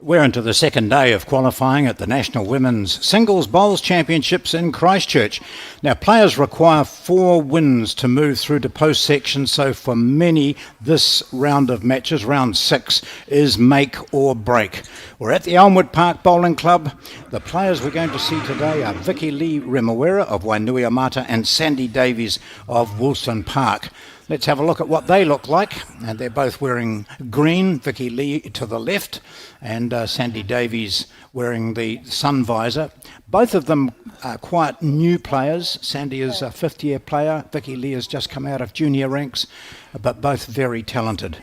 We're into the second day of qualifying at the National Women's Singles Bowls Championships in Christchurch. Now, players require 4 wins to move through to post-section, so for many, this round of matches, round 6, is make or break. We're at the Elmwood Park Bowling Club. The players we're going to see today are Vicky Lee Remawera of Wainuiomata and Sandy Davies of Woolston Park. Let's have a look at what they look like. And they're both wearing green, Vicky Lee to the left, and Sandy Davies wearing the sun visor. Both of them are quite new players. Sandy is a fifth-year player. Vicky Lee has just come out of junior ranks, but both very talented.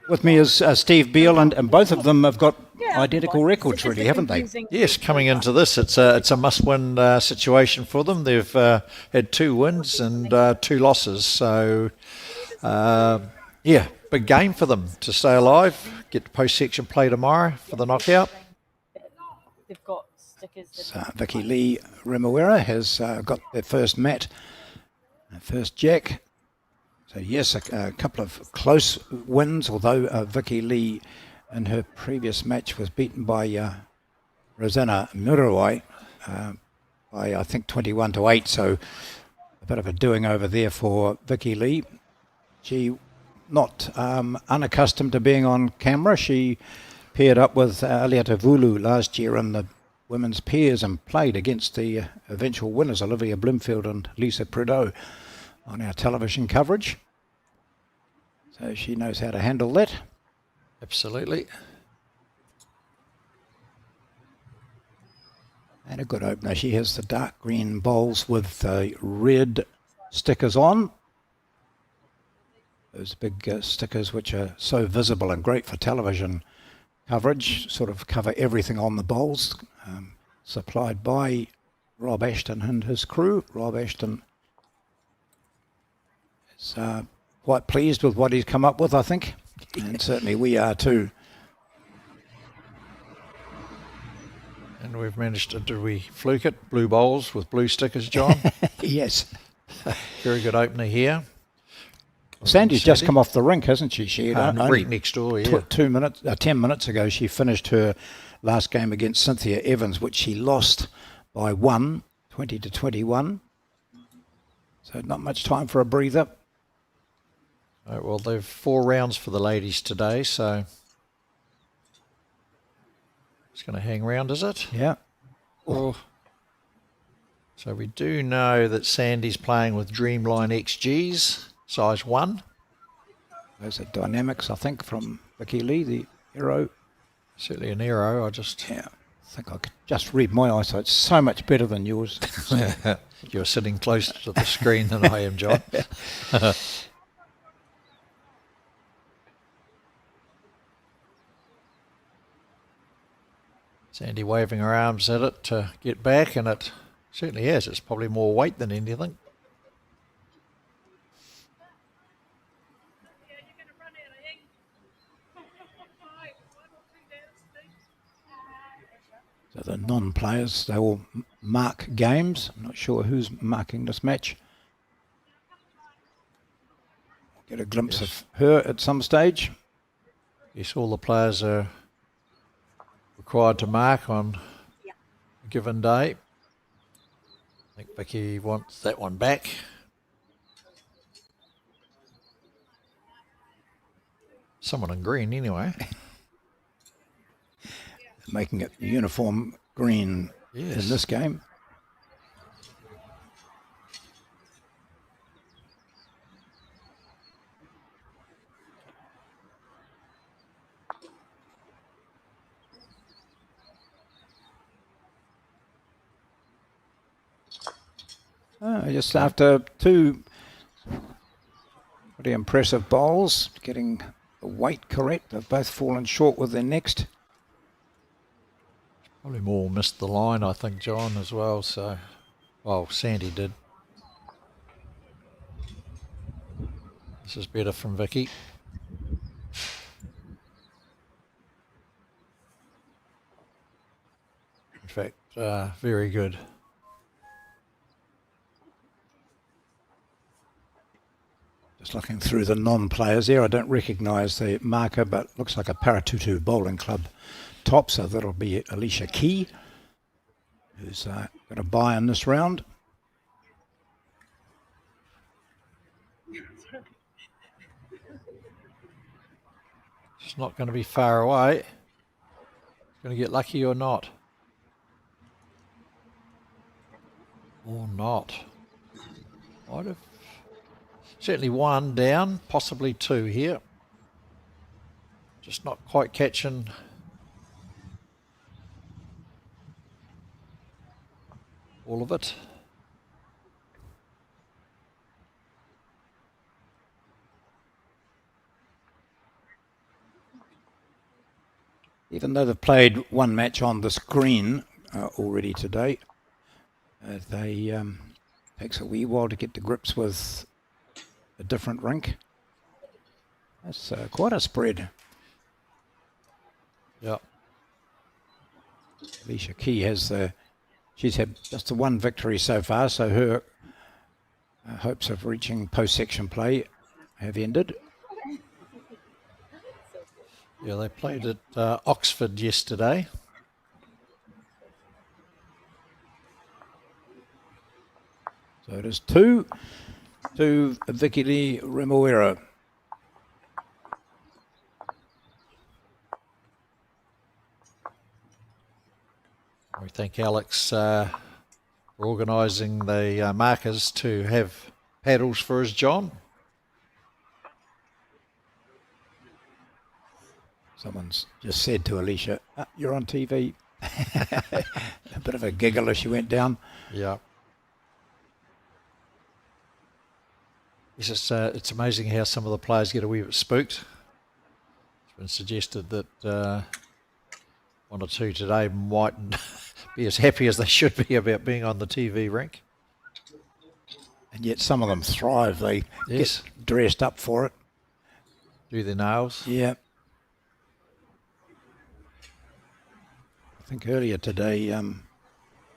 With me is Steve Beale, and both of them have got identical records, really, haven't they? Yes, coming into this, it's a must-win situation for them. They've had 2 wins and 2 losses, so big game for them to stay alive. Get the post-section play tomorrow for the knockout. They've got stickers. So Vicky Lee Remawera has got their first mat, first jack. So yes, a couple of close wins, although Vicky Lee in her previous match was beaten by Rosanna Murawai by, I think, 21-8. So a bit of a doing over there for Vicky Lee. She not unaccustomed to being on camera. She paired up with Aliata Vulu last year in the women's pairs and played against the eventual winners, Olivia Blimfield and Lisa Prideaux, on our television coverage. So she knows how to handle that. Absolutely. And a good opener. She has the dark green bowls with the red stickers on. Those big stickers which are so visible and great for television coverage, sort of cover everything on the bowls, supplied by Rob Ashton and his crew. Rob Ashton is quite pleased with what he's come up with, I think. And certainly we are too. And we've managed to, did we fluke it? Blue bowls with blue stickers, John? Yes. Very good opener here. Sandy's just come off the rink, hasn't she? She right next door, yeah. 10 minutes ago, she finished her last game against Cynthia Evans, which she lost by 1, 20-21. So not much time for a breather. Well, they've 4 rounds for the ladies today, so it's going to hang around, is it? Yeah. Oh. So we do know that Sandy's playing with Dreamline XGs, size 1. Those are dynamics, I think, from Vicky Lee, the Aero. Certainly an Aero. I think I could just read my eyesight. So much better than yours. You're sitting closer to the screen than I am, John. Sandy waving her arms at it to get back, and it certainly has. It's probably more weight than anything. So the non-players, they all mark games. I'm not sure who's marking this match. We'll get a glimpse of her at some stage. Yes, all the players are required to mark on a given day. I think Vicky wants that one back. Someone in green anyway. Making it uniform green in this game. Just after 2 pretty impressive bowls, getting the weight correct. They've both fallen short with their next. Probably more missed the line, I think, John, as well. So, well, Sandy did. This is better from Vicky. In fact, very good. Just looking through the non-players there, I don't recognise the marker, but looks like a Paratutu Bowling Club top, so that'll be Alicia Key, who's got a bye in this round. She's not going to be far away. Going to get lucky or not. Or not. Might have. Certainly one down, possibly two here. Just not quite catching all of it. Even though they've played one match on the screen already today, takes a wee while to get to grips with a different rink. That's quite a spread. Yeah. Alicia Key she's had just the one victory so far, so her hopes of reaching post-section play have ended. Yeah, they played at Oxford yesterday. So it is 2 to Vicky Lee Remuera. We thank Alex for organising the markers to have paddles for his John. Someone's just said to Alicia, you're on TV. A bit of a giggle as she went down. Yeah. It's amazing how some of the players get a wee bit spooked. It's been suggested that one or two today mightn't be as happy as they should be about being on the TV rink. And yet some of them thrive. They Yes. get dressed up for it. Do their nails. Yeah. I think earlier today,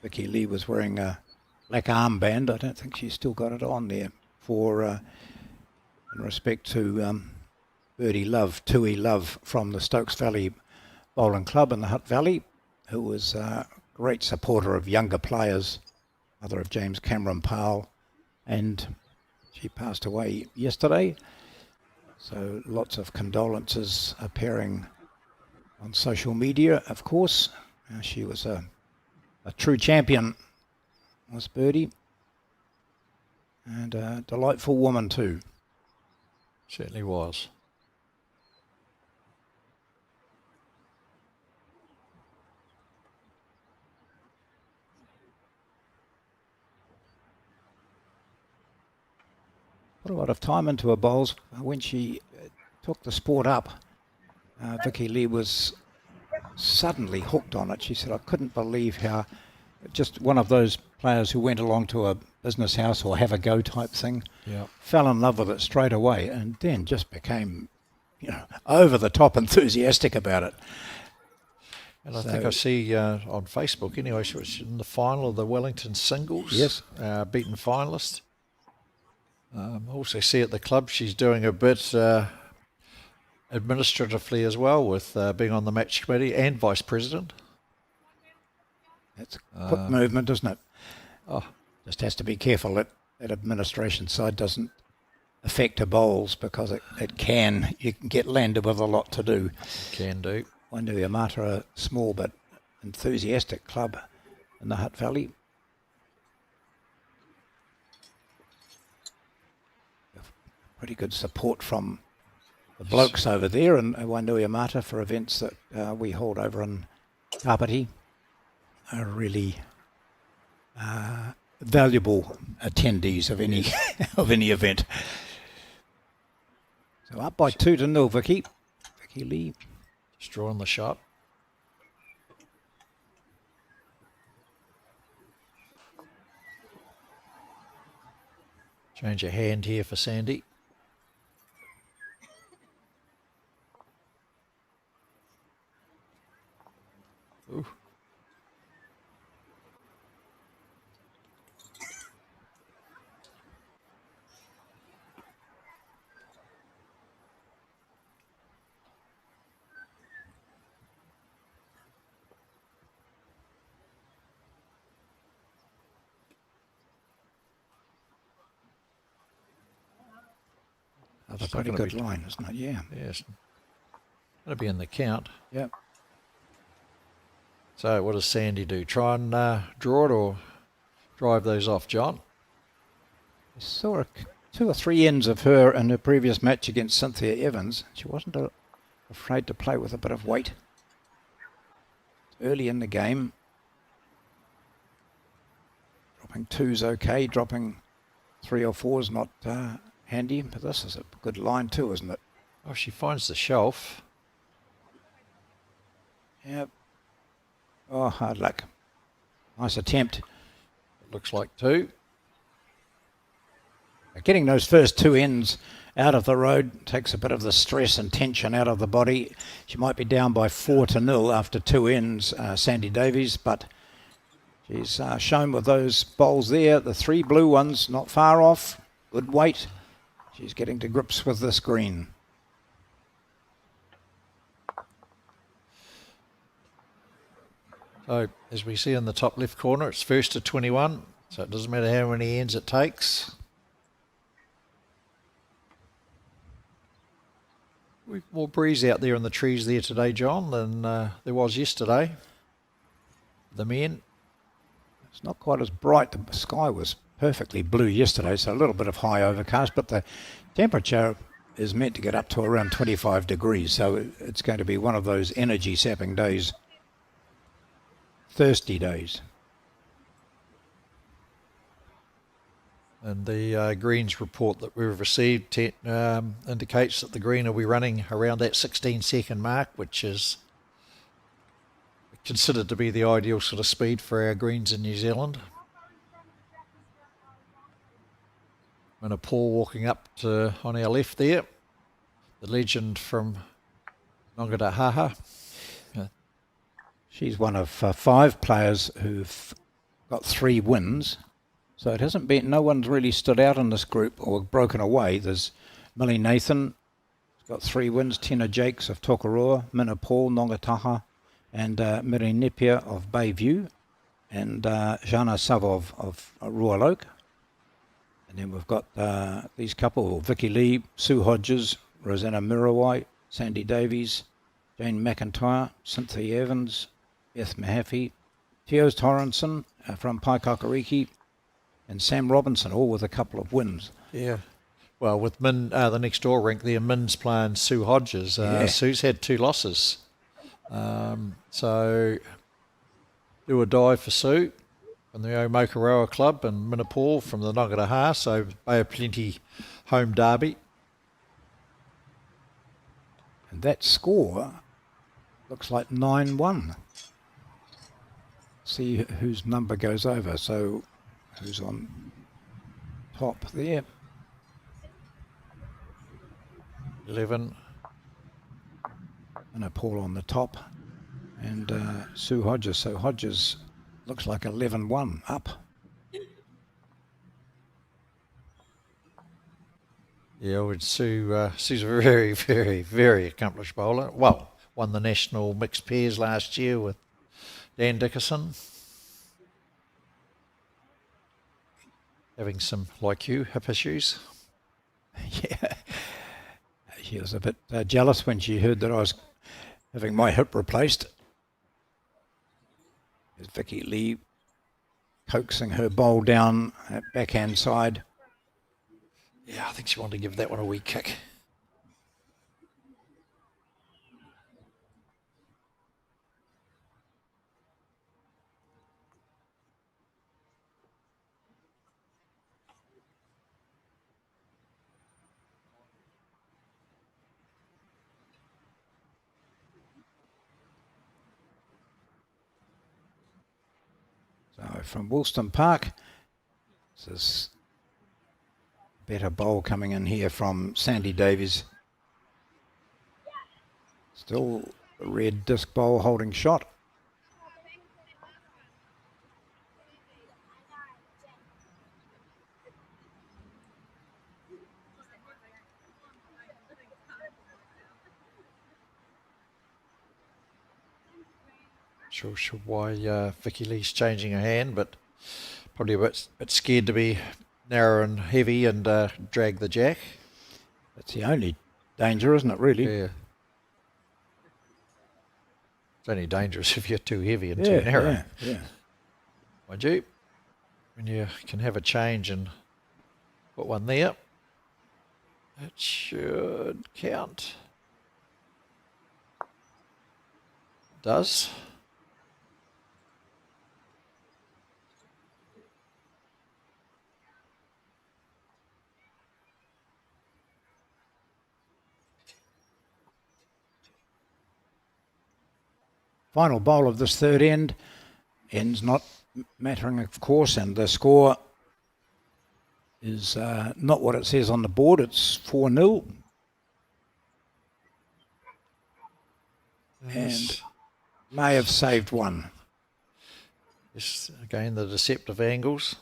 Vicky Lee was wearing a black armband. I don't think she's still got it on there for in respect to Birdie Love, Tui Love from the Stokes Valley Bowling Club in the Hutt Valley, who was a great supporter of younger players, mother of James Cameron Powell, and she passed away yesterday. So lots of condolences appearing on social media, of course. She was a true champion, was Birdie, and a delightful woman too. Certainly was. Put a lot of time into her bowls. When she took the sport up, Vicky Lee was suddenly hooked on it. She said, I couldn't believe how just one of those players who went along to a business house or have a go type thing, fell in love with it straight away and then just became, over the top enthusiastic about it. And I think I see on Facebook anyway, she was in the final of the Wellington singles. Yes. Beaten finalist. I also see at the club she's doing a bit administratively as well with being on the match committee and vice president. That's a quick movement, isn't it? Oh, just has to be careful that that administration side doesn't affect her bowls because you can get landed with a lot to do. Can do. Wainuiomata, a small but enthusiastic club in the Hutt Valley. Pretty good support from the blokes over there in Wainuiomata for events that we hold over in Kapiti. Are really valuable attendees of any of any event. So up by 2-0, Vicky Lee. Just drawing the shot. Change a hand here for Sandy. Ooh. That's a pretty good line, isn't it? Yeah. Yes. Going to be in the count. Yep. So what does Sandy do? Try and draw it or drive those off, John? I saw 2 or 3 ends of her in her previous match against Cynthia Evans. She wasn't afraid to play with a bit of weight. Early in the game. Dropping 2's okay. Dropping 3 or 4's not handy. But this is a good line too, isn't it? Oh, she finds the shelf. Yep. Oh, hard luck. Nice attempt. It looks like 2. Getting those first 2 ends out of the road takes a bit of the stress and tension out of the body. She might be down by 4-0 after 2 ends, Sandy Davies, but she's shown with those bowls there, the 3 blue ones, not far off, good weight. She's getting to grips with this green. So, as we see in the top left corner, it's first to 21, so it doesn't matter how many ends it takes. We've more breeze out there in the trees there today, John, than there was yesterday. The men. It's not quite as bright. The sky was perfectly blue yesterday, so a little bit of high overcast, but the temperature is meant to get up to around 25 degrees, so it's going to be one of those energy-sapping days. Thirsty days. And the greens report that we've received indicates that the green will be running around that 16-second mark, which is considered to be the ideal sort of speed for our greens in New Zealand. And a Paul walking up to on our left there, the legend from Nongatahaha. She's one of 5 players who've got 3 wins. So it hasn't been, no one's really stood out in this group or broken away. There's Millie Nathan, who's got 3 wins, Tina Jakes of Tokoroa, Mina Paul, Nongataha, and Miri Nepia of Bayview, and Jana Savov of Rualoak. And then we've got these couple, Vicky Lee, Sue Hodges, Rosanna Mirawai, Sandy Davies, Jane McIntyre, Cynthia Evans, Beth Mahaffey, Teos Torrenson from Paikakariki, and Sam Robinson, all with a couple of wins. Yeah. Well, with Min, the next door rink there, Min's playing Sue Hodges. Sue's had 2 losses. So, do or die for Sue from the Omokaroa Club, and Minapore from the Nongataha, so Bay of Plenty home derby. And that score looks like 9-1. See whose number goes over. So who's on top there? 11. And a Paul on the top. And Sue Hodges. So Hodges looks like 11-1 up. Yeah, well, Sue's a very, very, very accomplished bowler. Well, won the national mixed pairs last year with Dan Dickerson. Having some, like you, hip issues. Yeah. She was a bit jealous when she heard that I was having my hip replaced. There's Vicky Lee coaxing her bowl down at backhand side. Yeah, I think she wanted to give that one a wee kick. So from Woolston Park, this is better bowl coming in here from Sandy Davies. Still a red disc bowl holding shot. Sure why Vicky Lee's changing her hand, but probably a bit scared to be narrow and heavy and drag the jack. That's the only danger, isn't it, really? Yeah. It's only dangerous if you're too heavy and too narrow. Yeah. Mind you, when you can have a change and put one there, it should count. It does. Final bowl of this third end. Ends not mattering, of course, and the score is not what it says on the board. It's 4-0. And may have saved one. Yes, again, the deceptive angles.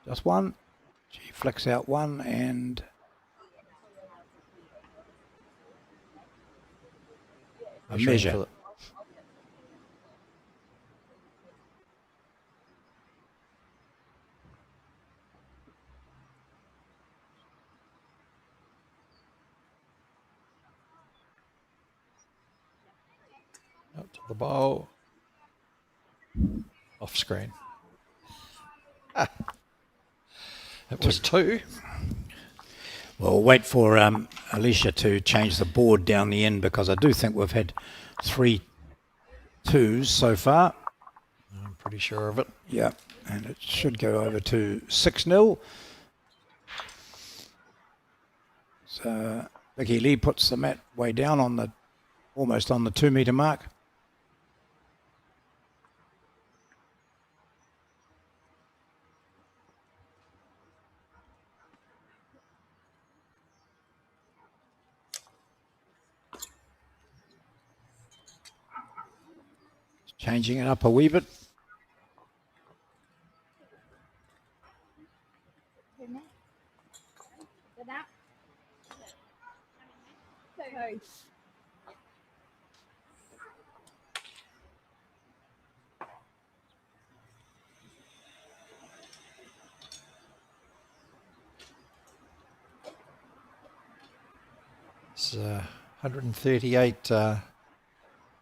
Just one. She flicks out one and a measure. Up to the bowl. Off screen. It was 2. We'll wait for Alicia to change the board down the end because I do think we've had 3 2s so far. I'm pretty sure of it. Yeah, and it should go over to 6-0. So Vicky Lee puts the mat way down on the almost on the 2 metre mark. Changing it up a wee bit. It's 138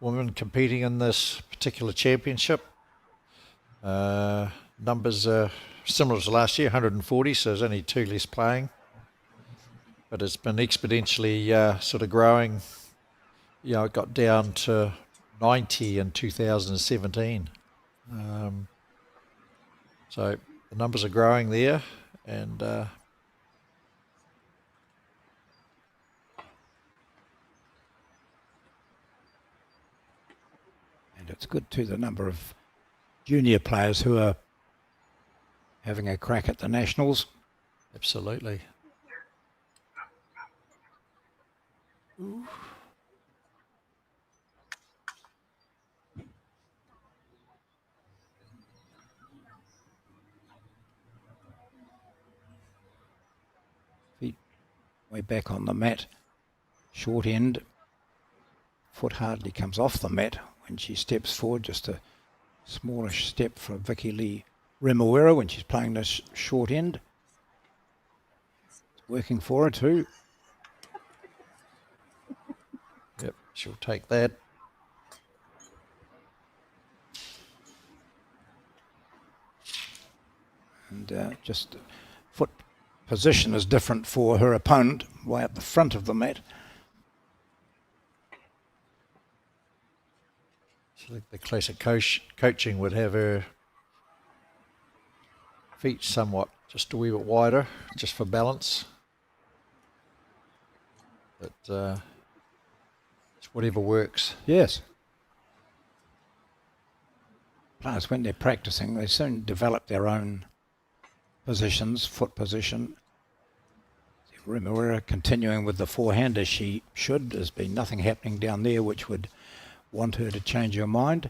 women competing in this particular championship. Numbers are similar to last year, 140, so there's only 2 less playing. But it's been exponentially sort of growing. You know, it got down to 90 in 2017. So the numbers are growing there, and it's good too, the number of junior players who are having a crack at the Nationals. Absolutely. Ooh. Feet way back on the mat. Short end. Foot hardly comes off the mat when she steps forward. Just a smallish step for Vicky Lee Remuera when she's playing this short end. It's working for her too. Yep, she'll take that. And just foot position is different for her opponent, way up the front of the mat. I think the classic coaching would have her feet somewhat just a wee bit wider, just for balance. But it's whatever works. Yes. Plus, when they're practicing, they soon develop their own positions, foot position. Remuera continuing with the forehand as she should. There's been nothing happening down there which would want her to change her mind.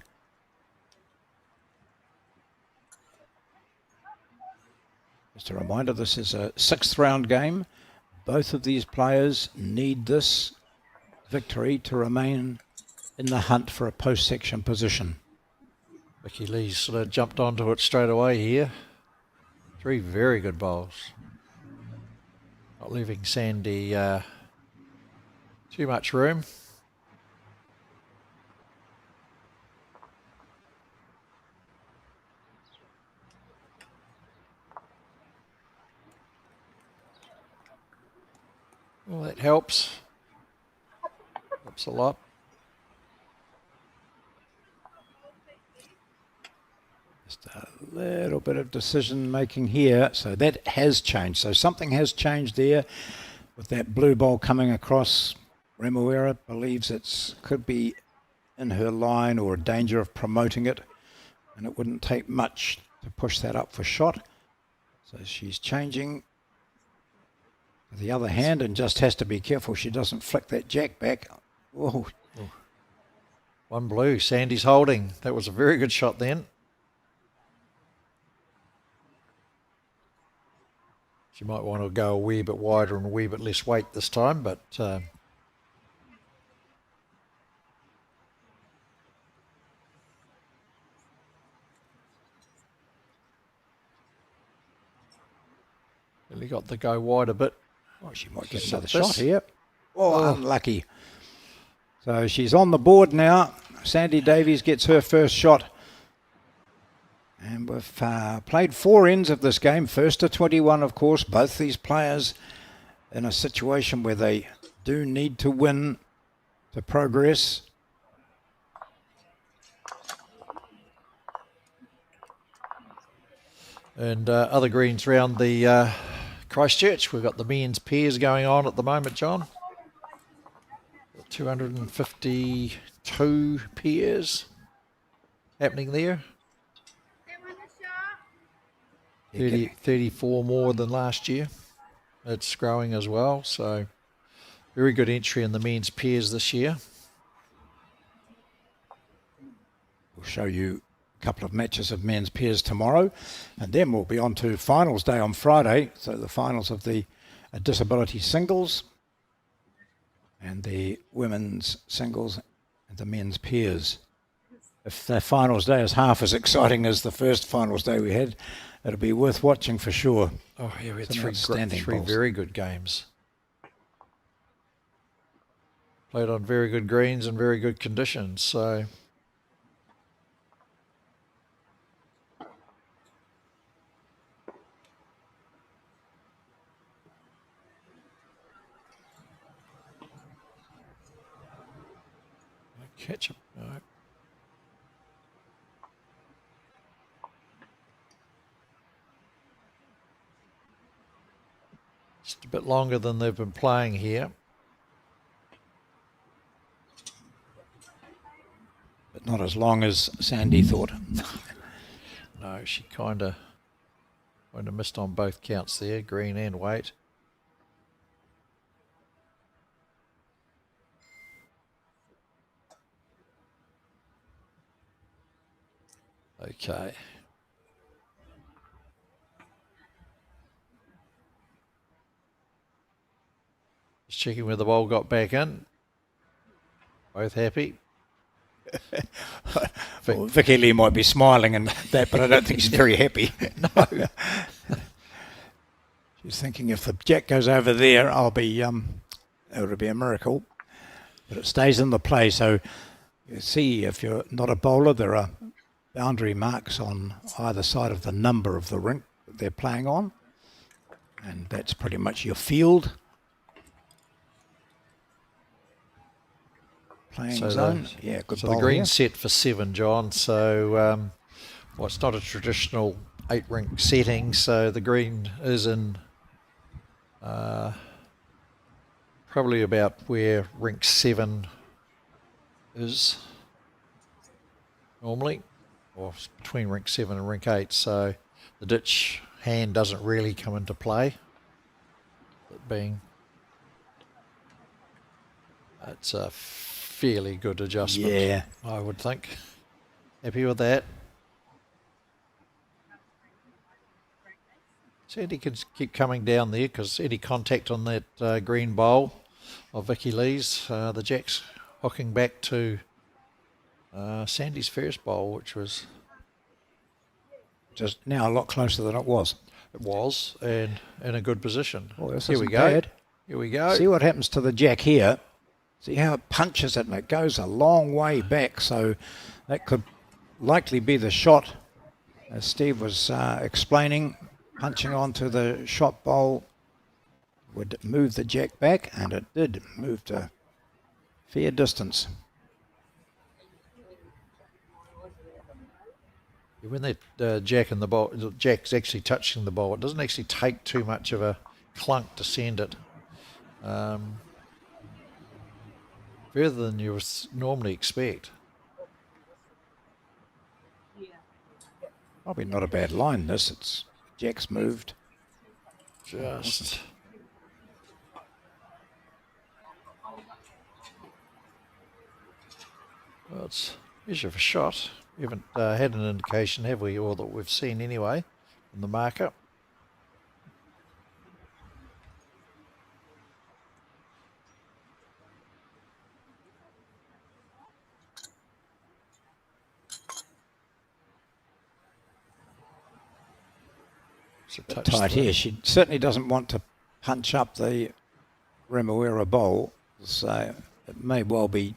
Just a reminder, this is a 6th round game. Both of these players need this victory to remain in the hunt for a post-section position. Vicky Lee's sort of jumped onto it straight away here. 3 very good bowls. Not leaving Sandy too much room. Well, that helps. Helps a lot. Just a little bit of decision making here. So that has changed. So something has changed there with that blue ball coming across. Remuera believes it could be in her line or a danger of promoting it. And it wouldn't take much to push that up for shot. So she's changing the other hand and just has to be careful she doesn't flick that jack back. Oh. 1 blue. Sandy's holding. That was a very good shot then. She might want to go a wee bit wider and a wee bit less weight this time, but really got the go wide a bit. Oh, she might get Just another like this. shot here. Oh, unlucky. So she's on the board now. Sandy Davies gets her first shot. And we've played 4 ends of this game. First to 21, of course. Both these players in a situation where they do need to win to progress. And other greens round the Christchurch. We've got the men's pairs going on at the moment, John. 252 pairs happening there. 34 more than last year. It's growing as well, so very good entry in the men's pairs this year. We'll show you a couple of matches of men's pairs tomorrow, and then we'll be on to finals day on Friday. So the finals of the disability singles and the women's singles and the men's pairs. If the finals day is half as exciting as the first finals day we had, it'll be worth watching for sure. Oh, yeah, we had Some three very good games. Played on very good greens and very good conditions, so... Catch up. No. Just a bit longer than they've been playing here. But not as long as Sandy thought. No, she kind of missed on both counts there, green and weight. Okay. Just checking where the ball got back in. Both happy. Well, Vicky Lee might be smiling and that, but I don't think she's very happy. No. She's thinking if the jack goes over there, it'll be a miracle. But it stays in the play, so you see if you're not a bowler, there are boundary marks on either side of the number of the rink that they're playing on, and that's pretty much your field. Playing zone. Yeah, good So bowl the green's here. set for 7, John. So, well, it's not a traditional 8 rink setting, so the green is in probably about where rink 7 is normally, or between rink 7 and rink 8. So the ditch hand doesn't really come into play. It being, it's a fairly good adjustment, Yeah. I would think. Happy with that. Sandy can keep coming down there because any contact on that green bowl of Vicky Lee's. The Jacks hooking back to Sandy's first bowl, which was Just now a lot closer than it was. and in a good position. Oh, this Here we isn't go. bad. Here we go. See what happens to the jack here. See how it punches it, and it goes a long way back, so that could likely be the shot, as Steve was explaining. Punching onto the shot bowl would move the jack back, and it did move to fair distance. When that jack's actually touching the bowl, it doesn't actually take too much of a clunk to send it further than you would normally expect. Probably not a bad line, this. It's jack's moved. Just well, it's measure of a shot. We haven't had an indication, have we, or that we've seen anyway, in the marker. Tight here. She certainly doesn't want to punch up the Remuera bowl, so it may well be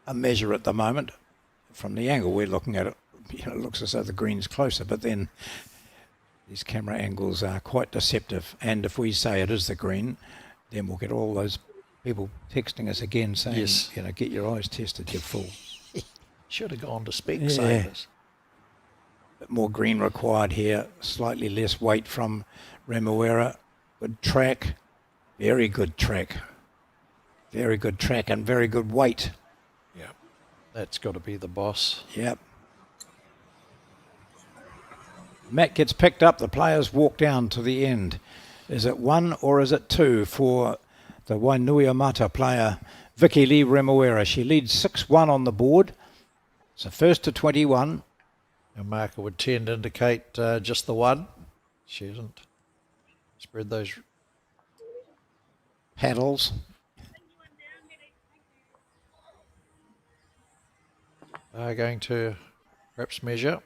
a measure at the moment. From the angle we're looking at it, it looks as though the green's closer, but then these camera angles are quite deceptive, and if we say it is the green, then we'll get all those people texting us again saying, Yes. Get your eyes tested, you fool. Should have gone to Specsavers. Bit more green required here, slightly less weight from Remuera. Good track, very good track. Very good track and very good weight. Yeah, that's got to be the boss. Yep. Matt gets picked up, the players walk down to the end. Is it 1 or is it 2 for the Wainuiomata player, Vicky Lee Remuera? She leads 6-1 on the board. So first to 21. Our marker would tend to indicate just the one. She hasn't spread those Paddles. Going to perhaps measure.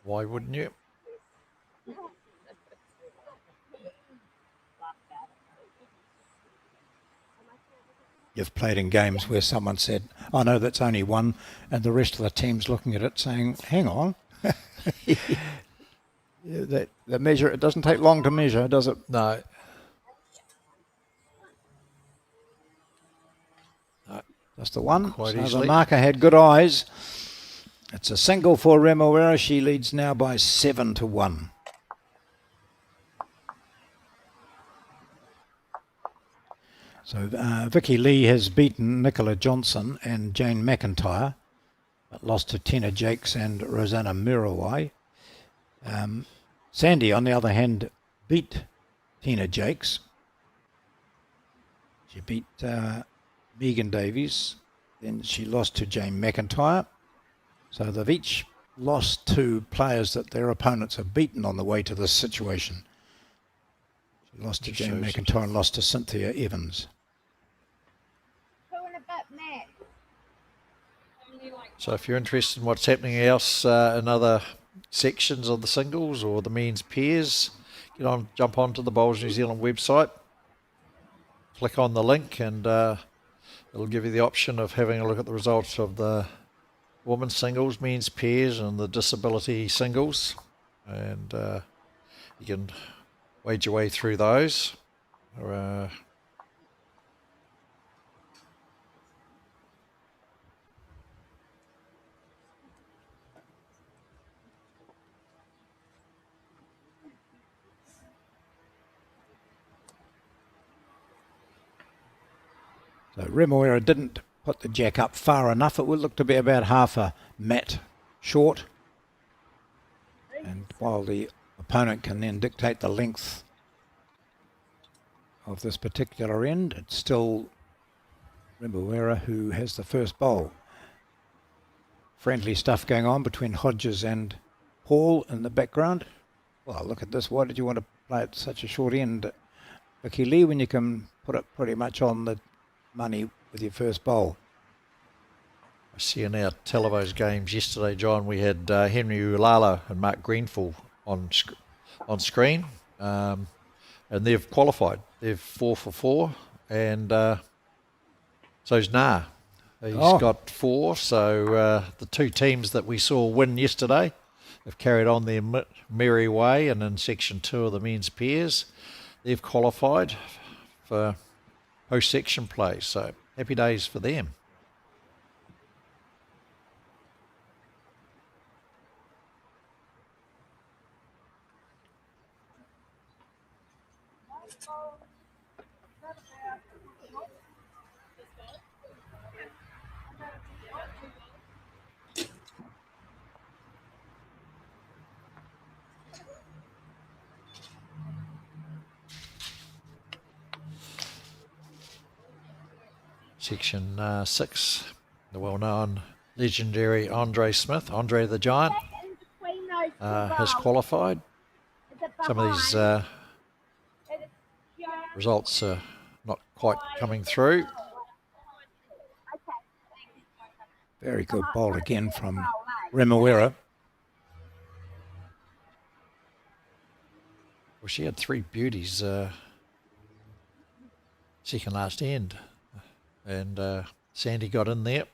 Why wouldn't you? You've played in games where someone said, "I know that's only 1," and the rest of the team's looking at it saying, "Hang on." The measure, it doesn't take long to measure, does it? No. That's the one. Quite so easily. The marker had good eyes. It's a single for Remuera. She leads now by 7-1. So Vicky Lee has beaten Nicola Johnson and Jane McIntyre, but lost to Tina Jakes and Rosanna Mirawai. Sandy, on the other hand, beat Tina Jakes. She beat Megan Davies. Then she lost to Jane McIntyre. So they've each lost to players that their opponents have beaten on the way to this situation. She lost to Jane McIntyre and lost to Cynthia Evans. So if you're interested in what's happening else in other sections of the singles or the men's pairs, jump onto the Bowls New Zealand website, click on the link, and it'll give you the option of having a look at the results of the women's singles, men's pairs, and the disability singles, and you can wade your way through those. So Remuera didn't put the jack up far enough. It would look to be about half a mat short. And while the opponent can then dictate the length of this particular end, it's still Remuera who has the first bowl. Friendly stuff going on between Hodges and Paul in the background. Well, look at this. Why did you want to play at such a short end. Vicky Lee, when you can put it pretty much on the money with your first bowl. I see in our televised games yesterday, John, we had Henry Ulala and Mark Greenfull on screen, and they've qualified. They're 4 for 4, and so's Nah. He's got 4, so the two teams that we saw win yesterday have carried on their merry way, and in Section 2 of the men's pairs, they've qualified for post-section play, so happy days for them. Section 6, the well-known legendary Andre Smith, Andre the Giant, has qualified. Some of these results are not quite coming through. Very good bowl again from Remuera. Well, she had 3 beauties second last end, and Sandy got in there.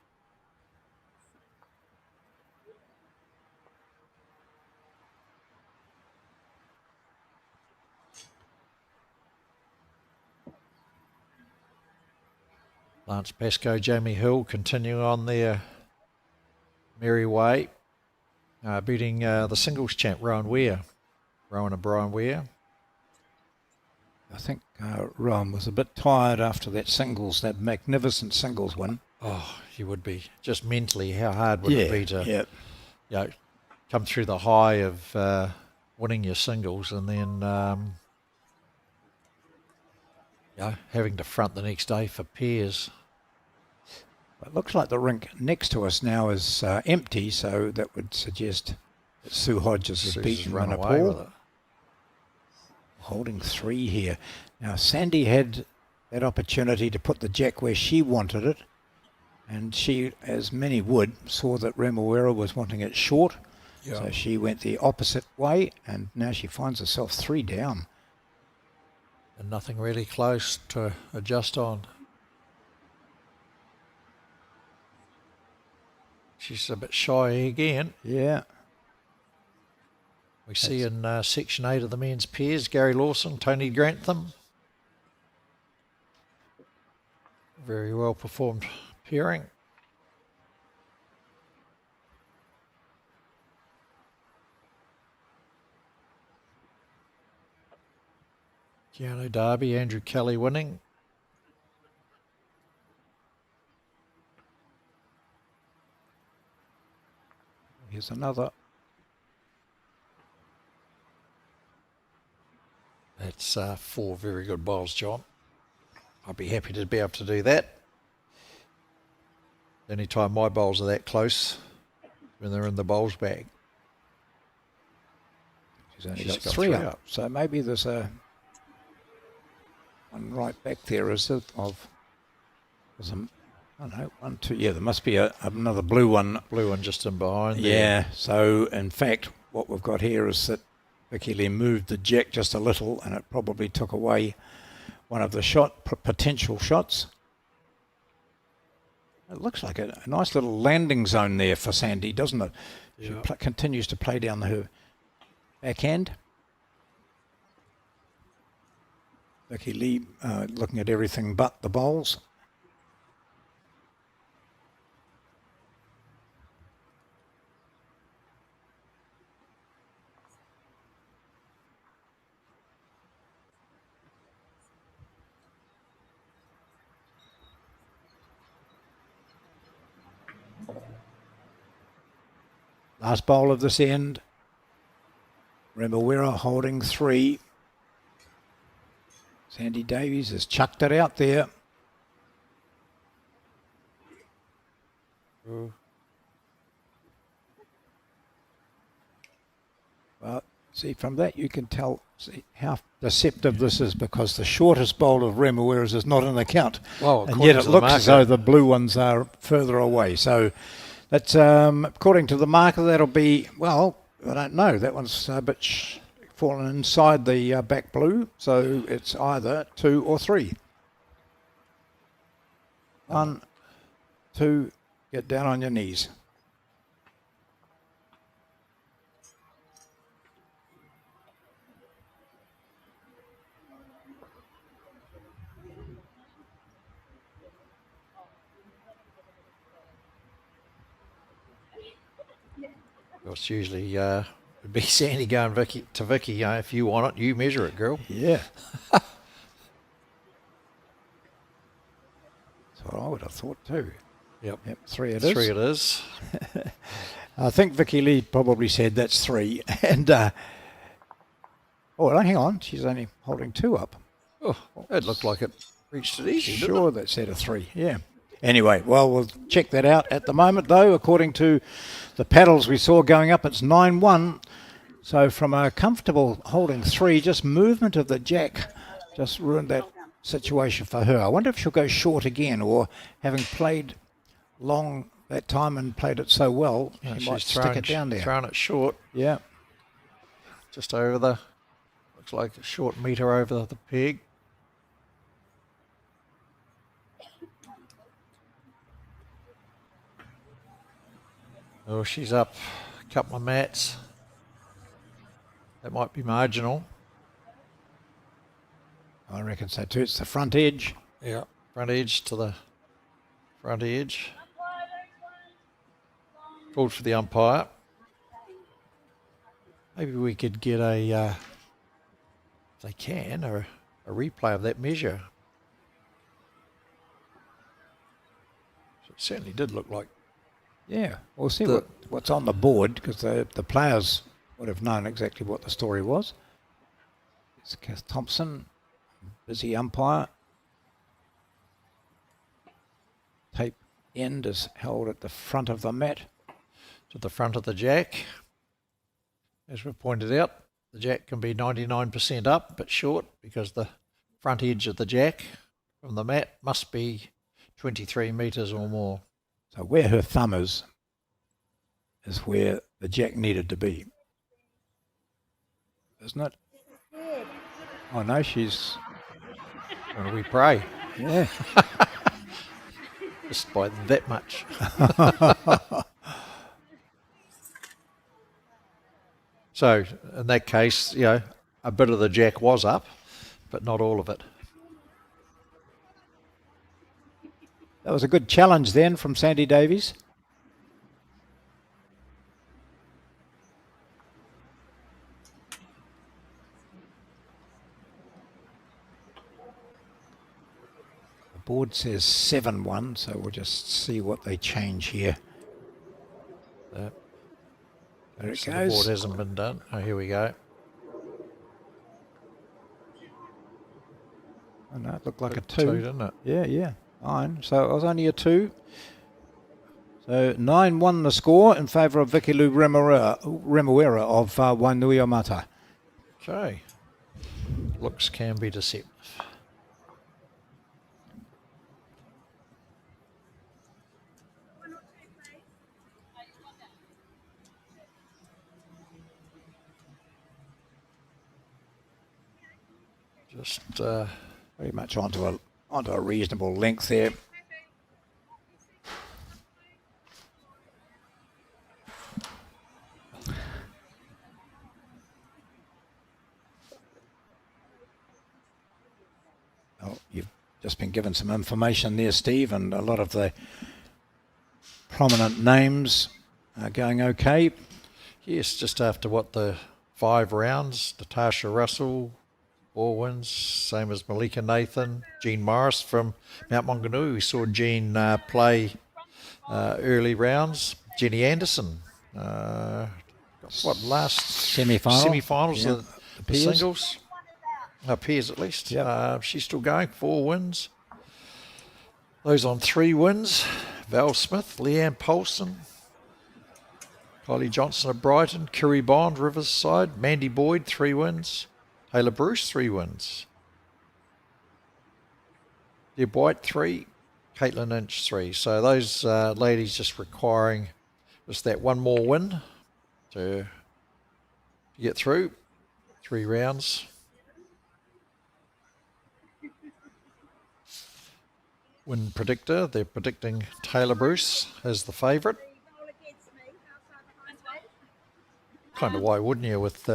Lance Pascoe, Jamie Hill continuing on their merry way, beating the singles champ, Rowan and Brian Ware. I think Rowan was a bit tired after that magnificent singles win. Oh, he would be. Just mentally, how hard would it be to come through the high of winning your singles and then having to front the next day for pairs. It looks like the rink next to us now is empty, so that would suggest that Sue Hodges has beaten Manapur. Holding 3 here. Now, Sandy had that opportunity to put the jack where she wanted it, and she, as many would, saw that Remuera was wanting it short, so she went the opposite way, and now she finds herself 3 down. And nothing really close to adjust on. She's a bit shy again. Yeah. We see in Section 8 of the men's pairs, Gary Lawson, Tony Grantham. Very well performed pairing. Keanu Darby, Andrew Kelly winning. Here's another. That's 4 very good bowls, John. I'd be happy to be able to do that. Any time my bowls are that close, when they're in the bowls bag. She's only got 3 up. So maybe there's one right back there, is it? I don't know, 1, 2. Yeah, there must be another blue one. Blue one just in behind there. Yeah, so in fact, what we've got here is that Vicky Lee moved the jack just a little, and it probably took away one of the potential shots. It looks like a nice little landing zone there for Sandy, doesn't it? She continues to play down her backhand. Vicky Lee looking at everything but the bowls. Last bowl of this end. Remuera holding 3. Sandy Davies has chucked it out there. But See, from that you can tell how deceptive this is, because the shortest bowl of Remuera's is not in the count. Well, and yet it according to the looks as though marker. the blue ones are further away. So that's, according to the marker, that'll be, well, I don't know. That one's a bit fallen inside the back blue, so it's either 2 or 3. 1, 2, get down on your knees. Well, it's usually it'd be Sandy going to Vicky. If you want it, you measure it, girl. Yeah. That's what I would have thought too. Yep. 3 it is. 3 it is. I think Vicky Lee probably said that's 3. And, oh, hang on. She's only holding 2 up. Oh, it looked like it reached it easy, didn't Sure, that said a 3. Yeah. Anyway, well, we'll check that out. At the moment, though, according to the paddles we saw going up, it's 9-1. So from a comfortable holding 3, just movement of the jack just ruined that situation for her. I wonder if she'll go short again, or having played long that time and played it so well, it? she might stick it down there. Throwing it short, Yeah. just over the, looks like a short metre over the peg. Oh, she's up a couple of mats. That might be marginal. I reckon so too. It's the front edge. Yeah. Front edge to the front edge. Called for the umpire. Maybe we could get a, if they can, a replay of that measure. So it certainly did look like. Yeah, we'll see what's on the board, because the players would have known exactly what the story was. It's Kath Thompson, busy umpire. Tape end is held at the front of the mat. To the front of the jack. As we pointed out, the jack can be 99% up but short, because the front edge of the jack from the mat must be 23 metres or more. So where her thumb is where the jack needed to be. Isn't it? Oh no, she's... And we pray. Yeah. Just by that much. So in that case, a bit of the jack was up, but not all of it. That was a good challenge then from Sandy Davies. The board says 7-1, so we'll just see what they change here. There it So goes. the board hasn't been done. Oh, here we go. Oh no, it looked like a 2. 2, didn't it? Yeah. 9. So it was only a 2. So 9-1 the score in favour of Vicky Lou Remuera of Wainuiomata. Okay. Looks can be deceptive. Just Very much onto a reasonable length there. Oh, you've just been given some information there, Steve, and a lot of the prominent names are going okay. yes, just after the 5 rounds, Natasha Russell, 4 wins, same as Malika Nathan, Jean Morris from Mount Maunganui. We saw Jean play early rounds. Jenny Anderson, last semi-finals Yeah. of the Peers. singles, pairs at least. Yep. She's still going, 4 wins. Those on 3 wins: Val Smith, Leanne Polson, Kylie Johnson of Brighton, Kiri Bond, Riverside, Mandy Boyd, 3 wins. Taylor Bruce, 3 wins. Deb White, 3. Caitlin Inch, 3. So those ladies just requiring just that one more win to get through 3 rounds. Win predictor, they're predicting Taylor Bruce as the favourite. Kind of why wouldn't you with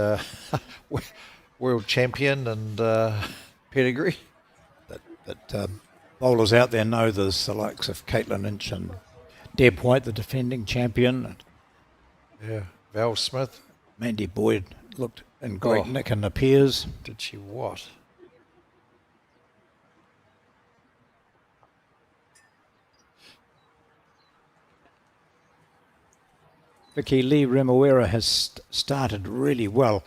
world champion and pedigree? But bowlers out there know there's the likes of Caitlin Inch and Deb White, the defending champion. Yeah, Val Smith. Mandy Boyd looked in great nick in the Piers. Did she what? Vicky Lee Remuera has started really well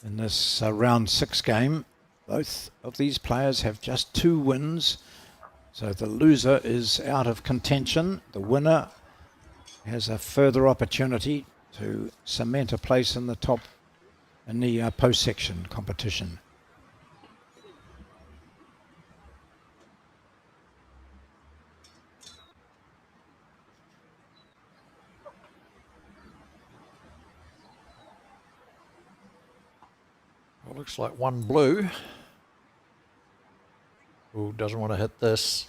in this round 6 game. Both of these players have just 2 wins, so the loser is out of contention. The winner has a further opportunity to cement a place in the top in the post-section competition. Well, looks like one blue. Who doesn't want to hit this?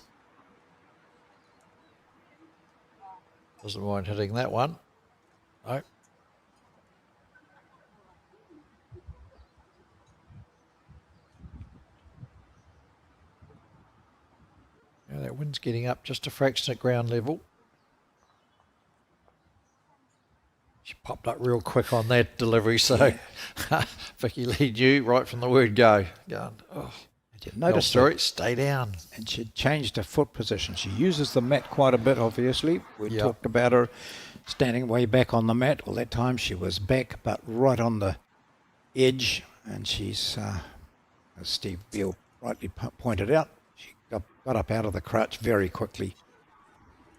Doesn't mind hitting that one. No. Yeah, that wind's getting up just a fraction at ground level. She popped up real quick on that delivery, so yeah. Vicky Lee knew right from the word go. Going, oh, notice story, stay down. And she changed her foot position. She uses the mat quite a bit, obviously. We talked about her standing way back on the mat. Well, that time she was back, but right on the edge. And she's, as Steve Beale rightly pointed out, she got up out of the crutch very quickly.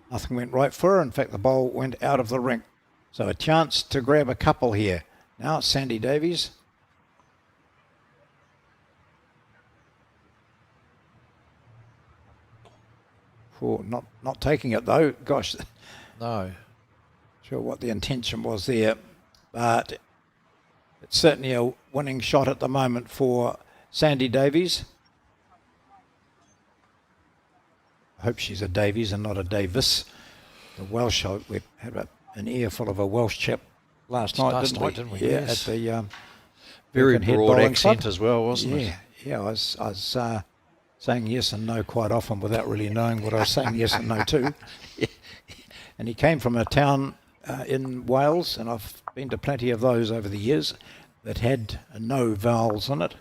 Nothing went right for her. In fact, the ball went out of the rink. So a chance to grab a couple here. Now it's Sandy Davies. Oh, not taking it though. Gosh, no. Sure what the intention was there, but it's certainly a winning shot at the moment for Sandy Davies. I hope she's a Davies and not a Davis. The Welsh, we had an earful of a Welsh chap last night, didn't we? Yeah, yes. At the very broad accent club as well, wasn't it? Yeah, I was saying yes and no quite often without really knowing what I was saying yes and no to. And he came from a town in Wales, and I've been to plenty of those over the years that had no vowels in it.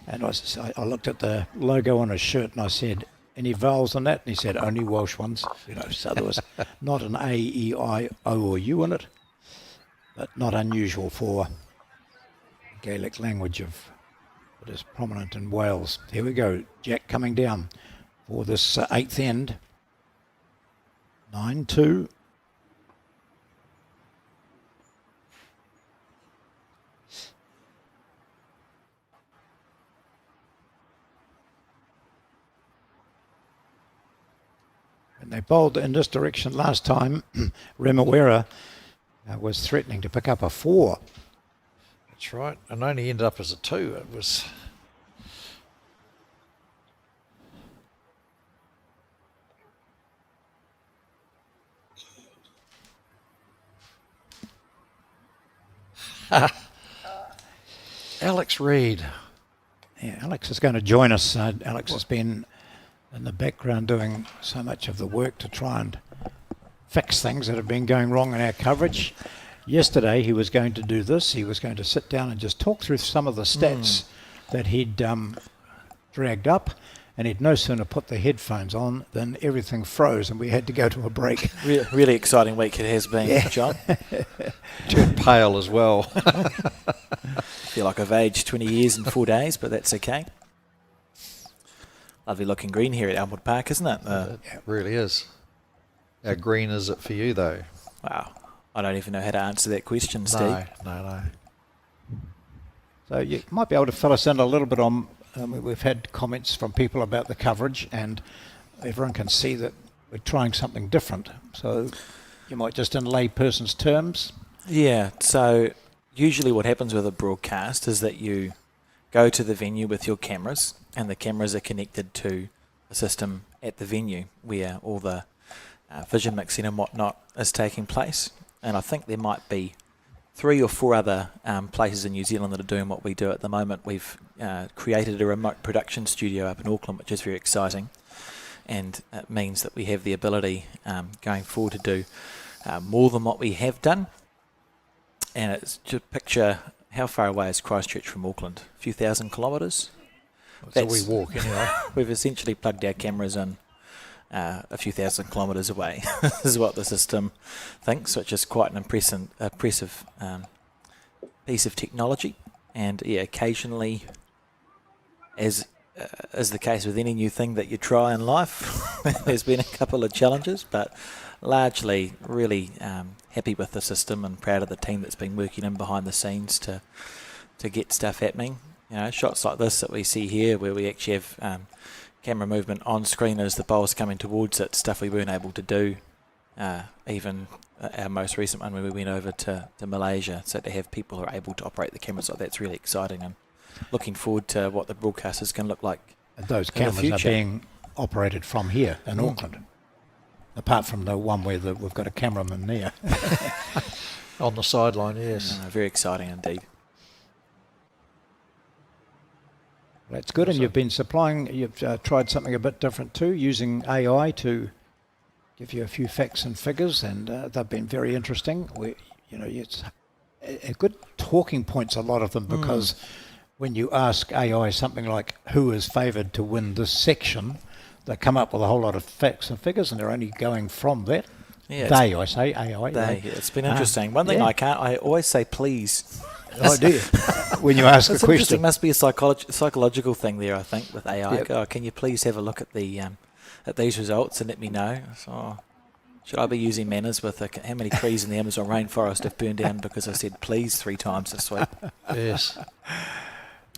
And I looked at the logo on his shirt and I said, any vowels in that? And he said, only Welsh ones. So there was not an A, E, I, O or U in it, but not unusual for Gaelic language that is prominent in Wales. Here we go, Jack coming down for this 8th end. 9-2. And they bowled in this direction last time. Remuera was threatening to pick up a 4. That's right, and only ended up as a 2. It was... Alex Reid. Yeah, Alex is going to join us. Alex has been in the background doing so much of the work to try and fix things that have been going wrong in our coverage. Yesterday he was going to do this. He was going to sit down and just talk through some of the stats that he'd dragged up, and he'd no sooner put the headphones on than everything froze and we had to go to a break. Really exciting week it has been, John. Turned pale as well. I feel like I've aged 20 years in 4 days, but that's okay. Lovely looking green here at Elmwood Park, isn't it? It really is. How green is it for you, though? Wow. I don't even know how to answer that question, Steve. No. So you might be able to fill us in a little bit on, we've had comments from people about the coverage, and everyone can see that we're trying something different. So you might just in layperson's terms. Yeah, so usually what happens with a broadcast is that you go to the venue with your cameras, and the cameras are connected to a system at the venue where all the vision mixing and whatnot is taking place. And I think there might be 3 or 4 other places in New Zealand that are doing what we do at the moment. We've created a remote production studio up in Auckland, which is very exciting, and it means that we have the ability going forward to do more than what we have done. And it's just picture how far away is Christchurch from Auckland? A few thousand kilometres? So we walk anyway. We've essentially plugged our cameras in a few thousand kilometres away. This is what the system thinks, which is quite an impressive piece of technology. And yeah, occasionally, as is the case with any new thing that you try in life, there's been a couple of challenges, but largely really happy with the system and proud of the team that's been working in behind the scenes to get stuff happening. You know, shots like this that we see here, where we actually have camera movement on screen as the bowl's coming towards it, stuff we weren't able to do even our most recent one when we went over to Malaysia. So to have people who are able to operate the cameras like that's really exciting, and looking forward to what the broadcasters can look like. And those in the cameras are future. being operated from here in Auckland, apart from the one where we've got a cameraman there. On the sideline, yes. Very exciting indeed. That's good, and you've been you've tried something a bit different too, using AI to give you a few facts and figures, and they've been very interesting. It's a good talking points, a lot of them, because when you ask AI something like, who is favoured to win this section, they come up with a whole lot of facts and figures, and they're only going from that. Yeah, I say AI. It's been interesting. One thing I always say please. Oh, do you? When you ask a It's question. interesting. It must be a psychological thing there, I think, with AI. Yep. Oh, can you please have a look at the at these results and let me know? So, should I be using manners with how many trees in the Amazon rainforest have burned down because I said please 3 times this week? Yes.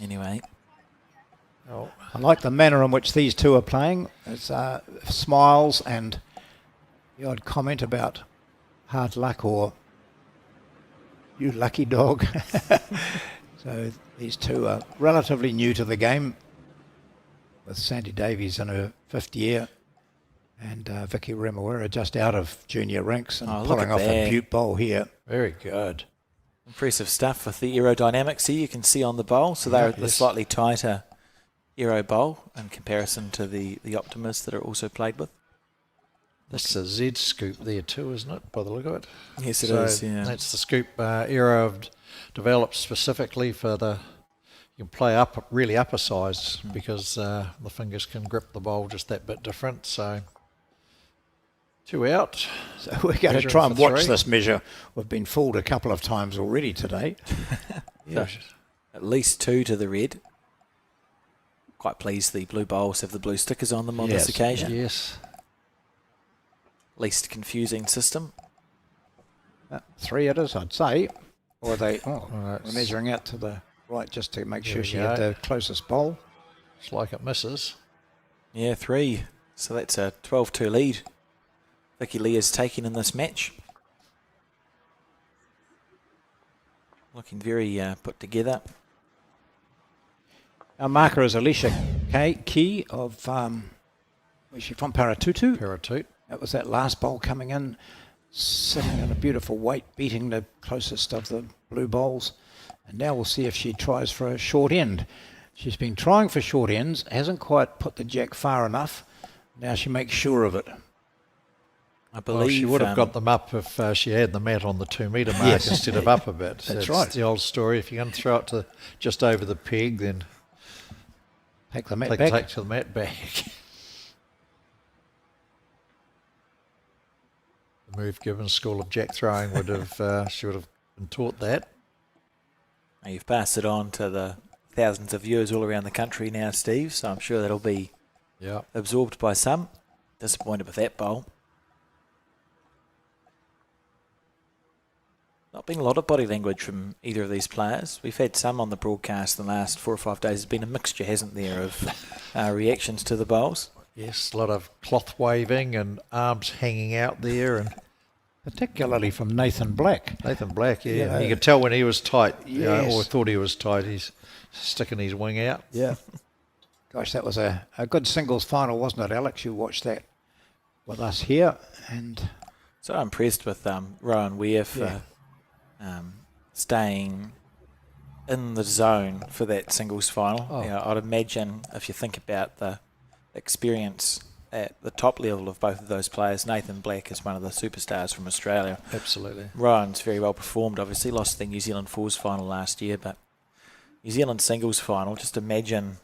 Anyway. Oh. I like the manner in which these two are playing. It's smiles and the odd comment about hard luck or you lucky dog. So these two are relatively new to the game, with Sandy Davies in her 5th year and Vicky Remuera just out of junior ranks and pulling off a butte bowl here. Very good. Impressive stuff with the aerodynamics here you can see on the bowl. So they're the slightly tighter aero bowl in comparison to the Optimus that are also played with. That's a Z scoop there too, isn't it, by the look of it? Yes, it is. Yeah. That's the scoop Aero have developed specifically for you can play up really upper size because the fingers can grip the bowl just that bit different. So 2 out. So we're going to try and watch this measure. We've been fooled a couple of times already today. So at least 2 to the red. Quite pleased the blue bowls have the blue stickers on them on this occasion. Yes. Least confusing system. 3 it is, I'd say. Or they right. we're measuring out to the right just to make sure we she go. had the closest bowl. It's like it misses. Yeah, 3. So that's a 12-2 lead. Vicky Lee is taking in this match. Looking very put together. Our marker is Alicia Key of, where's she from? Paratutu. Paratoot. That was that last bowl coming in, sitting in a beautiful weight, beating the closest of the blue bowls. And now we'll see if she tries for a short end. She's been trying for short ends, hasn't quite put the jack far enough. Now she makes sure of it. I believe Well, she would have got them up if she had the mat on the 2 metre mark instead of up a bit. That's right. The old story. If you're going to throw it to just over the peg, then Take the mat back. take to the mat back. The Move Gibbons School of Jack Throwing would have, she would have been taught that. Now you've passed it on to the thousands of viewers all around the country now, Steve, so I'm sure that'll be absorbed by some. Disappointed with that bowl. Not been a lot of body language from either of these players. We've had some on the broadcast in the last 4 or 5 days. There's been a mixture, hasn't there, of reactions to the bowls. Yes, a lot of cloth waving and arms hanging out there, and Particularly from Nathan Black. Nathan Black, yeah. Yeah. You could tell when he was tight, Yes. or thought he was tight. He's sticking his wing out. Yeah. Gosh, that was a good singles final, wasn't it, Alex? You watched that with us here. And So I'm impressed with Rowan Weir for staying in the zone for that singles final. Oh. You know, I'd imagine if you think about the experience at the top level of both of those players, Nathan Black is one of the superstars from Australia. Absolutely. Rowan's very well performed, obviously lost the New Zealand Fours final last year, but New Zealand singles final, just imagine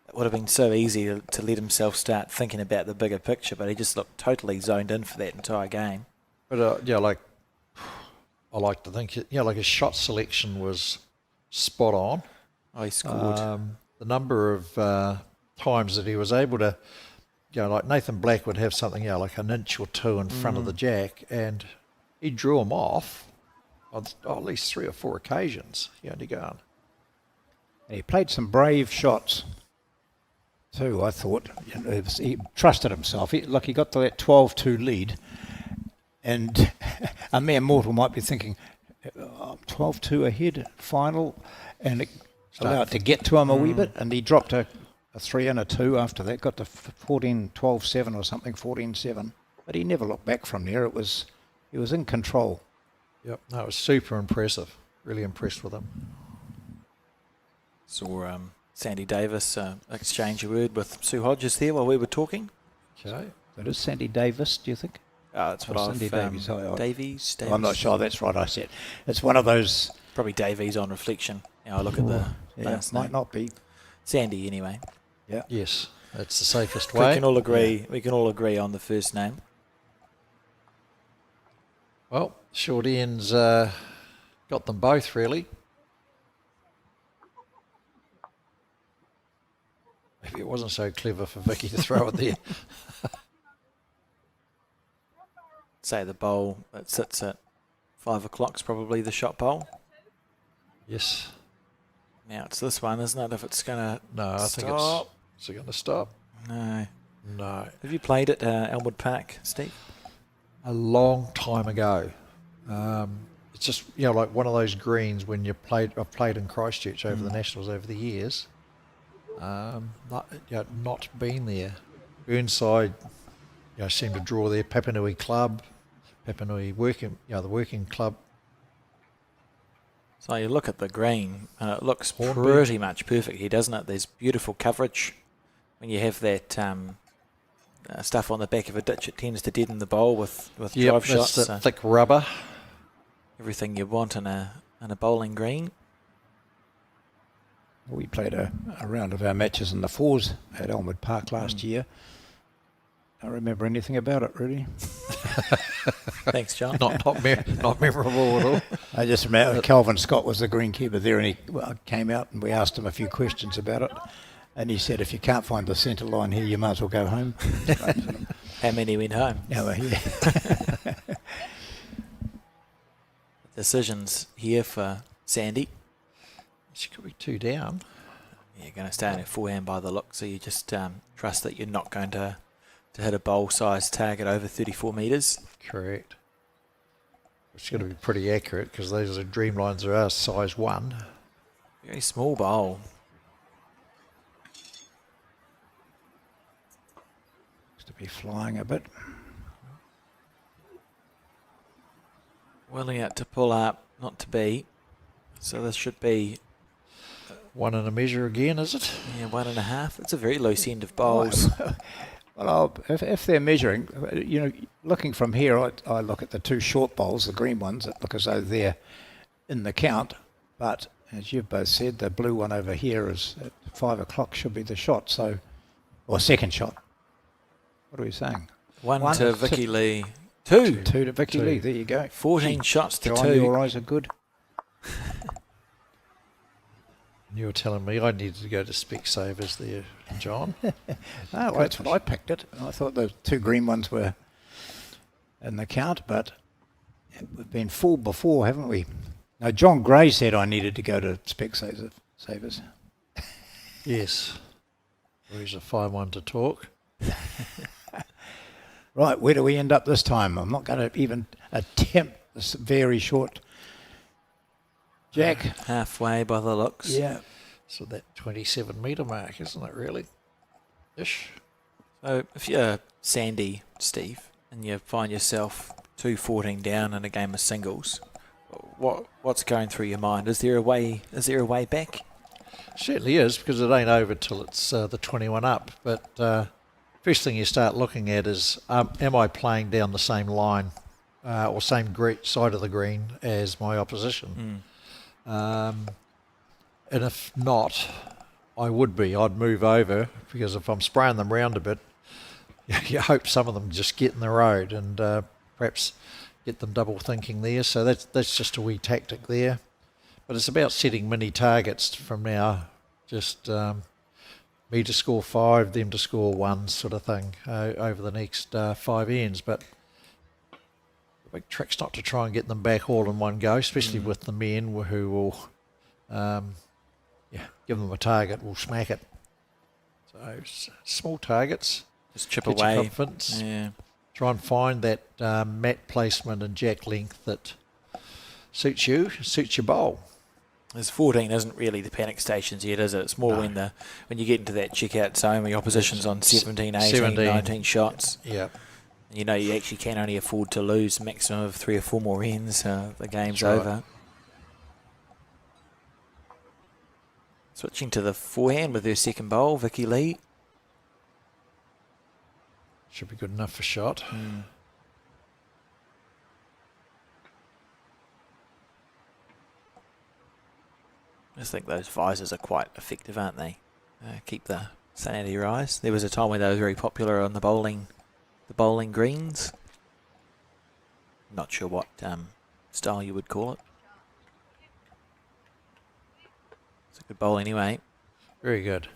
it would have been so easy to let himself start thinking about the bigger picture, but he just looked totally zoned in for that entire game. But I like to think, like his shot selection was spot on. Oh, he scored. The number of times that he was able to, like Nathan Black would have something, like an inch or two in front of the jack, and he drew him off on at least 3 or 4 occasions. He only go on. And he played some brave shots too, I thought. He trusted himself. He got to that 12-2 lead, and a mere mortal might be thinking, 12-2 ahead, final, and it allowed to get to him a wee bit, and he dropped a 3 and a 2 after that, got to 12-7 or something, 14-7. But he never looked back from there. He was in control. Yep, that was super impressive. Really impressed with him. Saw Sandy Davis exchange a word with Sue Hodges there while we were talking. Okay. That is Sandy Davis, do you think? That's what Or I've... Sandy Davies. Davies? I'm not sure that's right, I said. It's one of those... Probably Davies on reflection. I look at the last might name. not be. Sandy, anyway. Yeah. Yes, that's the safest We way. can all agree. We can all agree on the first name. Well, short ends got them both, really. Maybe it wasn't so clever for Vicky to throw it there. Say the bowl that sits at 5 o'clock's probably the shot bowl. Yes. Now it's this one, isn't it? If it's going to No, I think stop. it's... Is it going to stop? No. No. Have you played at Elmwood Park, Steve? A long time ago. It's just, like one of those greens when I've played in Christchurch over the Nationals over the years. Not been there. Burnside, seemed to draw there. Papanui Club, Papanui working, the working club. So you look at the green, and it looks Hornby. pretty much perfect here, doesn't it? There's beautiful coverage. When you have that stuff on the back of a ditch, it tends to deaden the bowl with drive shots. That's So thick rubber. everything you want in a bowling green. We played a round of our matches in the Fours at Elmwood Park last year. Don't remember anything about it, really. Thanks, John. Not memorable at all. I just remember Calvin Scott was the greenkeeper there, and he came out and we asked him a few questions about it. And he said, if you can't find the centre line here, you might as well go home. How many went home? Yeah. Decisions here for Sandy. She could be 2 down. You're going to stay in a forehand by the look, so you just trust that you're not going to hit a bowl-sized target over 34 metres. Correct. It's going to be pretty accurate because those are dreamlines are size 1. Very small bowl. Looks to be flying a bit. Willing it to pull up, not to be. So this should be 1 and a measure again, is it? 1.5. It's a very loose end of bowls. Well, if they're measuring, looking from here, I look at the 2 short bowls, the green ones, that look as though they're in the count. But as you've both said, the blue one over here is at 5 o'clock should be the shot, or second shot. What are we saying? One to Vicky Lee. 2. 2 to Vicky Lee. There you go. 14 shots to John, 2. your eyes are good. You were telling me I needed to go to Specsavers there, John. That's what I picked it. I thought the 2 green ones were in the count, but We've been fooled before, haven't we? No, John Gray said I needed to go to Specsavers. Yes. Well, he's a fine one to talk. Right, where do we end up this time? I'm not going to even attempt this very short jack. Halfway by the looks. Yeah. So that 27 metre mark, isn't it really? Ish. So if you're Sandy, Steve, and you find yourself 2-14 down in a game of singles, what's going through your mind? Is there a way back? Certainly is, because it ain't over till it's the 21 up. But first thing you start looking at is, am I playing down the same line or same side of the green as my opposition? And if not, I'd move over, because if I'm spraying them round a bit, you hope some of them just get in the road and perhaps get them double thinking there. So that's just a wee tactic there. But it's about setting mini targets from now, just me to score 5, them to score 1 sort of thing over the next 5 ends. But the big trick's not to try and get them back all in one go, especially with the men who will, give them a target, will smack it. So small targets. Just chip Get your away. confidence. Yeah. Try and find that mat placement and jack length that suits your bowl. There's 14 isn't really the panic stations yet, is it? It's more when you get into that checkout zone where your opposition's on 17, 18, 19 shots. Yeah. You know you actually can only afford to lose a maximum of 3 or 4 more ends. The game's That's right. over. Switching to the forehand with her second bowl, Vicky Lee. Should be good enough for shot. I just think those visors are quite effective, aren't they? Keep the sun out of your eyes. There was a time when they were very popular on the bowling greens. Not sure what style you would call it. It's a good bowl anyway. Very good.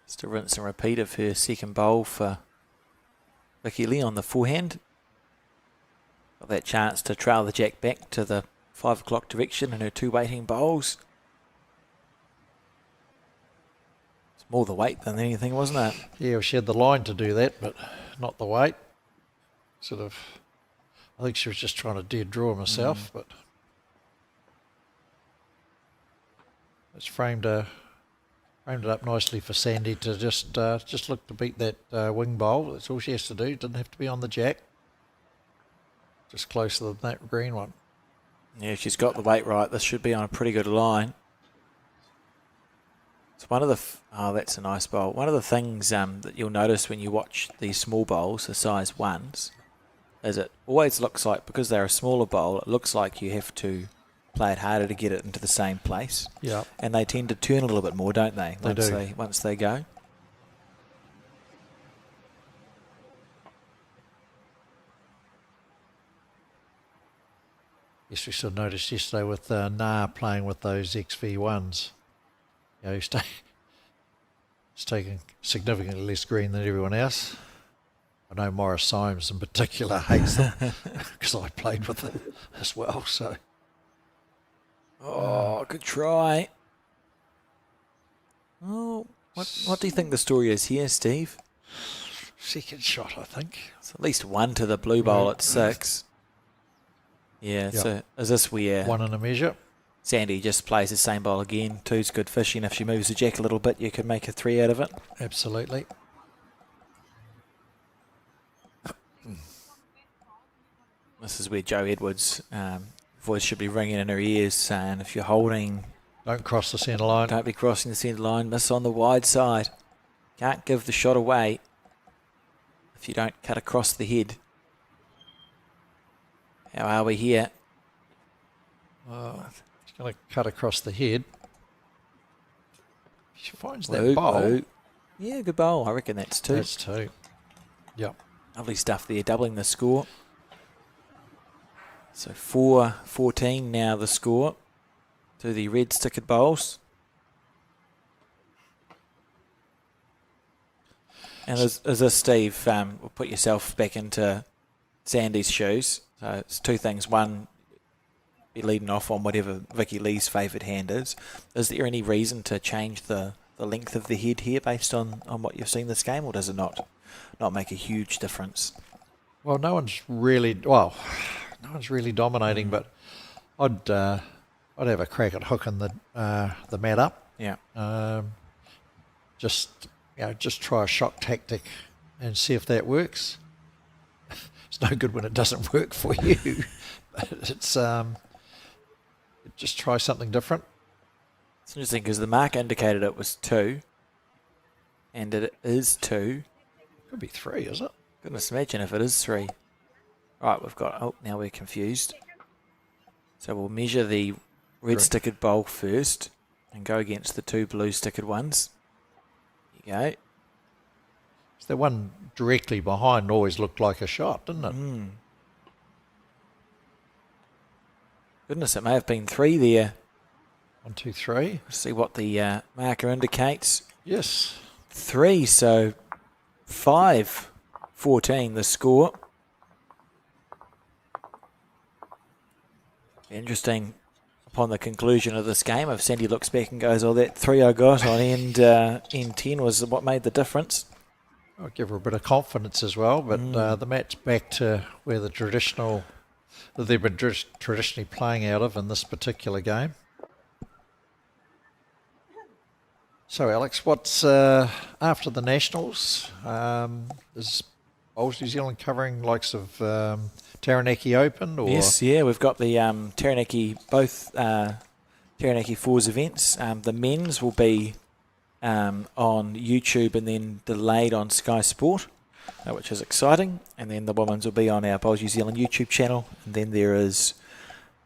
Just a rinse and repeat of her second bowl for Vicky Lee on the forehand. Got that chance to trail the jack back to the 5 o'clock direction in her 2 waiting bowls. It's more the weight than anything, wasn't it? Yeah, well, she had the line to do that, but not the weight. I think she was just trying to dead draw herself, but it's framed it up nicely for Sandy to just look to beat that wing bowl. That's all she has to do. Didn't have to be on the jack. Just closer than that green one. Yeah, she's got the weight right. This should be on a pretty good line. It's one of the... that's a nice bowl. One of the things that you'll notice when you watch these small bowls, the size 1s, is it always looks like, because they're a smaller bowl, it looks like you have to play it harder to get it into the same place. Yeah. And they tend to turn a little bit more, don't they? Once they go. Yes, we sort of noticed yesterday with Na playing with those XV1s. You know, he's taking significantly less green than everyone else. I know Morris Symes in particular hates them because I played with them as well. So, Good try. Oh, what do you think the story is here, Steve? second shot, I think. It's at least 1 to the blue bowl at 6. Yeah, Yep. so is this where 1 in a measure. Sandy just plays the same bowl again? 2's good fishing. If she moves the jack a little bit, you could make a 3 out of it. Absolutely. This is where Joe Edwards' voice should be ringing in her ears, saying if you're holding, Don't cross the centre line. don't be crossing the centre line, miss on the wide side. Can't give the shot away if you don't cut across the head. How are we here? She's going to cut across the head. She finds that Woo, bowl. woo. Yeah, good bowl. I reckon that's 2. That's 2. Yep. Lovely stuff there, doubling the score. So 4-14 now the score to the red stickered bowls. And as this, Steve, will put yourself back into Sandy's shoes. So it's two things. One, be leading off on whatever Vicky Lee's favourite hand is. Is there any reason to change the length of the head here based on what you've seen this game, or does it not make a huge difference? Well, no one's really dominating, but I'd have a crack at hooking the mat up. Yeah. Just try a shock tactic and see if that works. It's no good when it doesn't work for you, but it's just try something different. It's interesting because the mark indicated it was 2, and it is 2. Could be 3, is it? Goodness, imagine if it is 3. Right, we've got, now we're confused. So we'll measure the red stickered bowl first and go against the 2 blue stickered ones. There you go. The one directly behind always looked like a shot, didn't it? Goodness, it may have been 3 there. 1, 2, 3. Let's see what the marker indicates. Yes. 3, so 5-14 the score. Interesting upon the conclusion of this game if Sandy looks back and goes, that 3 I got on end 10 was what made the difference. I'll give her a bit of confidence as well, but the mat's back to where they've been traditionally playing out of in this particular game. So, Alex, what's after the Nationals? Is Bowls New Zealand covering likes of Taranaki Open? Or? Yes, yeah, we've got the Taranaki, both Taranaki Fours events. The men's will be on YouTube and then delayed on Sky Sport, which is exciting. And then the women's will be on our Bowls New Zealand YouTube channel. And then there is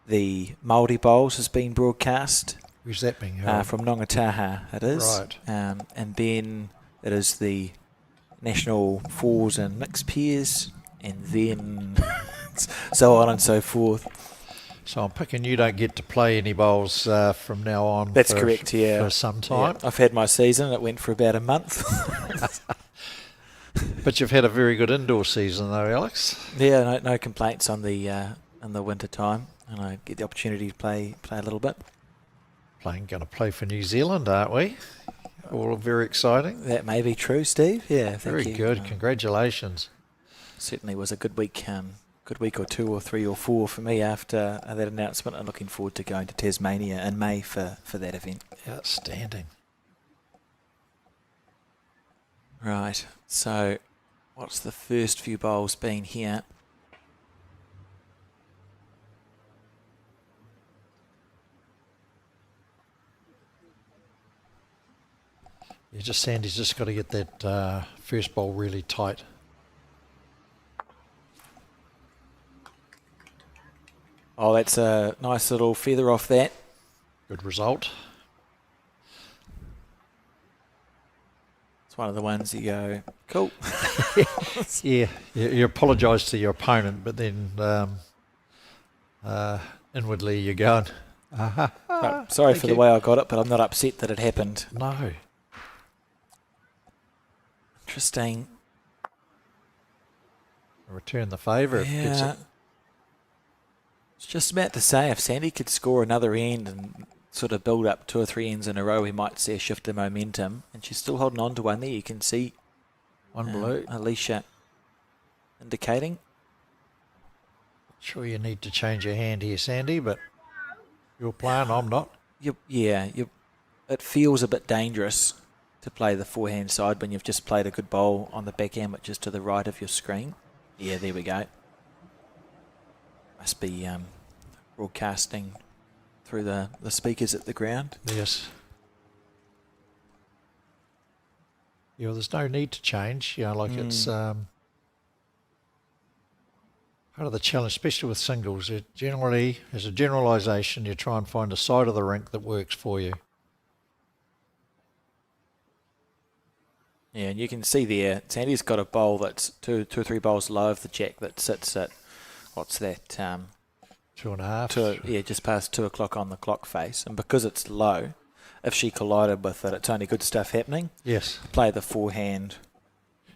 the Māori Bowls has been broadcast. Where's that being held? From Nongataha, it is. Right. And then it is the National Fours and Mixed Pairs, and then so on and so forth. So I'm picking you don't get to play any bowls from now on. That's correct, yeah. For some time. Yeah. I've had my season. It went for about a month. But you've had a very good indoor season though, Alex. Yeah, no complaints on the in the winter time, and I get the opportunity to play a little bit. Going to play for New Zealand, aren't we? All very exciting. That may be true, Steve. Yeah, very good. Congratulations. Certainly was a good week. Good week or 2 or 3 or 4 for me after that announcement. I'm looking forward to going to Tasmania in May for that event. Outstanding. Right, so what's the first few bowls been here? Yeah, Sandy's just got to get that first bowl really tight. Oh, that's a nice little feather off that. Good result. It's one of the ones you go, cool. Yeah, you apologise to your opponent, but then inwardly you're going, sorry for the way I got it, but I'm not upset that it happened. No. Interesting. Return the favour if it gets it. I was just about to say, if Sandy could score another end and sort of build up 2 or 3 ends in a row, we might see a shift in momentum. And she's still holding on to one there. You can see one below. Alicia indicating. Sure you need to change your hand here, Sandy, but you're playing, I'm not. It feels a bit dangerous to play the forehand side when you've just played a good bowl on the backhand, which is to the right of your screen. Yeah, there we go. Must be broadcasting through the speakers at the ground. Yes. Yeah, well, there's no need to change. It's part of the challenge, especially with singles. It generally, as a generalisation, you try and find a side of the rink that works for you. Yeah, and you can see there, Sandy's got a bowl that's two or three bowls low of the jack that sits at, what's that, 2.5. Just past 2 o'clock on the clock face. And because it's low, if she collided with it, it's only good stuff happening. Yes. Play the forehand.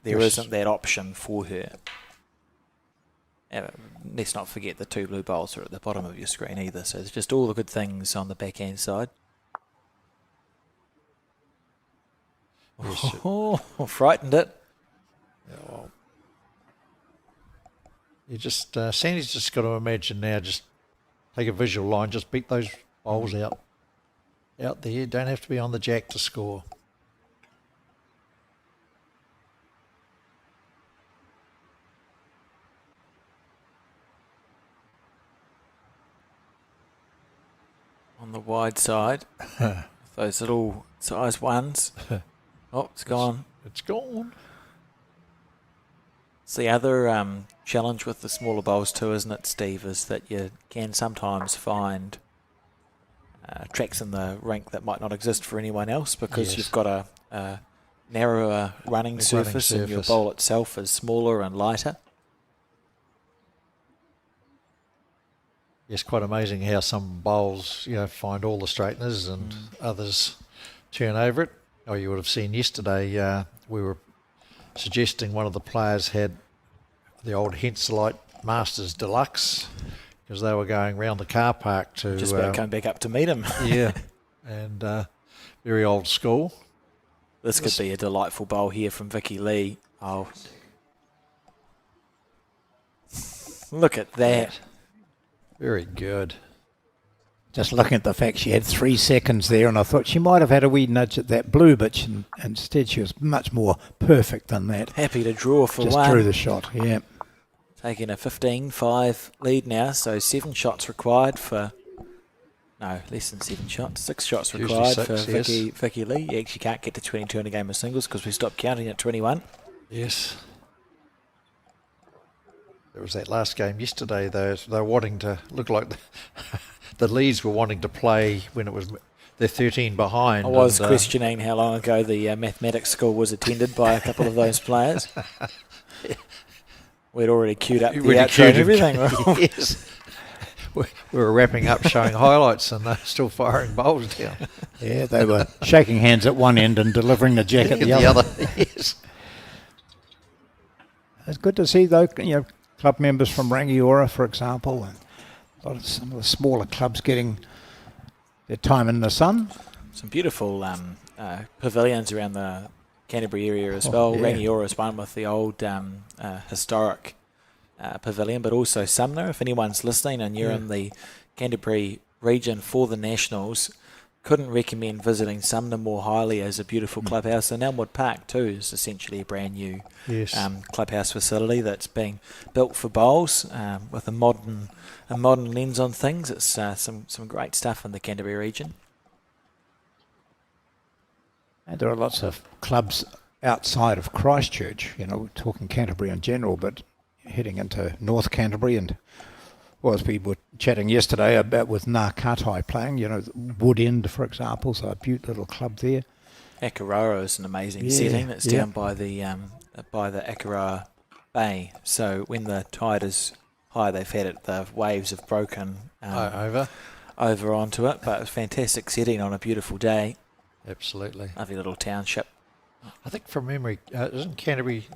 There Yes. isn't that option for her. Let's not forget the 2 blue bowls are at the bottom of your screen either. So there's just all the good things on the backhand side. Yes. Oh, frightened it. You just Sandy's just got to imagine now. Just take a visual line. Just beat those bowls out there. You don't have to be on the jack to score. On the wide side, those little size ones. Oh, it's gone. It's gone. It's the other challenge with the smaller bowls too, isn't it, Steve, is that you can sometimes find tracks in the rink that might not exist for anyone else because Yes. you've got a narrower running surface and your bowl itself is smaller and lighter. Yes, quite amazing how some bowls, find all the straighteners and others turn over it. Oh, you would have seen yesterday, we were suggesting one of the players had the old Henselite Masters Deluxe because they were going round the car park to... Just about come back up to meet him. Yeah, and very old school. This could be a delightful bowl here from Vicky Lee. Oh, look at that. Very good. Just looking at the fact she had 3 seconds there, and I thought she might have had a wee nudge at that blue, but instead she was much more perfect than that. Happy to draw for Just one. drew the shot, yeah. Taking a 15-5 lead now, so 7 shots required for... No, less than 7 shots. 6 shots Usually required 6, for yes. Vicky Lee. You actually can't get to 22 in a game of singles because we stopped counting at 21. Yes. There was that last game yesterday, though. They were wanting to look like the leads were wanting to play when it was they're 13 behind. I was questioning how long ago the mathematics school was attended by a couple of those players. We'd already queued up the outro and everything. Yes. We were wrapping up showing highlights and they're still firing bowls down. Yeah, they were shaking hands at one end and delivering the jack at the other. Yes. It's good to see, though, club members from Rangiora, for example, and some of the smaller clubs getting their time in the sun. Some beautiful pavilions around the Canterbury area as well. Yeah. Rangiora is one with the old historic pavilion, but also Sumner. If anyone's listening and you're in the Canterbury region for the Nationals, couldn't recommend visiting Sumner more highly as a beautiful clubhouse. And Elmwood Park too is essentially a brand new clubhouse facility that's being built for bowls with a modern lens on things. It's some great stuff in the Canterbury region. And there are lots of clubs outside of Christchurch, we're talking Canterbury in general, but heading into North Canterbury and, well, as we were chatting yesterday about with Ngākatai playing, Wood End, for example, so a beautiful little club there. Akaroa is an amazing setting. It's down by the Akaroa Bay. So when the tide is high, they've had it. The waves have broken over onto it. But a fantastic setting on a beautiful day. Absolutely. Lovely little township. I think from memory, isn't Canterbury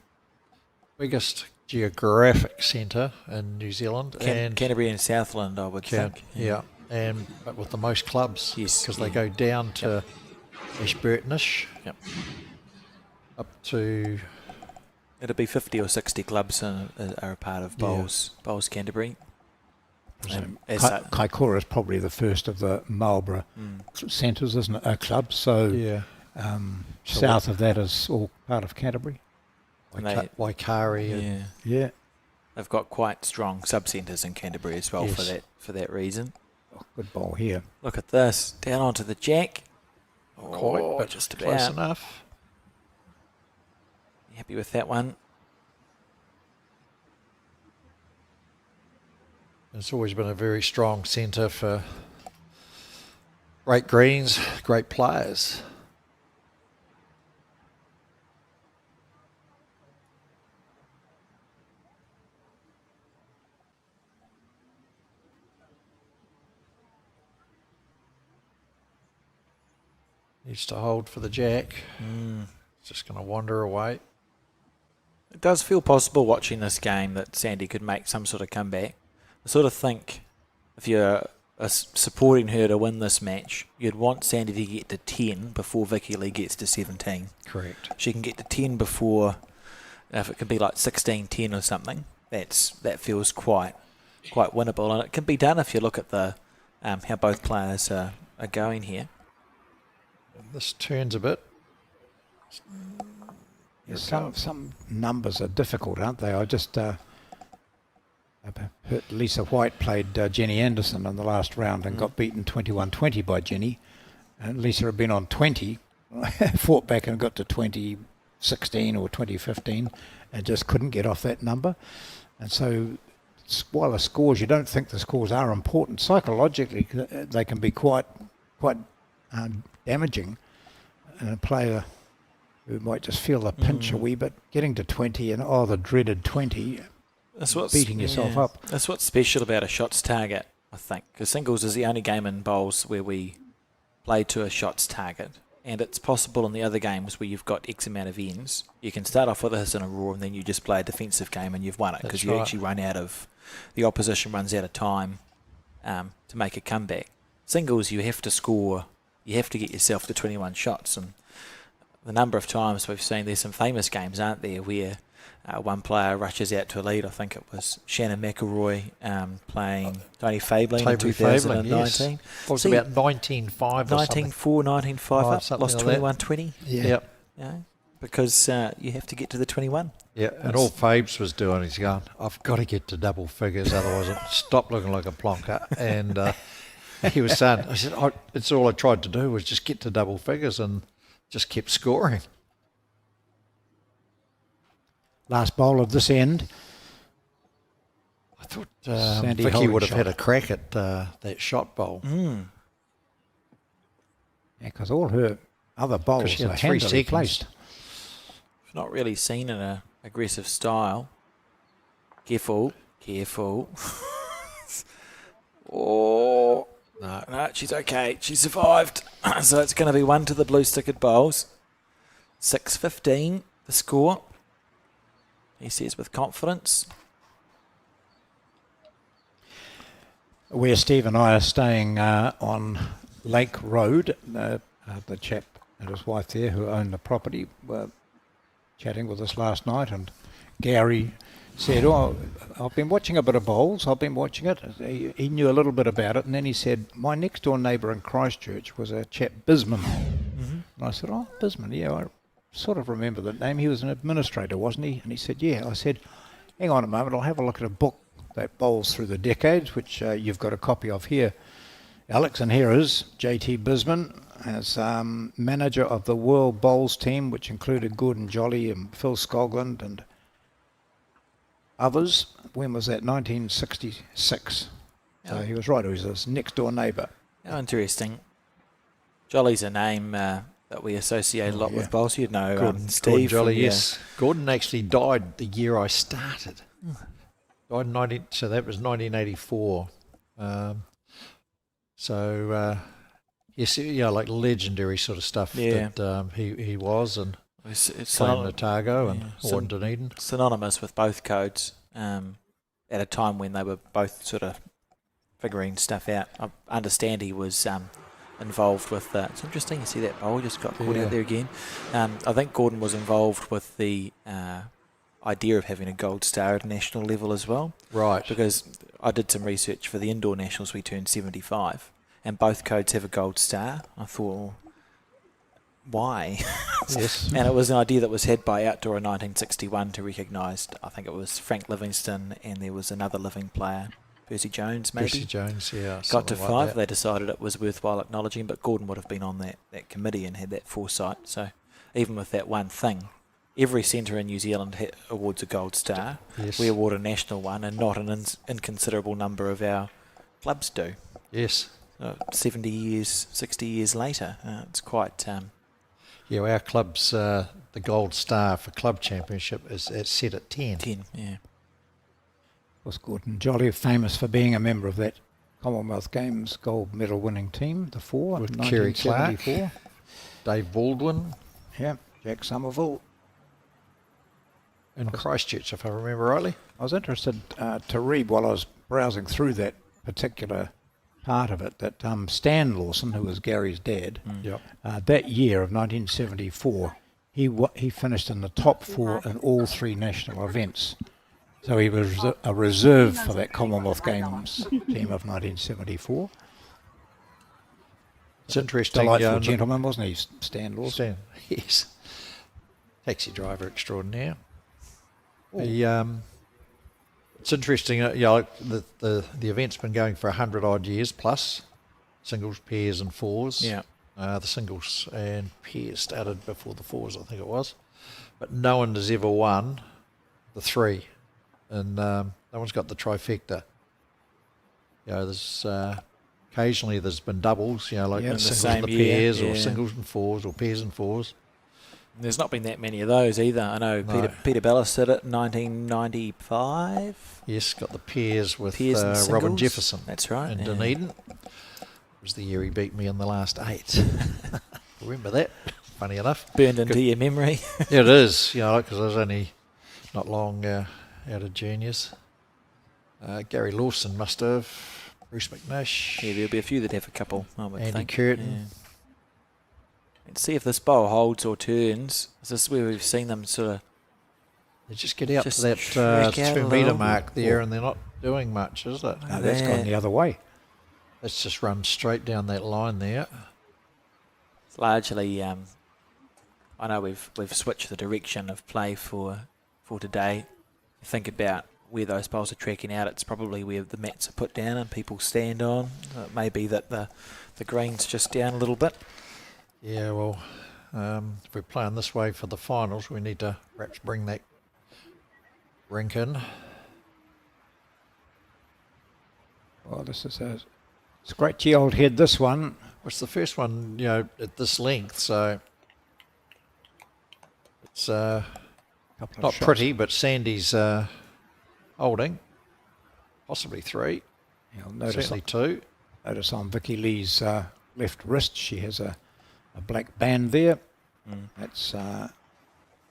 biggest geographic centre in New Zealand? And Canterbury and Southland, I would think. Yeah, but with the most clubs. Yes. Because they go down to Ashburtonish. Yep. Up to... It'll be 50 or 60 clubs are a part of Bowls Canterbury. Kaikoura is probably the first of the Marlborough centres, isn't it? Clubs. So south of that is all part of Canterbury. Waikari. And Yeah. They've got quite strong sub-centres in Canterbury as well for that reason. Oh, good ball here. Look at this. Down onto the jack. Quite, but just close about. enough. Happy with that one. It's always been a very strong centre for great greens, great players. Needs to hold for the jack. It's just going to wander away. It does feel possible watching this game that Sandy could make some sort of comeback. I sort of think if you're supporting her to win this match, you'd want Sandy to get to 10 before Vicky Lee gets to 17. Correct. She can get to 10 before, if it could be like 16-10 or something, that feels quite winnable. And it can be done if you look at the how both players are going here. This turns a bit. Yeah, some numbers are difficult, aren't they? I just heard Lisa White played Jenny Anderson in the last round and got beaten 21-20 by Jenny. And Lisa had been on 20, fought back and got to 2016 or 2015 and just couldn't get off that number. And so while the scores, you don't think the scores are important, psychologically they can be quite damaging. And a player who might just feel the pinch a wee bit, getting to 20 and the dreaded 20, beating yourself up. That's what's special about a shots target, I think, because singles is the only game in bowls where we play to a shots target, and it's possible in the other games where you've got X amount of ends, you can start off with a hiss and a roar and then you just play a defensive game and you've won it, because you actually the opposition runs out of time to make a comeback. Singles, you have to score, you have to get yourself to 21 shots, and the number of times we've seen, there's some famous games, aren't there, where one player rushes out to a lead. I think it was Shannon McElroy playing Tony Fabling in 2019. Yes. It was about 19-5 or 19-4, 19-5 up, lost 21-20. Yeah. Yeah, because you have to get to the 21. Yeah, and all Fabes was doing is going, I've got to get to double figures, otherwise I'll stop looking like a plonker. And he was saying, I said, it's all I tried to do was just get to double figures and just kept scoring. Last bowl of this end. I thought Sandy Vicky Holding would have shot. had a crack at that shot bowl. Yeah, because all her other bowls she had are 3 handily seconds. placed. Not really seen in an aggressive style. Careful. Oh, no, she's okay. She survived. So it's going to be 1 to the blue stickered bowls. 6-15, the score. He says with confidence. Where Steve and I are staying on Lake Road, the chap and his wife there who own the property were chatting with us last night, and Gary said, I've been watching a bit of bowls, I've been watching it. He knew a little bit about it, and then he said, my next door neighbour in Christchurch was a chap, Bisman. And I said, Bisman, yeah, I sort of remember that name. He was an administrator, wasn't he? And he said, yeah. I said, hang on a moment, I'll have a look at a book that bowls through the decades, which you've got a copy of here, Alex, and here is J.T. Bisman as manager of the World Bowls team, which included Gordon Jolly and Phil Skoglund and others. When was that? 1966. So he was right, he was his next door neighbour. How interesting. Jolly's a name that we associate a lot with bowls. You'd know Gordon Steve. Jolly, from, yes. Gordon actually died the year I started. Died in so that was 1984. Yes, like legendary sort of stuff that he was, and It's playing Otago and or Dunedin. synonymous with both codes at a time when they were both sort of figuring stuff out. I understand he was involved with it's interesting you see that bowl just got caught out there again. I think Gordon was involved with the idea of having a gold star at a national level as well. Right. Because I did some research for the indoor nationals, we turned 75 and both codes have a gold star. I thought, well, why? Yes. And it was an idea that was had by Outdoor in 1961 to recognise, I think it was Frank Livingston and there was another living player, Percy Jones maybe. Percy Jones, yeah. Got to something 5, like they decided it was worthwhile acknowledging, but Gordon would have been on that committee and had that foresight. So even with that one thing, every centre in New Zealand awards a gold star. Yes. We award a national one, and not an inconsiderable number of our clubs do. Yes. 70 years, 60 years later, it's quite... Yeah, our club's the gold star for club championship is set at 10. 10, yeah. Of course, Gordon Jolly, famous for being a member of that Commonwealth Games gold medal winning team, the 4, With Kerry Clark. 1974. Dave Baldwin Yeah, Jack Somerville. in Christchurch, if I remember rightly. I was interested to read while I was browsing through that particular part of it that Stan Lawson, who was Gary's dad, Yep. that year of 1974, he finished in the top 4 in all 3 national events. So he was a reserve for that Commonwealth Games team of 1974. It's interesting. Delightful gentleman, wasn't he, Stan Lawson? Yes. Taxi driver extraordinaire. It's interesting. Like the event's been going for 100 odd years plus, singles, pairs, and fours. Yeah. The singles and pairs started before the fours, I think it was, but no one has ever won the 3, and no one's got the trifecta. There's occasionally there's been doubles. Like Yeah, in the singles same and the year, pairs, or yeah. singles and fours, or pairs and fours. There's not been that many of those either. I know No. Peter Bellis did it in 1995. Yes, got the pairs with Pairs and Robin singles. Jefferson. That's right. And yeah. Dunedin. It was the year he beat me in the last 8. Remember that? Funny enough. Burned into your memory. Yeah, it is, because I was only not long out of juniors. Gary Lawson must have. Bruce McNish. Yeah, there'll be a few that have a couple, I would Andy think. Curtin. Yeah. Let's see if this bowl holds or turns. Is this where we've seen them sort of... They just get out Just to that track out a 2 metre little. mark there, and they're not doing much, is it? No, that's gone the other way. Let's just run straight down that line there. It's largely... I know we've switched the direction of play for today. Think about where those bowls are tracking out. It's probably where the mats are put down and people stand on. It may be that the green's just down a little bit. Yeah, well, if we're playing this way for the finals, we need to perhaps bring that rink in. Well, this is a scratchy old head, this one. It's the first one, at this length, so it's Couple of not shots. pretty, but Sandy's holding, possibly 3, You'll notice, certainly 2. notice on Vicky Lee's left wrist, she has a black band there. That's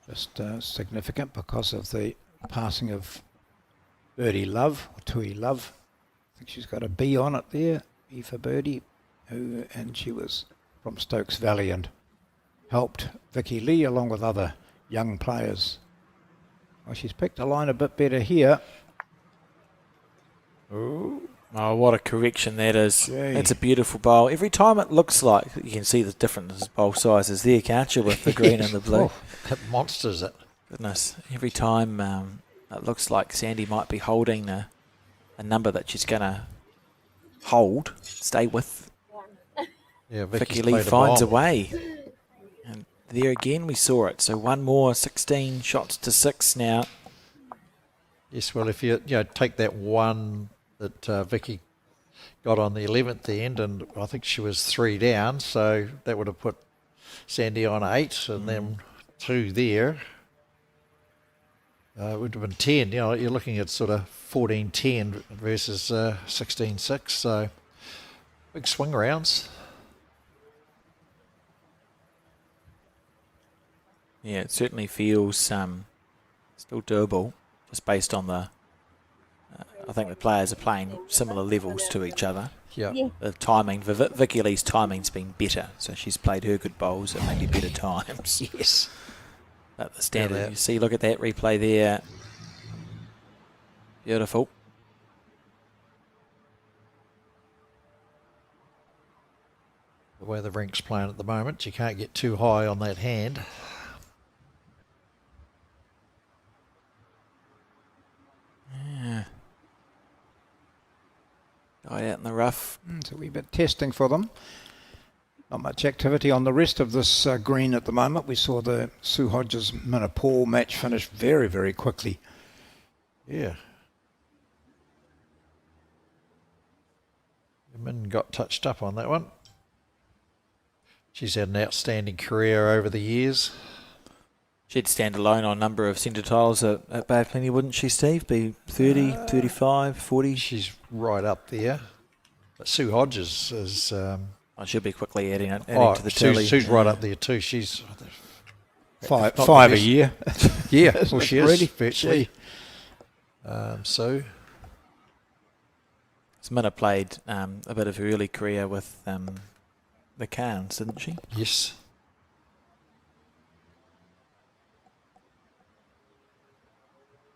just significant because of the passing of Birdie Love, or Tui Love. I think she's got a B on it there, B for Birdie, and she was from Stokes Valley and helped Vicky Lee along with other young players. Well, she's picked a line a bit better here. Oh, what a correction that is. Gee. That's a beautiful bowl. Every time it looks like, you can see the different bowl sizes there, can't you, with the green and the blue? Oh, that monsters it. Goodness, every time it looks like Sandy might be holding a number that she's going to hold, stay with. Yeah, Vicky Lee finds a way. And there again we saw it. So one more, 16 shots to 6 now. Yes, well, if you take that one that Vicky got on the 11th end, and I think she was 3 down, so that would have put Sandy on 8, and then 2 there. It would have been 10. You're looking at sort of 14-10 versus 16-6, so big swing rounds. Yeah, it certainly feels still doable, just based on the... I think the players are playing similar levels to each other. Yeah. The timing, Vicky Lee's timing's been better, so she's played her good bowls at maybe better times. Yes. But the standard, Yeah, you see, look at that replay there. Beautiful. The way the rink's playing at the moment, you can't get too high on that hand. Yeah. Guy out in the rough. It's a wee bit testing for them. Not much activity on the rest of this green at the moment. We saw the Sue Hodges Minapore match finish very, very quickly. Yeah. Min got touched up on that one. She's had an outstanding career over the years. She'd stand alone on a number of centre tiles at Bad Plenty, wouldn't she, Steve? Be 30, 35, 40? She's right up there. But Sue Hodges is I should be quickly adding to the tally. Sue's right up there too. She's Five not a the best. year. yeah, well, she is Really? virtually. So Minna played a bit of her early career with the Cairns, didn't she? yes.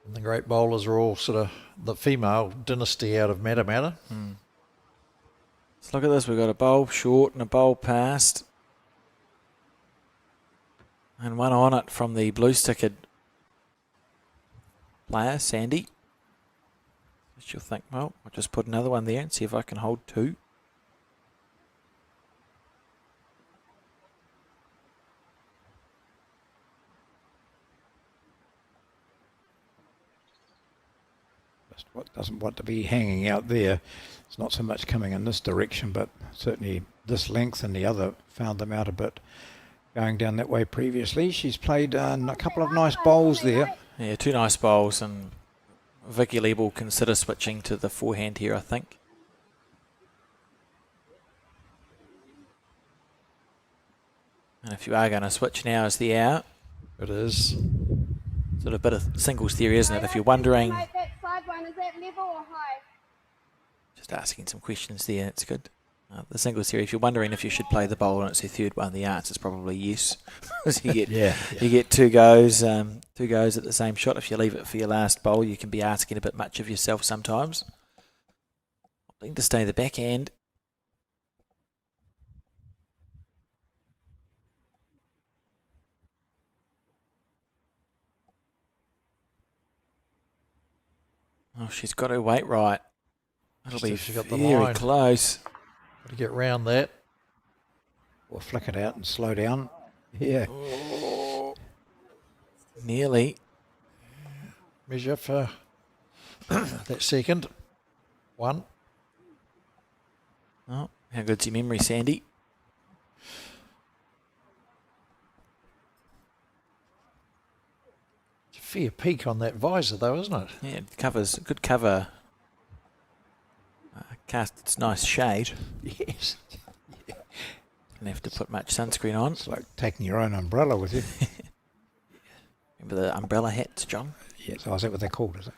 And the great bowlers are all sort of the female dynasty out of Matamata. Let's look at this. We've got a bowl short and a bowl past. And one on it from the blue-stickered player, Sandy. You'll think, well, I'll just put another one there and see if I can hold two. Just what doesn't want to be hanging out there. It's not so much coming in this direction, but certainly this length, and the other found them out a bit going down that way previously. She's played a couple of nice bowls there. Yeah, two nice bowls, and Vicky Lee will consider switching to the forehand here, I think. And if you are going to switch, now is the hour. It is. Sort of a bit of singles theory, isn't it? If you're wondering, That side one, is that level or high? just asking some questions there, it's good. The singles theory, if you're wondering if you should play the bowl and it's the third one, the answer is probably yes. you get you get two goes at the same shot. If you leave it for your last bowl, you can be asking a bit much of yourself sometimes. Opting to stay the backhand. Oh, she's got her weight right. That'll be She got the very line. close. Got to get round that. Or flick it out and slow down. Yeah. Nearly. Measure for that second. One. Oh, how good's your memory, Sandy? It's a fair peak on that visor though, isn't it? Yeah, it covers, good cover. Cast its nice shade. Yes. Don't have to put much sunscreen on. It's like taking your own umbrella with you. Remember the umbrella hats, John? Yes. Oh, is that what they're called, is it?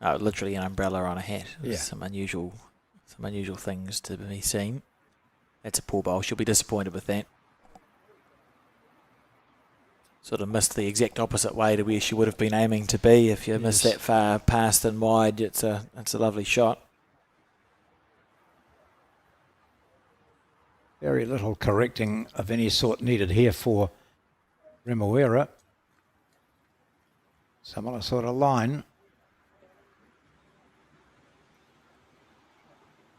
Oh, literally an umbrella on a hat. Yeah. Some unusual things to be seen. That's a poor bowl. She'll be disappointed with that. Sort of missed the exact opposite way to where she would have been aiming to be. If you miss that far past and wide, it's a lovely shot. Very little correcting of any sort needed here for Remuera. Similar sort of line.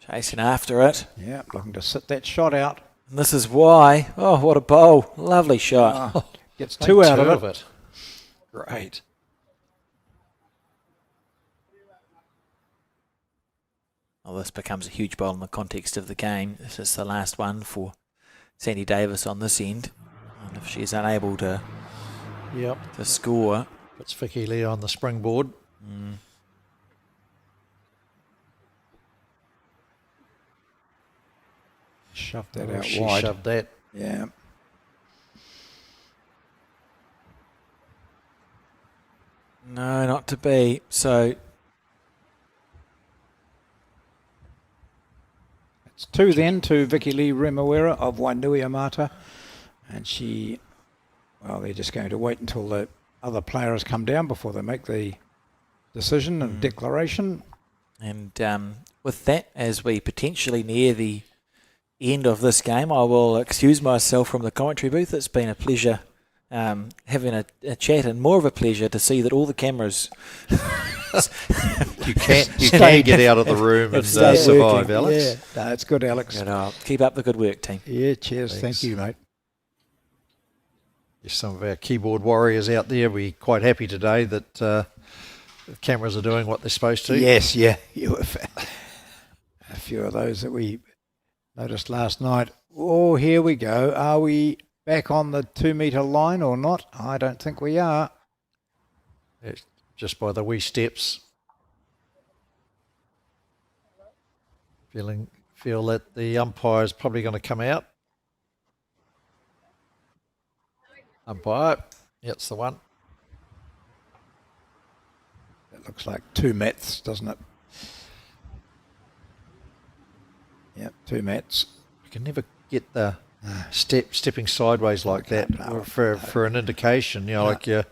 Chasing after it. Yeah, looking to sit that shot out. And this is why. Oh, what a bowl. Lovely shot. Gets two out Two of it. Great. Well, this becomes a huge bowl in the context of the game. This is the last one for Sandy Davis on this end. And if she's unable to score, Puts Vicky Lee on the springboard. Shove that Oh, out she wide. shoved that. Yeah. no, not to be. So It's two then to Vicky Lee Remuera of Wainuiamata. And she, well, they're just going to wait until the other players come down before they make the decision and declaration. And with that, as we potentially near the end of this game, I will excuse myself from the commentary booth. It's been a pleasure having a chat, and more of a pleasure to see that all the cameras You can get out of the room and survive, working. Alex. Yeah, no, it's good, Alex. keep up the good work, team. Yeah, cheers. Thanks. Thank you, mate. There's some of our keyboard warriors out there. We're quite happy today that the cameras are doing what they're supposed to. Yes, yeah. You were a few of those that we noticed last night. Oh, here we go. Are we back on the 2 metre line or not? I don't think we are. It's just by the wee steps. Feeling feel that the umpire is probably going to come out. Umpire, yeah, it's the one. That looks like 2 mets, doesn't it? Yep, 2 mets. You can never get the stepping sideways like that for an indication. You know, like a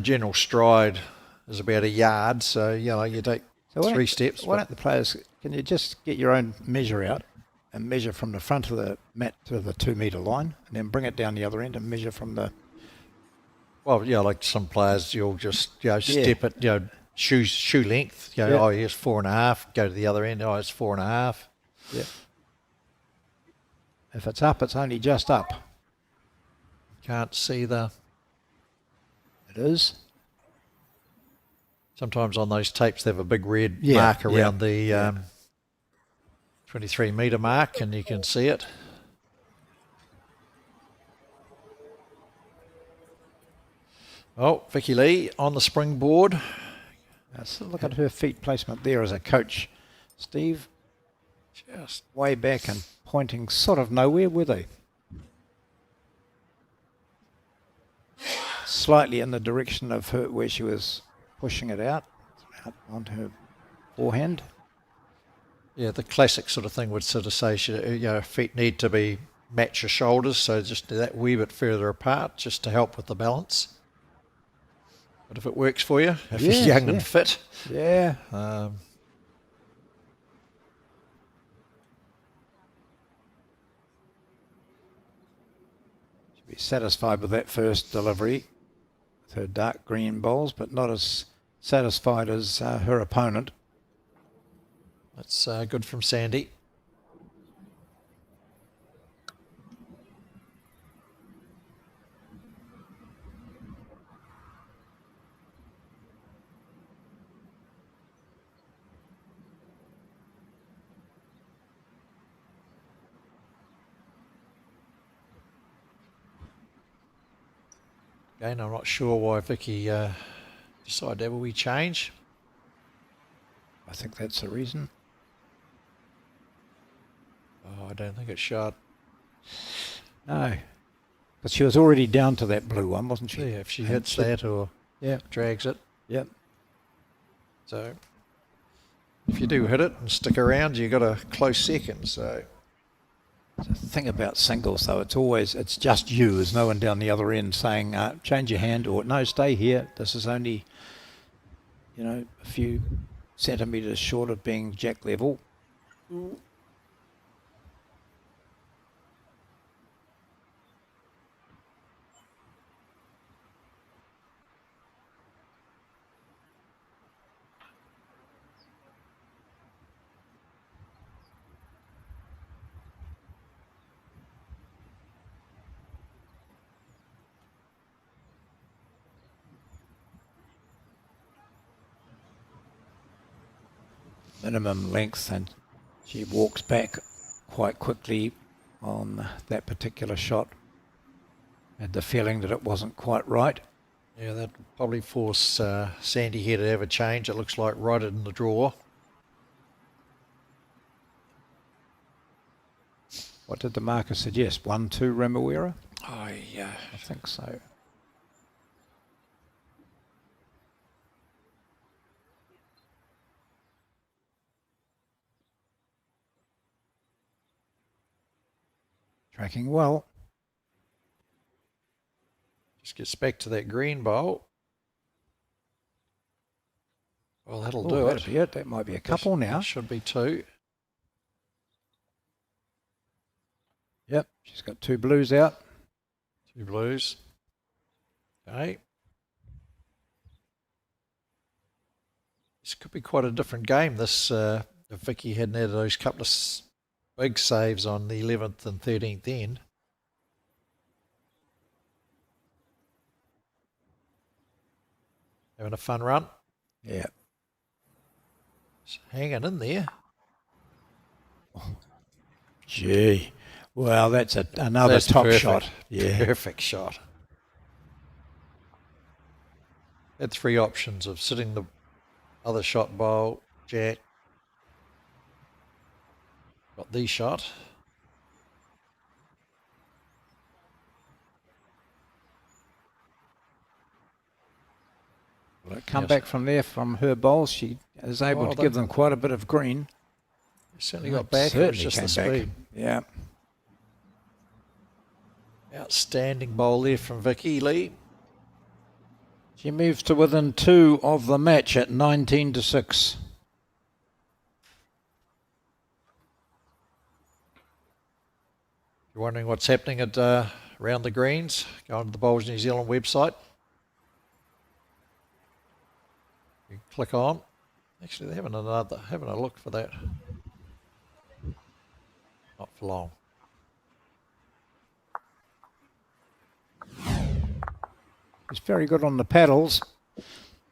general stride is about a yard, so you know you take 3 steps. Why don't the players? Can you just get your own measure out and measure from the front of the mat to the 2 metre line, and then bring it down the other end and measure from the. Well, yeah, like some players, you'll just step it, shoe length. Oh, yes, 4.5. Go to the other end. Oh, it's 4.5. Yeah. If it's up, it's only just up. Can't see the. It is. Sometimes on those tapes they have a big red mark around the 23 metre mark, and you can see it. Oh, Vicky Lee on the springboard. Let's look at her feet placement there as a coach. Steve, just way back and pointing sort of nowhere, were they? Slightly in the direction of her where she was pushing it out onto her forehand. Yeah, the classic sort of thing would sort of say, feet need to be match your shoulders, so just that wee bit further apart, just to help with the balance. But if it works for you, if you're young and fit, yeah. She'll be satisfied with that first delivery with her dark green bowls, but not as satisfied as her opponent. That's good from Sandy. Again, I'm not sure why Vicky decided to have a wee change. I think that's the reason. Oh, I don't think it's shot. No. But she was already down to that blue one, wasn't she? Yeah, if she hits that or drags it. Yep. So if you do hit it and stick around, you got a close second. So the thing about singles, though, it's just you. There's no one down the other end saying, change your hand, or no, stay here. This is only, a few centimetres short of being jack level. Minimum length, and she walks back quite quickly on that particular shot. Had the feeling that it wasn't quite right. Yeah, that would probably force Sandy here to have a change. It looks like right in the draw. What did the marker suggest? 1-2 Remuera? Oh, yeah. I think so. Tracking well. Just gets back to that green bowl. Well, that'll do it. Be it. That might be a couple now. Should be 2. Yep, she's got 2 blues out. 2 blues. Okay. This could be quite a different game. This if Vicky hadn't had those couple of big saves on the 11th and 13th end. Having a fun run. Yeah. Just hanging in there. Gee. Well, that's another top perfect. shot. Yeah. Perfect shot. Had 3 options of sitting the other shot bowl, jack. Got the shot. Come Yes. back from there from her bowls. She is able Oh, to give them quite a bit of green. Certainly got back. It was just the speed. Yeah. Outstanding bowl there from Vicky Lee. She moves to within 2 of the match at 19-6. You're wondering what's happening at around the greens, go on to the Bowls New Zealand website. You click on. Actually, they're having a look for that. Not for long. It's very good on the paddles.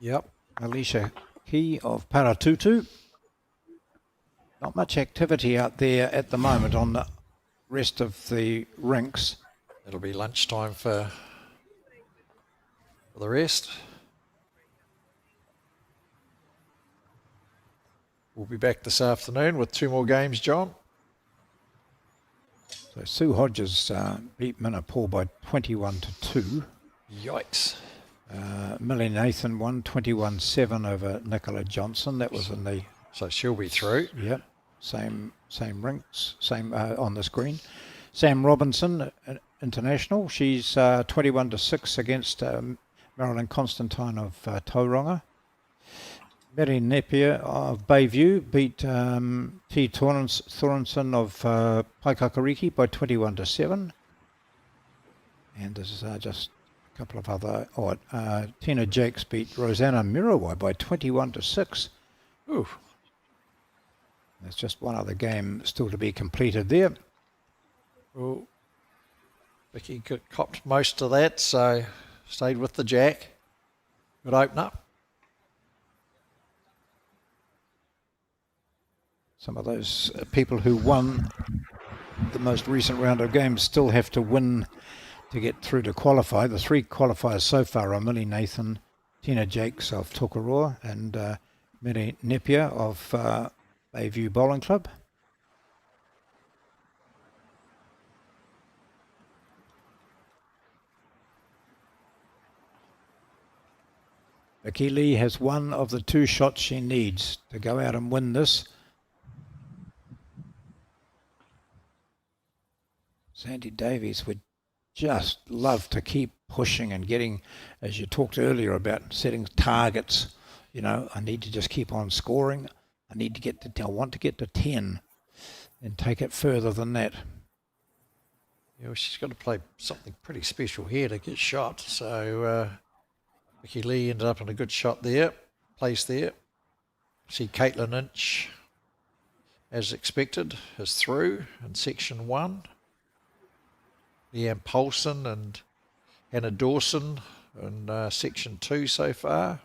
Yep. Alicia Key of Paratutu. Not much activity out there at the moment on the rest of the rinks. It'll be lunchtime for the rest. We'll be back this afternoon with 2 more games, John. So Sue Hodges beat Minapore by 21-2. Yikes. Millie Nathan won 21-7 over Nicola Johnson. That was in the... So she'll be through. Yep. Same rinks, same on the screen. Sam Robinson, international. She's 21-6 against Marilyn Constantine of Tauranga. Mary Napier of Bayview beat T. Thorenson of Paikakariki by 21-7. And there's just a couple of other... Tina Jakes beat Rosanna Mirawai by 21-6. Ooh. There's just one other game still to be completed there. Well, Vicky copped most of that, so stayed with the jack. Good opener. Some of those people who won the most recent round of games still have to win to get through to qualify. The 3 qualifiers so far are Millie Nathan, Tina Jakes of Tokoroa, and Mary Napier of Bayview Bowling Club. Vicky Lee has one of the 2 shots she needs to go out and win this. Sandy Davies would just love to keep pushing and getting, as you talked earlier about setting targets. You know, I need to just keep on scoring. I want to get to 10 and take it further than that. Yeah, well, she's got to play something pretty special here to get shot. So Vicky Lee ended up in a good shot there, place there. See Caitlin Inch, as expected, is through in section 1. Leanne Paulson and Hannah Dawson in section 2 so far.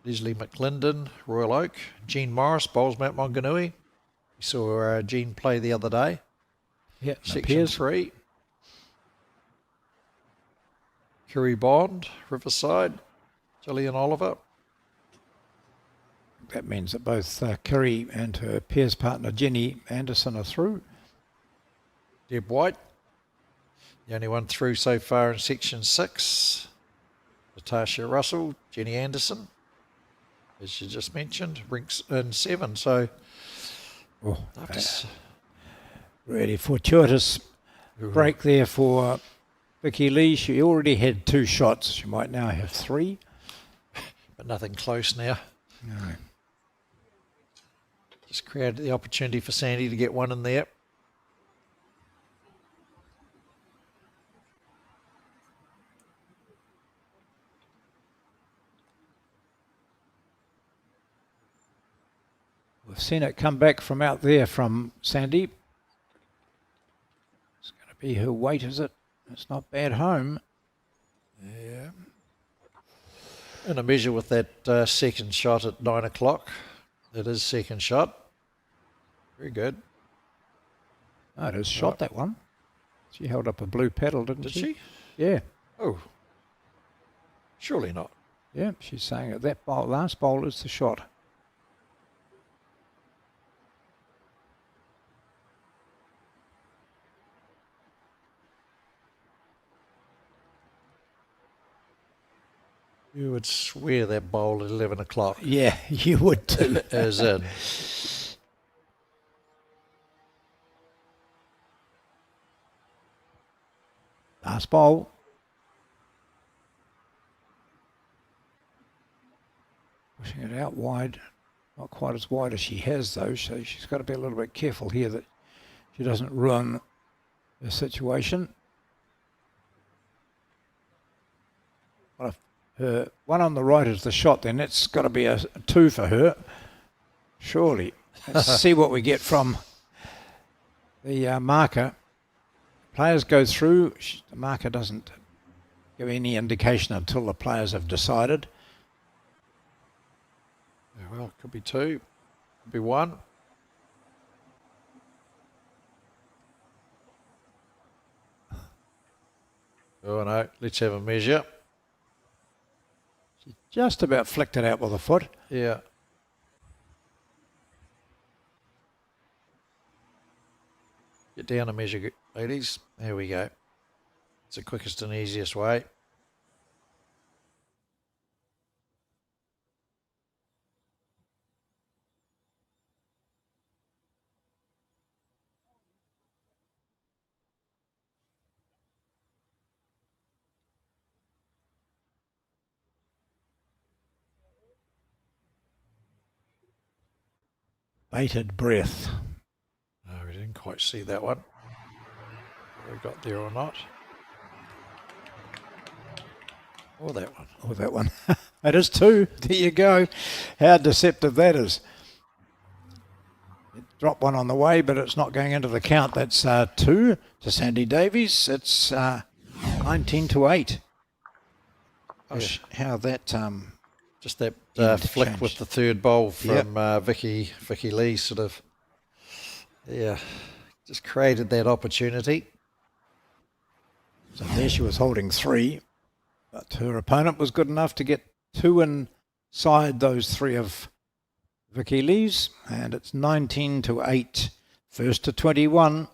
Leslie McClendon, Royal Oak. Jean Morris, Bowls Mount Maunganui. We saw Jean play the other day. Yeah, section 3. Kerry Bond, Riverside. Gillian Oliver. That means that both Kerry and her peers partner Jenny Anderson are through. Deb White, the only one through so far in section 6. Natasha Russell, Jenny Anderson, as you just mentioned, rinks in 7. So, really fortuitous break there for Vicky Lee. She already had 2 shots. She might now have 3. But nothing close now. No. Just created the opportunity for Sandy to get one in there. We've seen it come back from out there from Sandy. It's going to be her weight, is it? It's not bad home. Yeah. And a measure with that second shot at 9 o'clock. It is second shot. Very good. Oh, it is shot, that one. She held up a blue paddle, didn't Did she? she? Yeah. Oh. Surely not. Yeah, she's saying that last bowl is the shot. You would swear that bowl at 11 o'clock Yeah, you would too. is in. Last bowl. Pushing it out wide. Not quite as wide as she has, though, so she's got to be a little bit careful here that she doesn't ruin the situation. Well, if her one on the right is the shot, then it's got to be a 2 for her. Surely. Let's see what we get from the marker. Players go through. The marker doesn't give any indication until the players have decided. Yeah, well, could be 2, could be 1. Oh no, let's have a measure. She just about flicked it out with a foot. Yeah. Get down and measure, ladies. There we go. It's the quickest and easiest way. Bated breath. No, we didn't quite see that one. Whether we got there or not. Or that one. Oh, that one. It is 2. There you go. How deceptive that is. It dropped one on the way, but it's not going into the count. That's 2 to Sandy Davies. It's 19-8. Yeah. How that... Just that flick Interchange. with the third bowl from Yep. Vicky Lee sort of, yeah, just created that opportunity. So there she was holding 3, but her opponent was good enough to get 2 inside those 3 of Vicky Lee's, and it's 19-8, first to 21.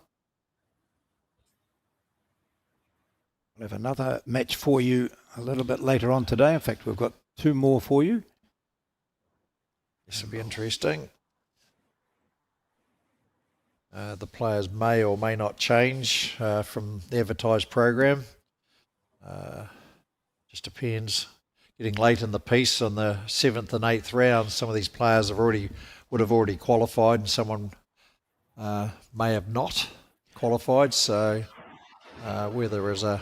We'll have another match for you a little bit later on today. In fact, we've got 2 more for you. This will be interesting. The players may or may not change from the advertised program. Just depends. Getting late in the piece on the 7th and 8th round, some of these players would have already qualified, and someone may have not qualified. So where there is no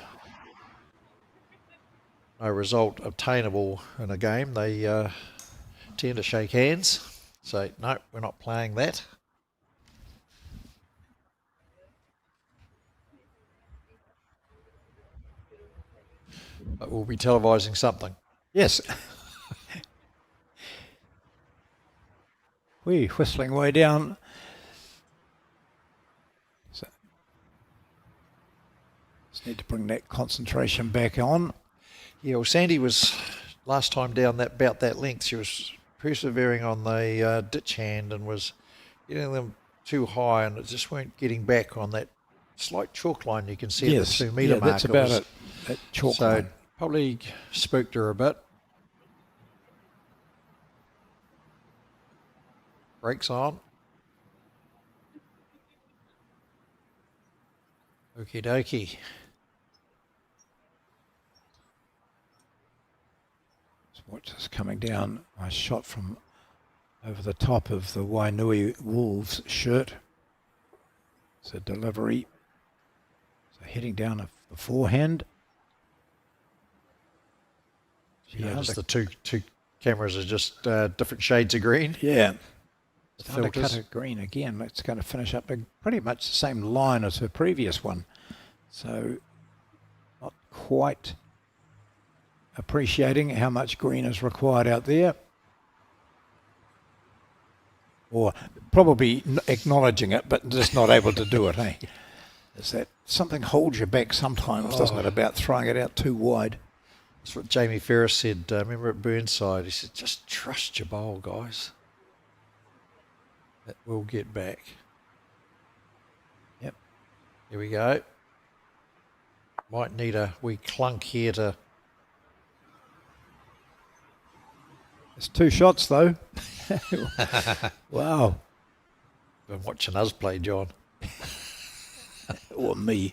result obtainable in a game, they tend to shake hands, say, no, we're not playing that. But we'll be televising something. Yes. We're whistling way down. So, just need to bring that concentration back on. Yeah, well, Sandy was, last time down about that length, she was persevering on the ditch hand and was getting them too high, and it just weren't getting back on that slight chalk line you can see at the 2 metre mark. That's about it. That chalk So line. probably spooked her a bit. Brakes on. Okie dokie. Watch this coming down. I shot from over the top of the Wainui Wolves shirt. It's a delivery. So heading down the forehand. Yeah, just the two cameras are just different shades of green. Yeah. The It's undercut filters. her green again. It's going to finish up pretty much the same line as her previous one. So not quite appreciating how much green is required out there. Or probably acknowledging it, but just not able to do it, hey? Is that something holds you back sometimes, doesn't it, about throwing it out too wide? That's what Jamie Ferris said, remember at Burnside, he said, just trust your bowl, guys. That will get back. Yep. Here we go. Might need a wee clunk here to It's 2 shots though. Wow. Been watching us play, John. Or me.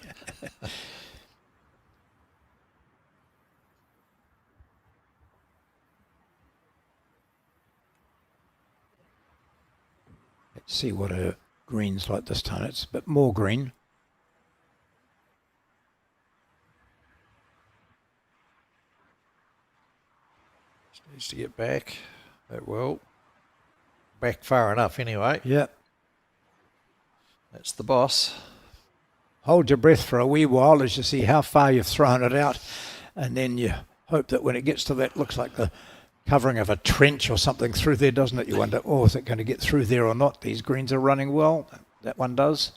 Let's see what her green's like this time. It's a bit more green. Needs to get back. That will. Back far enough anyway. Yeah. That's the boss. Hold your breath for a wee while as you see how far you've thrown it out. And then you hope that when it gets to that, looks like the covering of a trench or something through there, doesn't it? You wonder, oh, is it going to get through there or not? These greens are running well. That one does.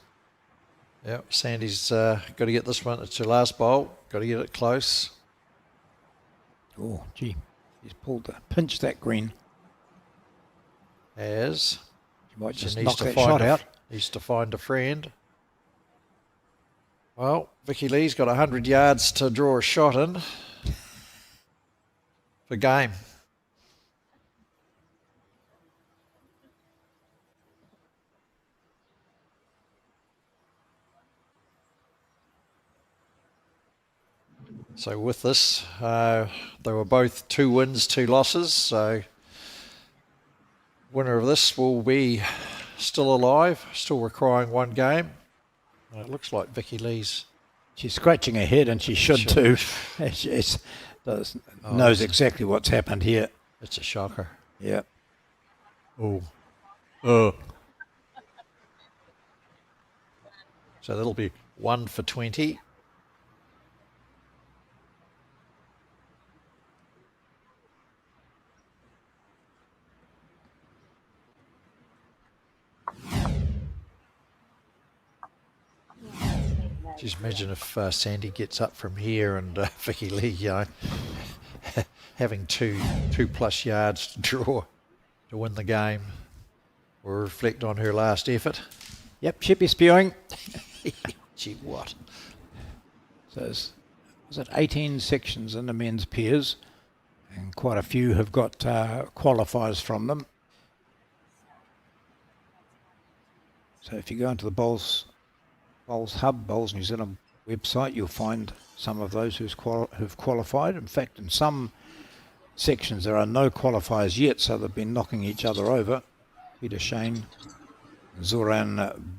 Yep, Sandy's got to get this one. It's her last bowl. Got to get it close. Oh, gee. He's pinched that green. As You might she just needs knock to that find shot out. Needs to find a friend. Well, Vicky Lee's got 100 yards to draw a shot in for game. So with this, they were both 2 wins, 2 losses. So winner of this will be still alive, still requiring 1 game. And it looks like Vicky Lee's. She's scratching her head, and she should too. She knows exactly what's happened here. It's a shocker. Yeah. Oh. So that'll be 1 for 20. Just imagine if Sandy gets up from here and Vicky Lee, having two plus yards to draw to win the game. We'll reflect on her last effort. Yep, she'll be spewing. Gee, what? So was it 18 sections in the men's pairs, and quite a few have got qualifiers from them. So if you go into the Bowls Hub, Bowls New Zealand website, you'll find some of those who've qualified. In fact, in some sections there are no qualifiers yet, so they've been knocking each other over. Peter Shane, Zoran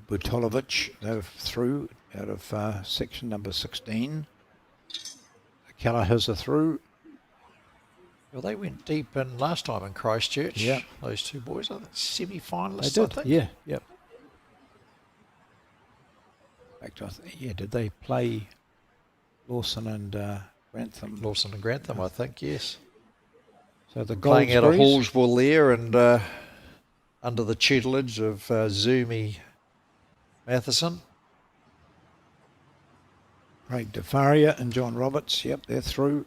Butolovic, they're through out of section number 16. The Callahers are through. Well, they went deep in last time in Christchurch. Yeah. Those 2 boys, are semi-finalists, They I did, think. yeah, yep. In fact, did they play Lawson and Grantham? Lawson and Grantham, I think, yes. So the Playing out of Goldsberries, Hallsville there and under the tutelage of Zumi Matheson. Craig DeFaria and John Roberts, yep, they're through.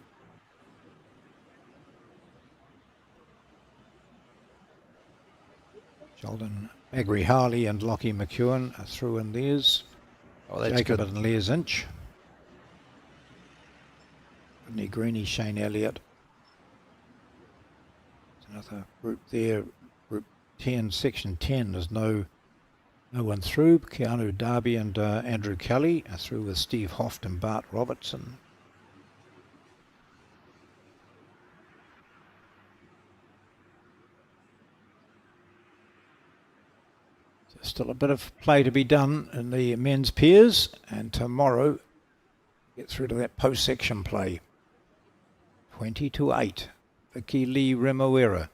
Sheldon Agri Harley and Lockie McEwen are through in theirs. Oh, that's Jacob good. and Les Inch. Whitney Greeny, Shane Elliott. There's another group there, group 10, section 10. There's no one through. Keanu Darby and Andrew Kelly are through with Steve Hoft and Bart Robertson. Still a bit of play to be done in the men's pairs, and tomorrow get through to that post-section play. 20-8. Vicky Lee Remuera,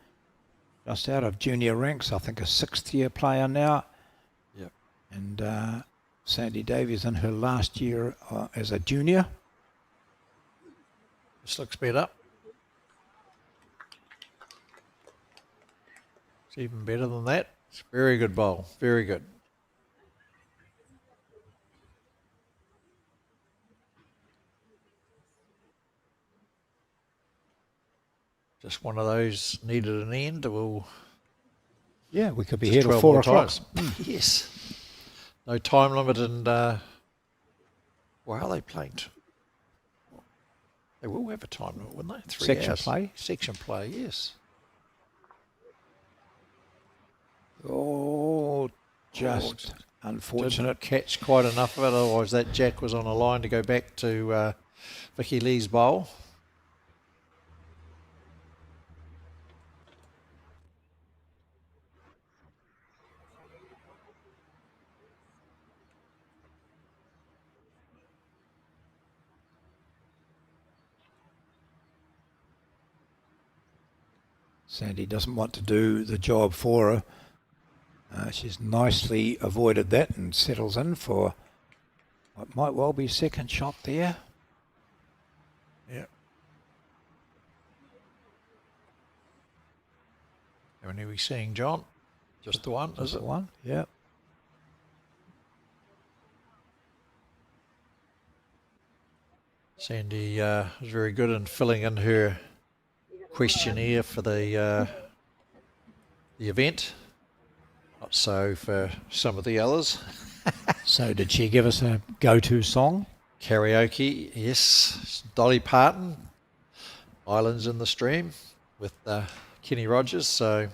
just out of junior ranks, I think a 6th-year player now. Yep. And Sandy Davies in her last year as a junior. This looks better. It's even better than that. It's a very good bowl. Very good. Just one of those needed an end. We'll Yeah, we could be just here till 12 4 more o'clock. times. Yes. No time limit and well, are they playing? They will have a time limit, wouldn't they? 3 Section hours. play. Section play, yes. just unfortunate. Didn't catch quite enough of it, otherwise that jack was on a line to go back to Vicky Lee's bowl. Sandy doesn't want to do the job for her. She's nicely avoided that and settles in for what might well be second shot there. Yeah. How many are we seeing, John? Just the one, is it? The one, yeah. Sandy was very good in filling in her questionnaire for the event. Not so for some of the others. So did she give us a go-to song? Karaoke, yes. Dolly Parton, Islands in the Stream with Kenny Rogers. So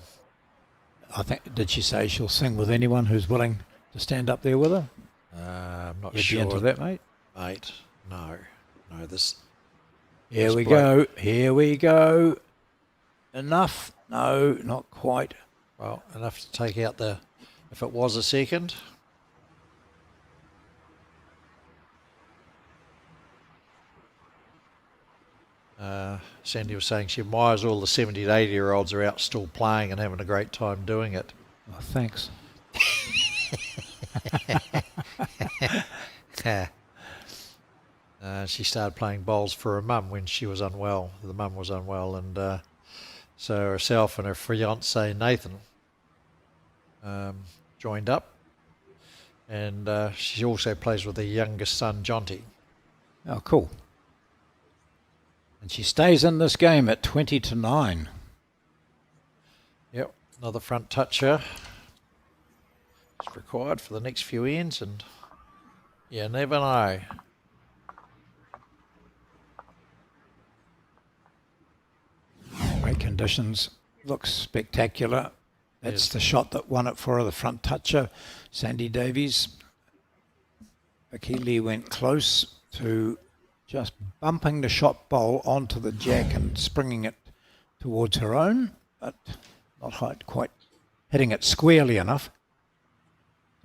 I think, did she say she'll sing with anyone who's willing to stand up there with her? I'm not You'd sure. be into that, mate? Mate, no. This. Here this we bloke- go. Here we go. Enough? No, not quite. Well, enough to take out the. If it was a second. Sandy was saying she admires all the 70 to 80-year-olds are out still playing and having a great time doing it. Oh, thanks. She started playing bowls for her mum when she was unwell. The mum was unwell, and so herself and her fiance Nathan joined up, and she also plays with her youngest son Jonty. Oh, cool. And she stays in this game at 20-9. Yep, another front toucher is required for the next few ends, and you never know. Great conditions. Looks spectacular. That's Yes. the shot that won it for her, the front toucher, Sandy Davies. Vicky Lee went close to just bumping the shot bowl onto the jack and springing it towards her own, but not quite hitting it squarely enough.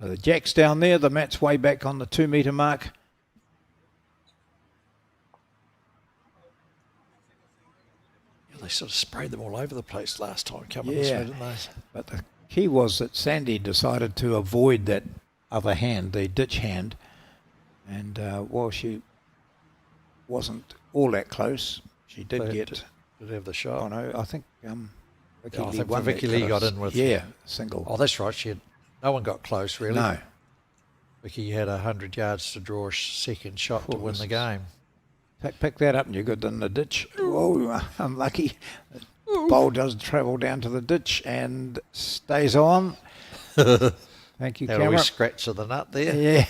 So the jack's down there, the mat's way back on the 2 metre mark. Yeah, they sort of sprayed them all over the place last time coming Yeah. this way, didn't they? But the key was that Sandy decided to avoid that other hand, the ditch hand. And while she wasn't all that close, she did They get... Did have the Oh shot. no, I think Vicky Yeah, I Lee think won Vicky that Lee cut got us- in with- Yeah, single. Oh, that's right. No one got close, really. No. Vicky had 100 yards to draw a second shot to win the game. Pick that up and you're good in the ditch. Oh, unlucky. The bowl does travel down to the ditch and stays on. Thank you, Had a wee camera. scratch of the nut there. Yeah.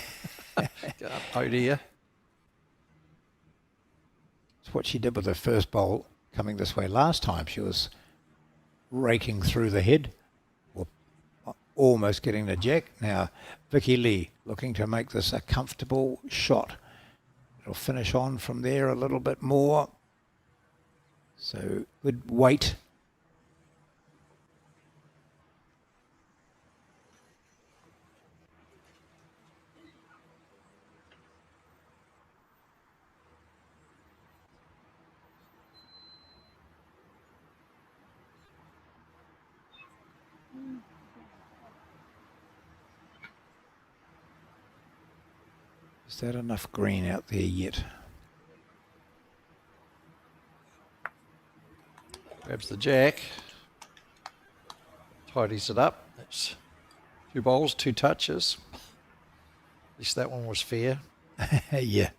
Oh dear. It's what she did with her first bowl coming this way last time. She was raking through the head, or almost getting the jack. Now, Vicky Lee looking to make this a comfortable shot. It'll finish on from there a little bit more. So good weight. Is that enough green out there yet? Grabs the jack. Tidies it up. That's 2 bowls, 2 touches. At least that one was fair. Yeah.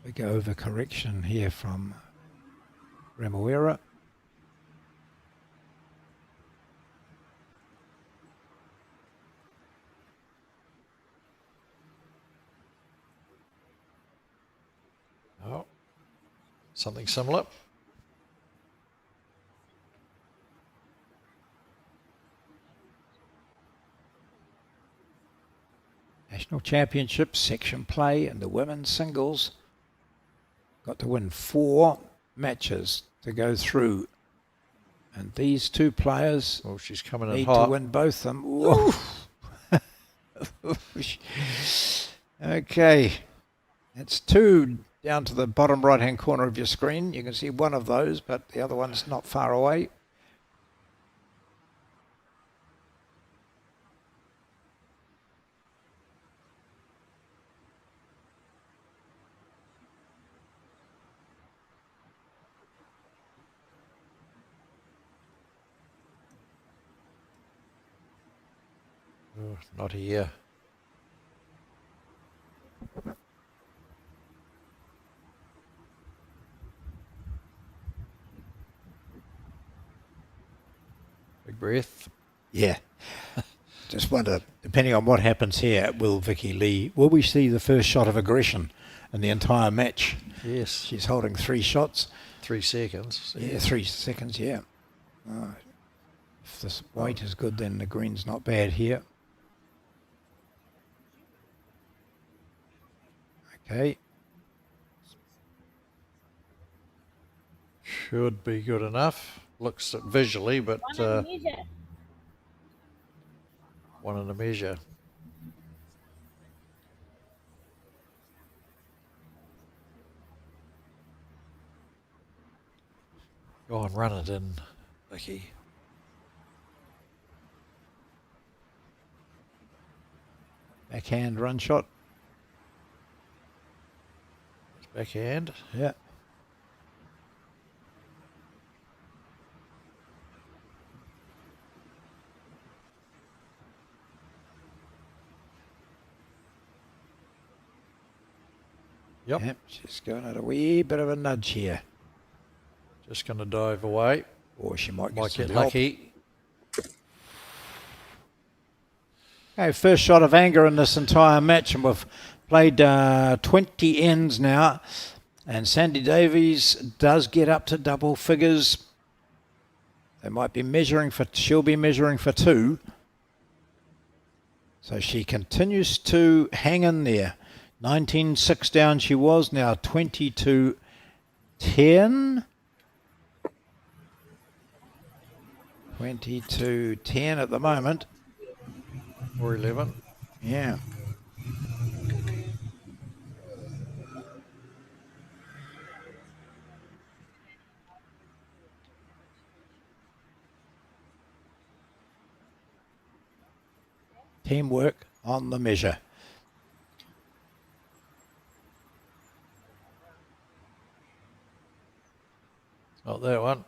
Big overcorrection here from Remuera. something similar. National Championship section play in the women's singles. Got to win 4 matches to go through. And these 2 players She's coming in need hot. to win both of them. Whoa. Okay. That's 2 down to the bottom right-hand corner of your screen. You can see one of those, but the other one's not far away. Oh, not here. Big breath. Yeah. Just wonder, depending on what happens here, will we see the first shot of aggression in the entire match? Yes. She's holding 3 shots. 3 seconds. Yeah, 3 seconds, yeah. Oh, if this weight is good, then the green's not bad here. Okay. Should be good enough. Looks visually, but one in a measure. Go on, run it in, Vicky. Backhand run shot. Backhand. Yeah. Yep. She's going at a wee bit of a nudge here. Just going to dive away. Or she might Might some get help. lucky. Okay, first shot of anger in this entire match, and we've played 20 ends now. And Sandy Davies does get up to double figures. They might be she'll be measuring for 2. So she continues to hang in there. 19-6 down she was, now 22-10. 22-10 at the moment. Or 11. Yeah. Teamwork on the measure. Not that one.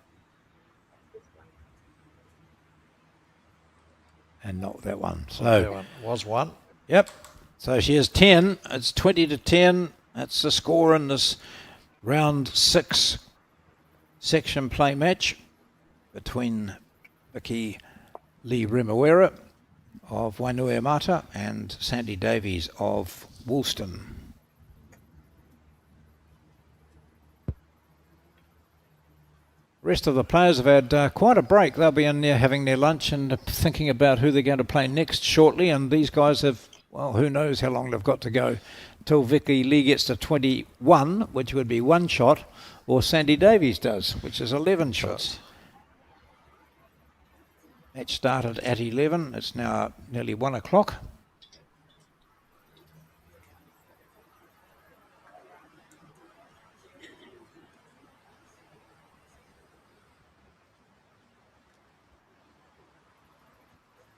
And not that one. So Not that one. Was one. Yep. So she has 10. It's 20-10. That's the score in this round 6 section play match between Vicky Lee Remuera of Wainuiamata and Sandy Davies of Woolston. Rest of the players have had quite a break. They'll be in there having their lunch and thinking about who they're going to play next shortly. And these guys have, well, who knows how long they've got to go until Vicky Lee gets to 21, which would be 1 shot, or Sandy Davies does, which is 11 shots. Match started at 11. It's now nearly 1 o'clock.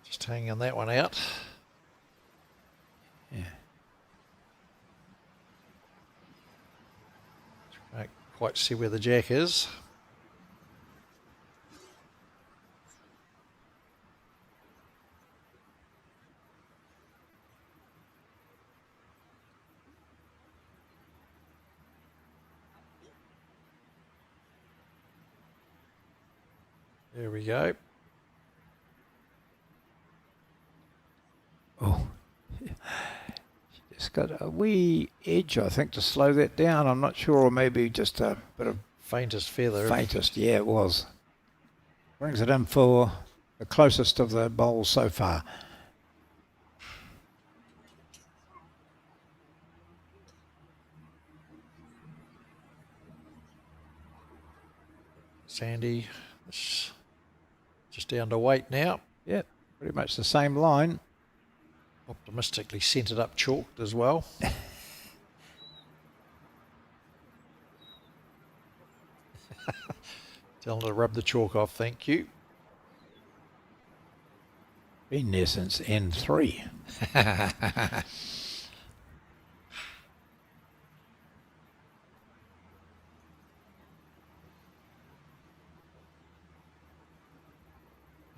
Just hanging that one out. Yeah. Can't quite see where the jack is. There we go. Oh, just got a wee edge, I think, to slow that down. I'm not sure, or maybe just a bit of faintest feather. Faintest, yeah, it was. Brings it in for the closest of the bowls so far. Sandy, it's just down to weight now. Yeah, pretty much the same line. Optimistically centred up chalked as well. Tell them to rub the chalk off, thank you. Been there since N3.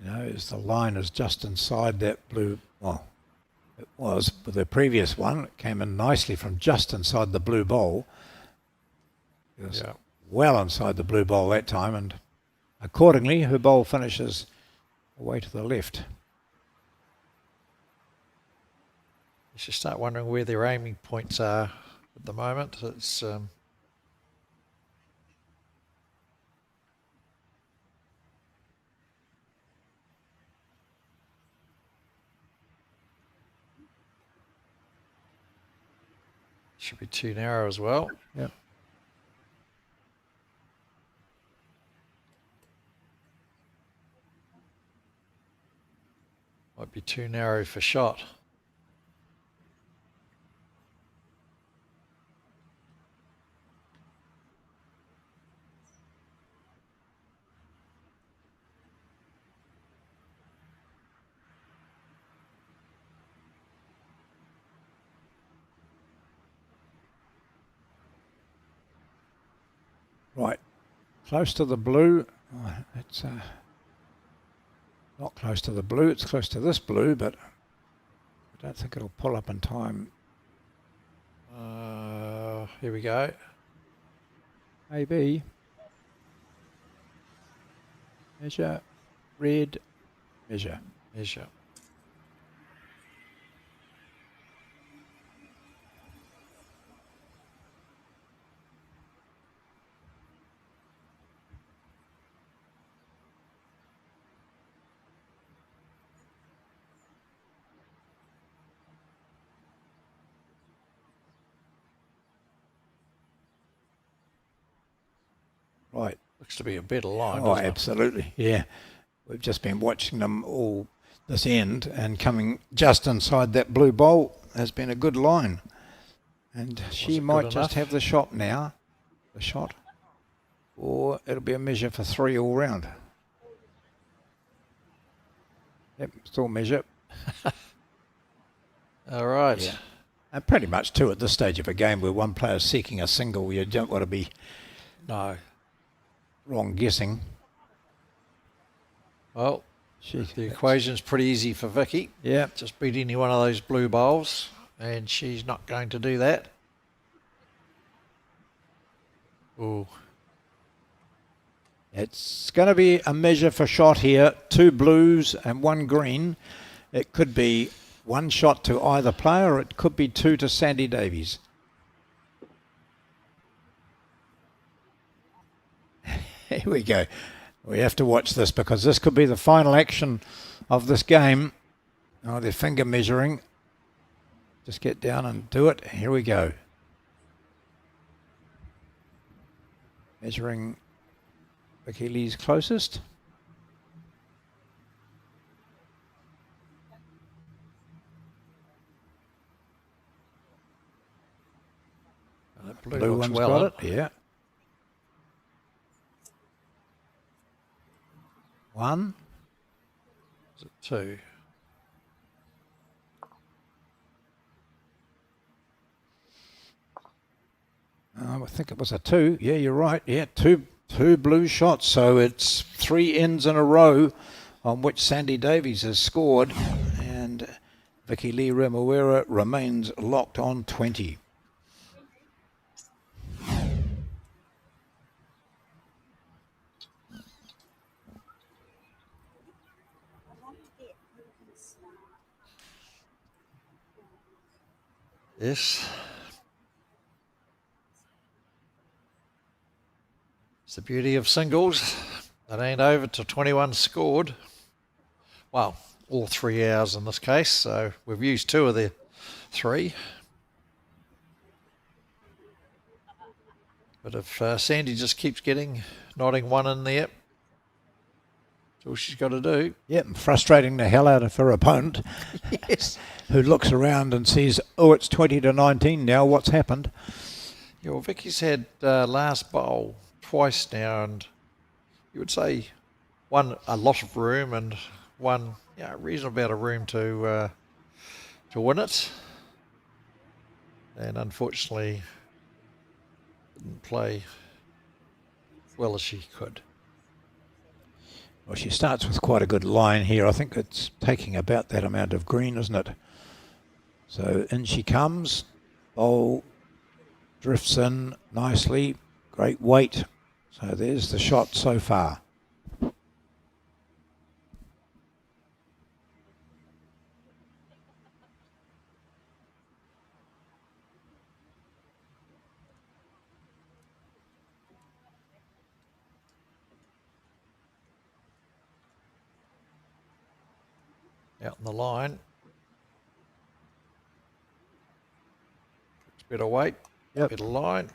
You know, as the line is just inside that blue, well, it was with the previous one, it came in nicely from just inside the blue bowl. It was well inside the blue bowl that time, and accordingly her bowl finishes away to the left. You should start wondering where their aiming points are at the moment. It's should be too narrow as well. Yep. Might be too narrow for shot. Right, close to the blue. Oh, it's not close to the blue, it's close to this blue, but I don't think it'll pull up in time. Here we go. Maybe. Measure, red, measure. Measure. Right. Looks to be a better line. Oh, doesn't it? absolutely. Yeah. We've just been watching them all this end, and coming just inside that blue bowl has been a good line. And she it might good just enough? have the shot now, the shot, or it'll be a measure for 3 all round. Yep, still measure. All right. Yeah. And pretty much 2 at this stage of a game where one player's seeking a single. You don't want to be No. wrong guessing. Well, the equation's pretty easy for Vicky. Yeah. Just beat any one of those blue bowls, and she's not going to do that. Ooh. It's going to be a measure for shot here. 2 blues and 1 green. It could be 1 shot to either player, or it could be 2 to Sandy Davies. Here we go. We have to watch this because this could be the final action of this game. Oh, they're finger measuring. Just get down and do it. Here we go. Measuring Vicky Lee's closest. The Blue looks one's well got up. it. Yeah. 1. Is it 2? I think it was a 2. Yeah, you're right. Yeah, two blue shots. So it's 3 ends in a row on which Sandy Davies has scored, and Vicky Lee Remuera remains locked on 20. Yes. It's the beauty of singles. It ain't over till 21 scored. Well, all 3 hours in this case, so we've used 2 of the 3. But if Sandy just keeps nodding 1 in there, that's all she's got to do. Yep, frustrating the hell out of her opponent. Yes. Who looks around and sees, oh, it's 20-19 now, what's happened? Yeah, well, Vicky's had last bowl twice now, and you would say one a lot of room and one a reasonable amount of room to win it, and unfortunately didn't play as well as she could. Well, she starts with quite a good line here. I think it's taking about that amount of green, isn't it? So in she comes. Bowl drifts in nicely. Great weight. So there's the shot so far. Out in the line. It's better weight, better line.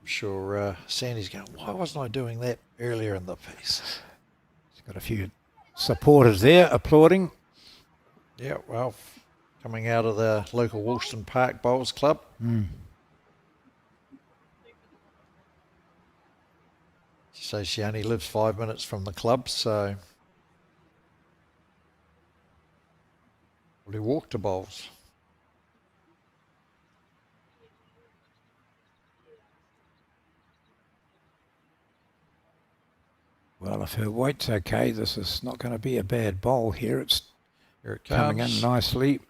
I'm sure Sandy's going, why wasn't I doing that earlier in the piece? She's got a few supporters there applauding. Yeah, well, coming out of the local Woolston Park Bowls Club. She says she only lives 5 minutes from the club, so probably walk to bowls. Well, if her weight's okay, this is not going to be a bad bowl here. It's Here it coming comes. in nicely.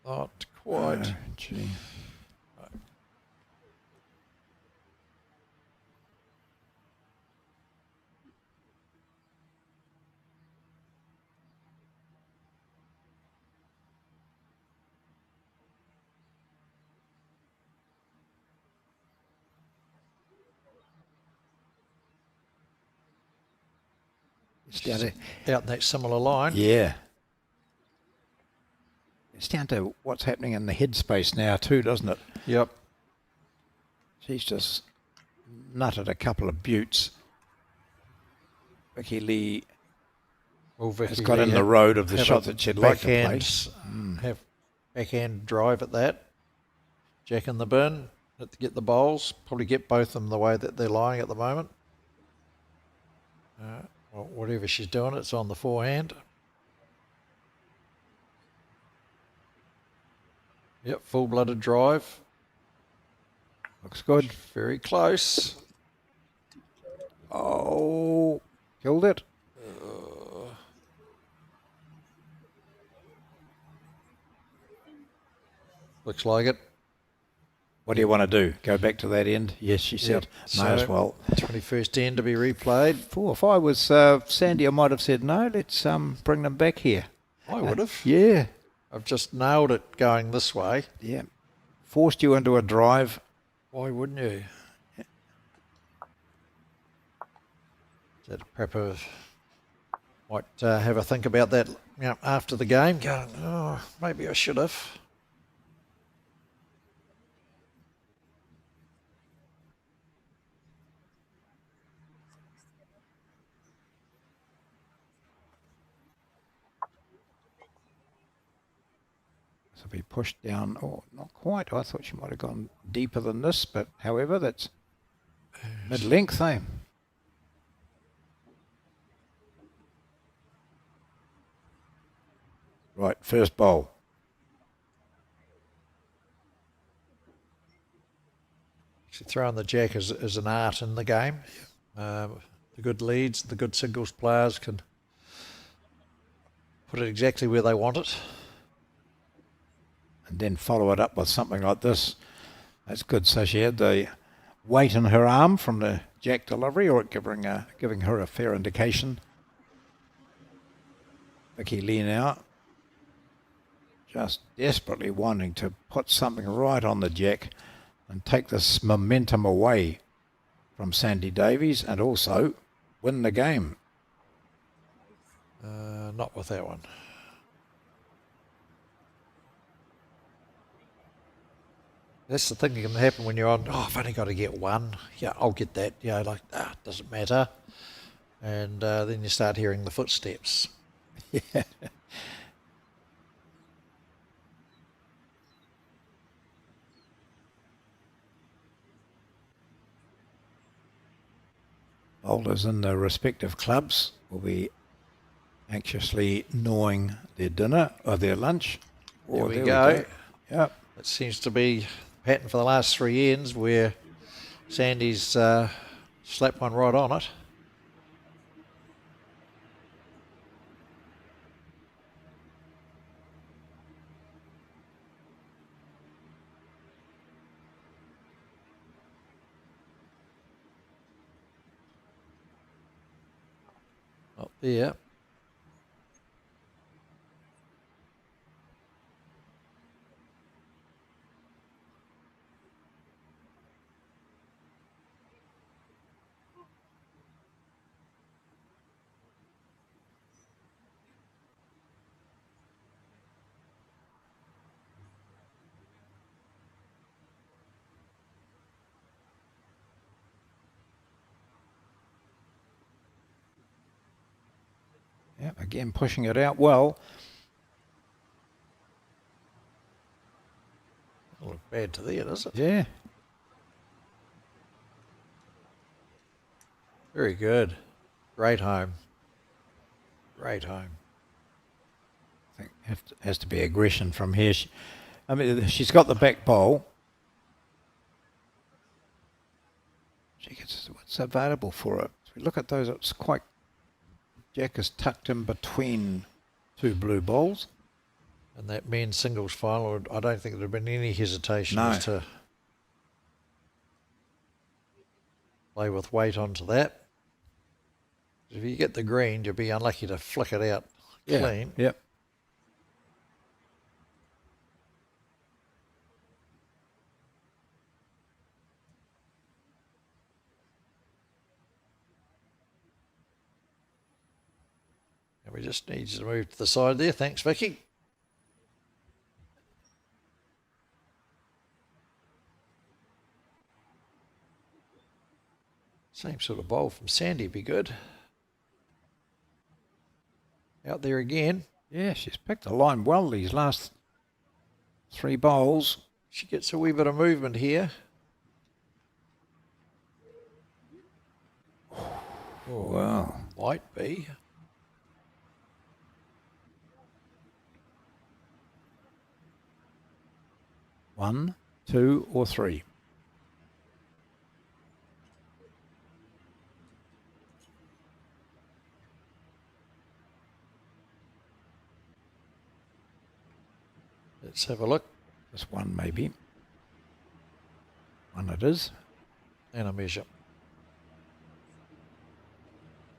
Not quite. Gee. It's down to, Out in that similar line. yeah. It's down to what's happening in the headspace now too, doesn't it? Yep. She's just nutted a couple of buttes. Vicky Lee Well, Vicky has got Lee in the had- road of the have shot a that she'd like to play. Have backhand drive at that. Jack in the bin. Have to get the bowls. Probably get both of them the way that they're lying at the moment. Well, whatever she's doing, it's on the forehand. Yep, full-blooded drive. Looks good. Very close. Oh, killed it. Looks like it. What do you want to do? Go back to that end? Yes, she said. Yep. May as So, well. 21st end to be replayed. If I was Sandy, I might have said, no, let's bring them back here. I would have. Yeah. I've just nailed it going this way. Yeah. Forced you into a drive. Why wouldn't you? That Prepper might have a think about that after the game, going, oh, maybe I should have. So be pushed down. Oh, not quite. I thought she might have gone deeper than this, but however, that's mid-length, eh? Right, first bowl. Actually, throwing the jack is an art in the game. The good leads, the good singles players can put it exactly where they want it. And then follow it up with something like this. That's good. So she had the weight in her arm from the jack delivery, or giving her a fair indication. Vicky Lee now just desperately wanting to put something right on the jack. and take this momentum away from Sandy Davies and also win the game. Not with that one. That's the thing that can happen when you're on, oh, I've only got to get one. Yeah, I'll get that. Yeah, like, doesn't matter. And then you start hearing the footsteps. Yeah. Bowlers in their respective clubs will be anxiously gnawing their dinner or their lunch. There we go. Yep. That seems to be the pattern for the last 3 ends where Sandy's slapped one right on it. Up there. Yep. Again, pushing it out well. Doesn't look bad to there, does it? Yeah. Very good. Great home. Great home. I think has to be aggression from here. I mean, she's got the back bowl. She gets what's available for her. So we look at those. It's quite. Jack is tucked in between two blue bowls. And that men's singles final, I don't think there have been any hesitation No. as to play with weight onto that. If you get the green, you'll be unlucky to flick it out clean. Yep. And we just need you to move to the side there. Thanks, Vicky. Same sort of bowl from Sandy would be good. Out there again. Yeah, she's picked the line well these last 3 bowls. She gets a wee bit of movement here. Oh, wow. Might be. One, 2, or 3. Let's have a look. Just one, maybe. One it is. And a measure.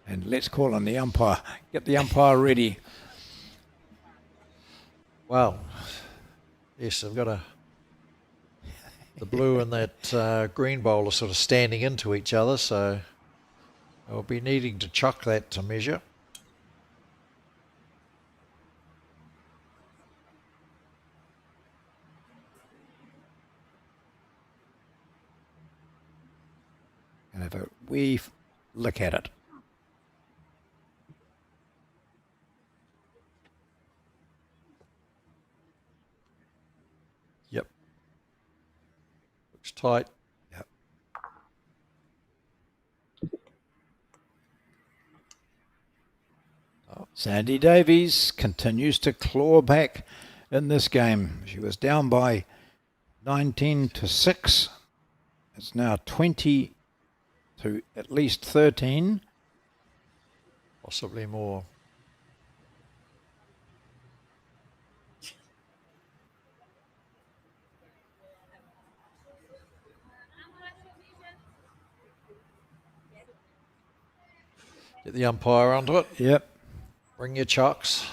And let's call on the umpire. Get the umpire ready. Well, yes, I've got the blue and that green bowl are sort of standing into each other, so I'll be needing to chuck that to measure. And have a wee look at it. Yep. Looks tight. Yep. Sandy Davies continues to claw back in this game. She was down by 19-6. It's now 20 to at least 13. Possibly more. Get the umpire onto it. Yep. Bring your chucks.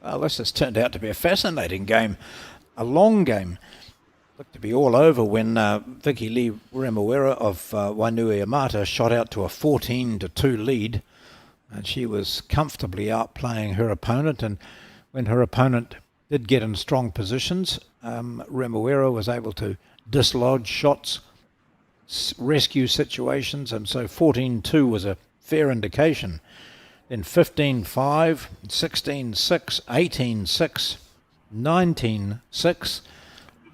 Well, this has turned out to be a fascinating game, a long game. Looked to be all over when Vicky Lee Remuera of Wainuiamata shot out to a 14-2 lead. And she was comfortably outplaying her opponent. And when her opponent did get in strong positions, Remuera was able to dislodge shots, rescue situations. And so 14-2 was a fair indication. Then 15-5, 16-6, 18-6, 19-6.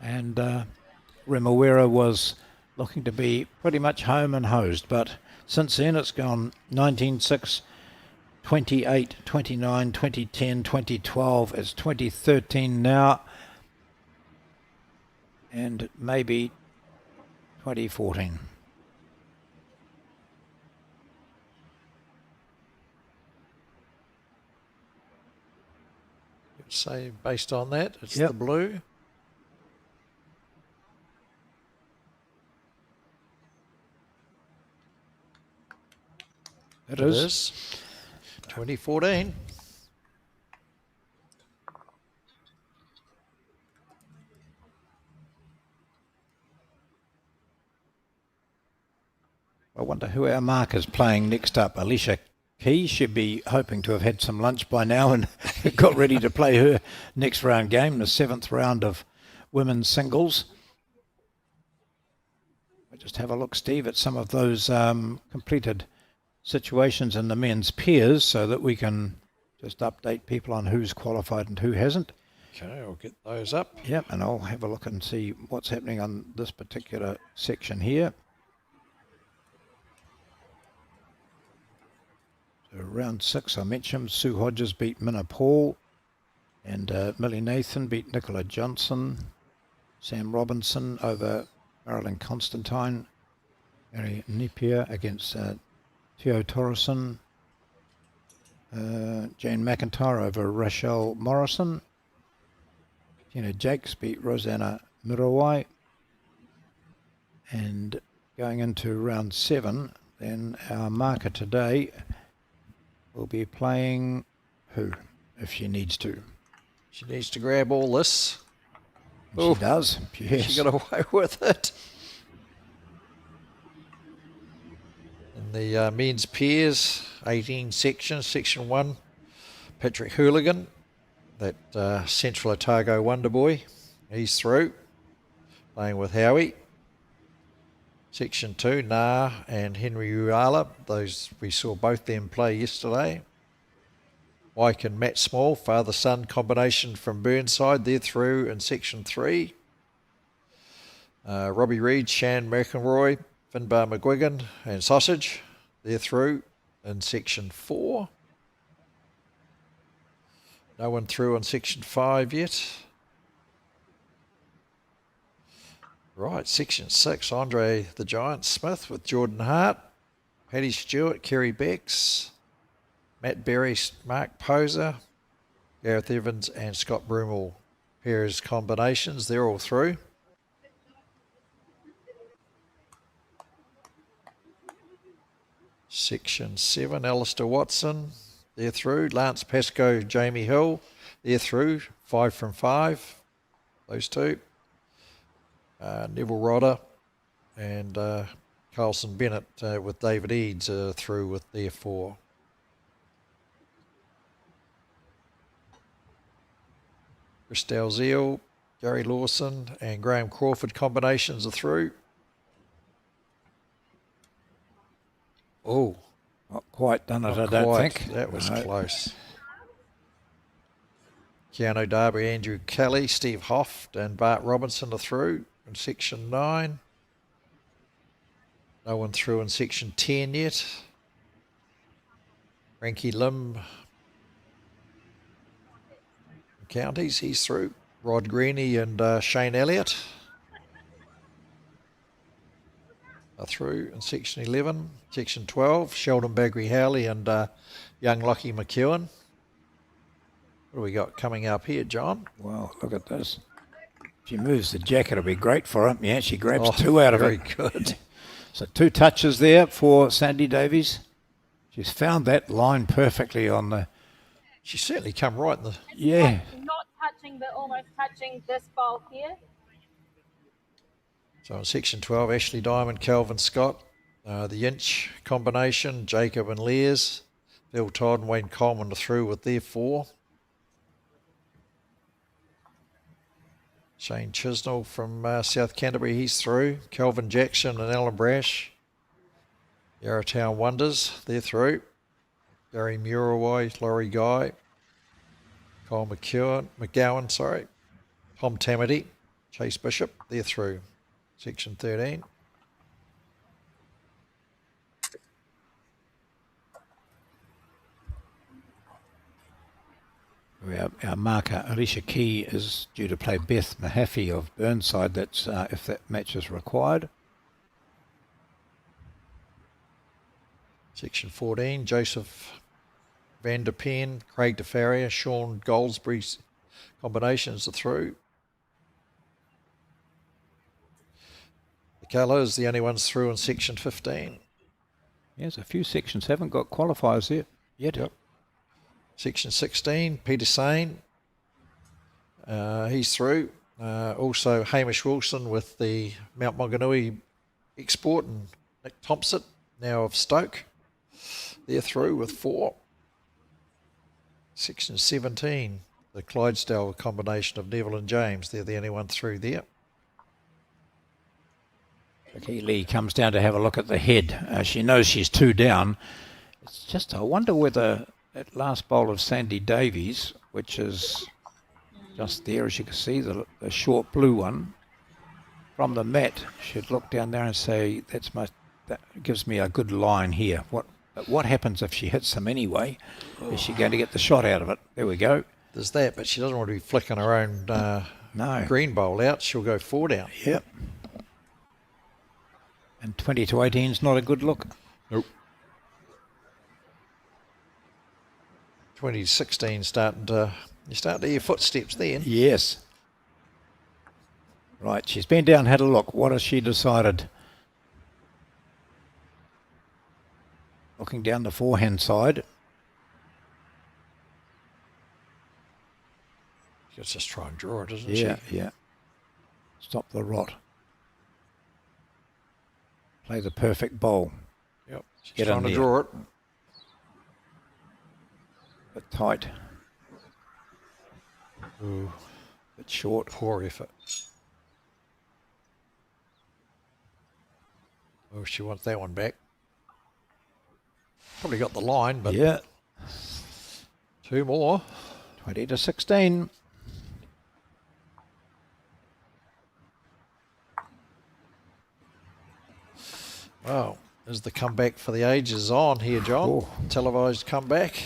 And Remuera was looking to be pretty much home and hosed. But since then it's gone 19-6, 28, 29, 2010, 2012. It's 2013 now. And maybe 2014. You'd say based on that, it's Yep. the blue. It It is. is. 2014. I wonder who our mark is playing next up. Alicia Key should be hoping to have had some lunch by now and got ready to play her next round game, the 7th round of women's singles. We'll just have a look, Steve, at some of those completed situations in the men's pairs so that we can just update people on who's qualified and who hasn't. Okay, I'll get those up. Yep, and I'll have a look and see what's happening on this particular section here. So round 6, I mentioned Sue Hodges beat Minna Paul, and Millie Nathan beat Nicola Johnson. Sam Robinson over Marilyn Constantine. Mary Napier against Theo Torreson. Jane McIntyre over Rachel Morrison. Tina Jakes beat Rosanna Mirawai. And going into round 7, then our marker today will be playing who, if she needs to. She needs to grab all this. She does, yes. She got away with it. In the men's pairs, 18 sections, section 1, Patrick Hooligan, that Central Otago wonder boy, he's through, playing with Howie. Section 2, Nah and Henry Uala, those we saw both them play yesterday. Wyke and Matt Small, father-son combination from Burnside, they're through in Section 3. Robbie Reed, Shan McElroy, Finbar McGuigan and Sausage, they're through in Section 4. No one through in Section 5 yet. Right, Section 6, Andre the Giant Smith with Jordan Hart, Paddy Stewart, Kerry Becks, Matt Berry, Mark Poser, Gareth Evans and Scott Broomall. Pairs combinations, they're all through. Section 7, Alistair Watson, they're through. Lance Pascoe, Jamie Hill, they're through. 5 from 5, those two. Neville Rodder and Carlson Bennett with David Eads through with their 4. Chris Dalziel, Gary Lawson and Graham Crawford combinations are through. Oh, not quite done it, I don't Quite. think. That was No. close. Keanu Darby, Andrew Kelly, Steve Hoft and Bart Robinson are through in Section 9. No one through in Section 10 yet. Frankie Lim, Counties, he's through. Rod Greeny and Shane Elliott are through in Section 11. Section 12, Sheldon Baggery Howley and young Lockie McEwen. What do we got coming up here, John? Wow, look at this. If she moves the jacket, it'll be great for her. Yeah, she grabs 2 out of very it. Very good. So 2 touches there for Sandy Davies. She's found that line perfectly on the She certainly come right in the... Yeah. Not touching, but almost touching this bowl here. So in section 12, Ashley Diamond, Calvin Scott. The inch combination, Jacob and Lears. Bill Todd and Wayne Coleman are through with their 4. Shane Chisnell from South Canterbury, he's through. Calvin Jackson and Alan Brash. Yarratown Wonders, they're through. Gary Murawai, Laurie Guy. Kyle McGowan, Tom Tamati, Chase Bishop, they're through. Section 13. Our marker, Alicia Key, is due to play Beth Mahaffey of Burnside. That's if that match is required. Section 14, Joseph Van Der Pen, Craig DeFaria, Sean Goldsbury's combinations are through. The Colours, the only ones through in section 15. Yes, a few sections haven't got qualifiers there yet. Yep. Section 16, Peter Sane, he's through. Also Hamish Wilson with the Mount Maunganui export and Nick Thompson, now of Stoke. They're through with 4. Section 17, the Clydesdale combination of Neville and James. They're the only one through there. Vicky Lee comes down to have a look at the head. She knows she's 2 down. It's just, I wonder whether that last bowl of Sandy Davies, which is just there, as you can see, the short blue one, from the mat, should look down there and say, that gives me a good line here. What happens if she hits them anyway? Is she going to get the shot out of it? There we go. There's that, but she doesn't want to be flicking her own green bowl out. She'll go 4 down. Yep. And 20 to 18 is not a good look. Nope. 20 to 16 you start to hear footsteps then. Yes. Right, she's been down, had a look. What has she decided? Looking down the forehand side. She'll just try and draw it, isn't she? Yeah. Stop the rot. Play the perfect bowl. Yep. She's Get trying to there. draw it. Bit tight. Ooh, Bit short. poor effort. Oh, she wants that one back. Probably got the line, but Yeah. 2 more. 20 to 16. Wow. Is the comeback for the ages on here, John? Oh. Televised comeback.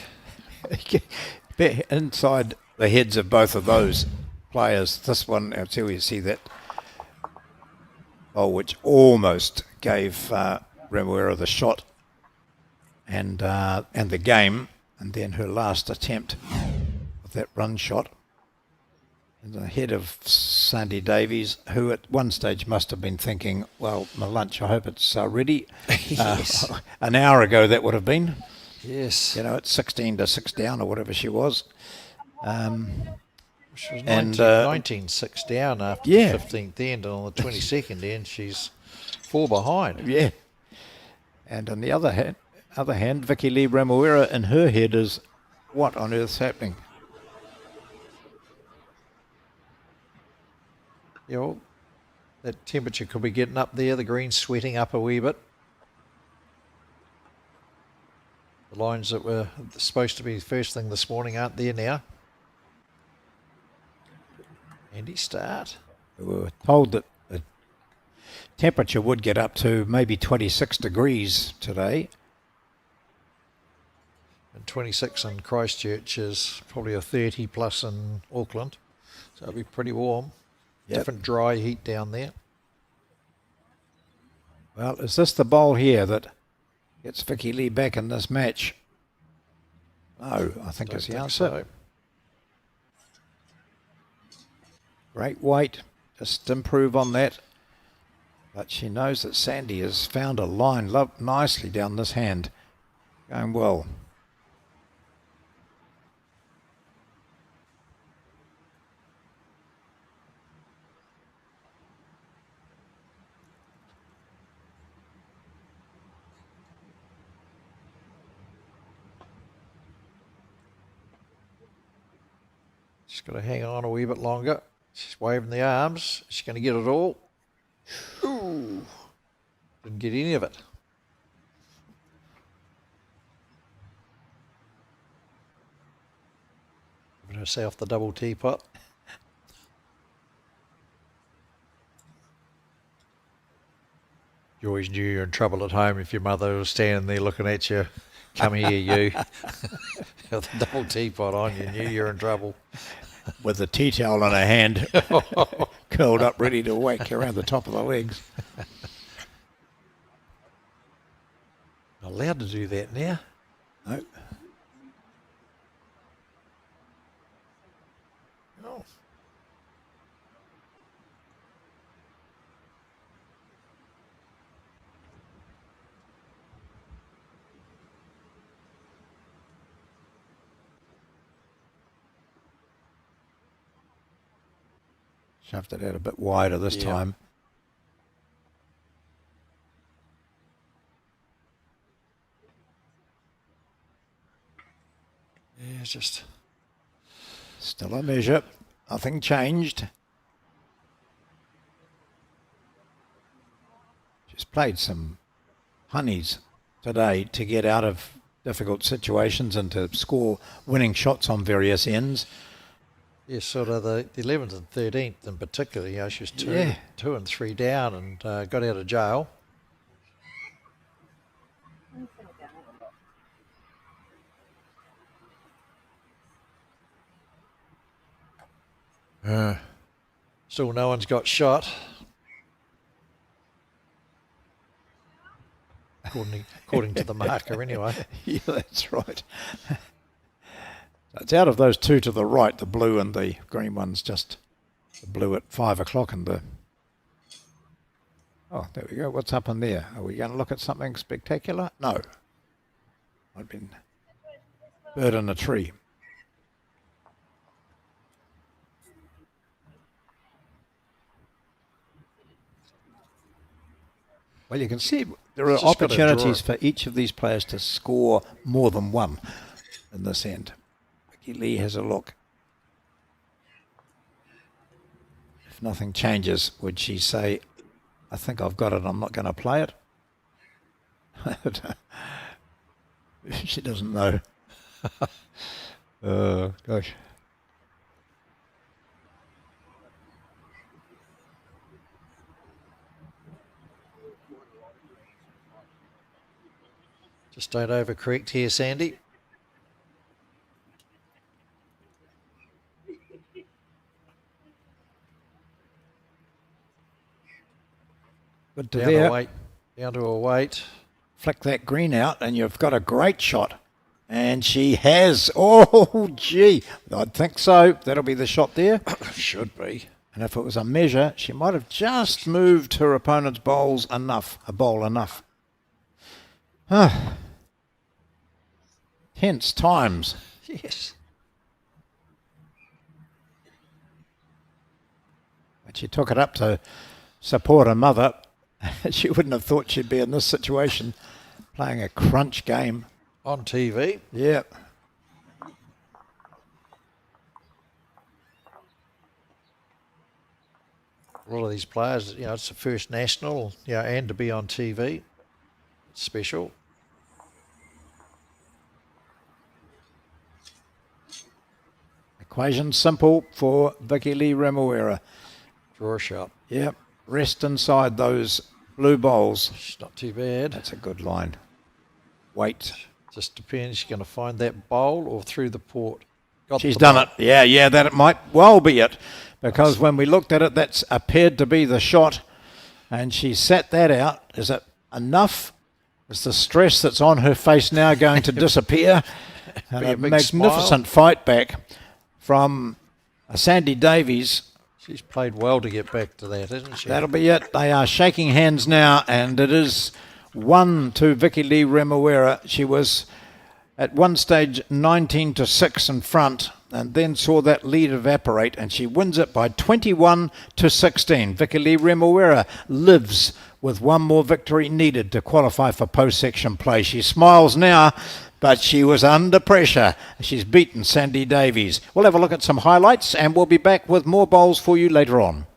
Inside the heads of both of those players. This one, until you see that which almost gave Remuera the shot and the game, and then her last attempt with that run shot in the head of Sandy Davies, who at one stage must have been thinking, well, my lunch, I hope it's ready. Yes. An hour ago that would have been. Yes. You know, it's 16 to 6 down or whatever she was. She was and, 19 6 down after yeah. the 15th end, and on the 22nd end, she's 4 behind. Yeah. And on the other hand, Vicky Lee Remuera in her head is, what on earth's happening? You know, that temperature could be getting up there, the green's sweating up a wee bit. The lines that were supposed to be first thing this morning aren't there now. Andy start. We were told that the temperature would get up to maybe 26 degrees today. And 26 in Christchurch is probably a 30 plus in Auckland. So it'll be pretty warm. Yep. Different dry heat down there. Well, is this the bowl here that gets Vicky Lee back in this match? No, I think Don't it's the think answer. so. Great weight, just improve on that. But she knows that Sandy has found a line nicely down this hand. Going well. She's got to hang on a wee bit longer. She's waving the arms. She's going to get it all. Ooh. Didn't get any of it. Giving herself the double teapot. You always knew you were in trouble at home if your mother was standing there looking at you. Come here, you. With the double teapot on, you knew you were in trouble. With the tea towel in her hand, curled up, ready to whack you around the top of the legs. Not allowed to do that now. No. Oh. Shoved it out a bit wider this time. Yeah, it's just... Still a measure. Nothing changed. She's played some honeys today to get out of difficult situations and to score winning shots on various ends. Yeah, sort of the 11th and 13th in particular. You know, she was two and three down and got out of jail. Still no one's got shot. According to the marker anyway. Yeah, that's right. It's out of those two to the right, the blue and the green ones, just the blue at 5 o'clock and the... Oh, there we go. What's up in there? Are we going to look at something spectacular? No. I've been bird in a tree. Well, you can see there are opportunities for each of these players to score more than one in this end. Lee has a look. If nothing changes, would she say, I think I've got it, I'm not going to play it? She doesn't know. Oh, gosh. Just don't overcorrect here, Sandy. Good to there. Down to a weight. Flick that green out and you've got a great shot. And she has. Oh, gee. I'd think so. That'll be the shot there. Should be. And if it was a measure, she might have just moved her opponent's bowls enough. A bowl enough. Tense times. Yes. But she took it up to support her mother. She wouldn't have thought she'd be in this situation, playing a crunch game. On TV. Yeah. A lot of these players, you know, it's the first national, you know, and to be on TV. It's special. Equation simple for Vicky Lee Remuera. Draw a shot. Yep. Rest inside those blue bowls. It's not too bad. That's a good line. Wait. Just depends. She's going to find that bowl or through the port. She's done it. Yeah, that it might well be it. Because when we looked at it, that's appeared to be the shot. And she sat that out. Is it enough? Is the stress that's on her face now going to disappear? And a magnificent fight back from Sandy Davies. She's played well to get back to that, isn't she? That'll be it. They are shaking hands now, and it is 1 to Vicky Lee Remuera. She was at one stage 19-6 in front, and then saw that lead evaporate, and she wins it by 21-16. Vicky Lee Remuera lives with one more victory needed to qualify for post-section play. She smiles now, but she was under pressure. She's beaten Sandy Davies. We'll have a look at some highlights and we'll be back with more bowls for you later on.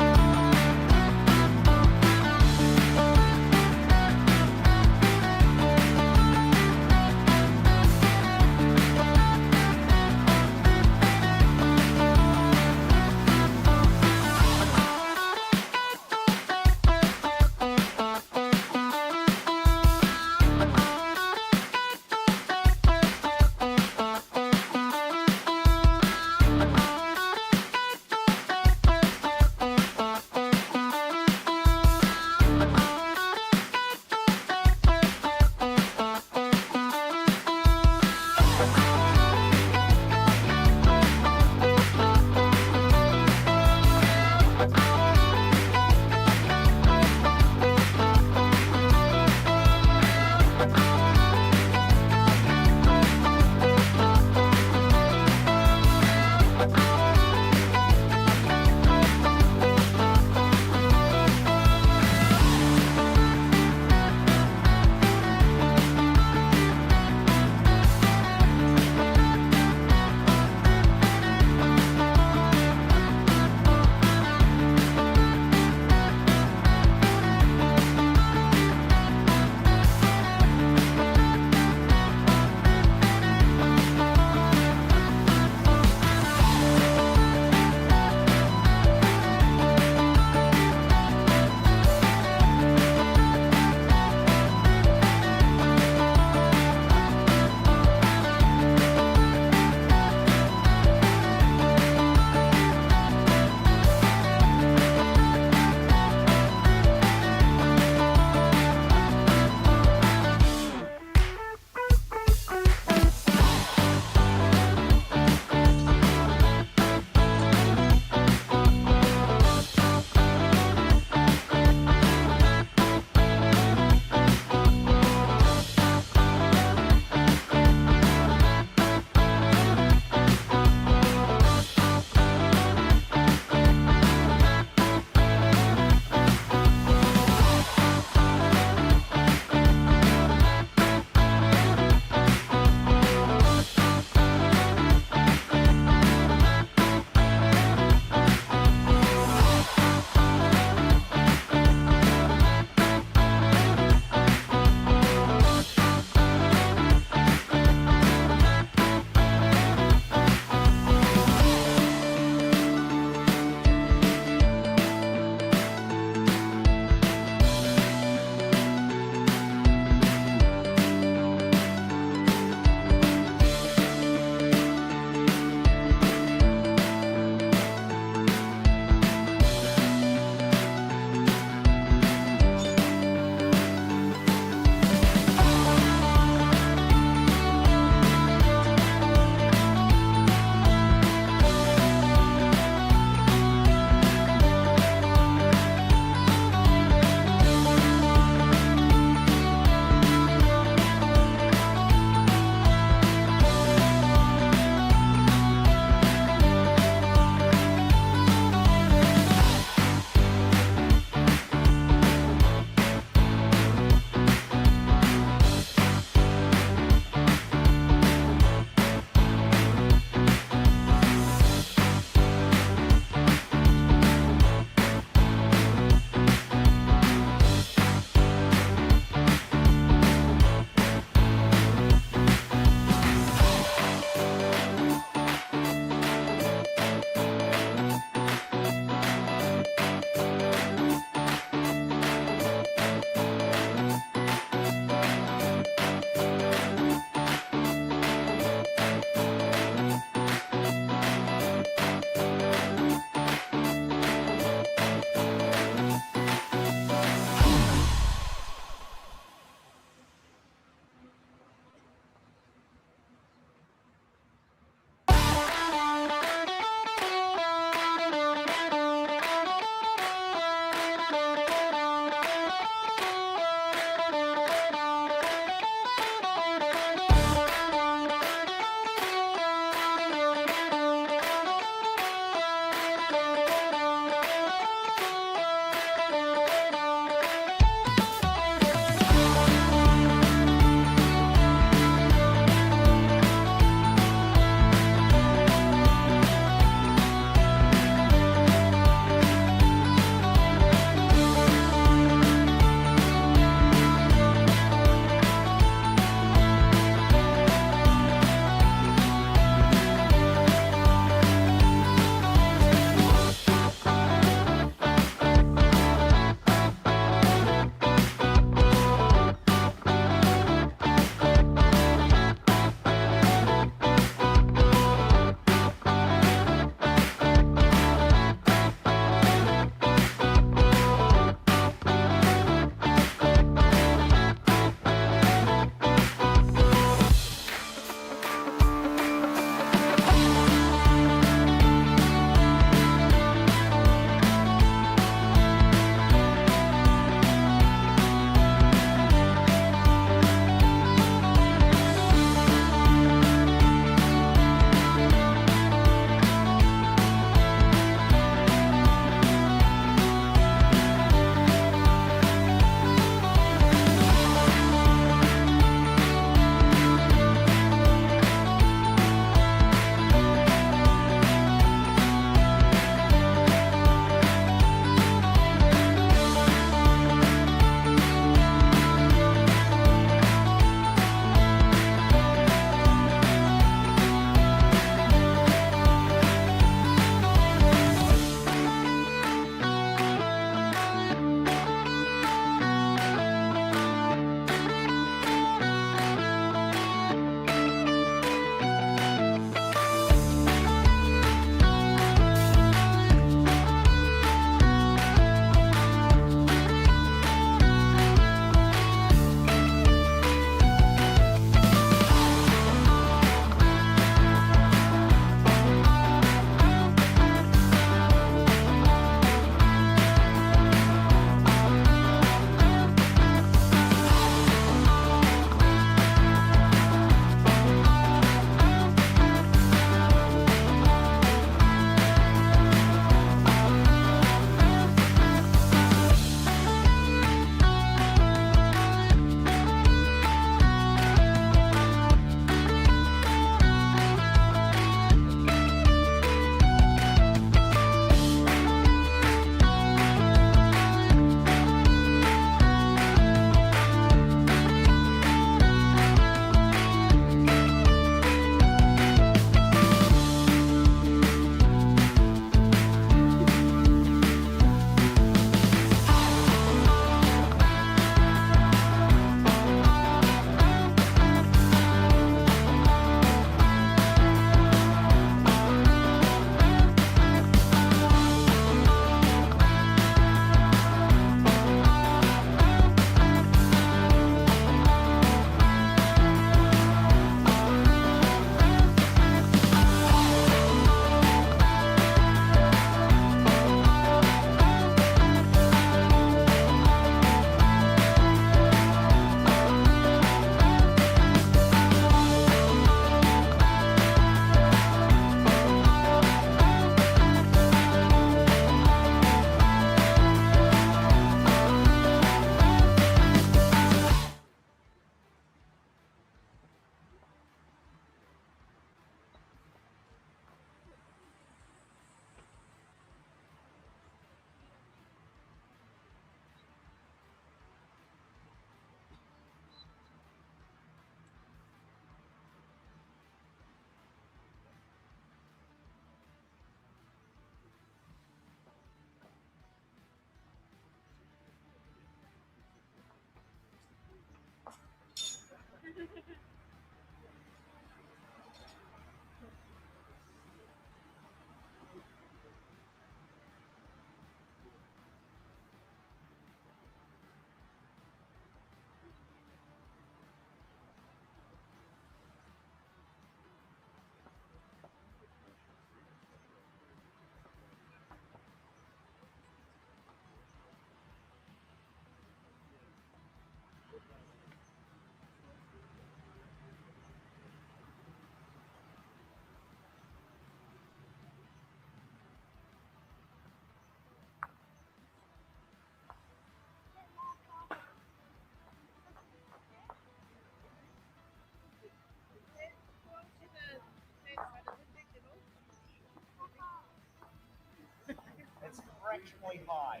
It's fractionally high.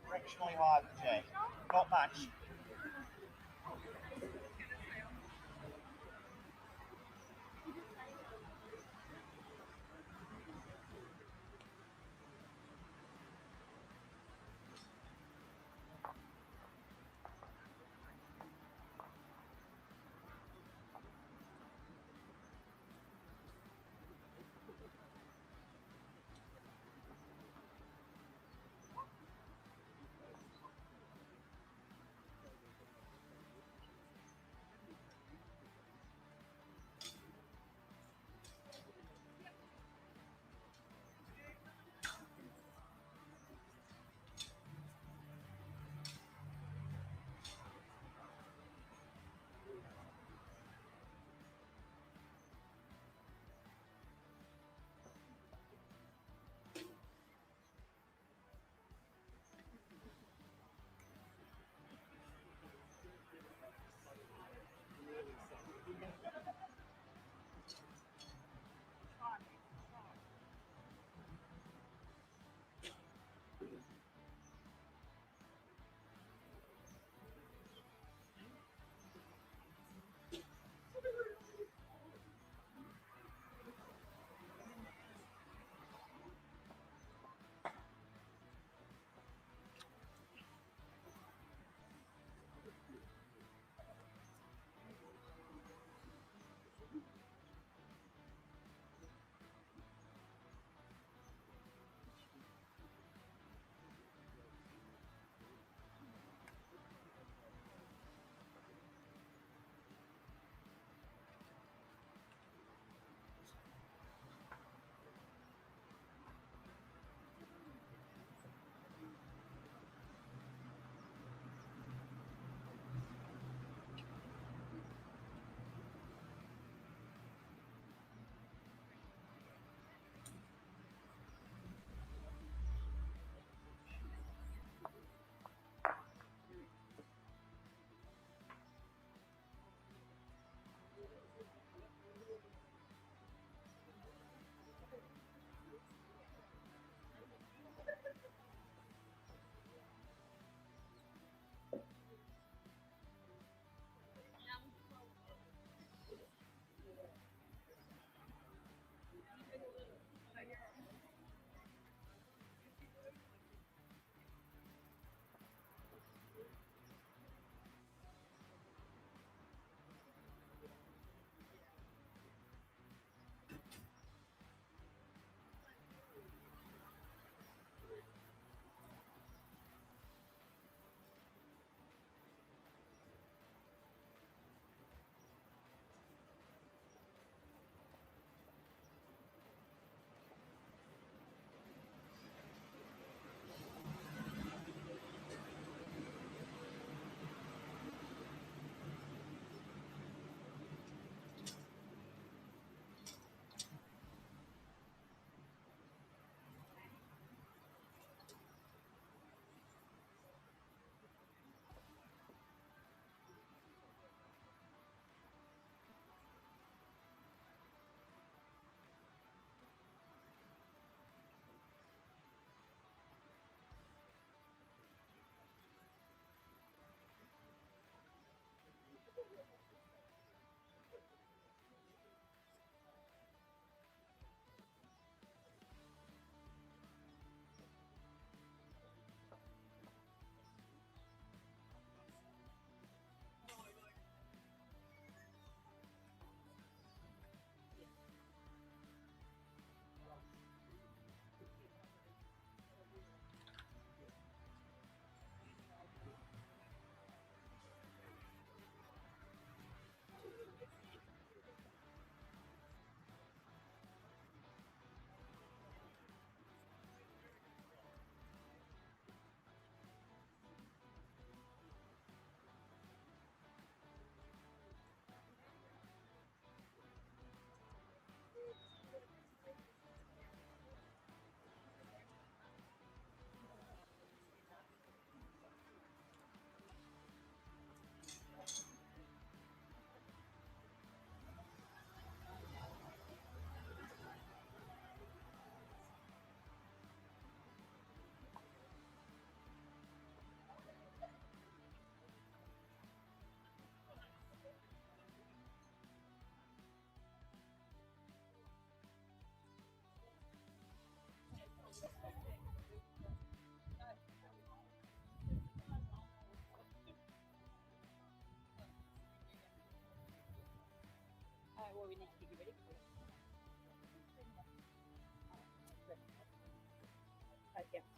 Fractionally higher than Jack. Not much.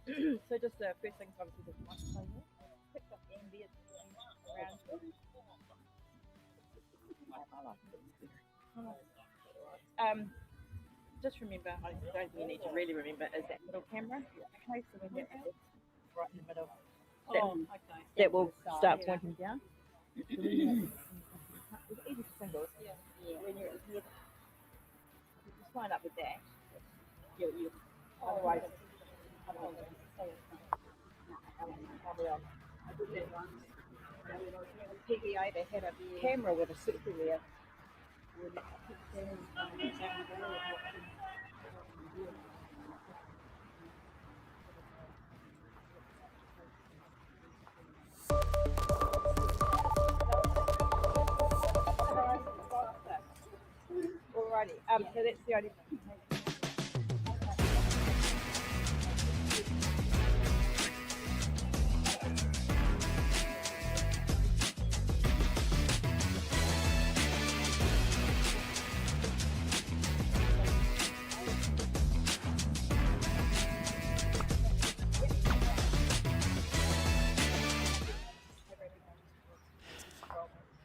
So just the first thing, obviously, the microphone here. Picked up ambient around here. Just remember, I don't think you need to really remember, is that middle camera. Okay, so when that is right in the middle, that will start pointing down. It's easy for singles. When you're here, you just line up with that. Otherwise, PVA, they had a camera with a circle there. Alrighty, so that's the only thing.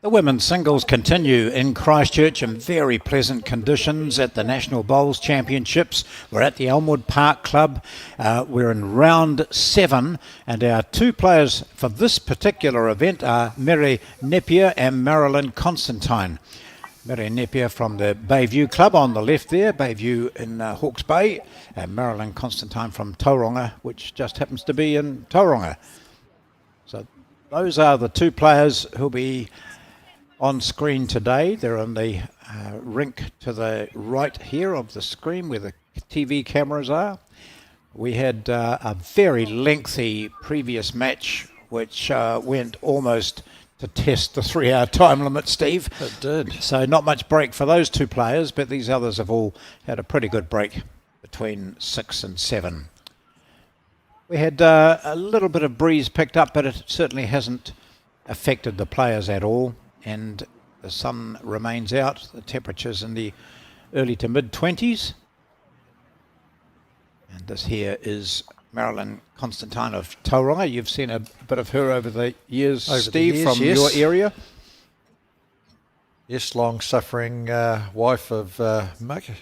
The women's singles continue in Christchurch in very pleasant conditions at the National Bowls Championships. We're at the Elmwood Park Club. We're in round 7, and our 2 players for this particular event are Mary Napier and Marilyn Constantine. Mary Napier from the Bayview Club on the left there, Bayview in Hawke's Bay, and Marilyn Constantine from Tauranga, which just happens to be in Tauranga. So those are the 2 players who'll be on screen today. They're on the rink to the right here of the screen where the TV cameras are. We had a very lengthy previous match which went almost to test the 3-hour time limit, Steve. It did. So not much break for those 2 players, but these others have all had a pretty good break between 6 and 7. We had a little bit of breeze picked up, but it certainly hasn't affected the players at all. And the sun remains out. The temperature's in the early to mid-20s. And this here is Marilyn Constantine of Tauranga. You've seen a bit of her over the years, Steve, from your area. Yes, long-suffering wife of Mike.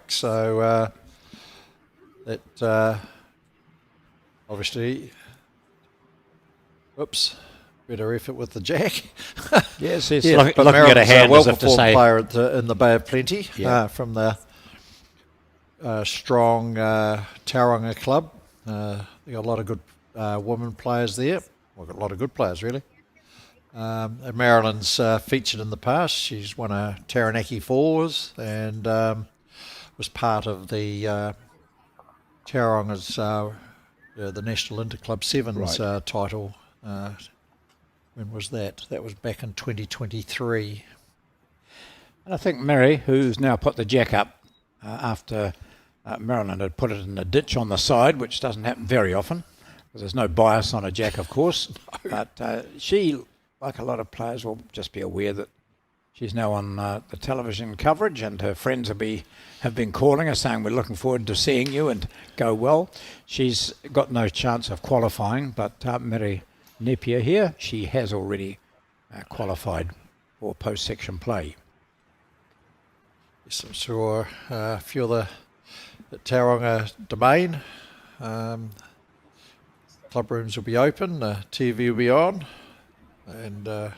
So that obviously, whoops. Better effort with the jack. Yes, yes. Yeah, looking Marilyn's at a hand as if to well-performed say, player in the Bay of Plenty, from the strong Tauranga club. They got a lot of good women players there. Well, got a lot of good players, really. And Marilyn's featured in the past. She's won a Taranaki Fours and was part of the Tauranga's the National Interclub Sevens title. When was that? That was back in 2023. And I think Mary, who's now put the jack up after Marilyn had put it in a ditch on the side, which doesn't happen very often, because there's no bias on a jack, of course. No. But she, like a lot of players, will just be aware that she's now on the television coverage, and her friends have been calling her saying, we're looking forward to seeing you and go well. She's got no chance of qualifying, but Mary Napier here, she has already qualified for post-section play. Yes, I'm sure a few of the Tauranga domain club rooms will be open, TV will be on, and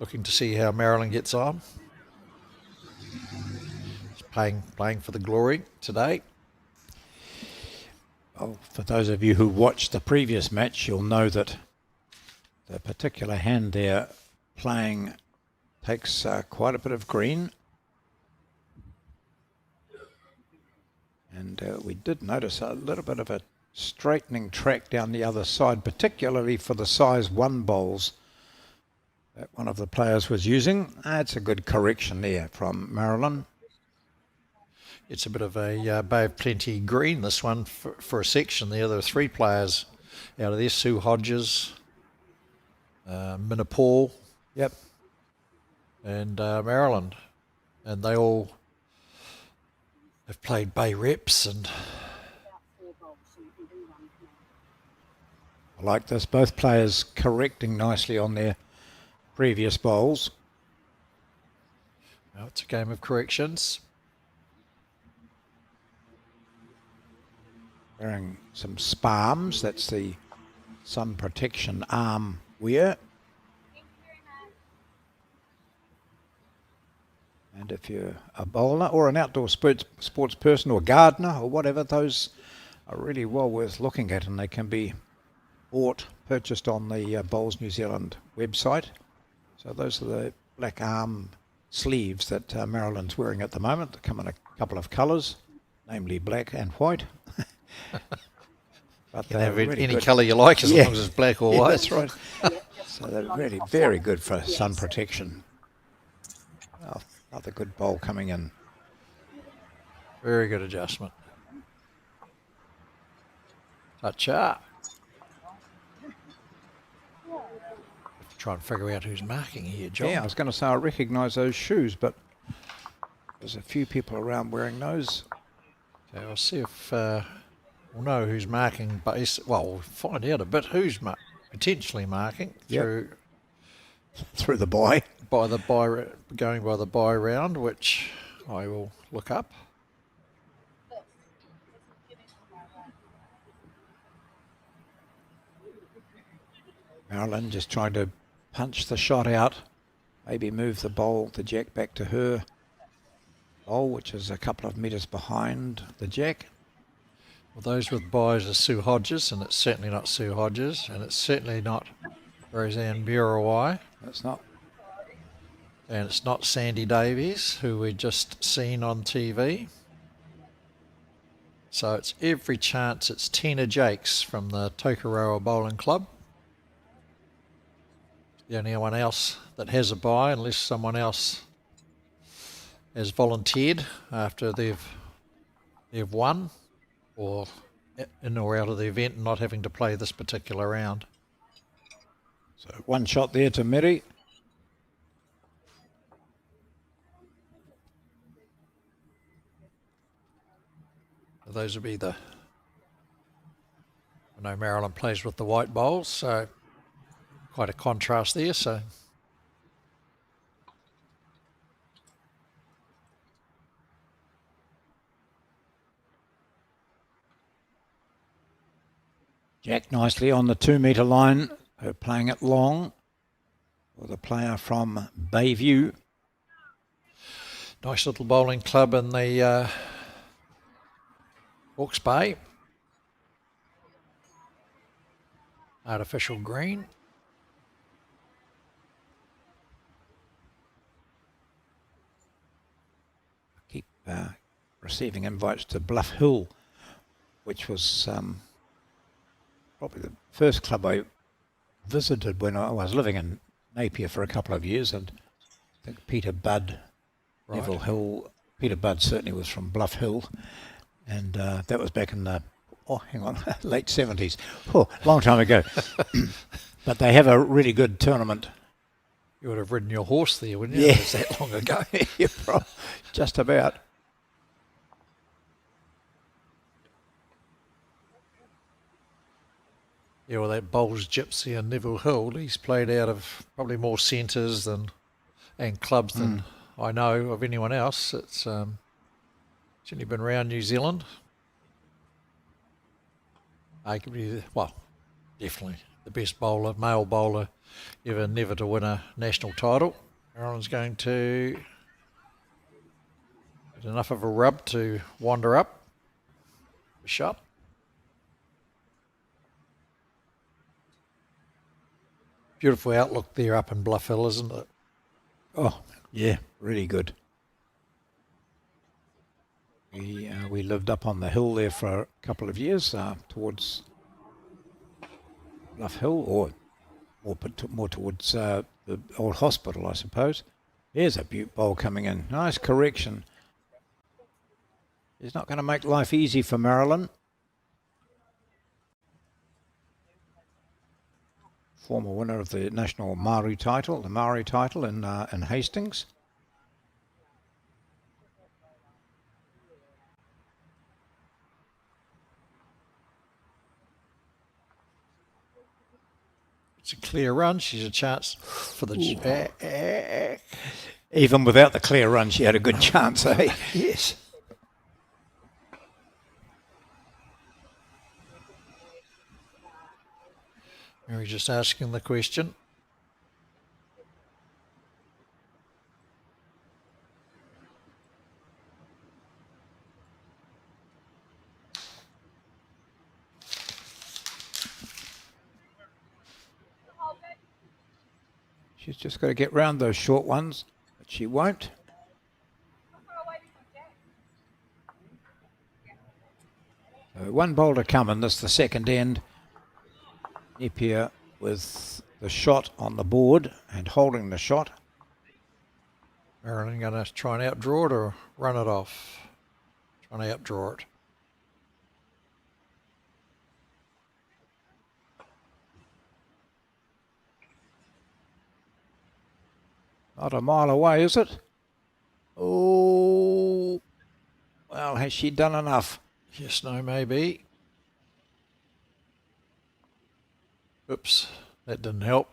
looking to see how Marilyn gets on. She's playing for the glory today. Well, for those of you who watched the previous match, you'll know that the particular hand there playing takes quite a bit of green. And we did notice a little bit of a straightening track down the other side, particularly for the size 1 bowls that one of the players was using. That's a good correction there from Marilyn. It's a bit of a Bay of Plenty green, this one, for a section there. There are 3 players out of there. Sue Hodges, Minna Paul, and Marilyn. And they all have played Bay reps, and I like this. Both players correcting nicely on their previous bowls. Now it's a game of corrections. Wearing some spalms. That's the sun protection arm wear. And if you're a bowler or an outdoor sports person or gardener or whatever, those are really well worth looking at, and they can be purchased on the Bowls New Zealand website. So those are the black arm sleeves that Marilyn's wearing at the moment. They come in a couple of colours, namely black and white. But You can have really any good. colour you like as long as it's black or white. That's right. So they're really very good for sun protection. Oh, another good bowl coming in. Very good adjustment. Touch up. Try and figure out who's marking here, John. Yeah, I was going to say I recognise those shoes, but there's a few people around wearing those. Okay, I'll see if we'll know who's marking base. Well, we'll find out a bit who's potentially marking Yep. Through the buy. going by the buy round, which I will look up. Marilyn just trying to punch the shot out, maybe move the jack back to her bowl, which is a couple of metres behind the jack. Well, those with buys are Sue Hodges, and it's certainly not Sue Hodges, and it's certainly not Roseanne Burawai, That's not. and it's not Sandy Davies, who we just seen on TV. So it's every chance it's Tina Jakes from the Tokoroa Bowling Club. The only one else that has a buy, unless someone else has volunteered after they've won or in or out of the event and not having to play this particular round. So one shot there to Miri. Those would be I know Marilyn plays with the white bowls, so quite a contrast there. So Jack nicely on the 2 metre line. Her playing it long with a player from Bayview. nice little bowling club in the Hawke's Bay. Artificial green. Keep receiving invites to Bluff Hill, which was probably the first club I visited when I was living in Napier for a couple of years, and I think Peter Budd, Neville Hill. Peter Budd certainly was from Bluff Hill, and that was back in the late 70s. Oh, long time ago. But they have a really good tournament. You would have ridden your horse there, wouldn't you? Yeah. It was that long ago. Yeah, just about. Yeah, well, that Bowls Gypsy and Neville Hill, he's played out of probably more centres and clubs than I know of anyone else. It's certainly been around New Zealand. Arguably, well, definitely the best bowler, male bowler ever never to win a national title. Marilyn's going to get enough of a rub to wander up the shot. Beautiful outlook there up in Bluff Hill, isn't it? Oh, yeah, really good. We lived up on the hill there for a couple of years towards Bluff Hill, or more towards the old hospital, I suppose. Here's a beaut bowl coming in. Nice correction. It's not going to make life easy for Marilyn. Former winner of the national Maori title, the Maori title in Hastings. It's a clear run. She's a chance for the... Even without the clear run, she had a good chance, eh? Yes. Mary just asking the question. She's just got to get round those short ones, but she won't. So one boulder coming, this the second end. Napier with the shot on the board and holding the shot. Marilyn going to try and outdraw it or run it off? Trying to outdraw it. Not a mile away, is it? Oh, well, has she done enough? Yes, no, maybe. Oops, that didn't help.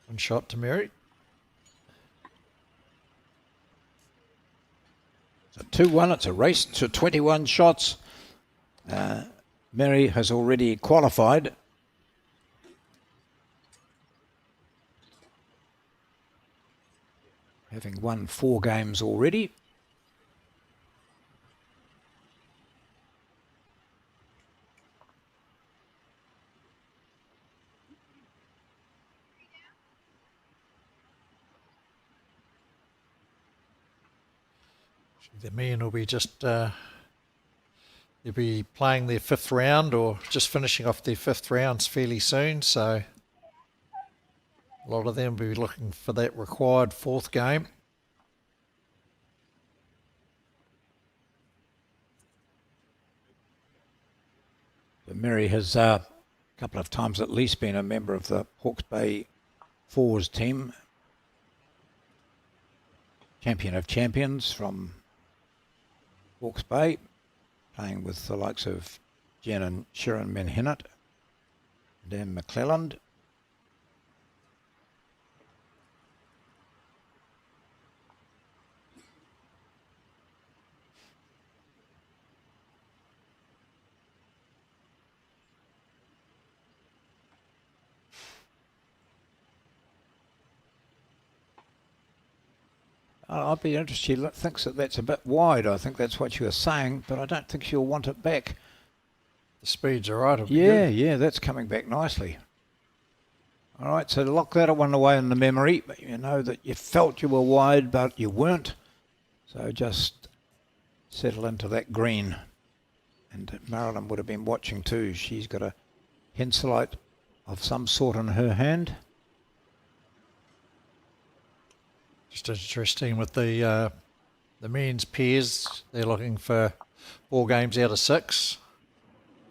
One shot to Mary. It's a 2-1. It's a race to 21 shots. Mary has already qualified. Having won 4 games already. The men will be just, they'll be playing their 5th round or just finishing off their 5th rounds fairly soon. So a lot of them will be looking for that required 4th game. Mary has a couple of times at least been a member of the Hawke's Bay Fours team. Champion of champions from Hawke's Bay, playing with the likes of Jen and Sharon Menhinnet, Dan McClelland. I'd be interested. She thinks that that's a bit wide. I think that's what she was saying, but I don't think she'll want it back. The speed's all right. Yeah, that's coming back nicely. All right, so lock that one away in the memory. But you know that you felt you were wide, but you weren't. So just settle into that green. And Marilyn would have been watching too. She's got a Henselite of some sort in her hand. Just interesting with the men's pairs. They're looking for 4 games out of 6,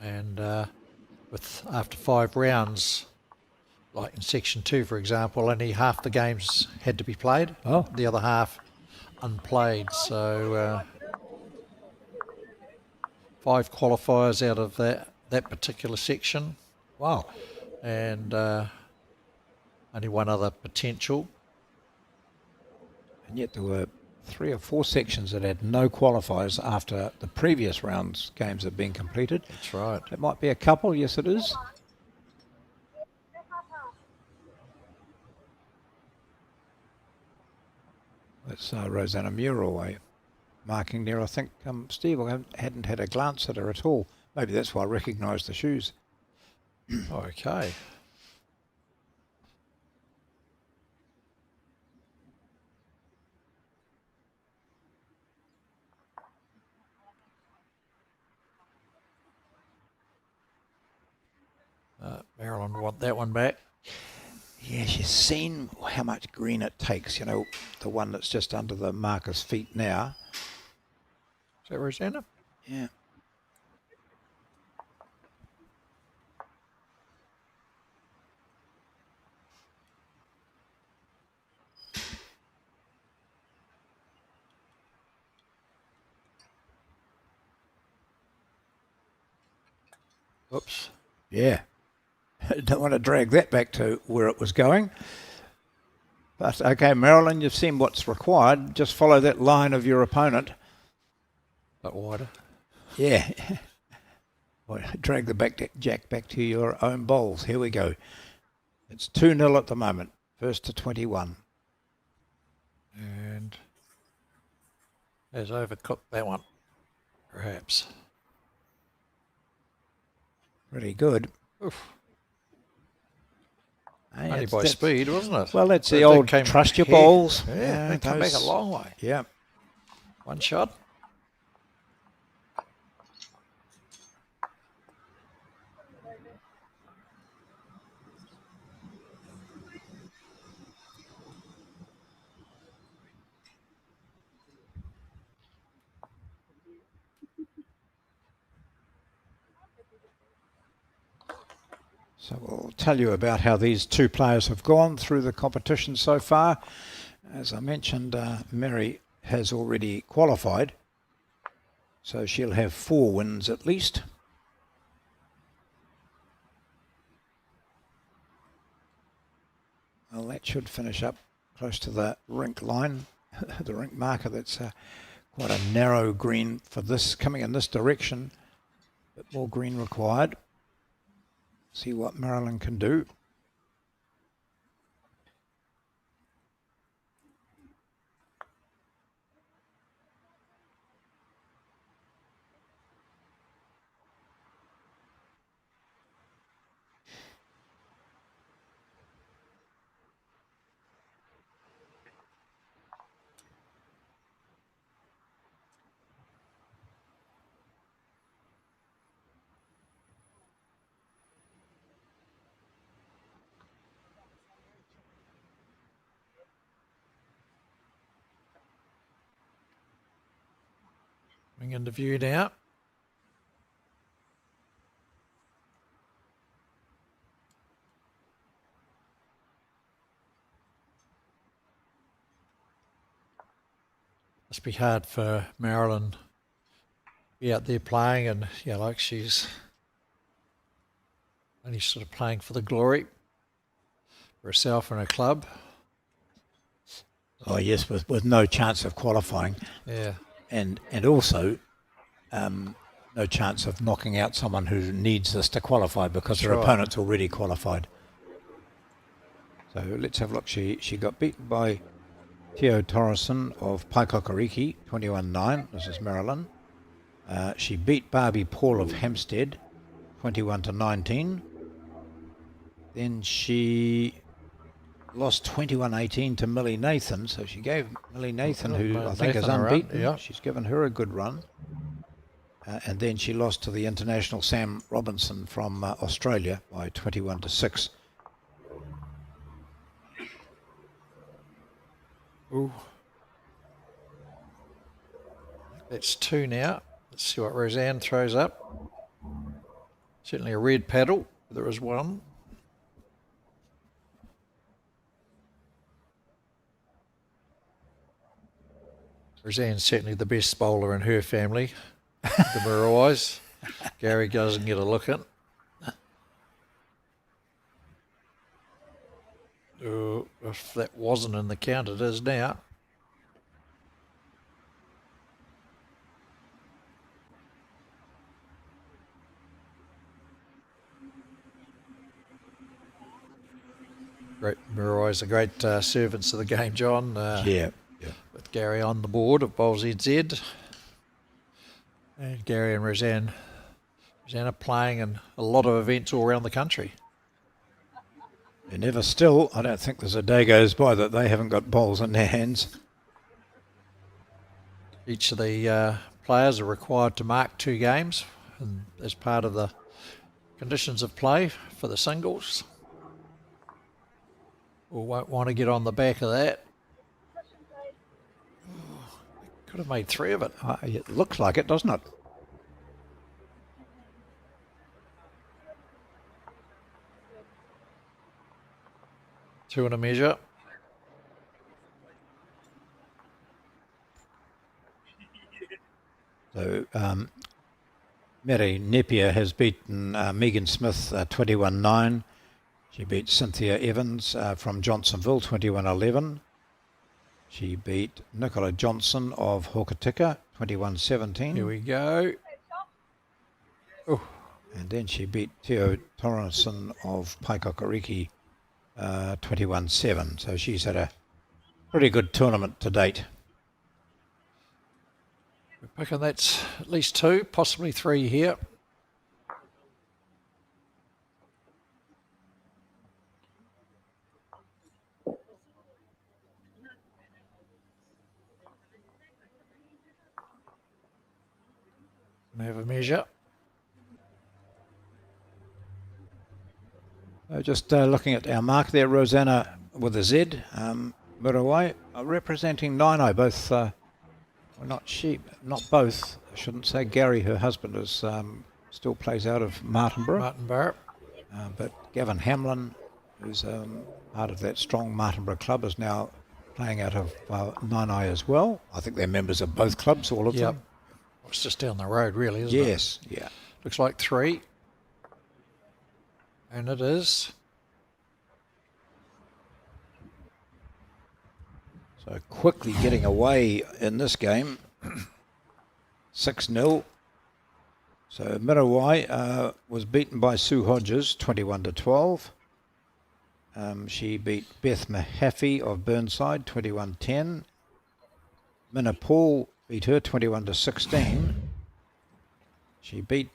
and with after 5 rounds, like in section 2, for example, only half the games had to be played. Oh, the other half unplayed. So 5 qualifiers out of that particular section. wow! And only one other potential. And yet there were 3 or 4 sections that had no qualifiers after the previous round's games had been completed. That's right. It might be a couple. Yes, it is. That's Rosanna Muir away, marking there. I think Steve hadn't had a glance at her at all. Maybe that's why I recognised the shoes. Okay. Marilyn want that one back. Yeah, she's seen how much green it takes. You know, the one that's just under the marker's feet now. Is that Rosanna? Yeah. Oops. Yeah. Don't want to drag that back to where it was going. But okay, Marilyn, you've seen what's required. Just follow that line of your opponent. But wider. Yeah. Well, drag the jack back to your own bowls. Here we go. It's 2-0 at the moment. First to 21. And has overcooked that one, perhaps. Pretty good. Oof. Hey, Only by speed, wasn't it? Well, that's But the it old came trust your here. bowls. Yeah, they come back a long way. Yeah. One shot. So we'll tell you about how these two players have gone through the competition so far. As I mentioned, Mary has already qualified, so she'll have 4 wins at least. Well, that should finish up close to the rink line, the rink marker. That's quite a narrow green for this, coming in this direction. A bit more green required. See what Marilyn can do. Coming into view now. Must be hard for Marilyn to be out there playing, and yeah, like she's only sort of playing for the glory for herself and her club. Oh yes, with no chance of qualifying. Yeah. And also no chance of knocking out someone who needs this to qualify because her opponent's already qualified. So let's have a look. She got beaten by Teo Torreson of Paikokariki, 21-9. This is Marilyn. She beat Barbie Paul of Hampstead, 21-19. Then she lost 21-18 to Millie Nathan. So she gave Millie Nathan, who I think is unbeaten. Yeah. She's given her a good run. And then she lost to the international Sam Robinson from Australia by 21-6. Ooh. That's 2 now. Let's see what Roseanne throws up. Certainly a red paddle. There is one. Roseanne's certainly the best bowler in her family. The Mirror-wise. Gary doesn't get a look in. Oh, if that wasn't in the count, it is now. Great Mirror-wise, a great servants of the game, John. Yeah. With Gary on the board of Bowls NZ. And Gary and Roseanne are playing in a lot of events all around the country. They're never still. I don't think there's a day goes by that they haven't got bowls in their hands. Each of the players are required to mark 2 games and as part of the conditions of play for the singles. We won't want to get on the back of that. Oh, could have made 3 of it. It looks like it, doesn't it? Two in a measure. So Mary Napier has beaten Megan Smith 21-9. She beat Cynthia Evans from Johnsonville 21-11. She beat Nicola Johnson of Hokitika 21-17. Here we go. Oh, And then she beat Teo Torrenson of Paikokariki 21-7. So she's had a pretty good tournament to date. we're picking that's at least 2, possibly 3 here. Have a measure. Just looking at our mark there, Rosanna with a Z, Murawai, representing Nainai, both, well, not both, I shouldn't say. Gary, her husband, is still plays out of Martinborough. But Gavin Hamlin, who's part of that strong Martinborough club, is now playing out of Nainai as well. I think they're members of both clubs, all of them. It's just down the road, really, isn't it? Yes, yeah. Looks like 3. And it is. So quickly getting away in this game. 6-0. So Mirawai was beaten by Sue Hodges 21-12. She beat Beth Mahaffey of Burnside 21-10. Minna Paul beat her 21-16. She beat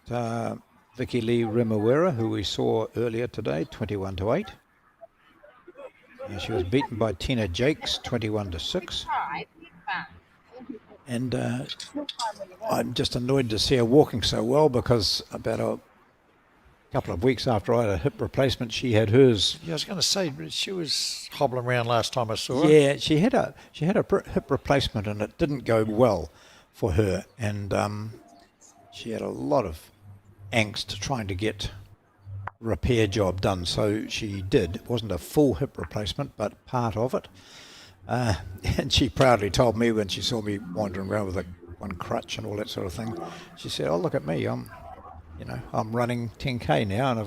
Vicky Lee Remuera, who we saw earlier today, 21-8. She was beaten by Tina Jakes, 21-6. And I'm just annoyed to see her walking so well, because about a couple of weeks after I had a hip replacement, she had hers. Yeah, I was going to say, she was hobbling around last time I saw her. Yeah, she had a hip replacement, and it didn't go well for her. And she had a lot of angst trying to get repair job done, so she did. It wasn't a full hip replacement, but part of it. And she proudly told me when she saw me wandering around with one crutch and all that sort of thing, she said, "Oh, look at me, I'm running 10k now."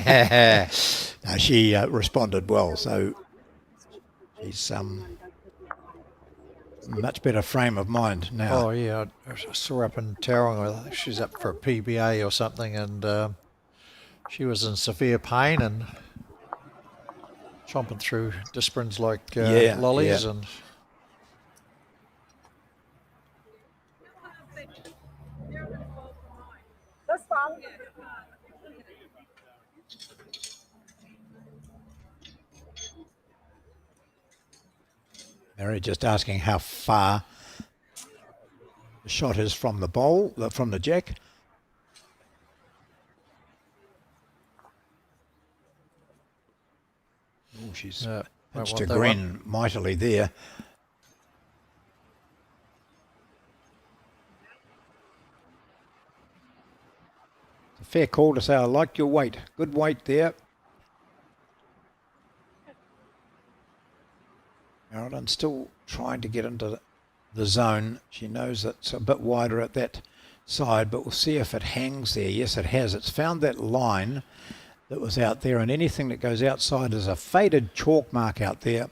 And no, she responded well, so she's much better frame of mind now. Oh yeah, I saw her up in Tauranga. I think she's up for a PBA or something, and she was in severe pain and chomping through disciplines like lollies and. This one. Mary just asking how far the shot is from the bowl, from the jack. Oh, she's pitched to green mightily there. It's a fair call to say, I like your weight. Good weight there. Marilyn still trying to get into the zone. She knows it's a bit wider at that side, but we'll see if it hangs there. Yes, it has. It's found that line that was out there, and anything that goes outside is a faded chalk mark out there.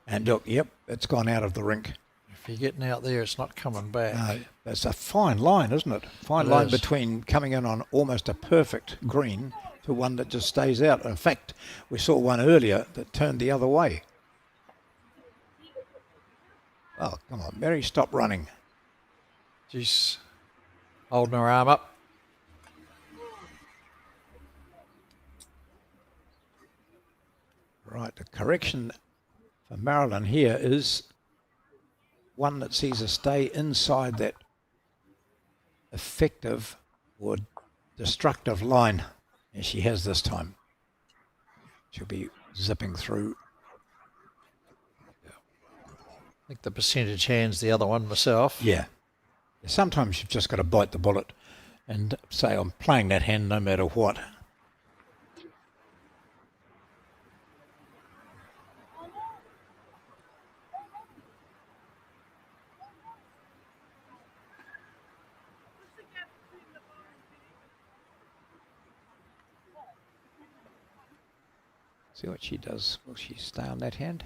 And look, yep, it's gone out of the rink. If you're getting out there, it's not coming back. No, it's a fine line, isn't it? Fine line between coming in on almost a perfect green to one that just stays out. In fact, we saw one earlier that turned the other way. Oh, come on, Mary, stop running. She's holding her arm up. Right, the correction for Marilyn here is one that sees her stay inside that effective or destructive line, as she has this time. She'll be zipping through. I think the percentage hand's the other one myself. Yeah. Sometimes you've just got to bite the bullet and say, I'm playing that hand no matter what. See what she does. Will she stay on that hand?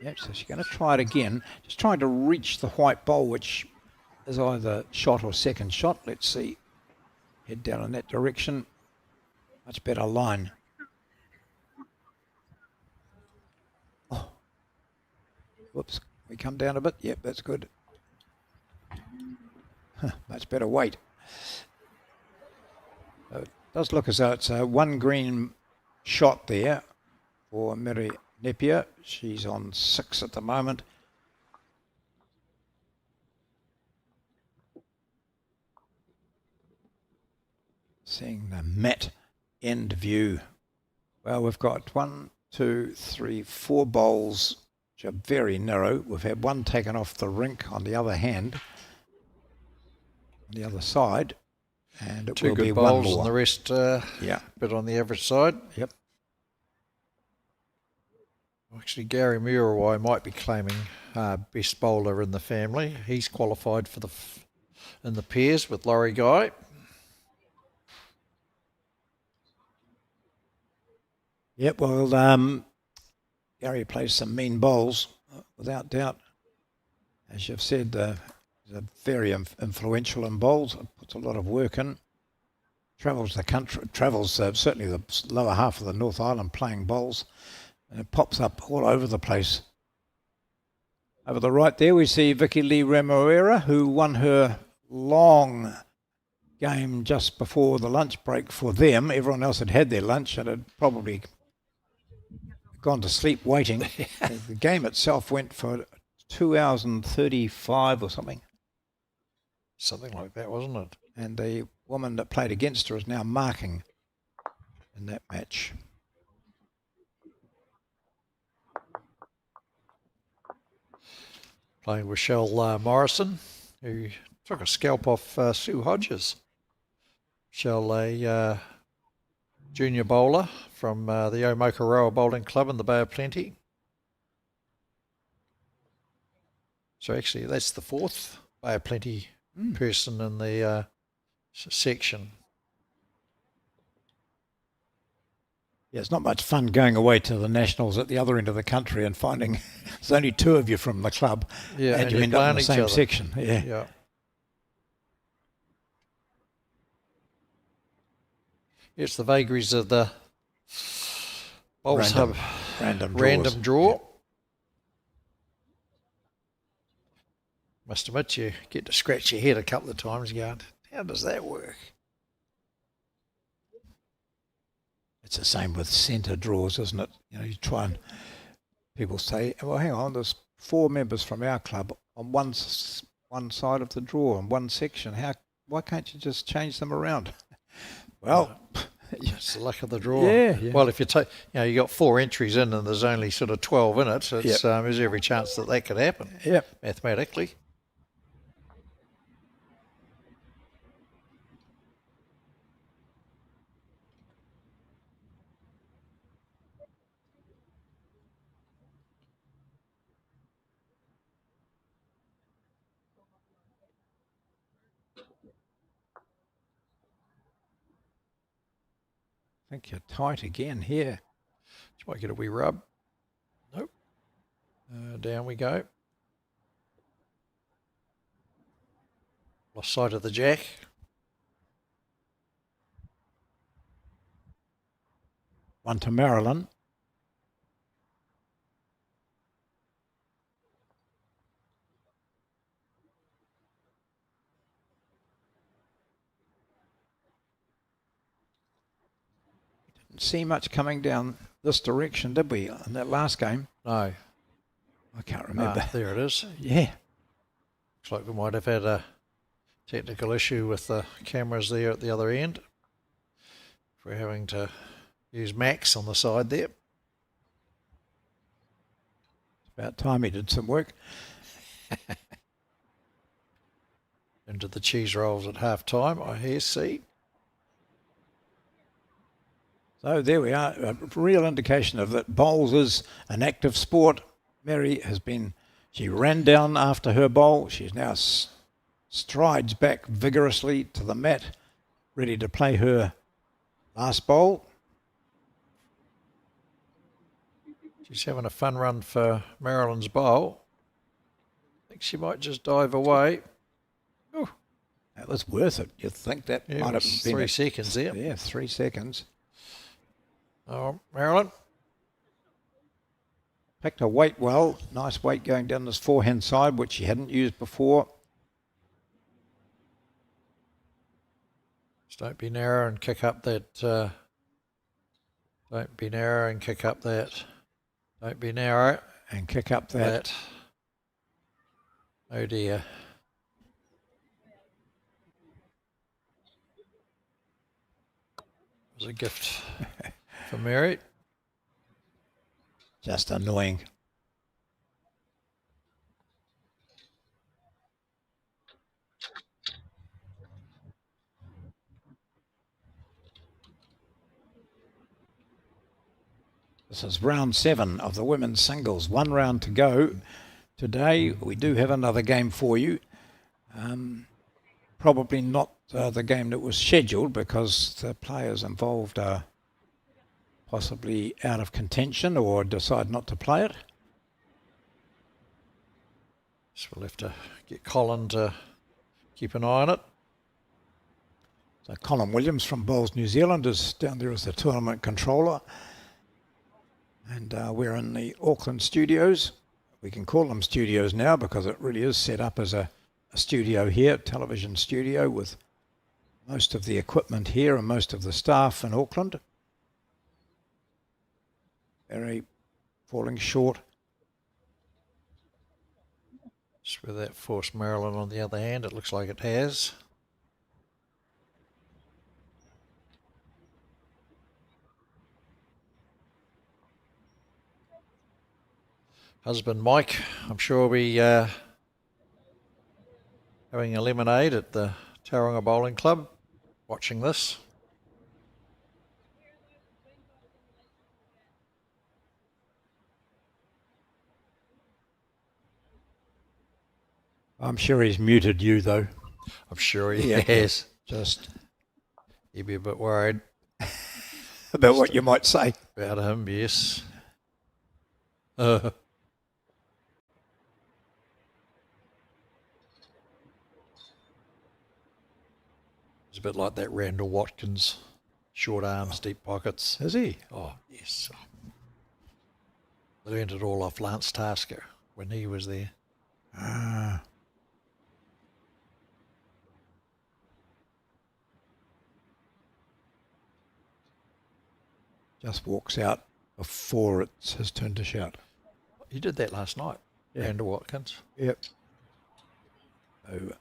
Yep, so she's going to try it again. Just trying to reach the white bowl, which is either shot or second shot. Let's see. Head down in that direction. Much better line. Oh. Whoops. We come down a bit. Yep, that's good. Much better weight. So it does look as though it's a one green shot there for Mary Napier. She's on 6 at the moment. Seeing the mat end view. Well, we've got 1, 2, 3, 4 bowls which are very narrow. We've had one taken off the rink on the other hand, on the other side, and it Two will be good one bowls more. and the rest Yeah. bit on the average side. Yep. Actually, Gary Muirawai might be claiming best bowler in the family. He's qualified for in the pairs with Laurie Guy. Yep, well, Gary plays some mean bowls, without doubt. As you've said, he's a very influential in bowls, puts a lot of work in. Travels the country, certainly the lower half of the North Island playing bowls, and it pops up all over the place. Over the right there, we see Vicky Lee Remuera, who won her long game just before the lunch break for them. Everyone else had had their lunch and had probably gone to sleep waiting. The game itself went for 2 hours and 35 or something. Something like that, wasn't it? And the woman that played against her is now marking in that match. Playing Rochelle Morrison, who took a scalp off Sue Hodges. Rochelle, a junior bowler from the Omokoroa Bowling Club in the Bay of Plenty. So actually, that's the 4th Bay of Plenty person in the section. Yeah, it's not much fun going away to the Nationals at the other end of the country and finding there's only 2 of you from the club, and you end up in the same section. Yeah. It's the vagaries of the Bowls Hub random draw. Yep. Must admit, you get to scratch your head a couple of times going, how does that work? It's the same with centre draws, isn't it? You know, you try and people say, well, hang on, there's 4 members from our club on one side of the draw in one section. Why can't you just change them around? Well, it's the luck of the draw. Yeah. Well, if you take, you got 4 entries in and there's only sort of 12 in it, it's, there's every chance that could happen. Yep. Mathematically. I think you're tight again here. Just might get a wee rub. Nope. Down we go. Lost sight of the jack. One to Marilyn. Didn't see much coming down this direction, did we, in that last game? No. I can't remember. There it is. Yeah. Looks like we might have had a technical issue with the cameras there at the other end. We're having to use Max on the side there. It's about time he did some work. Into the cheese rolls at half time, I hear, see. So there we are, a real indication of that bowls is an active sport. Mary she ran down after her bowl. She's now strides back vigorously to the mat, ready to play her last bowl. She's having a fun run for Marilyn's bowl. I think she might just dive away. Ooh. That was worth it. You'd think that Yeah, might have been 3 seconds there. Yeah, 3 seconds. Oh, Marilyn. Picked her weight well. Nice weight going down this forehand side, which she hadn't used before. Just don't be narrow and kick up that. Don't be narrow and kick up that. Don't be narrow and kick up that. Oh dear. It was a gift for Mary. Just annoying. This is round 7 of the women's singles. 1 round to go. Today we do have another game for you. Probably not the game that was scheduled because the players involved are possibly out of contention or decide not to play it. So we'll have to get Colin to keep an eye on it. So Colin Williams from Bowls New Zealand is down there as the tournament controller. And we're in the Auckland studios. We can call them studios now because it really is set up as a studio here, television studio, with most of the equipment here and most of the staff in Auckland. Very falling short. Just with that forced Marilyn on the other hand, it looks like it has. Husband Mike, I'm sure will be having a lemonade at the Tauranga Bowling Club, watching this. I'm sure he's muted you, though. I'm sure he has. Just He'd be a bit worried about what you might say. about him, yes. It's a bit like that Randall Watkins, short arms, deep pockets. Is he? Oh, yes. They learned it all off Lance Tasker when he was there. Ah. Just walks out before it's his turn to shout. He did that last night, Randall Watkins. Yep. So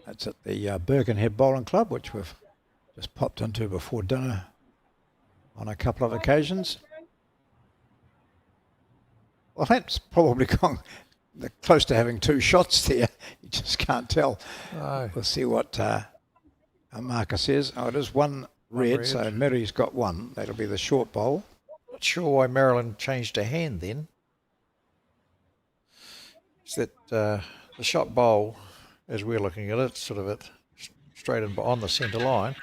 that's at the Birkenhead Bowling Club, which we've just popped into before dinner on a couple of occasions. Well, that's probably gone close to having 2 shots there. You just can't tell. Oh. We'll see what our marker says. Oh, it is one red, so Mary's got 1. That'll be the short bowl. Not sure why Marilyn changed her hand then. It's that the shot bowl, as we're looking at it, sort of straight in on the centre line.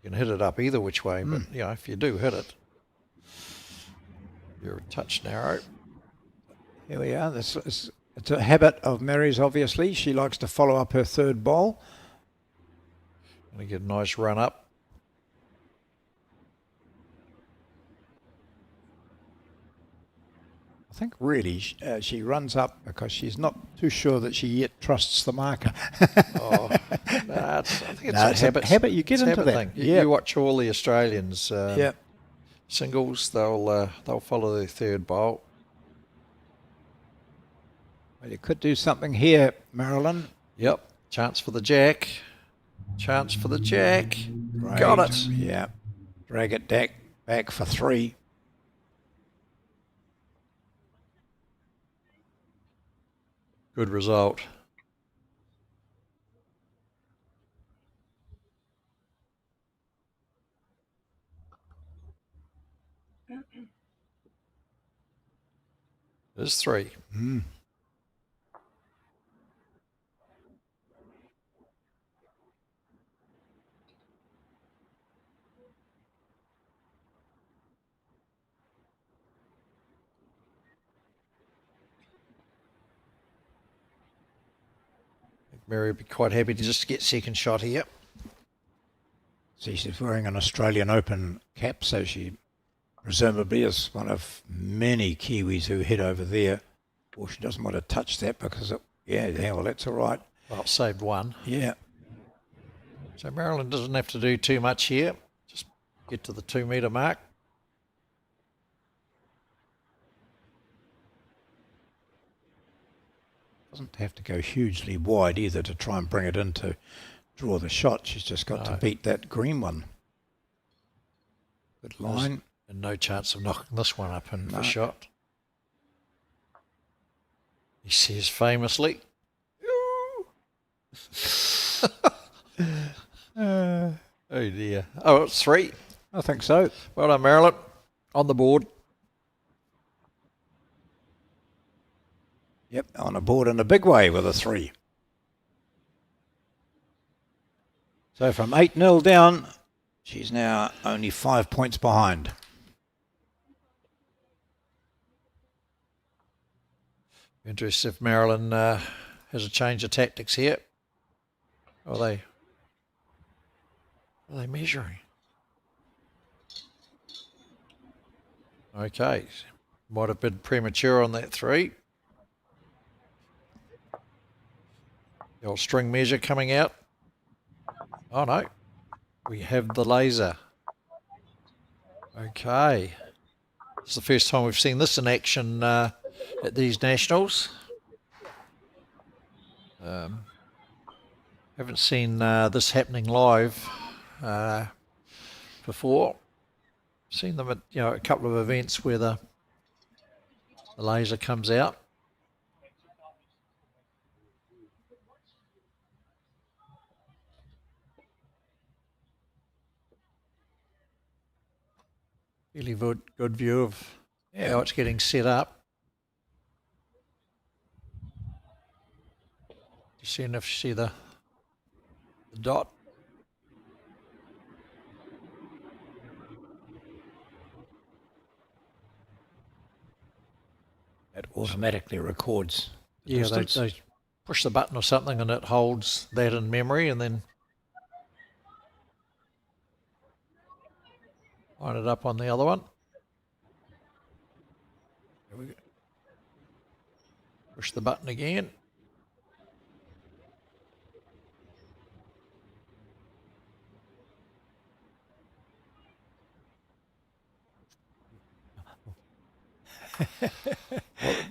You can hit it up either which way, but you know, if you do hit it, you're a touch narrow. Here we are. It's a habit of Mary's, obviously. She likes to follow up her 3rd bowl. Going to get a nice run up. I think really she runs up because she's not too sure that she yet trusts the marker. Oh, I think it's No, a it's a habit. habit. You get it's a into habit that. thing. Yeah. You watch all the Australians Yeah. singles. They'll follow their 3rd bowl. Well, you could do something here, Marilyn. Yep. Chance for the jack. Chance for the jack. Great. Got it. Yeah. Drag it back for 3. Good result. There's 3. Mary would be quite happy to just get second shot here. See, she's wearing an Australian Open cap, so she presumably is one of many Kiwis who head over there. Or she doesn't want to touch that because, well, that's all right. Well, saved one. Yeah. So Marilyn doesn't have to do too much here. Just get to the 2 metre mark. Doesn't have to go hugely wide either to try and bring it in to draw the shot. She's just got to beat that green one. Good line. And no chance of knocking this one up in for shot. He says famously, oh dear. Oh, it's 3. I think so. Well done, Marilyn. On the board. Yep, on a board in a big way with a 3. So from 8-0 down, she's now only 5 points behind. Interested if Marilyn has a change of tactics here. Are they measuring? Okay. Might have been premature on that 3. The old string measure coming out. Oh no. We have the laser. Okay. It's the first time we've seen this in action at these nationals. Haven't seen this happening live before. Seen them at a couple of events where the laser comes out. Really good view of how it's getting set up. Just seeing if you see the dot. It automatically records the Yeah, distance. they push the button or something and it holds that in memory and then line it up on the other one. There we go. Push the button again.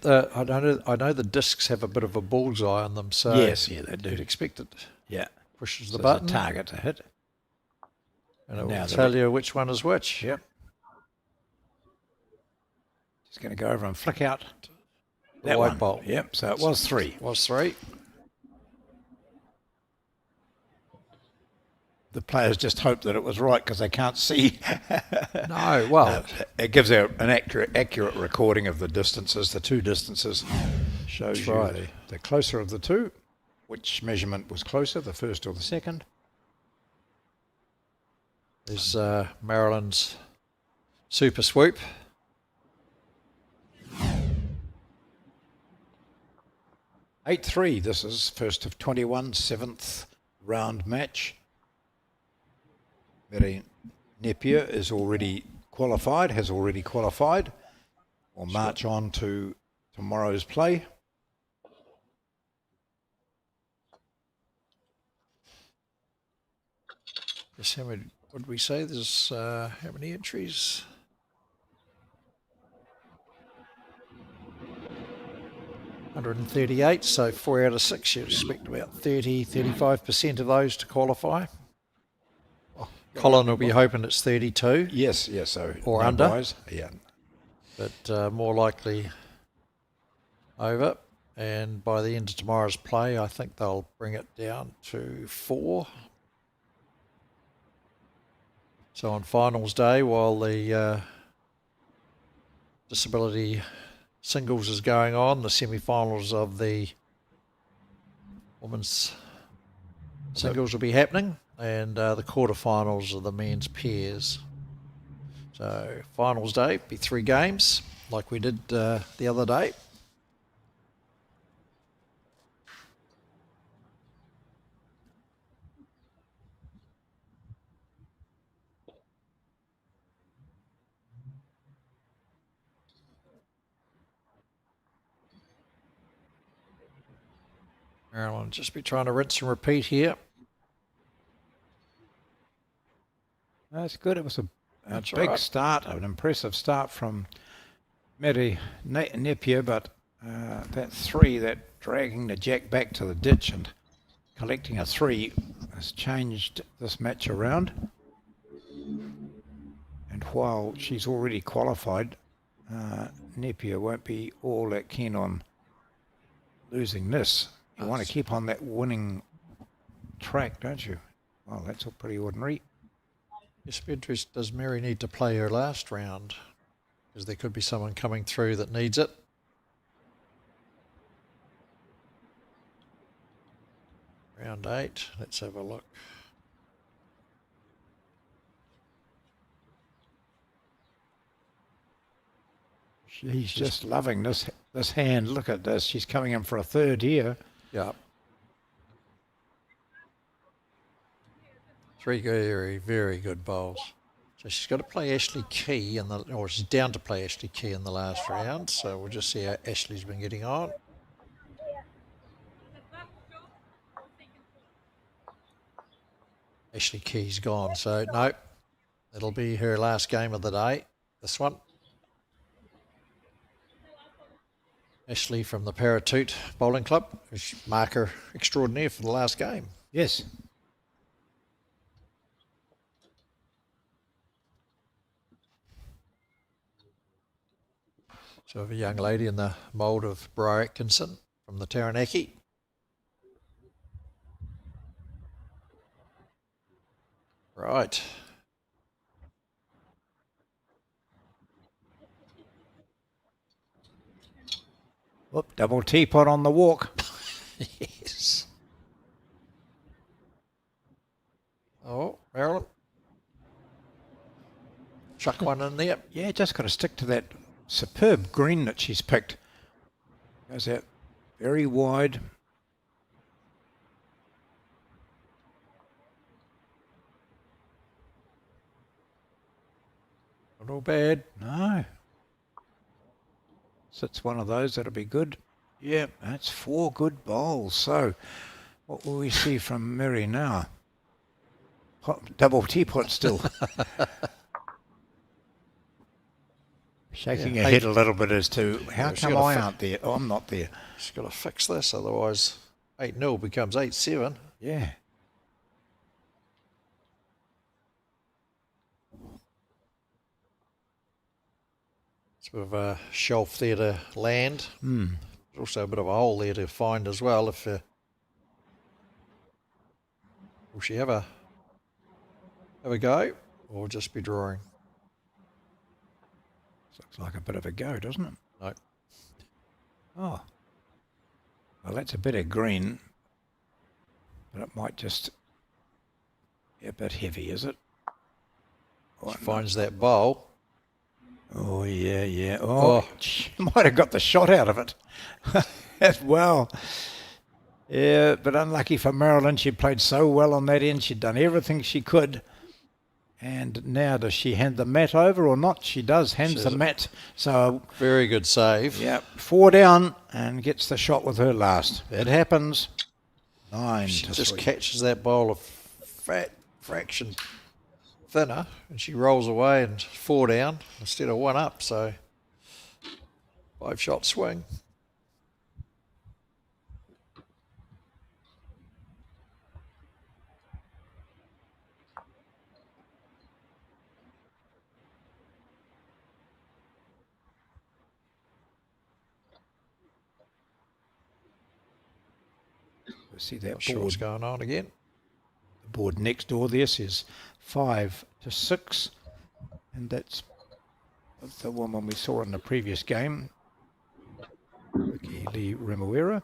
Well, I know the discs have a bit of a bullseye on them, so Yes, yeah, they do. you'd expect it Yeah. pushes So the there's button a target to hit. and it Now will the- tell you which one is which. Yep. Just going to go over and flick out The that white one. bolt. Yep, so it was 3. Was 3. The players just hope that it was right because they can't see. No, well, It gives out an accurate recording of the distances, the 2 distances. Shows That's you right. the closer of the 2, which measurement was closer, the first or the second. there's Marilyn's super swoop. (8-3). This is first of 21, 7th round match. Mary Napier is already qualified, has already qualified. We'll march on to tomorrow's play. Yes, how many, what did we say? There's how many entries? 138, so 4 out of 6. You expect about 35% of those to qualify. Colin will be hoping it's 32, Yes, yes, so Or no under? buys. Yeah. but more likely over. And by the end of tomorrow's play, I think they'll bring it down to 4. So on finals day, while the disability singles is going on, the semi-finals of the women's singles will be happening, and the quarterfinals of the men's pairs. So finals day be 3 games, like we did the other day. Marilyn just be trying to rinse and repeat here. That's good. It was a That's big right. start, an impressive start from Mary Napier, but that 3, that dragging the jack back to the ditch and collecting a 3 has changed this match around. And while she's already qualified, Napier won't be all that keen on losing this. You want to keep on that winning track, don't you? Well, that's all pretty ordinary. Just be interested, does Mary need to play her last round? Because there could be someone coming through that needs it. Round 8, let's have a look. She's just loving this hand. Look at this. She's coming in for a 3rd here. Yeah. 3 very, very good bowls. So she's got to play Ashley Key or she's down to play Ashley Key in the last round. So we'll just see how Ashley's been getting on. Ashley Key's gone, so no, it'll be her last game of the day, this one. Ashley from the Paratoot Bowling Club, marker extraordinaire for the last game. Yes. So we have a young lady in the mould of Bri Atkinson from the Taranaki. Right. Whoop, double teapot on the walk. Yes. Oh, Marilyn. Chuck one in there. Yeah, just got to stick to that superb green that she's picked. Goes out very wide. Not all bad. No. Sits one of those, that'll be good. Yeah, that's 4 good bowls. So, what will we see from Mary now? Double teapot still. Shaking her head a little bit as to how come I aren't there? Oh, I'm not there. She's got to fix this, otherwise 8-0 becomes 8-7. Yeah. It's a bit of a shelf there to land. Hmm. There's also a bit of a hole there to find as well. If will she have a go, or just be drawing? Looks like a bit of a go, doesn't it? No. Oh. Well, that's a bit of green, but it might just be a bit heavy, is it? She finds that bowl. Oh, yeah, yeah. Oh, she might have got the shot out of it as well. Yeah, but unlucky for Marilyn. She played so well on that end. She'd done everything she could. And now does she hand the mat over or not? She does, hands the mat. So very good save. Yeah, 4 down and gets the shot with her last. It happens. 9 she to just 3. catches that bowl a fraction thinner, and she rolls away and 4 down instead of 1 up. So 5-shot swing. See that Not sure board. what's going on again. The board next door there says 5 to 6, and that's the woman we saw in the previous game, Ricky Lee Remuera.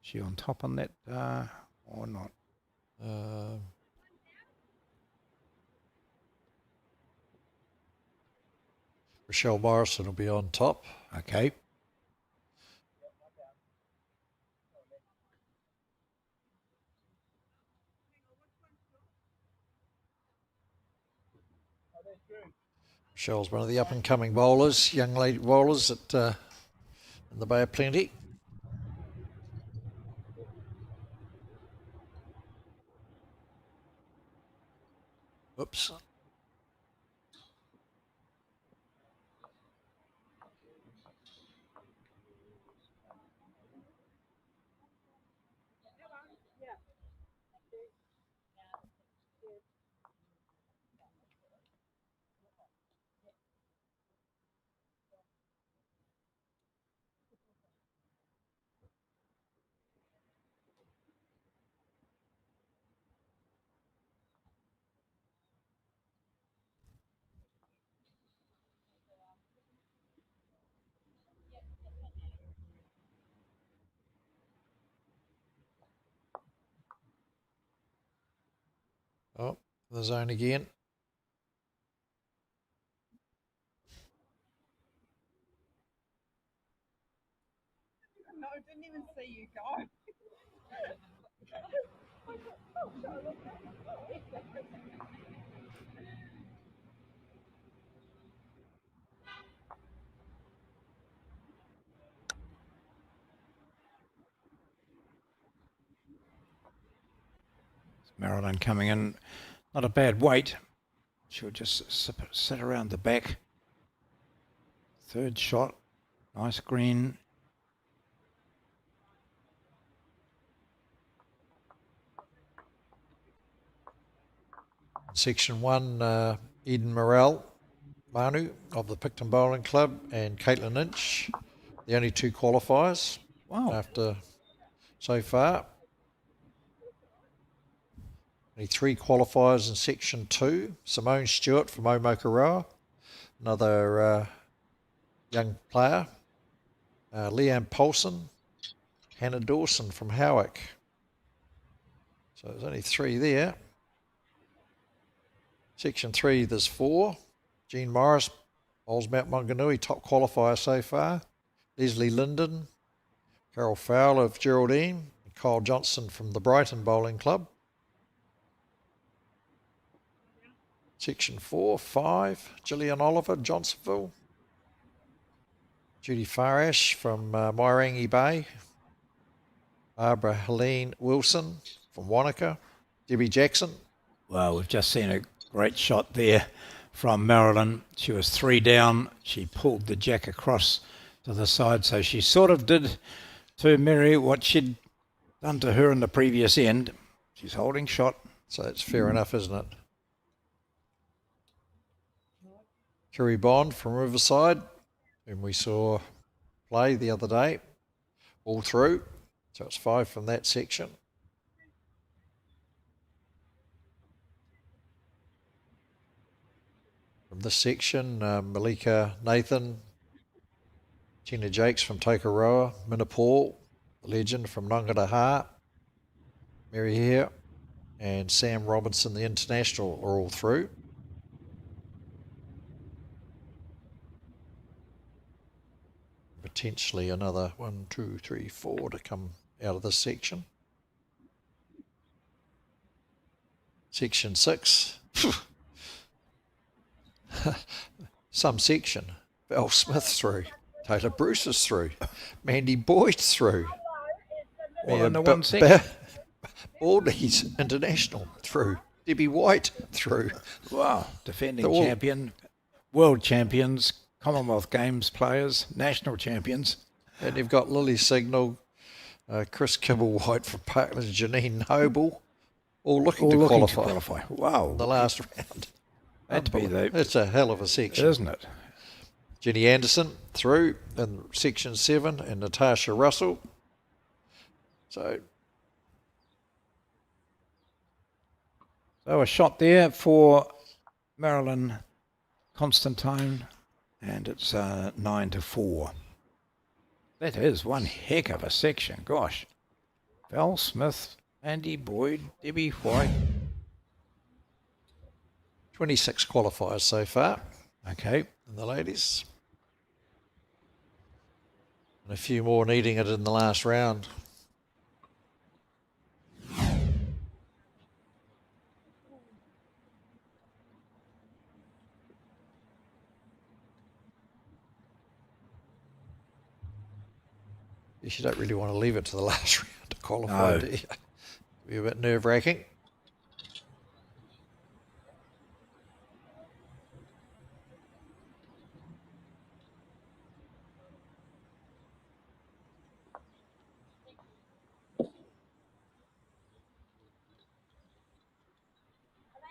She on top on that or not? Rochelle Morrison will be on top. Okay. Michelle's one of the up-and-coming bowlers, young lady bowlers at in the Bay of Plenty. flips. Oh, the zone again. No, I didn't even see you go. Marilyn coming in, not a bad weight. She'll just sit around the back. Third shot, nice green. Section 1, Eden Morrell, Manu of the Picton Bowling Club, and Caitlin Inch, the only 2 qualifiers. Wow. After so far. Only 3 qualifiers in Section 2. Simone Stewart from Omokoroa, another young player. Leanne Paulson, Hannah Dawson from Howick. So there's only 3 there. Section 3, there's 4. Jean Morris, Bowls Mount Maunganui, top qualifier so far. Leslie Linden, Carol Fowler of Geraldine, and Kyle Johnson from the Brighton Bowling Club. Section 4, 5, Gillian Oliver, Johnsonville. Judy Farash from Wairangi Bay. Barbara Helene Wilson from Wanaka. Debbie Jackson. Well, we've just seen a great shot there from Marilyn. She was 3 down. She pulled the jack across to the side, so she sort of did to Mary what she'd done to her in the previous end. She's holding shot. So it's fair enough, isn't it? Kerry Bond from Riverside, whom we saw play the other day, all through. So it's 5 from that section. From this section, Malika Nathan, Tina Jakes from Tokoroa, Minna Paul, the legend from Nongataha, Mary Hare, and Sam Robinson, the international, are all through. Potentially another 1, 2, 3, 4 to come out of this section. Section 6. Some section. Val Smith through. Taylor Bruce is through. Mandy Boyd's through. All in the one section. Baldy's International through. Debbie White through. Wow. Defending champion, world champions, Commonwealth Games players, national champions. And you've got Lily Signal, Chris Kibble-White from Parkland, Janine Noble, all looking to qualify. Wow. The last round. It's a hell of a section. Isn't it? Jenny Anderson through in section 7 and Natasha Russell. So a shot there for Marilyn Constantine, and it's 9-4. That is one heck of a section. Gosh. Val Smith, Andy Boyd, Debbie White. 26 qualifiers so far. Okay. And the ladies. And a few more needing it in the last round. You don't really want to leave it to the last round to qualify, do you? It'd be a bit nerve-wracking.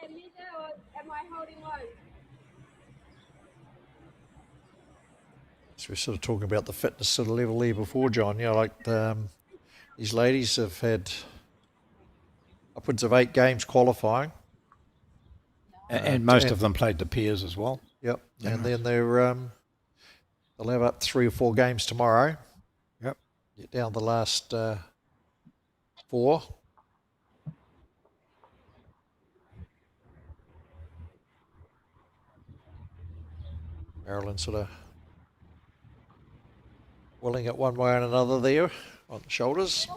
measure or am I holding low? So we're sort of talking about the fitness sort of level there before, John. You know, like these ladies have had upwards of 8 games qualifying. And most of them played the peers as well. Yep. Yeah. And then they'll have up 3 or 4 games tomorrow. Yep. Get down the last 4. Marilyn sort of willing it one way and another there on the shoulders.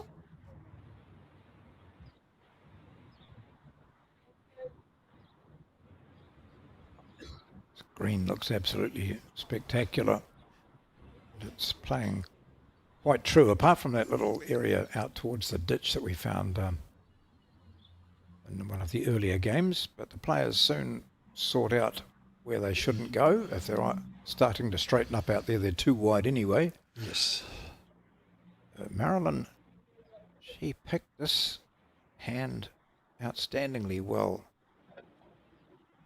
Green looks absolutely spectacular. It's playing quite true, apart from that little area out towards the ditch that we found in one of the earlier games. But the players soon sort out where they shouldn't go. If they're starting to straighten up out there, they're too wide anyway. Yes. Marilyn, she picked this hand outstandingly well.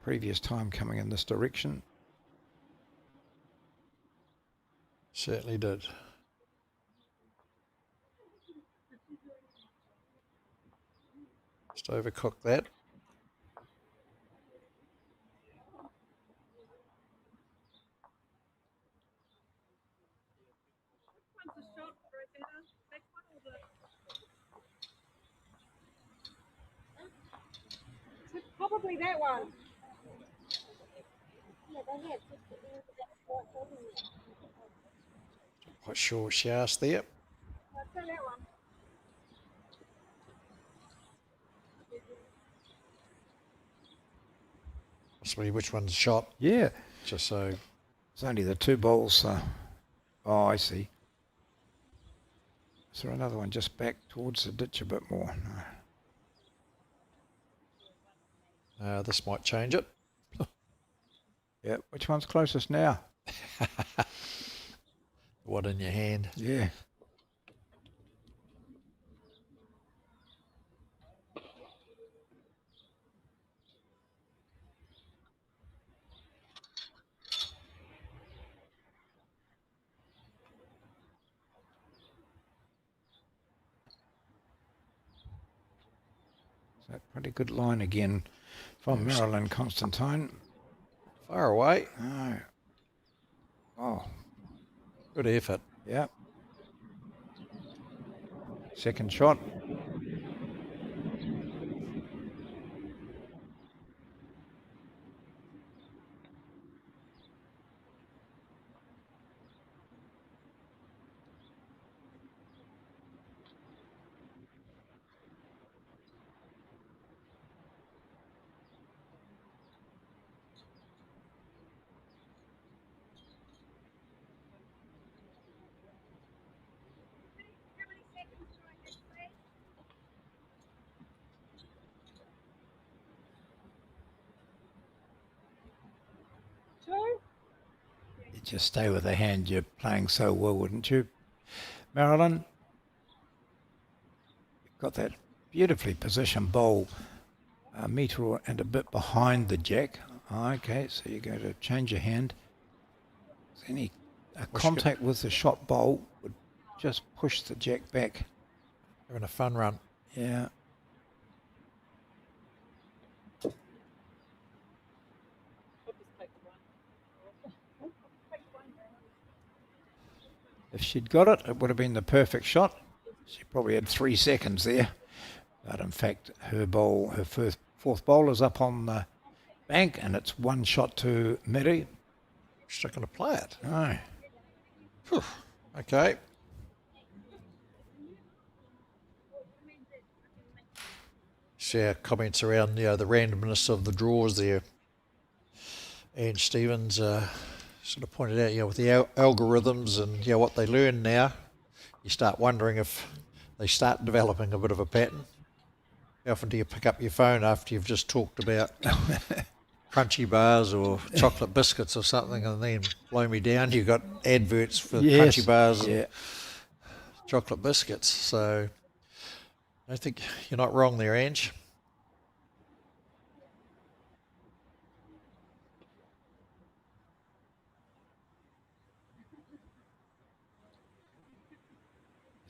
Previous time coming in this direction. Certainly did. Just overcook that. Probably that one. Not sure what she asked there. Let's go that one. Possibly which one's shot. Yeah. Just so. It's only the 2 balls. Oh, I see. Is there another one just back towards the ditch a bit more? No. This might change it. Yeah, which one's closest now? What in your hand? Yeah. That pretty good line again from Marilyn Constantine. Far away. No. Oh, Good effort. yeah. Second shot. You'd just stay with the hand you're playing so well, wouldn't you? Marilyn, you've got that beautifully positioned bowl, a metre and a bit behind the jack. Okay, so you're going to change your hand. Any contact with the shot bowl would just push the jack back. Having a fun run. Yeah. If she'd got it, it would have been the perfect shot. She probably had 3 seconds there. But in fact, her fourth bowl is up on the bank, and it's 1 shot to Mary. She's not going to play it. No. Whew. Okay. See our comments around the randomness of the draws there. And Stevens sort of pointed out, with the algorithms and what they learn now, you start wondering if they start developing a bit of a pattern. How often do you pick up your phone after you've just talked about crunchy bars or chocolate biscuits or something, and then blow me down, you've got adverts for crunchy bars and chocolate biscuits. So I think you're not wrong there, Ange.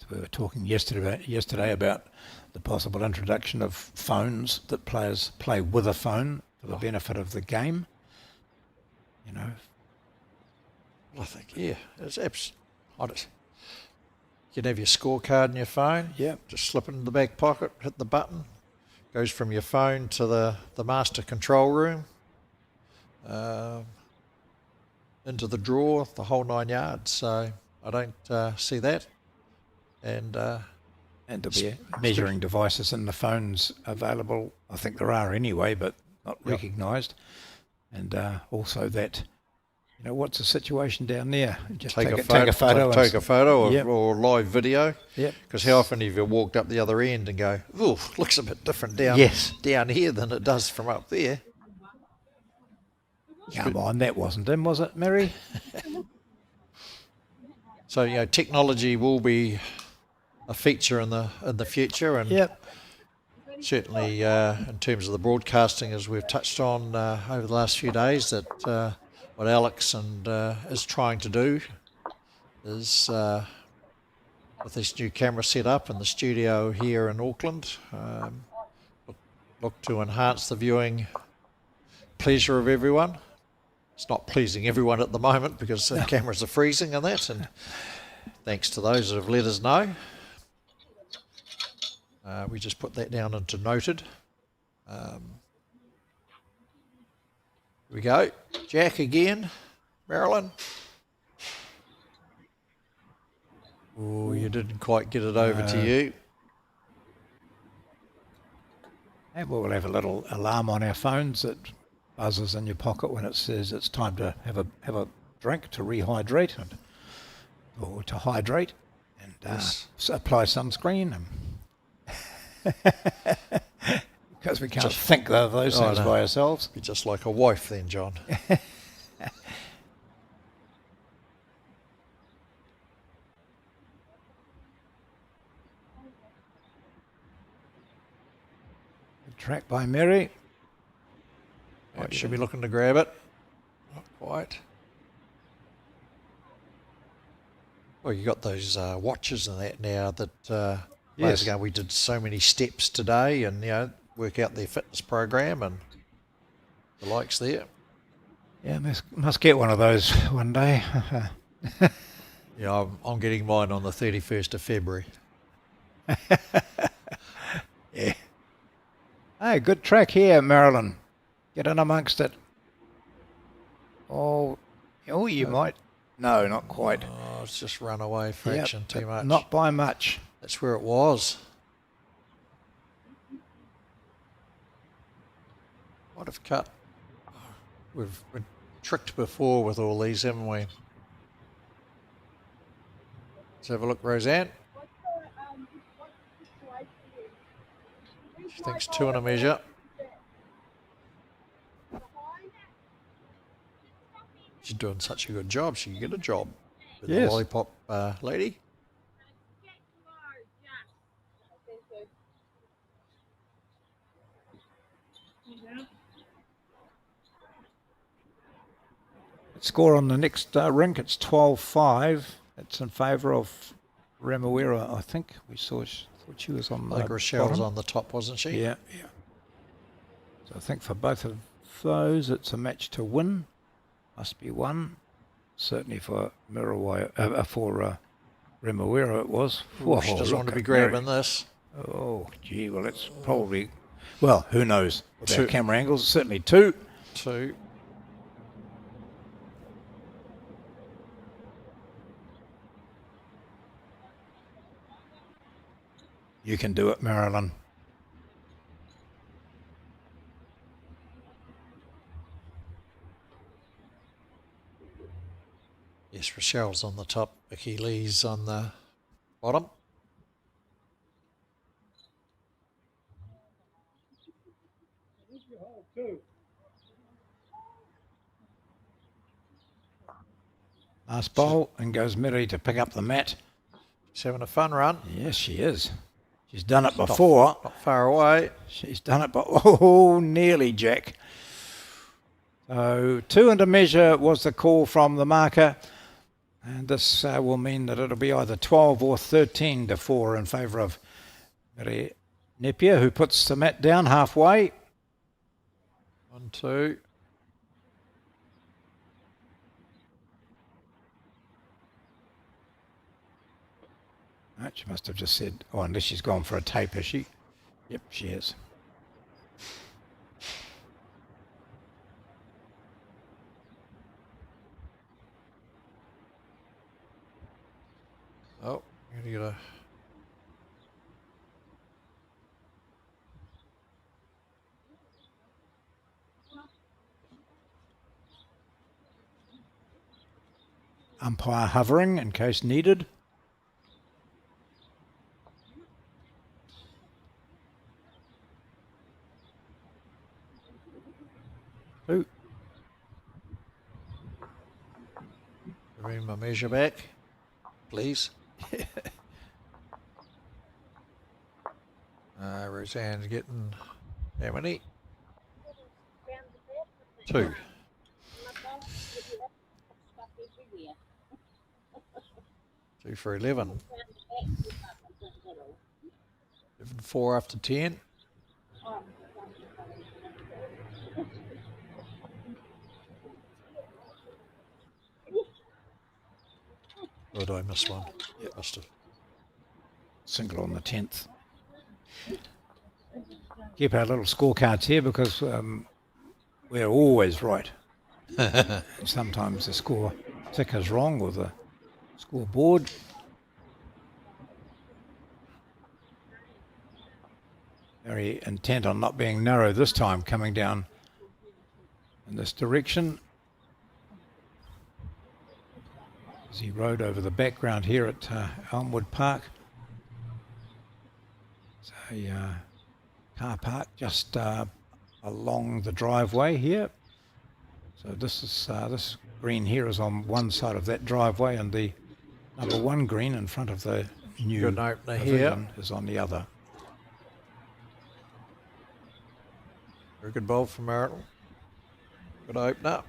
we were talking yesterday about the possible introduction of phones that players play with a phone for the benefit of the game. You know, I think, yeah, it's honest. You can have your scorecard in your phone. Yeah. Just slip it in the back pocket, hit the button. Goes from your phone to the master control room, into the drawer, the whole 9 yards. So I don't see that. And and to be measuring devices in the phones available. I think there are anyway, but not recognised. And also that, you know, what's the situation down there? Just take a photo or live video. Yep. Because how often have you walked up the other end and go, "Ooh, looks a bit different down here than it does from up there." Come on, that wasn't him, was it, Mary? So, you know, technology will be a feature in the future, and certainly in terms of the broadcasting, as we've touched on over the last few days, that what Alex is trying to do is with this new camera set up in the studio here in Auckland, look to enhance the viewing pleasure of everyone. It's not pleasing everyone at the moment because the cameras are freezing and that, and thanks to those that have let us know. We just put that down into noted. Here we go. Jack again. Marilyn. Oh, you didn't quite get it over to you. And we'll have a little alarm on our phones that buzzes in your pocket when it says it's time to have a drink to rehydrate or to hydrate and apply sunscreen. Because we can't think of those things by ourselves. You're just like a wife then, John. Track by Mary. Right, should be looking to grab it. Not quite. Well, you got those watches and that now that years ago we did so many steps today, and you know, work out their fitness program and the likes there. Yeah, must get one of those one day. Yeah, I'm getting mine on the 31st of February. Yeah. Hey, good track here, Marilyn. Get in amongst it. Oh, you might. No, not quite. Oh, it's just run away fraction too much. Not by much. That's where it was. Might have cut. We've been tricked before with all these, haven't we? Let's have a look, Roseanne. She thinks 2 and a measure. She's doing such a good job. She can get a job with the lollipop lady. Score on the next rink, it's 12-5. It's in favour of Remuera, I think. We thought she was on the I think Rochelle's bottom. on the top, wasn't she? Yeah. So I think for both of those, it's a match to win. Must be one. Certainly for Remuera it was. Ooh, she doesn't want to be grabbing this. Oh, gee, well, it's probably... Well, who knows? With our camera angles, certainly 2. 2. You can do it, Marilyn. Yes, Rochelle's on the top. Vicky Lee's on the bottom. Last bowl, and goes Miri to pick up the mat. She's having a fun run. Yes, she is. She's done it before. Not far away. She's done it, but oh, nearly, Jack. So 2 and a measure was the call from the marker. And this will mean that it'll be either 12 or 13 to 4 in favour of Napier, who puts the mat down halfway. 1, 2. Oh, she must have just said, oh, unless she's gone for a tape, has she? Yep, she is. Oh, I'm going to get a... Umpire hovering in case needed. Ooh. Bring my measure back, please. Roseanne's getting how many? 2. Two for 11. 4 after 10. Or did I miss one? Yeah, must have. Single on the 10th. Keep our little scorecards here because we're always right. Sometimes the score ticker's wrong or the scoreboard. Very intent on not being narrow this time, coming down in this direction. As he rode over the background here at Elmwood Park. It's a car park just along the driveway here. So this is this green here is on one side of that driveway, and the number 1 green in front of the new Good opener pavilion here. is on the other. Very good bowl from Marital. Good opener.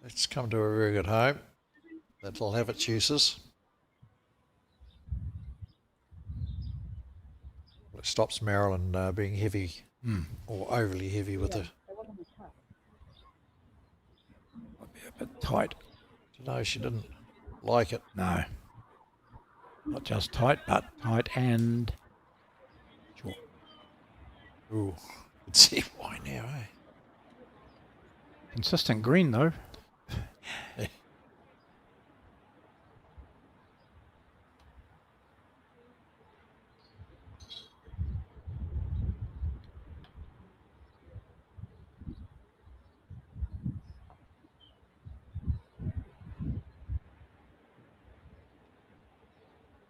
It's come to a very good home. That'll have its uses. It stops Marilyn being heavy or overly heavy with the... Might be a bit tight. No, she didn't like it. No. Not just tight, but tight and short. Ooh, could see why now, eh? Consistent green though.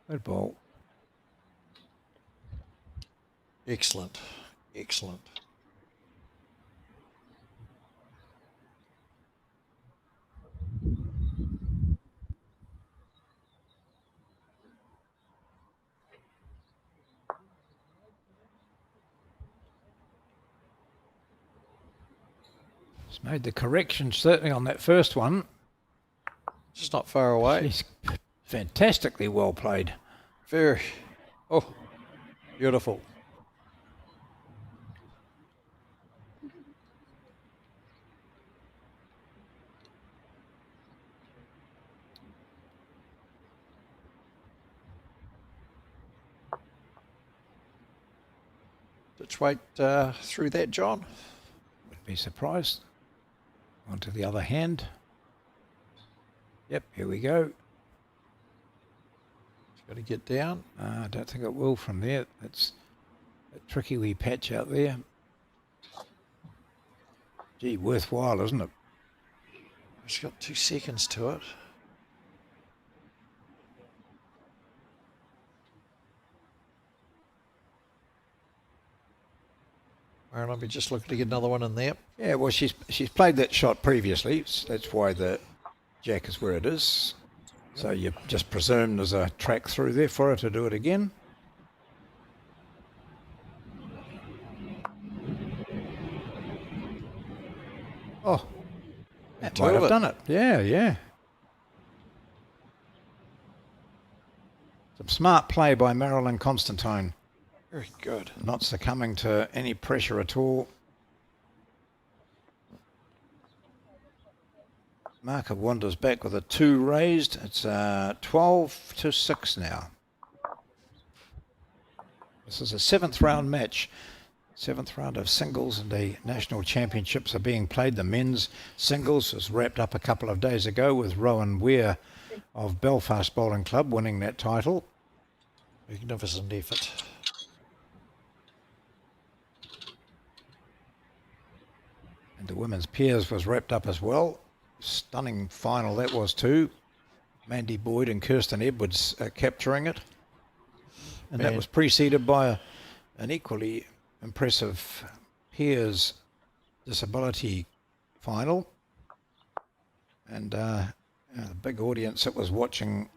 Good ball. Excellent. Excellent. He's made the correction certainly on that first one. Just not far away. He's fantastically well played. Very. Oh, beautiful. Let's wait through that, John. Wouldn't be surprised. Onto the other hand. Yep, here we go. It's got to get down. I don't think it will from there. It's a tricky wee patch out there. Gee, worthwhile, isn't it? It's got 2 seconds to it. Aaron, I'll be just looking to get another one in there. Yeah, well, she's played that shot previously. That's why the jack is where it is. So you just presume there's a track through there for her to do it again. Oh, that Two might of have it. done it. Yeah, yeah. Some smart play by Marilyn Constantine. Very good. Not succumbing to any pressure at all. Mark of Wonders back with a 2 raised. It's 12-6 now. This is a 7th round match. 7th round of singles and the national championships are being played. The men's singles was wrapped up a couple of days ago with Rowan Weir of Belfast Bowling Club winning that title. Magnificent effort. And the women's pairs was wrapped up as well. Stunning final that was too. Mandy Boyd and Kirsten Edwards capturing it. And that was preceded by an equally impressive pairs disability final. And the big audience that was watching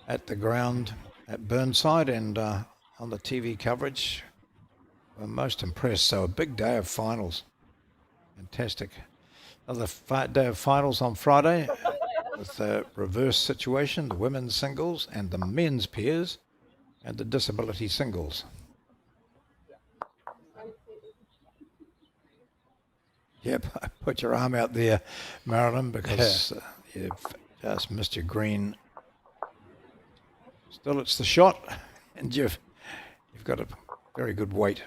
at the ground at Burnside and on the TV coverage were most impressed. So a big day of finals. Fantastic. Another day of finals on Friday with the reverse situation, the women's singles and the men's pairs and the disability singles. Yep, put your arm out there, Marilyn, because you've just missed your green. Still, it's the shot, and you've got a very good weight.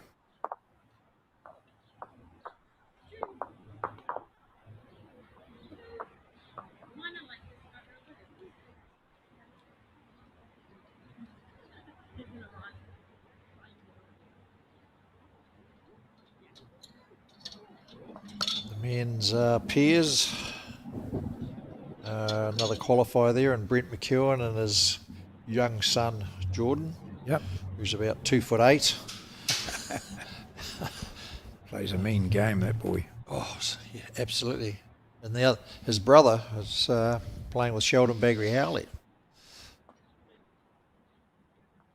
Men's peers. Another qualifier there, and Brent McEwen and his young son Jordan. Yep. Who's about 2'8". Plays a mean game, that boy. Oh, yeah, absolutely. And his brother is playing with Sheldon Baggery Howley.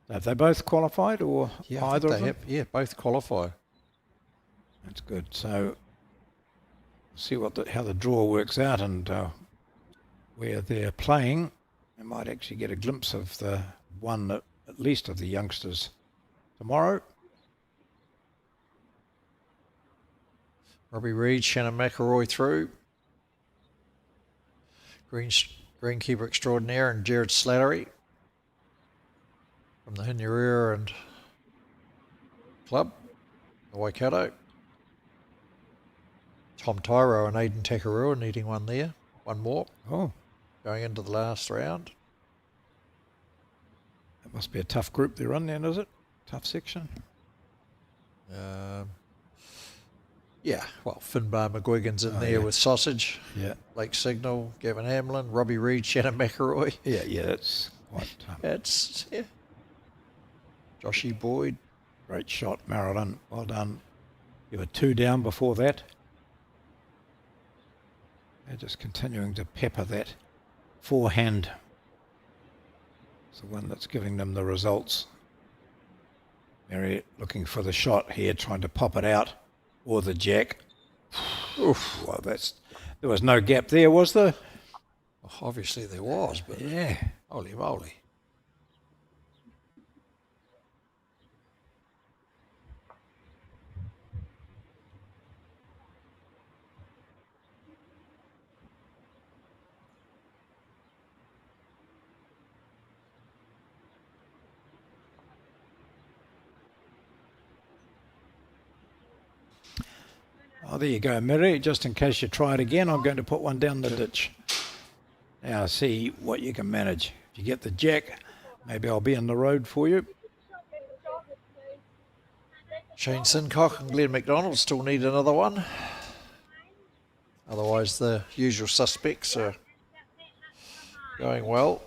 Have they both qualified, or either of them? Yeah, both qualify. That's good. So see how the draw works out and where they're playing. We might actually get a glimpse of the one at least of the youngsters tomorrow. Robbie Reed, Shannon McElroy through. Greenkeeper extraordinaire and Jared Slattery from the Hinurira and Club, the Waikato. Tom Tyro and Aidan Takarua needing one there. One more. Oh. Going into the last round. That must be a tough group they're in then, is it? Tough section? Yeah, well, Finbar McGuigan's in there with Sausage. Yeah. Blake Signal, Gavin Hamlin, Robbie Reed, Shannon McElroy. Yeah, that's quite tough. Yeah. Joshy Boyd. Great shot, Marilyn. Well done. You were 2 down before that. They're just continuing to pepper that forehand. It's the one that's giving them the results. Mary looking for the shot here, trying to pop it out, or the jack. Oof, well, there was no gap there, was there? Well, obviously there was, but yeah, holy moly. Oh, there you go, Mary. Just in case you try it again, I'm going to put one down the ditch. Now, see what you can manage. If you get the jack, maybe I'll be on the road for you. Shane Sincock and Glenn McDonald still need another one. Otherwise, the usual suspects are going well.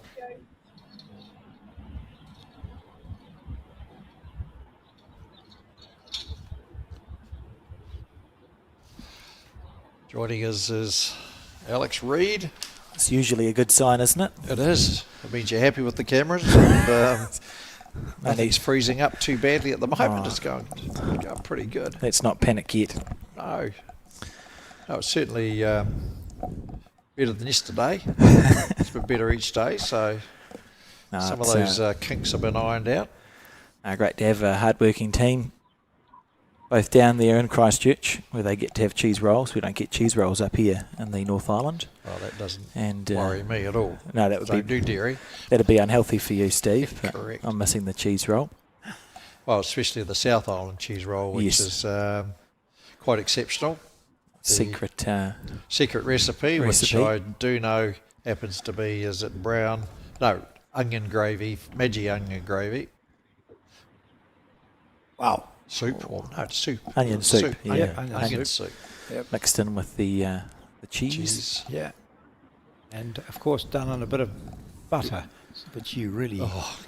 Joining us is Alex Reid. It's usually a good sign, isn't it? It is. It means you're happy with the cameras. And, nothing's freezing up too badly at the moment. It's going pretty good. Let's not panic yet. No, it's certainly better than yesterday. It's been better each day, so some of those kinks have been ironed out. Great to have a hard-working team, both down there in Christchurch, where they get to have cheese rolls. We don't get cheese rolls up here in the North Island. Well, that doesn't And worry me at all. No, that would Don't do dairy. That'd be unhealthy for you, Steve. But Correct. I'm missing the cheese roll. Well, especially the South Island cheese roll, which is quite exceptional. Secret Recipe, which I do know happens to be, is it onion gravy, Maggi onion gravy. Wow. Soup, or no, it's soup. Onion soup, yeah. Onion soup. Yep. mixed in with the cheese. Yeah. And of course done on a bit of butter, which you really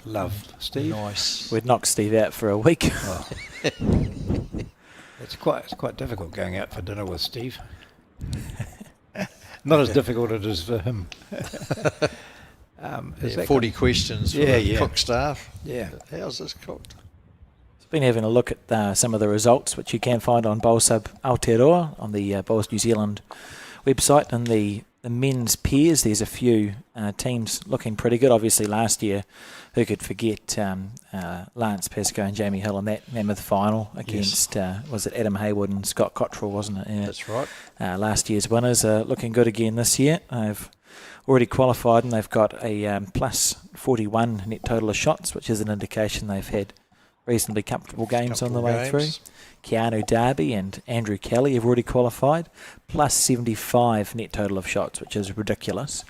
love, Steve. Nice. We'd knock Steve out for a week. Oh. It's quite difficult going out for dinner with Steve. Not as difficult as it is for him. 40 questions for the cook staff. Yeah. How's this cooked? Been having a look at some of the results, which you can find on Bowlsub Aotearoa on the Bowls New Zealand website. And the men's pairs, there's a few teams looking pretty good. Obviously, last year, who could forget Lance Pascoe and Jamie Hill in that mammoth final against, was it Adam Hayward and Scott Cottrell, wasn't it? Yeah. That's right. Last year's winners are looking good again this year. They've already qualified and they've got a plus 41 net total of shots, which is an indication they've had reasonably comfortable games on the way through. Keanu Darby and Andrew Kelly have already qualified, plus 75 net total of shots, which is ridiculous.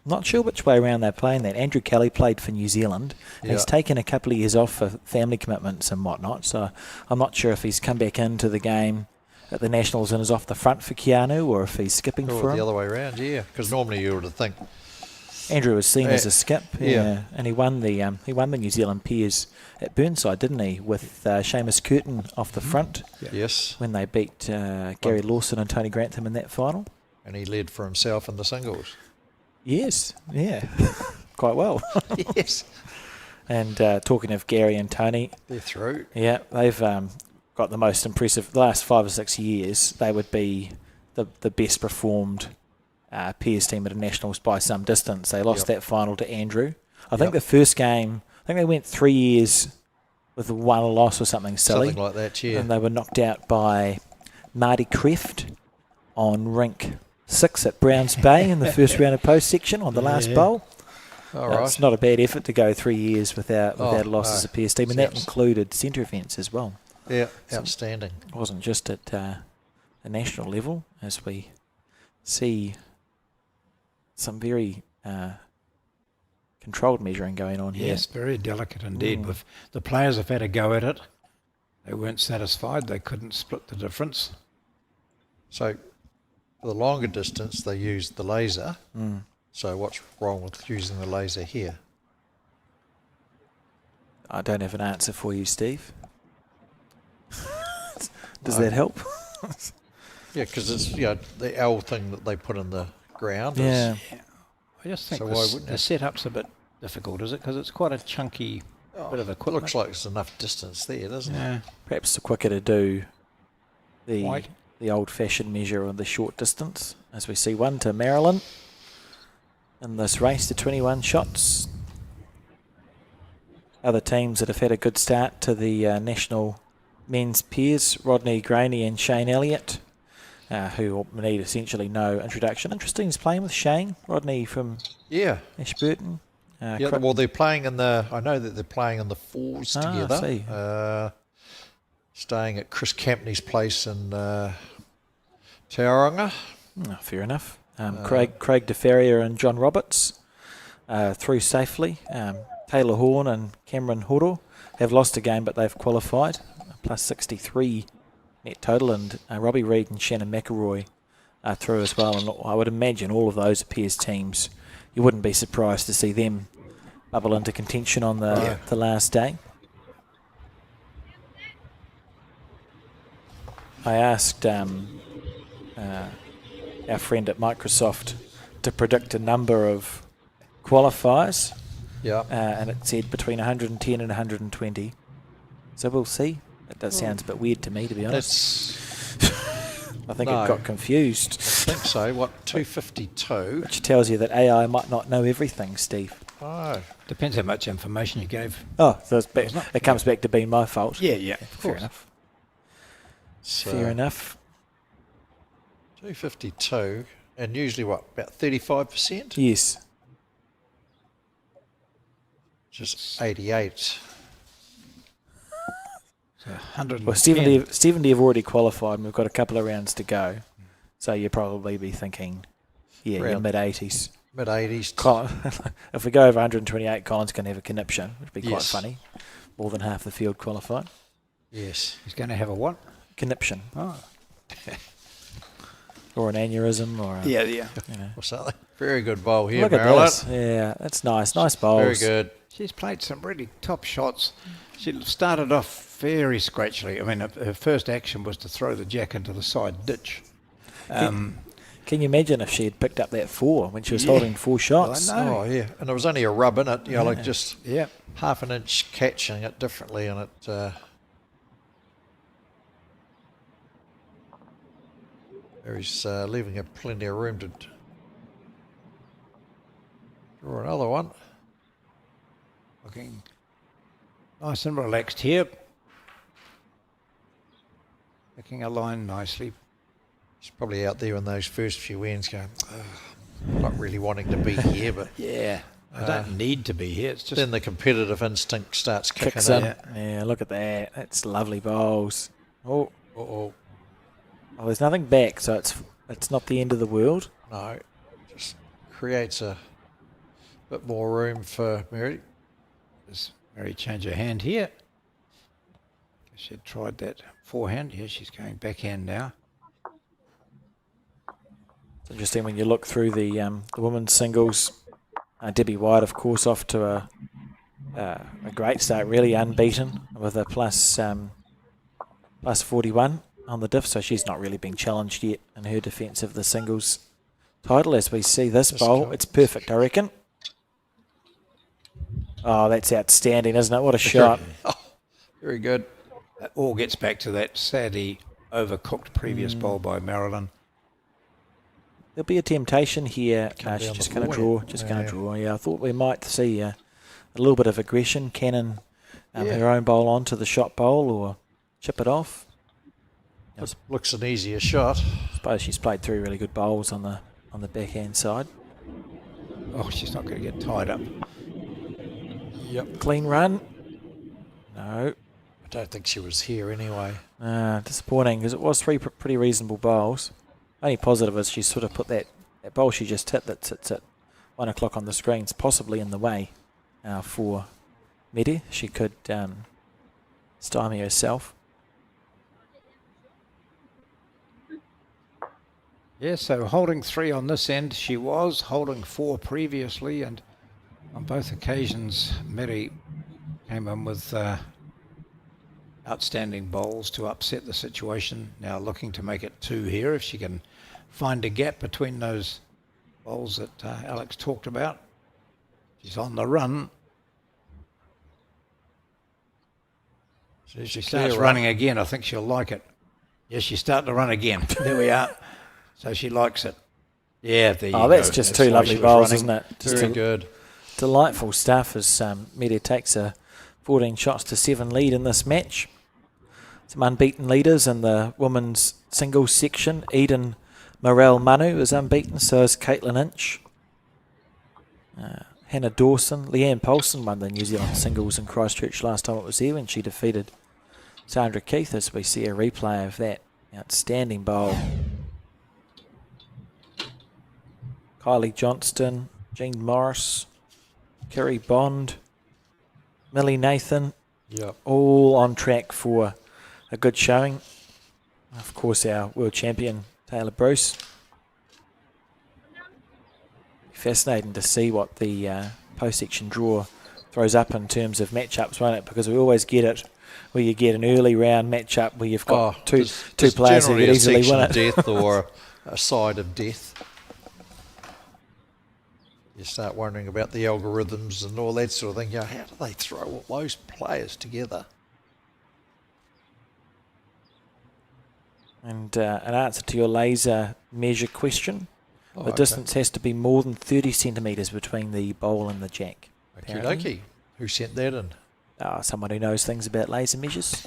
Not sure which way around they're playing that. Andrew Kelly played for New Zealand. And he's taken a couple of years off for family commitments and whatnot, so I'm not sure if he's come back into the game at the Nationals and is off the front for Keanu, or if he's skipping for him. The other way around, because normally you would think Andrew was seen as a skip, and he won the New Zealand pairs at Burnside, didn't he, with Seamus Curtin off the front. Yes. When they beat Gary Lawson and Tony Grantham in that final. And he led for himself in the singles. Yes, yeah, quite well. Yes. And talking of Gary and Tony, they're through. Yeah, they've got the most impressive. The last 5 or 6 years, they would be the best performed pairs team at a Nationals by some distance. They lost that final to Andrew. I think the first game, I think they went 3 years with one loss or something silly. Something like that, yeah. And they were knocked out by Marty Kreft on rink 6 at Browns Bay in the first round of post section on the last bowl. All right. It's not a bad effort to go 3 years without a loss as a pairs team, and that included centre events as well. Yeah, outstanding. It wasn't just at the national level, as we see some very controlled measuring going on here. Yes, very delicate indeed. With the players have had a go at it. They weren't satisfied. They couldn't split the difference. So for the longer distance, they used the laser. So what's wrong with using the laser here? I don't have an answer for you, Steve. Does that help? Yeah, because it's the L thing that they put in the ground. Yeah. I just think So the why wouldn't it? setup's a bit difficult, is it? Because it's quite a chunky bit of equipment. Looks like there's enough distance there, doesn't it? Perhaps it's quicker to do White. the old-fashioned measure of the short distance, as we see one to Marilyn in this race to 21 shots. Other teams that have had a good start to the national men's pairs, Rodney Graney and Shane Elliott, who need essentially no introduction. Interesting, he's playing with Shane. Rodney from Ashburton. Well, they're playing in I know that they're playing in the fours together. I see. Staying at Chris Campney's place in Tauranga. Fair enough. Craig DeFerrier and John Roberts through safely. Taylor Horn and Cameron Horo have lost a game, but they've qualified. Plus 63 net total, and Robbie Reid and Shannon McElroy are through as well. And I would imagine all of those pairs teams, you wouldn't be surprised to see them bubble into contention on the last day. I asked our friend at Microsoft to predict a number of qualifiers, Yeah. and it said between 110 and 120. So we'll see. That sounds a bit weird to me, to be honest. I think No. it got confused. I think so. What, 252? Which tells you that AI might not know everything, Steve. Oh, Depends how much information you gave. Oh, so it comes back to being my fault. Yeah, Fair enough. so Fair enough. 252, and usually what, about 35%? Yes. Just 88. So 110. Well, 70 have already qualified, and we've got a couple of rounds to go. So you'll probably be thinking, your Round- mid-80s. Mid-80s. If we go over 128, Colin's going to have a conniption, which would be quite Yes. funny. More than half the field qualified. Yes. He's going to have a what? Conniption. Oh. Or an aneurysm, or a, Yeah. you know. Or something. Very good bowl here, Look at Marilyn. this. Yeah, that's nice. Nice bowls. Very good. She's played some really top shots. She started off very scratchily. I mean, her first action was to throw the jack into the side ditch. Can you imagine if she had picked up that 4 when she was Yeah. holding 4 shots? I know. Oh, yeah. And there was only a rub in it, like just Yeah. half an inch catching it differently, and it... he's leaving her plenty of room to draw another one. Looking nice and relaxed here. Picking a line nicely. She's probably out there in those first few ends going, not really wanting to be here, but Yeah. I don't need to be here. It's just then the competitive instinct starts kicking Kicks in. in. Yeah, look at that. That's lovely bowls. Oh, Uh-oh. oh, there's nothing back, so it's not the end of the world. No, just creates a bit more room for Mary. Does Mary change her hand here? She had tried that forehand. Yeah, she's going backhand now. It's interesting when you look through the women's singles. Debbie White, of course, off to a great start, really unbeaten with a plus 41 on the diff, so she's not really been challenged yet in her defence of the singles title. As we see this bowl, it's perfect, I reckon. Oh, that's outstanding, isn't it? What a shot. Very good. It all gets back to that sadly overcooked previous bowl by Marilyn. There'll be a temptation here. Come She's down just the going to forehand. draw. Just going to draw. Yeah, I thought we might see a little bit of aggression. Cannon her own bowl onto the shot bowl or chip it off. This looks an easier shot. I suppose she's played 3 really good bowls on the backhand side. Oh, she's not going to get tied up. Yep. Clean run. No. I don't think she was here anyway. Disappointing because it was 3 pretty reasonable bowls. Only positive is she sort of put that bowl she just hit that sits at 1 o'clock on the screens possibly in the way for Medi. She could stymie herself. Yeah, so holding 3 on this end, she was holding 4 previously, and on both occasions, Mary came in with outstanding bowls to upset the situation. Now looking to make it 2 here, if she can find a gap between those bowls that Alex talked about. She's on the run. She starts running again. I think she'll like it. Yes, she's starting to run again. There we are. So she likes it. Yeah, there you go. That's just That's 2 why lovely she was bowls, running. isn't it? Just Very good. delightful stuff as Medi takes a 14 shots to 7 lead in this match. Some unbeaten leaders in the women's singles section. Eden Morel Manu is unbeaten, so is Caitlin Inch. Hannah Dawson, Leanne Paulson won the New Zealand singles in Christchurch last time it was there when she defeated Sandra Keith, as we see a replay of that outstanding bowl. Kylie Johnston, Jean Morris, Kerry Bond, Millie Nathan, Yep. all on track for a good showing. Of course, our world champion, Taylor Bruce. Fascinating to see what the post-section draw throws up in terms of matchups, won't it? Because we always get it where you get an early round matchup where you've got two there's players who generally could a easily section win of it. death or a side of death. You start wondering about the algorithms and all that sort of thing. How do they throw all those players together? And an answer to your laser measure question. Oh, The distance has to be more than 30 centimetres between the bowl and the jack. Okie apparently. dokie. Who sent that in? Someone who knows things about laser measures.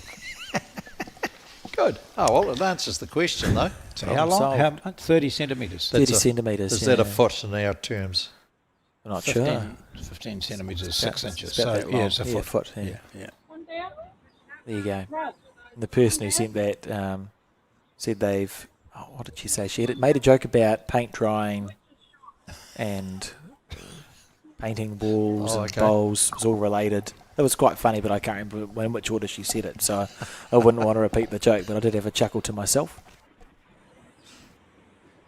Good. Oh, well, it answers the question, though. So how long? solved. How much? 30 centimetres. 30 centimetres. Is that a foot in our terms? I'm not 15, sure. 15 centimetres, It's 6 about- inches. it's about So, that yeah, long. it's a Yeah, foot. yeah. Yeah. One down. There you go. Right. And the person who sent that said they've, what did she say? She had made a joke about paint drying and painting walls and bowls. It was all related. It was quite funny, but I can't remember in which order she said it, so I wouldn't want to repeat the joke, but I did have a chuckle to myself.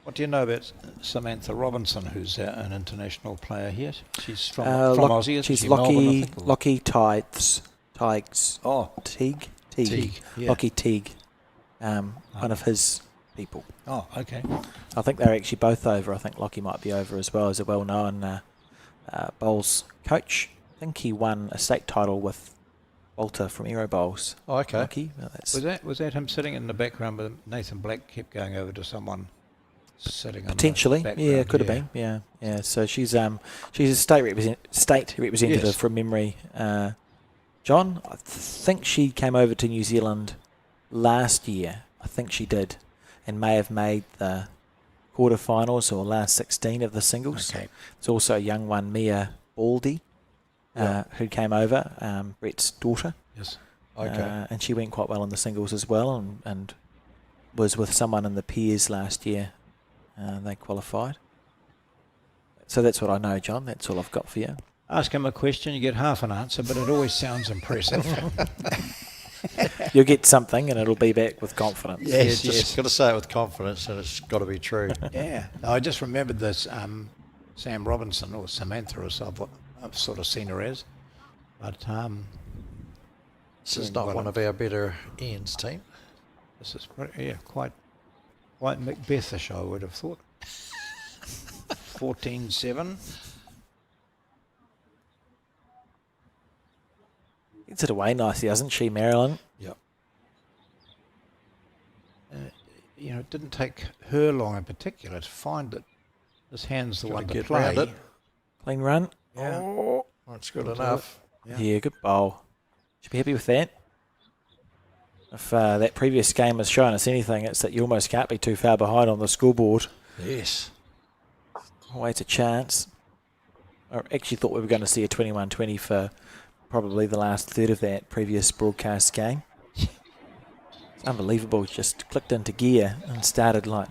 What do you know about Samantha Robinson, who's an international player here? She's from Aussie, isn't she's she? Melbourne, I Lockie, think, or- Lockie Tighes. Oh, Teague? Teague, yeah. Lockie Teague. One of his people. oh, okay. I think they're actually both over. I think Lockie might be over as well as a well-known bowls coach. I think he won a state title with Walter from Aero Bowls. Oh, okay. Lockie. Well, that's Was that him sitting in the background, but Nathan Black kept going over to someone sitting on potentially, the background? yeah, it could have been, yeah. So she's a state representative Yes. from memory. John, I think she came over to New Zealand last year. I think she did, and may have made the quarterfinals or last 16 of the singles. Okay. There's also a young one, Mia Baldy, who came over, Brett's daughter. Yes. Okay. And she went quite well in the singles as well, and was with someone in the pairs last year. They qualified. So that's what I know, John. That's all I've got for you. Ask him a question, you get half an answer, but it always sounds impressive. You'll get something, and it'll be back with confidence. Yes, Just yes. got to say it with confidence, and it's got to be true. Yeah. No, I just remembered this Sam Robinson, or Samantha, as I've sort of seen her as. But This is not one of our better ends, team. this is quite Macbethish, I would have thought. 14-7. Gets it away nicely, doesn't she, Marilyn? Yep. It didn't take her long in particular to find that this hand's the one to get play. round it. Clean run. Yeah. Oh. That's good enough. Yeah, good bowl. Should be happy with that. If that previous game has shown us anything, it's that you almost can't be too far behind on the scoreboard. Yes. Always a chance. I actually thought we were going to see a 21-20 for probably the last third of that previous broadcast game. It's unbelievable. Just clicked into gear and started like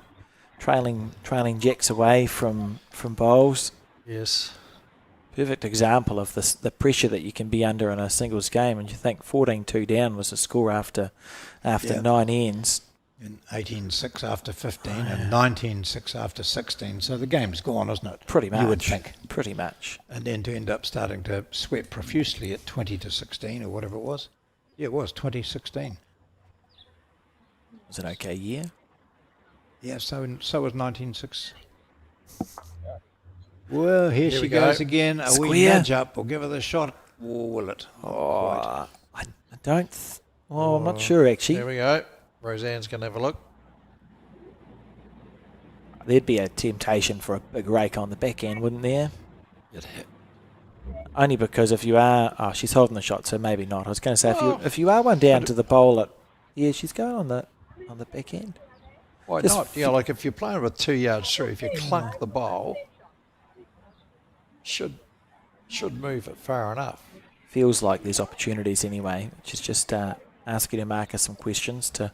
trailing jacks away from bowls. Yes. Perfect example of the pressure that you can be under in a singles game. And you think 14-2 down was the score after 9 ends. And 18-6 after 15 and 19-6 after 16. So the game's gone, isn't it? Pretty much. You would think. Pretty much. And then to end up starting to sweat profusely at 20-16 or whatever it was. Yeah, it was 2016. It was an okay year. Yeah, so was 19-6. Well, here she we go. goes again. A wee Square. nudge up. We'll give her the shot. Or will it? I don't... I'm not sure, actually. There we go. Roseanne's going to have a look. There'd be a temptation for a big rake on the back end, wouldn't there? It hit. Only because if you are... Oh, she's holding the shot, so maybe not. I was going to say, if you are one down to the bowl, yeah, she's going on the back end. Why Just not? Yeah, like if you're playing with 2 yards through, if you clunk the bowl, should move it far enough. Feels like there's opportunities anyway, which is just asking to mark us some questions to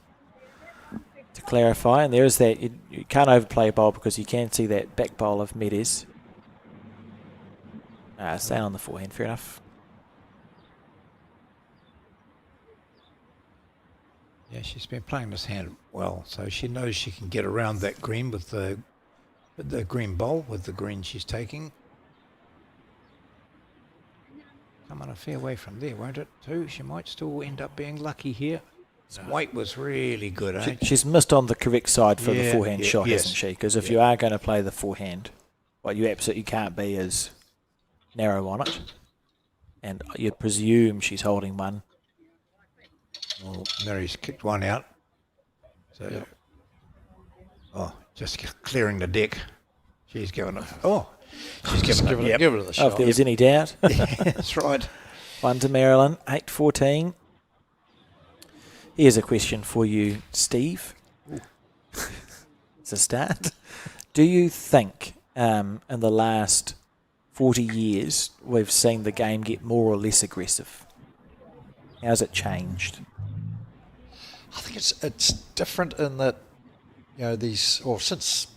clarify. And there is that you can't overplay a bowl because you can see that back bowl of Medes. Staying on the forehand, fair enough. Yeah, she's been playing this hand well, so she knows she can get around that green with the green bowl, with the green she's taking. come on a fair way from there, won't it, too? She might still end up being lucky here. Weight was really good, eh? She's missed on the correct side for the Yeah, forehand yeah, shot, yes. hasn't she? Because if you are going to play the forehand, what you absolutely can't be is narrow on it. And you'd presume she's holding one. Well, Mary's kicked one out. So, just clearing the deck. She's going she's Give it a Oh, shot. if there was any doubt. That's right. One to Marilyn, 8-14. Here's a question for you, Steve. It's a start. Do you think in the last 40 years we've seen the game get more or less aggressive? How's it changed? I think it's different in that, since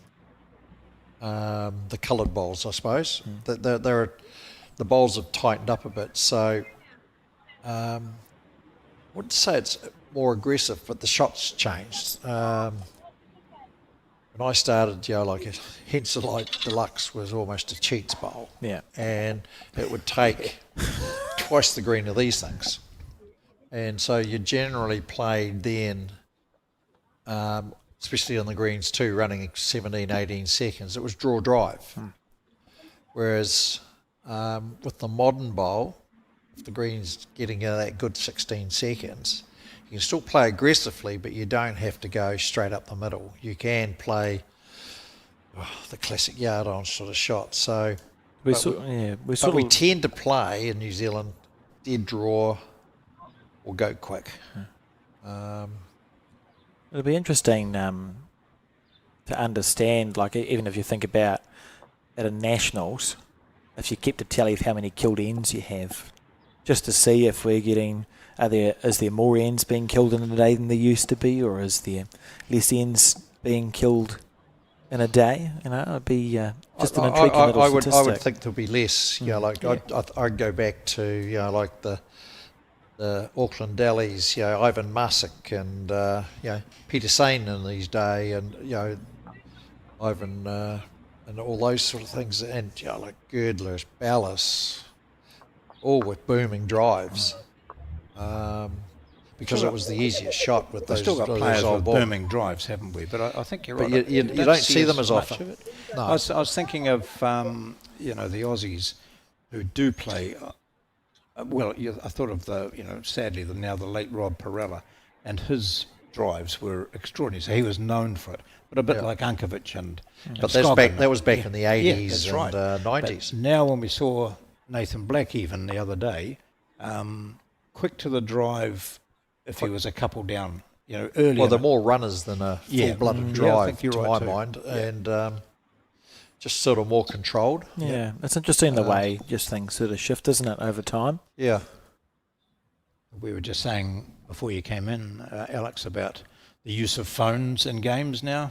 the coloured bowls, I suppose, the bowls have tightened up a bit. So I wouldn't say it's more aggressive, but the shots changed. When I started, like a Henselite Deluxe was almost a cheats bowl. Yeah. And it would take twice the green of these things. And so you generally played then, especially on the greens too, running 17, 18 seconds. It was draw drive. Whereas with the modern bowl, if the green's getting that good 16 seconds, you can still play aggressively, but you don't have to go straight up the middle. You can play the classic yard-on sort of shot. So, We tend to play in New Zealand dead draw or go quick. It'll be interesting to understand, like even if you think about at a nationals, if you kept a tally of how many killed ends you have, just to see if we're getting, is there more ends being killed in a day than there used to be, or is there less ends being killed in a day? It'd be just an intriguing little statistic. I would think there'll be less. I'd go back to like the Auckland Dallies, Ivan Masick and Peter Sain in these days, and Ivan and all those sort of things, and like Girdlers, Ballas, all with booming drives, because it was the easiest shot with We've those. still got those players old with balls. booming drives, haven't we? But I think you're But right. you don't see them as much often. of it. No. I was thinking of the Aussies who do play. I thought of sadly now the late Rob Perella, and his drives were extraordinary. So he was known for it, but a bit like Ankovic and. But Scoggin. that was back in the 80s that's and right. 90s. But now when we saw Nathan Black even the other day, quick to the drive if he was a couple down, earlier. Well, they're more runners than a full-blooded I drive, think you're to right my too. mind, and just sort of more controlled. Yeah, it's interesting the way just things sort of shift, isn't it, over time? Yeah. We were just saying before you came in, Alex, about the use of phones in games now,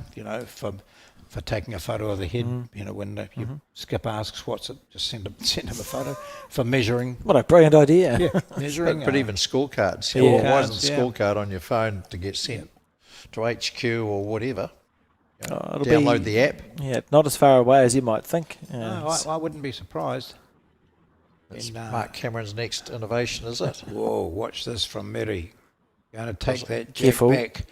for taking a photo of the head, when your skip asks what's it, just send him a photo. For measuring. What a brilliant idea. Yeah, measuring. But even scorecards. Yeah. Why isn't the Scorecards, scorecard on your phone to get sent to HQ or whatever? It'll Download be- the app. Yeah, not as far away as you might think. No, I wouldn't be surprised. It's And, Mark Cameron's next innovation, is it? Whoa, watch this from Mary. Going to take that jack Careful. back.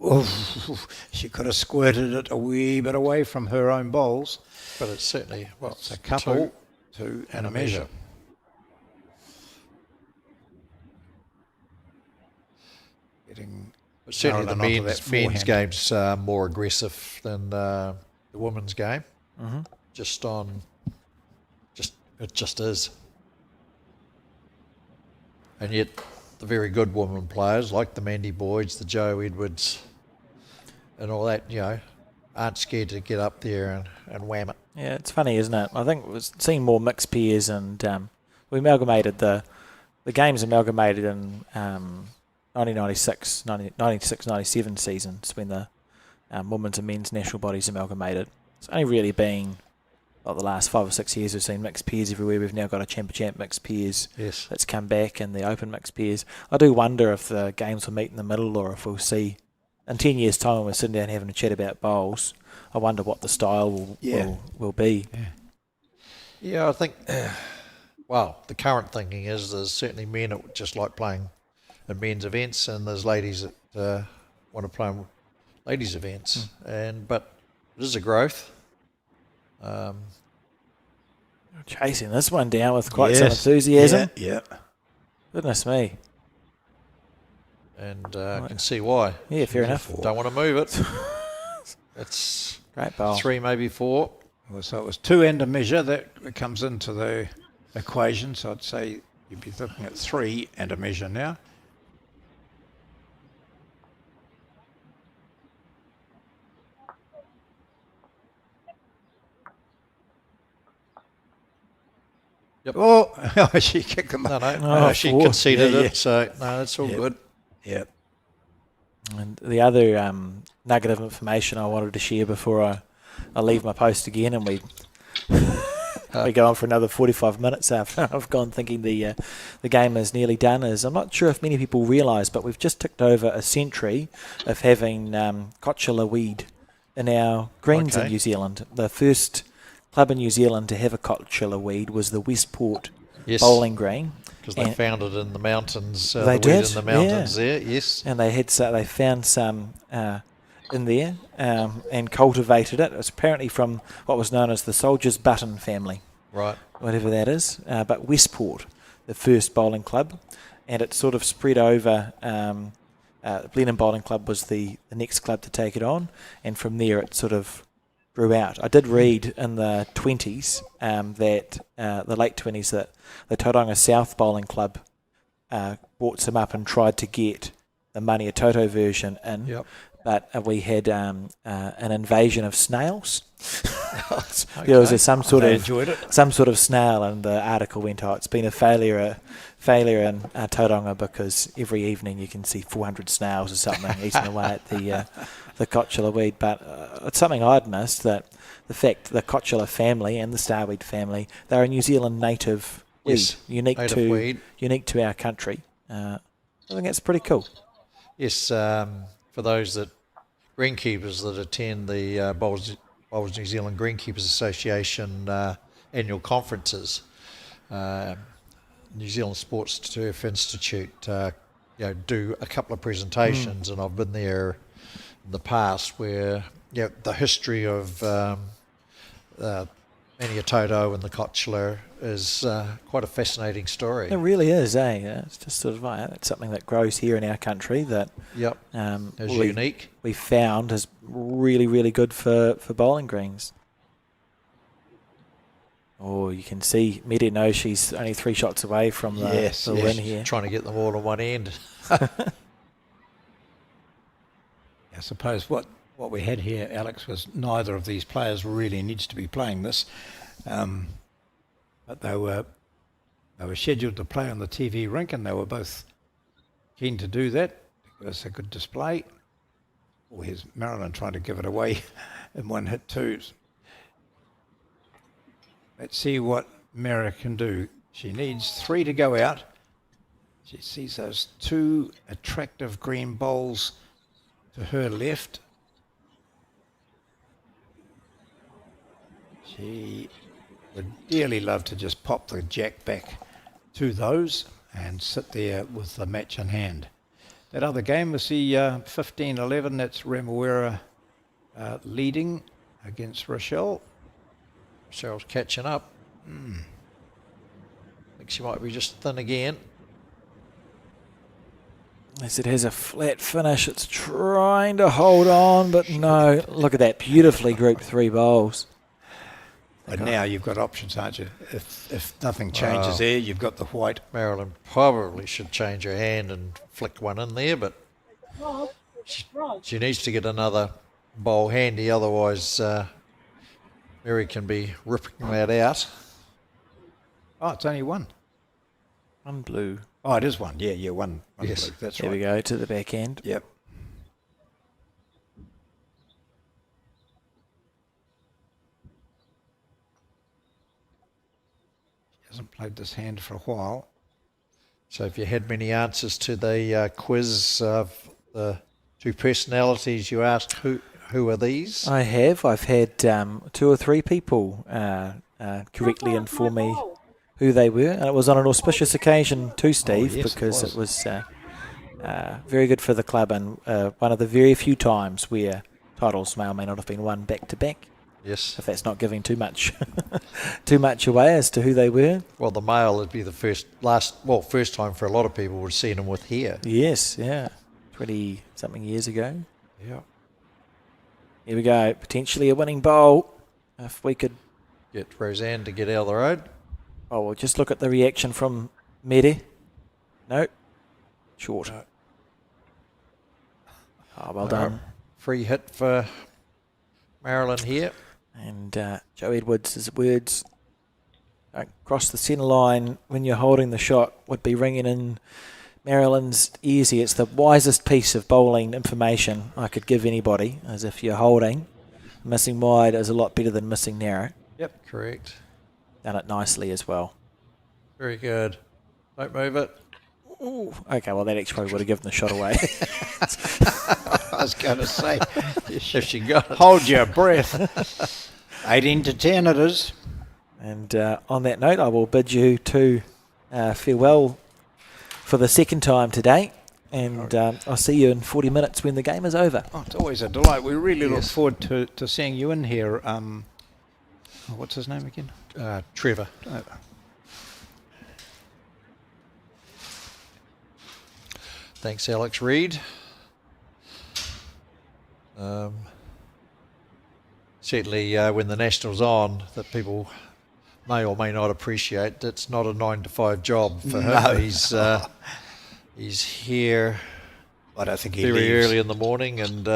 Oof, she could have squirted it a wee bit away from her own bowls. But it's certainly, It's a couple, two, and a measure. Getting But certainly the Marilyn onto men's that forehand. game's more aggressive than the women's game. Mm-hmm. It just is. And yet the very good women players like the Mandy Boyds, the Joe Edwards and all that, aren't scared to get up there and wham it. Yeah, it's funny, isn't it? I think we're seeing more mixed pairs, and we amalgamated the games amalgamated in 1996, 97 seasons when the women's and men's national bodies amalgamated. It's only really been the last 5 or 6 years we've seen mixed pairs everywhere. We've now got a champ mixed pairs Yes. that's come back, and the open mixed pairs. I do wonder if the games will meet in the middle, or if we'll see in 10 years' time when we're sitting down having a chat about bowls. I wonder what the style will be. Yeah, I think well, the current thinking is there's certainly men that just like playing in men's events, and there's ladies that want to play in ladies' events. But it is a growth. Chasing this one down with quite some Yes. enthusiasm. Yeah. Goodness me. And I can see why. Yeah, fair enough. Don't want to move it. It's Great bowl. 3, maybe 4. Well, so it was 2 and a measure that comes into the equation. So I'd say you'd be looking at 3 and a measure now. Yep. Oh, she kicked them No, up. no, she 4. conceded Yeah, it, so no, that's all good. Yeah. And the other nugget of information I wanted to share before I leave my post again, and we go on for another 45 minutes after I've gone thinking the game is nearly done, is I'm not sure if many people realise, but we've just ticked over a century of having cotula weed in our greens in Okay. New Zealand. The first club in New Zealand to have a cotula weed was the Westport Yes. Bowling Green. Because they And- found it in the mountains. They the weed did, in the mountains there, yes. And they found some in there and cultivated it. It was apparently from what was known as the Soldier's Button family, Right. whatever that is. But Westport, the first bowling club, and it sort of spread over. Blenheim Bowling Club was the next club to take it on, and from there it sort of grew out. I did read in the 20s the late 20s, that the Tauranga South Bowling Club brought some up and tried to get the Mania Toto version in. Yep. But we had an invasion of snails. There was some sort They of enjoyed it. some sort of snail, and the article went, "Oh, it's been a failure in Tauranga because every evening you can see 400 snails or something eating away at the cotula weed." But it's something I'd missed, that the fact the cotula family and the starweed family, they're a New Zealand native weed, Yes, unique native weed. to our country. I think that's pretty cool. Yes, for those greenkeepers that attend the Bowls New Zealand Greenkeepers Association annual conferences, New Zealand Sports Turf Institute do a couple of presentations, and I've been there in the past where the history of Mania Toto and the cotula is quite a fascinating story. It really is, eh? It's just sort of it's something that grows here in our country that Yep, is unique. we found is really, really good for bowling greens. Oh, you can see Media knows she's only 3 shots away from the win here. Trying to get them all in one end. I suppose what we had here, Alex, was neither of these players really needs to be playing this, but they were scheduled to play on the TV rink, and they were both keen to do that. Give us a good display. Oh, here's Marilyn trying to give it away in one hit too. Let's see what Mara can do. She needs 3 to go out. She sees those 2 attractive green bowls to her left. She would dearly love to just pop the jack back to those and sit there with the match in hand. That other game was the 15-11. That's Remuera leading against Rochelle. Cheryl's catching up. I think she might be just thin again. As it has a flat finish, it's trying to hold on, but no. Look at that, beautifully grouped 3 bowls. But now you've got options, aren't you? If nothing changes there, you've got the white. Marilyn probably should change her hand and flick one in there, but she needs to get another bowl handy, otherwise Mary can be ripping that out. Oh, it's only 1. One blue. Oh, it is 1. Yeah, 1. Yes. Blue. That's There right. we go, to the back end. Yep. She hasn't played this hand for a while. So if you had many answers to the quiz of the 2 personalities you asked, who are these? I have. I've had 2 or 3 people correctly inform me who they were, and it was on an auspicious occasion too, Steve, yes, it because was. it was very good for the club and one of the very few times where titles may or may not have been won back to back. Yes. If that's not giving too much away as to who they were. Well, the male would be the first time for a lot of people would have seen him with here. Yes, yeah. 20-something years ago. Yeah. Here we go. Potentially a winning bowl. If we could... Get Roseanne to get out of the road. Oh, well, just look at the reaction from Mere. No. Short. No. Oh, well done. Free hit for Marilyn here. And Joe Edwards' words, don't cross the centre line when you're holding the shot, would be ringing in Marilyn's ears here. It's the wisest piece of bowling information I could give anybody, as if you're holding. Missing wide is a lot better than missing narrow. Yep, correct. Done it nicely as well. Very good. Don't move it. Ooh, okay, well, that actually would have given the shot away. I was going to say, If she got it. hold your breath. 18 to 10 it is. And on that note, I will bid you to farewell for the second time today. And I'll see you in 40 minutes when the game is over. Oh, it's always a delight. We really look Yes. forward to seeing you in here. What's his name again? Trevor. Thanks, Alex Reid. Certainly, when the National's on, that people may or may not appreciate. It's not a 9 to 5 job for him. He's here I don't think he very leaves. early in the morning, and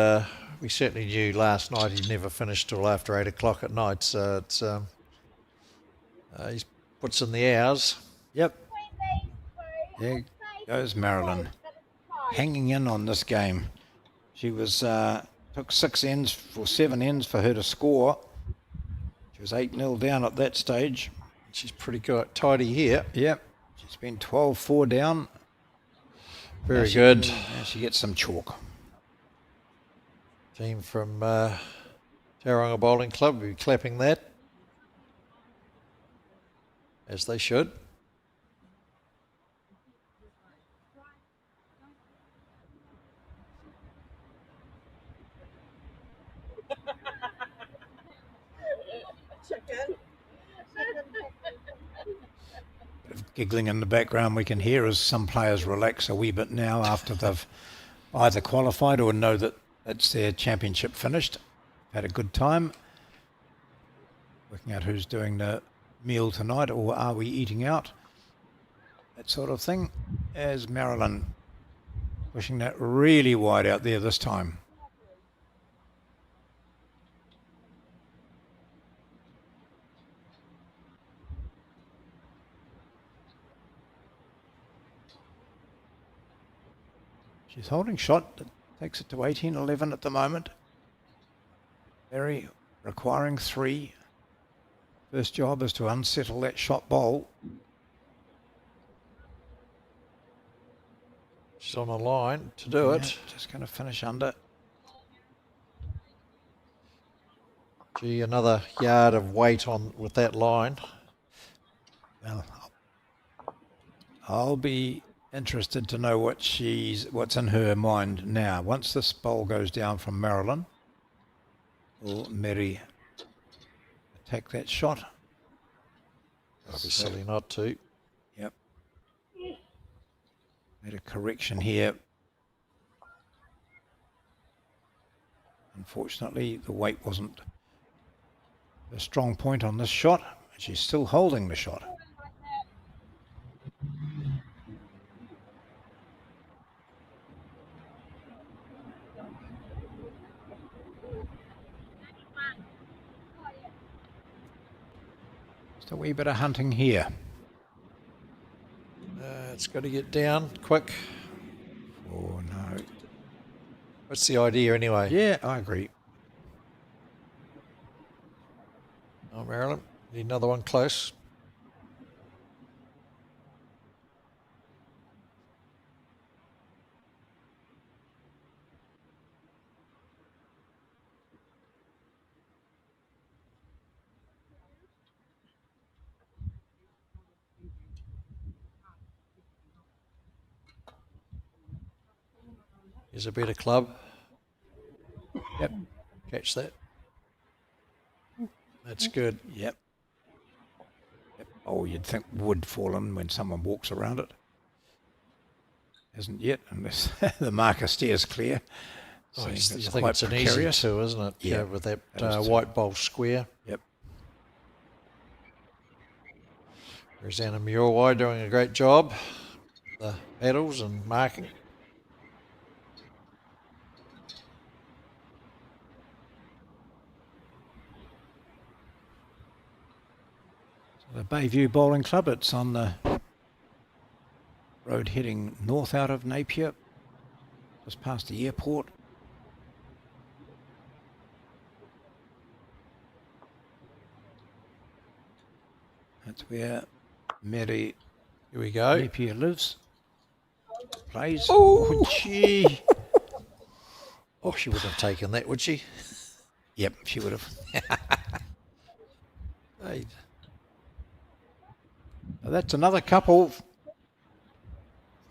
we certainly knew last night he never finished till after 8 o'clock at night. So it's he puts in the hours. Yep. There goes Marilyn, hanging in on this game. She was took 7 ends for her to score. She was 8-0 down at that stage. She's pretty good, tidy here. Yep. She's been 12-4 down. Very good. Now she gets some chalk. Team from Tauranga Bowling Club will be clapping that, as they should. Giggling in the background we can hear as some players relax a wee bit now after they've either qualified or know that it's their championship finished. Had a good time. Working out who's doing the meal tonight, or are we eating out? That sort of thing. As Marilyn pushing that really wide out there this time. She's holding shot, that takes it to 18-11 at the moment. Berry requiring 3. First job is to unsettle that shot bowl. She's on a line to do it. Just going to finish under. Gee, another yard of weight on with that line. Well, I'll be interested to know what's in her mind now. Once this bowl goes down from Marilyn, will Mary attack that shot? I'd be silly not to. Yep. Made a correction here. Unfortunately, the weight wasn't a strong point on this shot. She's still holding the shot. Just a wee bit of hunting here. It's got to get down quick. Oh no. What's the idea anyway? Yeah, I agree. Oh, Marilyn, need another one close. Here's a better club. Yep. Catch that. That's good. Yep. Oh, you'd think wood fallen when someone walks around it. Hasn't yet, unless the marker steers clear. Oh, So I it's think quite it's an easy precarious. two, isn't it? Yeah, With that that is two. white bowl square. Yep. Rosanna Muirwai doing a great job. The paddles and marking. The Bayview Bowling Club, it's on the road heading north out of Napier, just past the airport. That's where Mary Here we go. Napier lives. Plays. Oh, gee. Oh, she wouldn't have taken that, would she? Yep, she would have. Hey, That's another couple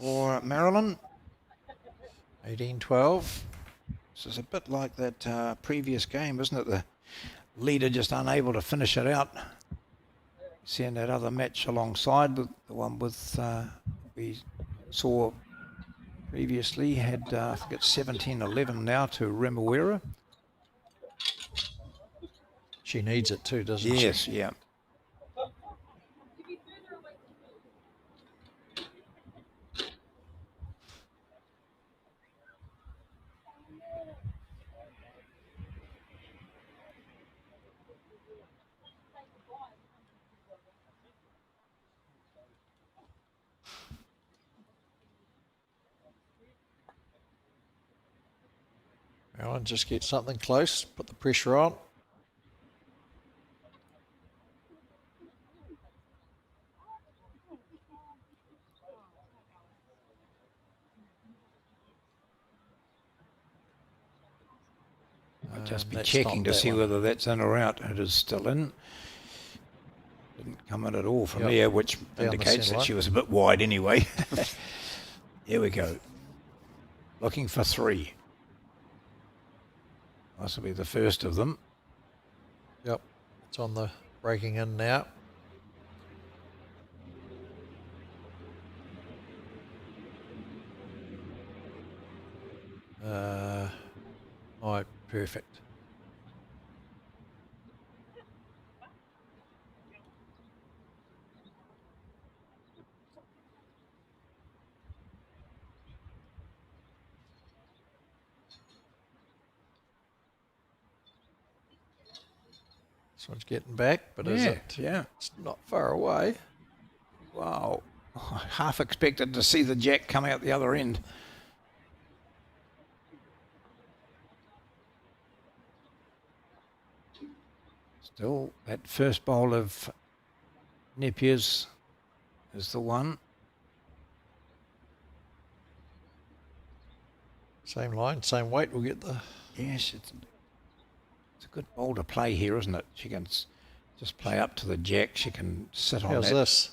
for Marilyn. 18-12. This is a bit like that previous game, isn't it? The leader just unable to finish it out. Seeing that other match alongside the one with we saw previously had I think it's 17-11 now to Remuera. She needs it too, doesn't she? Yes, yeah. Well, just get something close, put the pressure on. I'll just be That's checking not to that see one. whether that's in or out. It is still in. Didn't come in at all from Yep. here, which Down the indicates centre that line. she was a bit wide anyway. Here we go. Looking for three. This will be the first of them. Yep, it's on the breaking in now. All right, perfect. This one's getting back, but is it? Yeah. It's not far away. Wow. I half expected to see the jack come out the other end. Still, that first bowl of Napier's is the one. Same line, same weight. We'll get the. Yes, it's a good bowl to play here, isn't it? She can just play up to the jack. She can sit on How's that. this?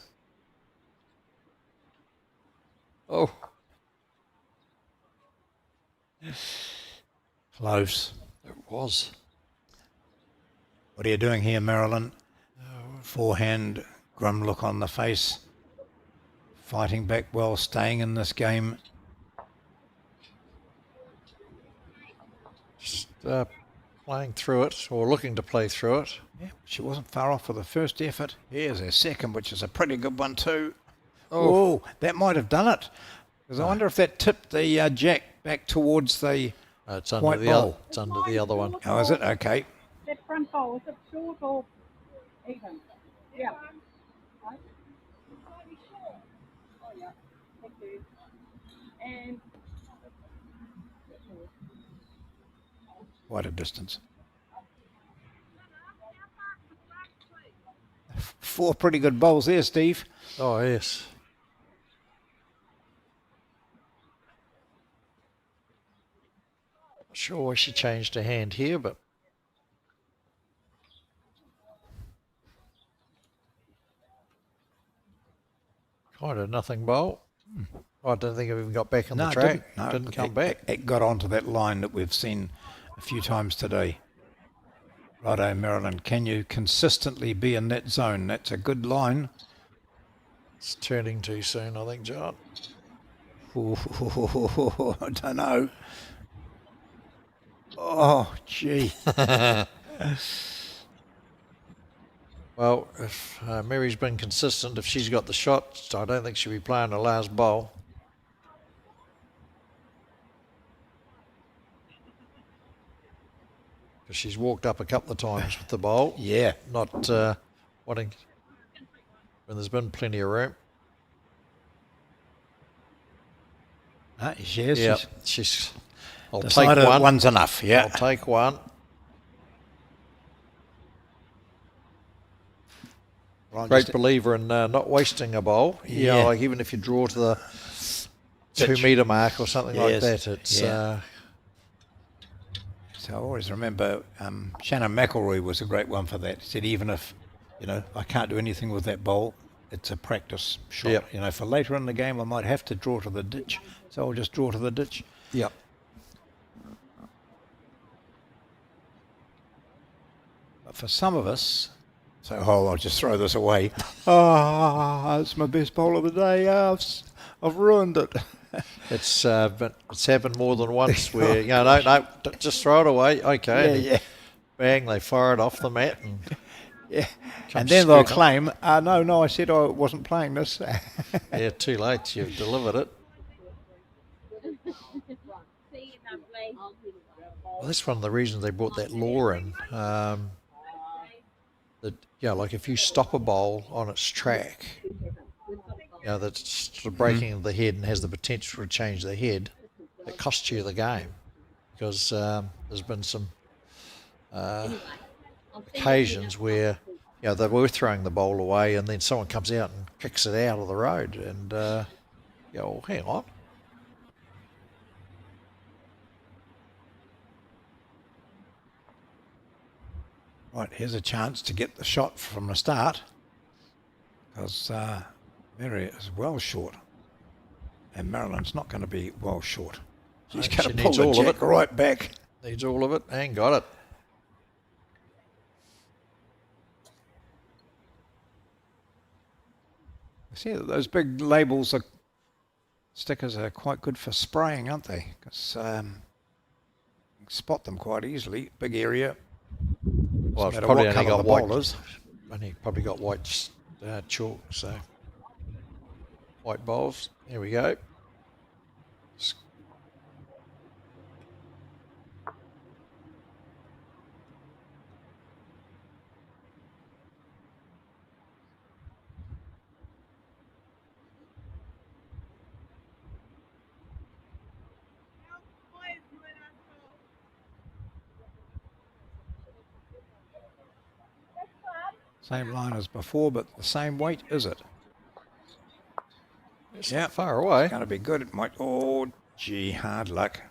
Oh, Close. it was. What are you doing here, Marilyn? Forehand, grim look on the face. Fighting back well, staying in this game. Just playing through it, or looking to play through it. Yeah, she wasn't far off for the first effort. Here's her second, which is a pretty good one too. Oh. Oh, that might have done it. Because I wonder if that tipped the jack back towards the It's under white the bowl. other. It's under the other one. Oh, is it? Okay. That front bowl, is it short or even? Yeah. Right. Oh, yeah. Thank you. And Quite a distance. Four pretty good bowls there, Steve. Oh yes. Not sure why she changed her hand here, but kind of nothing bowl. I don't think it even got back on No, the it track. didn't. No, Didn't come back. It got onto that line that we've seen a few times today. Righto, Marilyn, can you consistently be in that zone? That's a good line. It's turning too soon, I think, John. Ooh, I don't know. Oh, gee. Well, if Mary's been consistent, if she's got the shot, I don't think she'll be playing the last bowl. Because she's walked up a couple of times with the bowl. Yeah. Not wanting, when there's been plenty of room. Yes, Yeah, I'll take decided one. one's enough, yeah. I'll take one. Well, Great believer in not wasting a bowl. Yeah. Like even if you draw to the Pitch. 2 metre mark or something like Yes, that, it's yeah. So I always remember Shannon McElroy was a great one for that. He said, even if, I can't do anything with that bowl, it's a practice shot. Yep. For later in the game, I might have to draw to the ditch, so I'll just draw to the ditch. Yep. But for some of us, I'll just throw this away. It's my best bowl of the day. I've ruined it. It's happened more than once where no, just throw it away. Okay. Yeah. Bang! They fire it off the mat and And then they'll claim, no, I said I wasn't playing this. Yeah, too late. You've delivered it. Well, that's one of the reasons they brought that law in. Like if you stop a bowl on its track, that's sort of breaking the head and has the potential to change the head, it costs you the game because there's been some occasions where they were throwing the bowl away and then someone comes out and kicks it out of the road and well, hang on. Right, here's a chance to get the shot from the start because Mary is well short and Marilyn's not going to be well short. She's going to pull the jack right back. Needs all of it and got it. See, those big labels stickers are quite good for spraying, aren't they? Because you can spot them quite easily. Big area. Well, I've probably only got white. Only probably got white chalk, so white bowls. There we go. Same line as before, but the same weight, is it? It's not far away. It's going to be good. It might. Oh, gee, hard luck.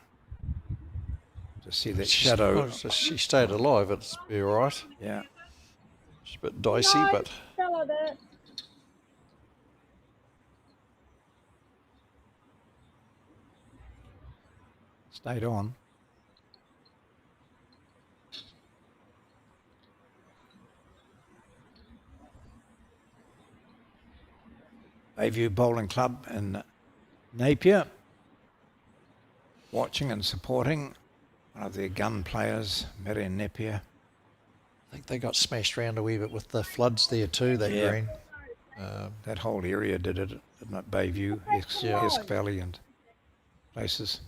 To see that shadow. She stayed alive. It's be all right. Yeah. It's a bit dicey, but. Stayed on. Bayview Bowling Club in Napier, watching and supporting one of their gun players, Marion Napier. I think they got smashed around a wee bit with the floods there too, that green. That whole area did it, didn't it? Bayview, Esk Valley and places.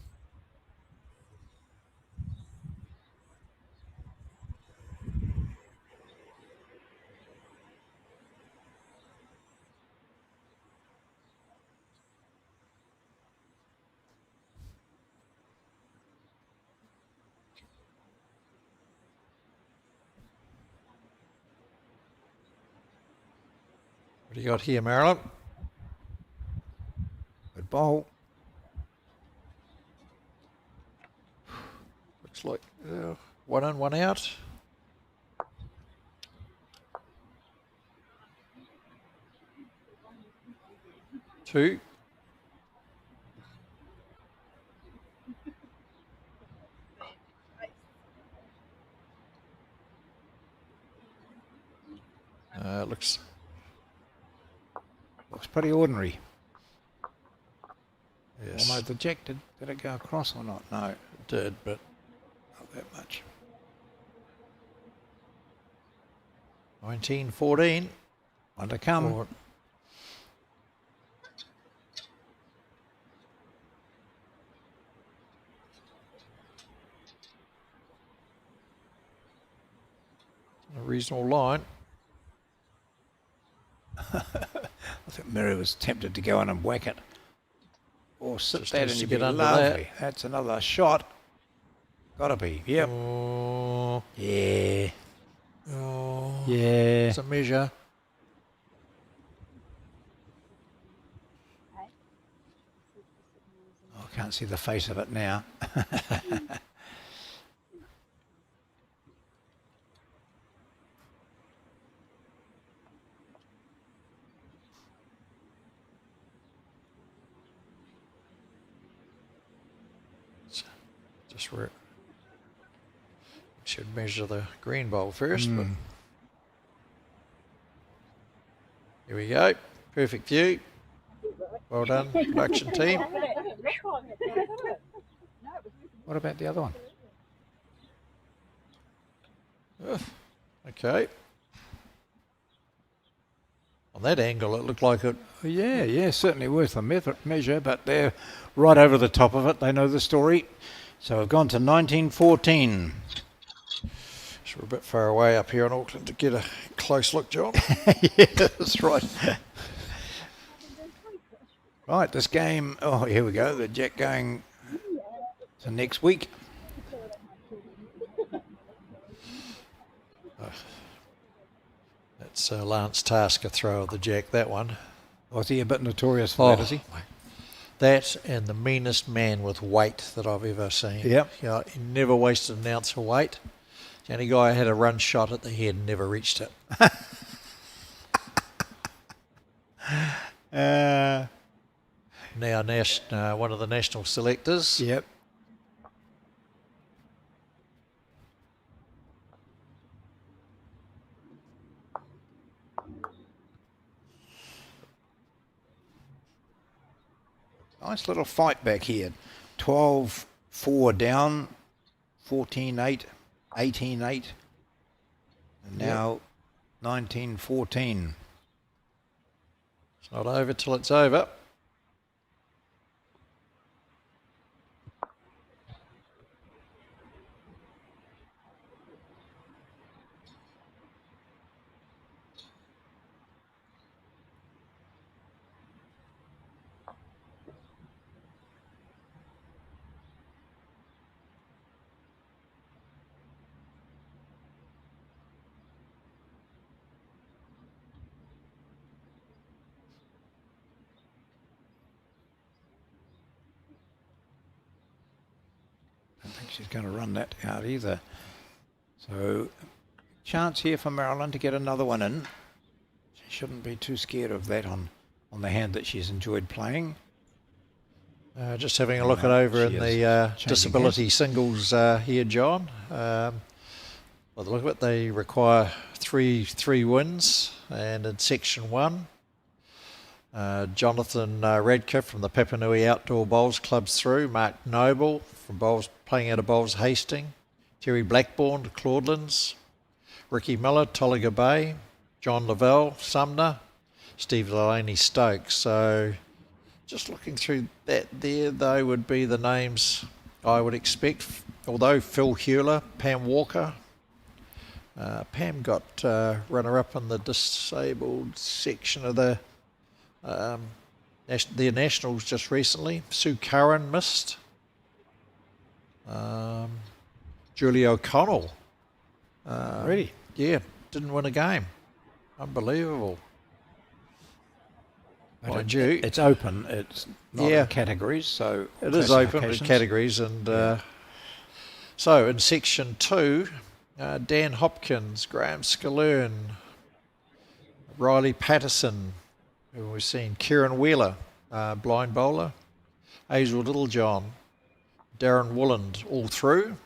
What do you got here, Marilyn? Good bowl. Looks like 1 in, 1 out. Two. looks pretty ordinary. yes, Although the jack, did it go across or not? No, it did, but not that much. 1914. On to come. Or- a reasonable line. I think Mary was tempted to go in and whack it. Or sit Just that needs and to you'd get be under lovely. That's another shot. Gotta be. Yep. Oh, Yeah. oh, Yeah. it's a measure. I can't see the face of it now. Just where should measure the green bowl first, but here we go. Perfect view. Well done, production team. What about the other one? Okay. On that angle, it looked like it. Yeah, certainly worth a measure, but they're right over the top of it. They know the story. So we've gone to 1914. So we're a bit far away up here in Auckland to get a close look, John. Yeah, that's right. Right, this game. Oh, here we go. The jack going to next week. That's Lance Tasker throw of the jack, that one. Was he a bit notorious for that, is he? That and the meanest man with weight that I've ever seen. Yep. You know, he never wasted an ounce of weight. The only guy who had a run shot at the head and never reached it. Now one of the national selectors. Yep. Nice little fight back here. 12-4 down, 14-8, 18-8, and now 19-14. It's not over till it's over. I don't think she's going to run that out either. So, chance here for Marilyn to get another one in. She shouldn't be too scared of that on the hand that she's enjoyed playing. Just having a look at over she in is the changing disability singles here, John. By the look of it, they require three wins, and in section 1, Jonathan Radcliffe from the Papanui Outdoor Bowls clubs through, Mark Noble from Bowls playing out of Bowls Hastings, Terry Blackbourne, Claudelands, Ricky Miller, Tolliga Bay, John Lavelle, Sumner, Steve Delaney, Stokes. So just looking through that there, they would be the names I would expect, although Phil Hewler, Pam Walker. Pam got runner-up in the disabled section of their nationals just recently. Sue Curran missed. Julie O'Connell. Really? Yeah, didn't win a game. Unbelievable. Mind you, It's open. It's not Yeah. in categories, so it is open in classifications. categories. And so in section 2, Dan Hopkins, Graham Scalern, Riley Patterson, who we've seen, Kieran Wheeler, blind bowler, Hazel Littlejohn, Darren Wooland, all through.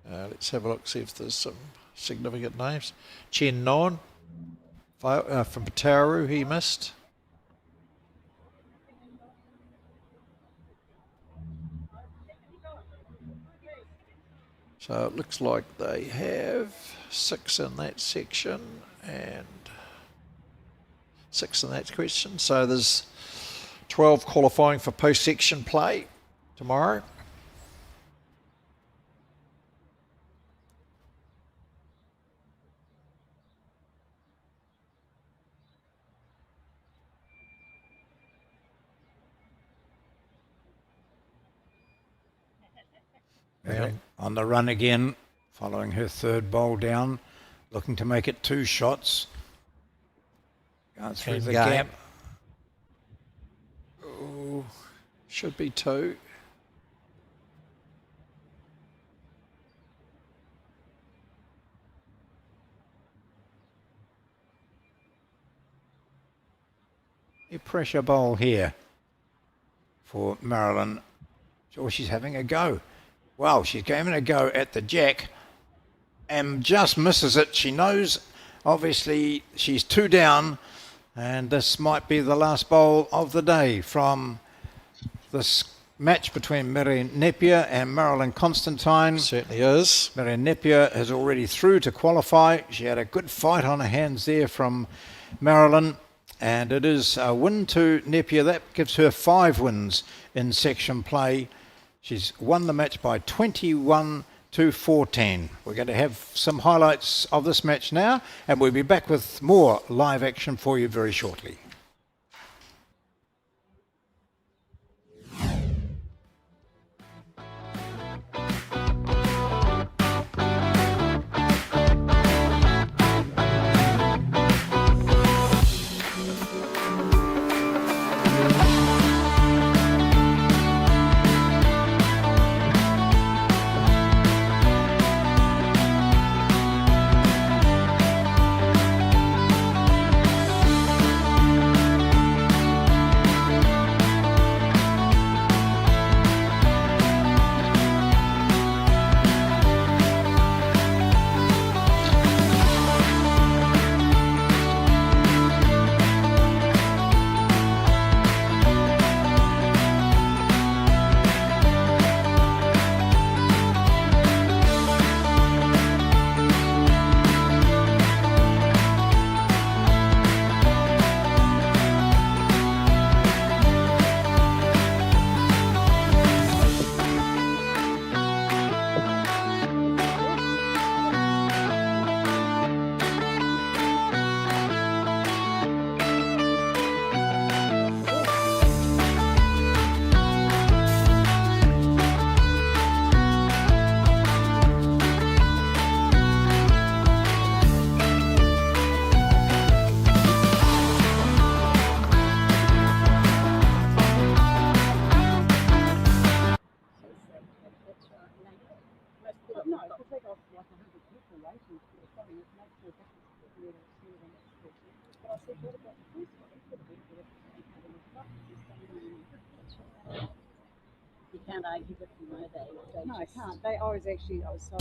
Let's have a look, see if there's some significant names. Chen Non, From Pataru, he missed. So it looks like they have 6 in that section and 6 in that question. So there's 12 qualifying for post-section play tomorrow. Well, on the run again, following her third bowl down, looking to make it 2 shots. Going through End the game. gap. Oh, should be 2. A pressure bowl here for Marilyn. Oh, she's having a go. Wow, she's having a go at the jack and just misses it. She knows, obviously, she's 2 down, and this might be the last bowl of the day from this match between Marion Napier and Marilyn Constantine. Certainly is. Marion Napier is already through to qualify. She had a good fight on her hands there from Marilyn, and it is a win to Napier. That gives her 5 wins in section play. She's won the match by 21 to 14. We're going to have some highlights of this match now, and we'll be back with more live action for you very shortly. No, if you take off like 100 people waiting for something, it makes no difference to the other two the next person. But I said, what about the first one? It could have been good if they had enough buttons. You can't argue with them, no, they No, I can't. I was so.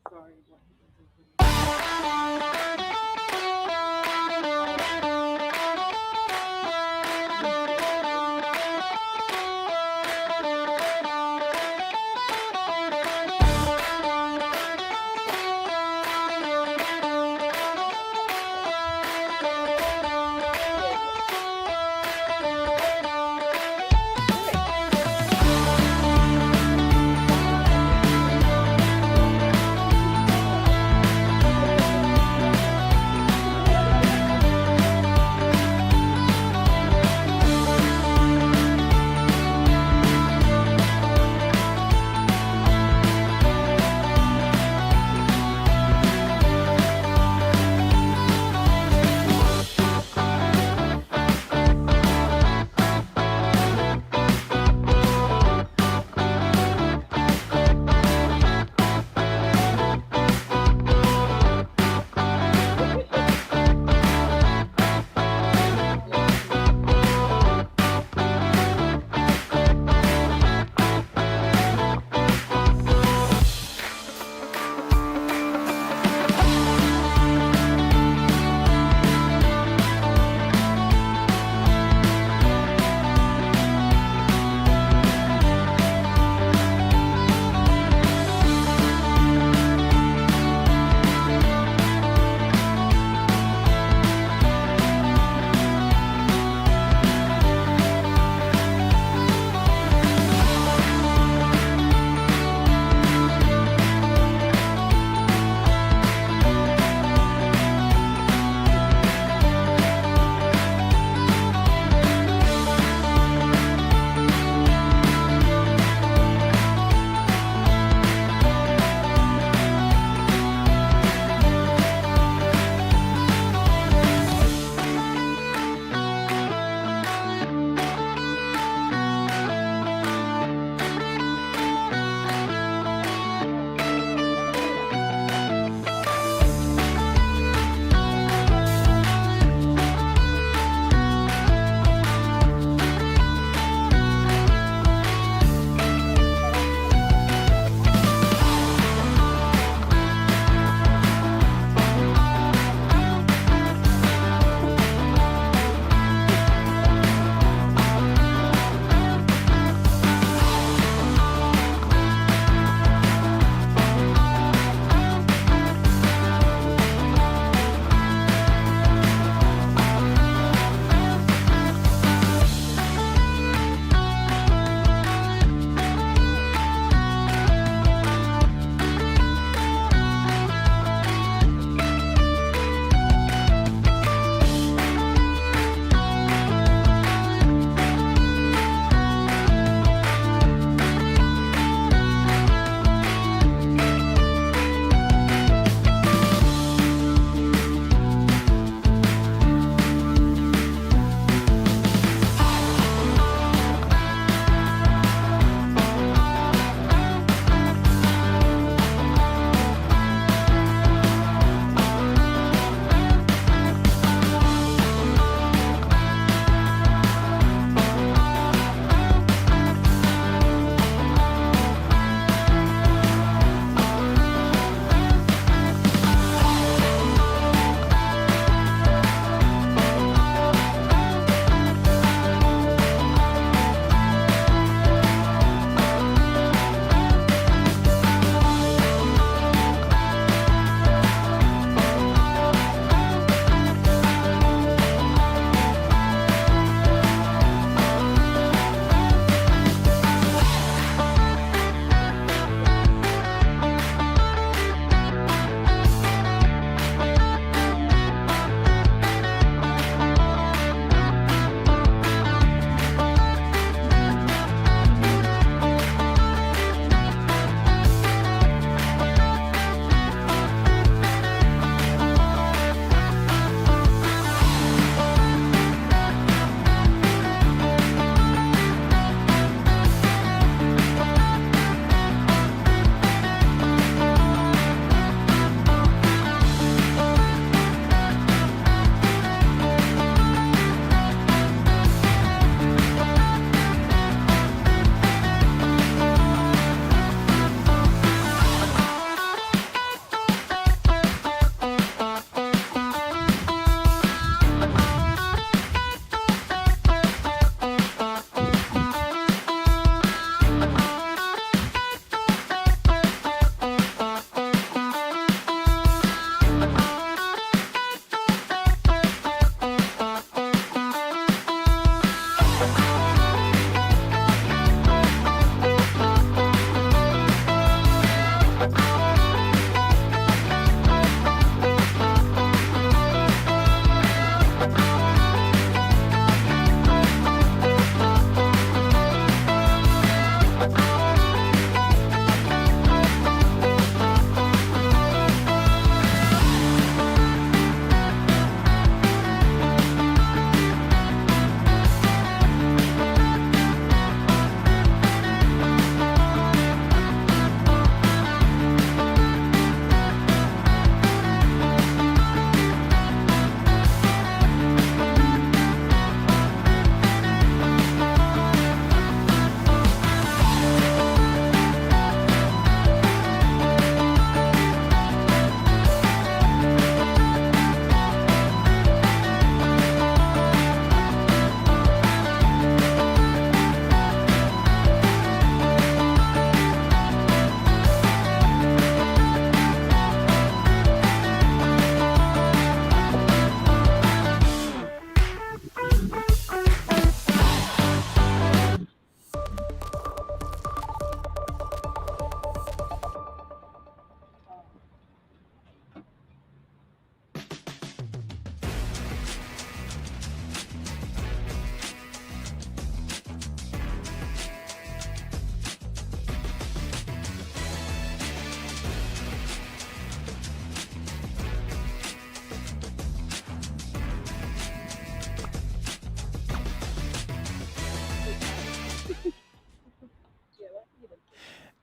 Sorry, what happens is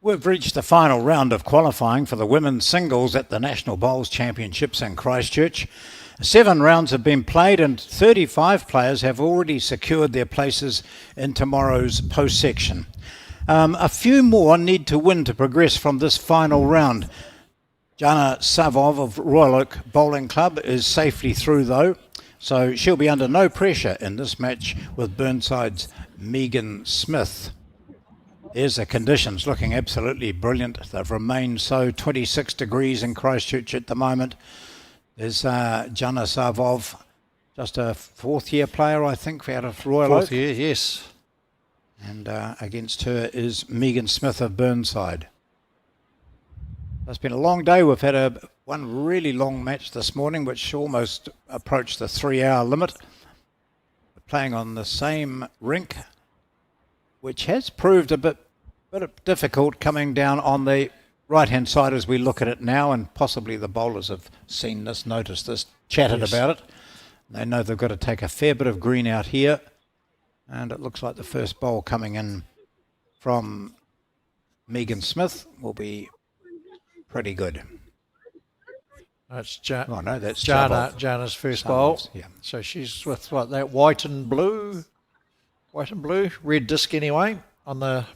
We've reached the final round of qualifying for the women's singles at the National Bowls Championships in Christchurch. 7 rounds have been played and 35 players have already secured their places in tomorrow's post section. A few more need to win to progress from this final round. Jana Savov of Royal Oak Bowling Club is safely through though, so she'll be under no pressure in this match with Burnside's Megan Smith. There's the conditions looking absolutely brilliant. They've remained so. 26 degrees in Christchurch at the moment. There's Jana Savov, just a 4th year player, I think, out of Royal Oak. 4th year, yes. And against her is Megan Smith of Burnside. It's been a long day. We've had one really long match this morning, which almost approached the 3-hour limit. We're playing on the same rink, which has proved a bit difficult coming down on the right-hand side as we look at it now, and possibly the bowlers have seen this, noticed this, chatted about it. They know they've got to take a fair bit of green out here, and it looks like the first bowl coming in from Megan Smith will be pretty good. That's that's Jana's first bowl. Yeah. So she's with what, that white and blue, red disc anyway on the.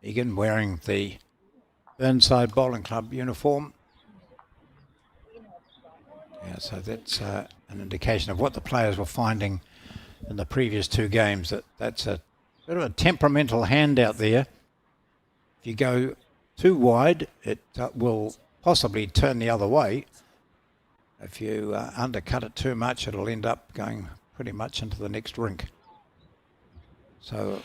Megan wearing the Burnside Bowling Club uniform. Yeah, so that's an indication of what the players were finding in the previous 2 games. That's a bit of a temperamental hand out there. If you go too wide, it will possibly turn the other way. If you undercut it too much, it'll end up going pretty much into the next rink. So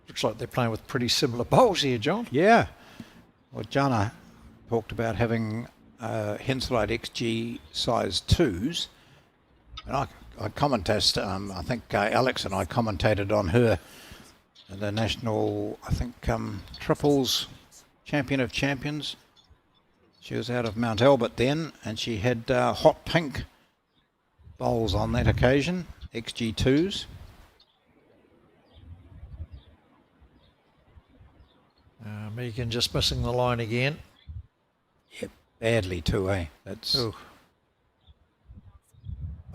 Looks like they're playing with pretty similar bowls here, John. yeah, well, Jana talked about having Henselite XG size 2s, and I commentated. I think Alex and I commentated on her, the national, I think, triples champion of champions. She was out of Mount Albert then, and she had hot pink bowls on that occasion, XG2s. Megan just missing the line again. Yep, badly too, eh? That's. Well,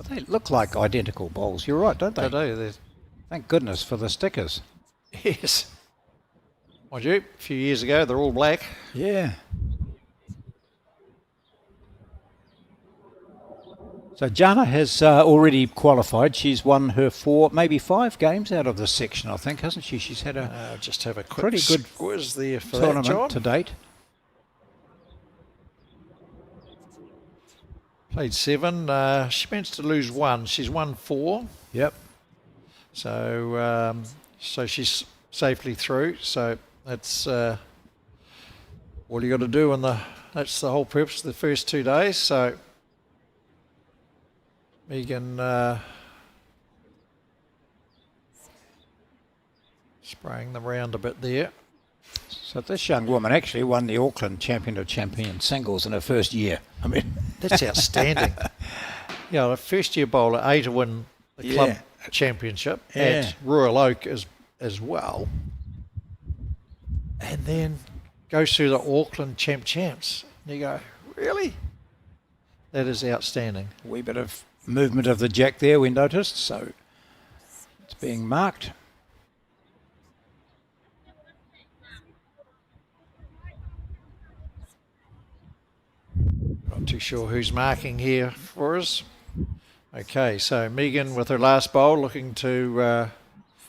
they look like identical bowls. You're right, don't they? They do. Thank goodness for the stickers. Yes. Mind you, a few years ago, they're all black. Yeah. So Jana has already qualified. She's won her 4, maybe 5 games out of this section, I think, hasn't she? She's had a Just have a quick pretty good quiz there for tournament that, John. to date. Played 7. She managed to lose 1. She's won 4. Yep. So so she's safely through. So that's all you got to do on that's the whole purpose of the first 2 days. So Megan spraying them around a bit there. So this young woman actually won the Auckland Champion of Champions singles in her first year. I mean, That's outstanding. Yeah, a first year bowler, A to win the club championship at Royal Oak as well. And then goes through the Auckland champs. And you go, really? That is outstanding. a wee bit of movement of the jack there we noticed, so it's being marked. Not too sure who's marking here for us. Okay, so Megan with her last bowl looking to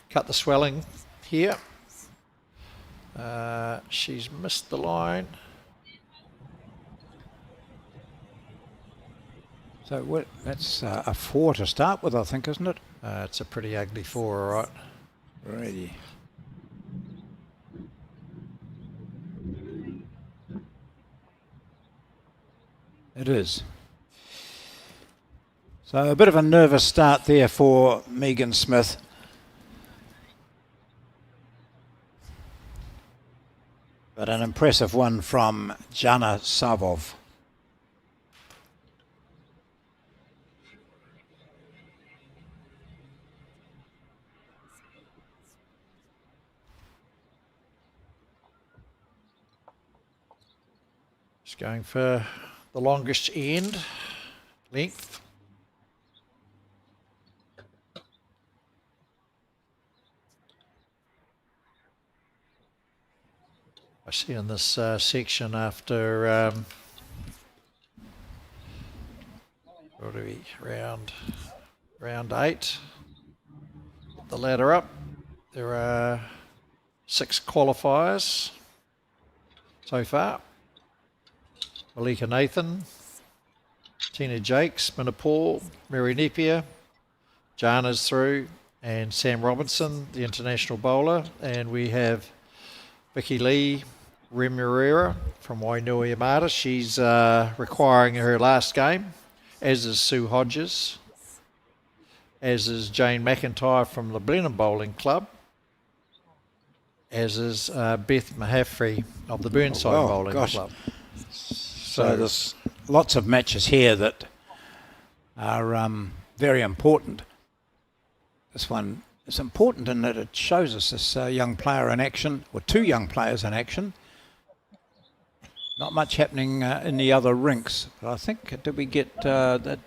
cut the swelling here. She's missed the line. So that's a 4 to start with, I think, isn't it? It's a pretty ugly 4, all right. Righty. It is. So a bit of a nervous start there for Megan Smith. But an impressive one from Jana Savov. Just going for the longest end length. I see in this section after what are we, round 8, put the ladder up. There are 6 qualifiers so far. Malika Nathan, Tina Jakes, Minna Paul, Mary Napier, Jana's through, and Sam Robinson, the international bowler. And we have Vicky Lee Remuera from Wainui Yamata. She's requiring her last game, as is Sue Hodges, as is Jane McIntyre from the Blenheim Bowling Club, as is Beth Mahaffrey of the Burnside Bowling Club. So there's lots of matches here that are very important. This one is important in that it shows us this young player in action, or 2 young players in action. Not much happening in the other rinks, but I think, did we get that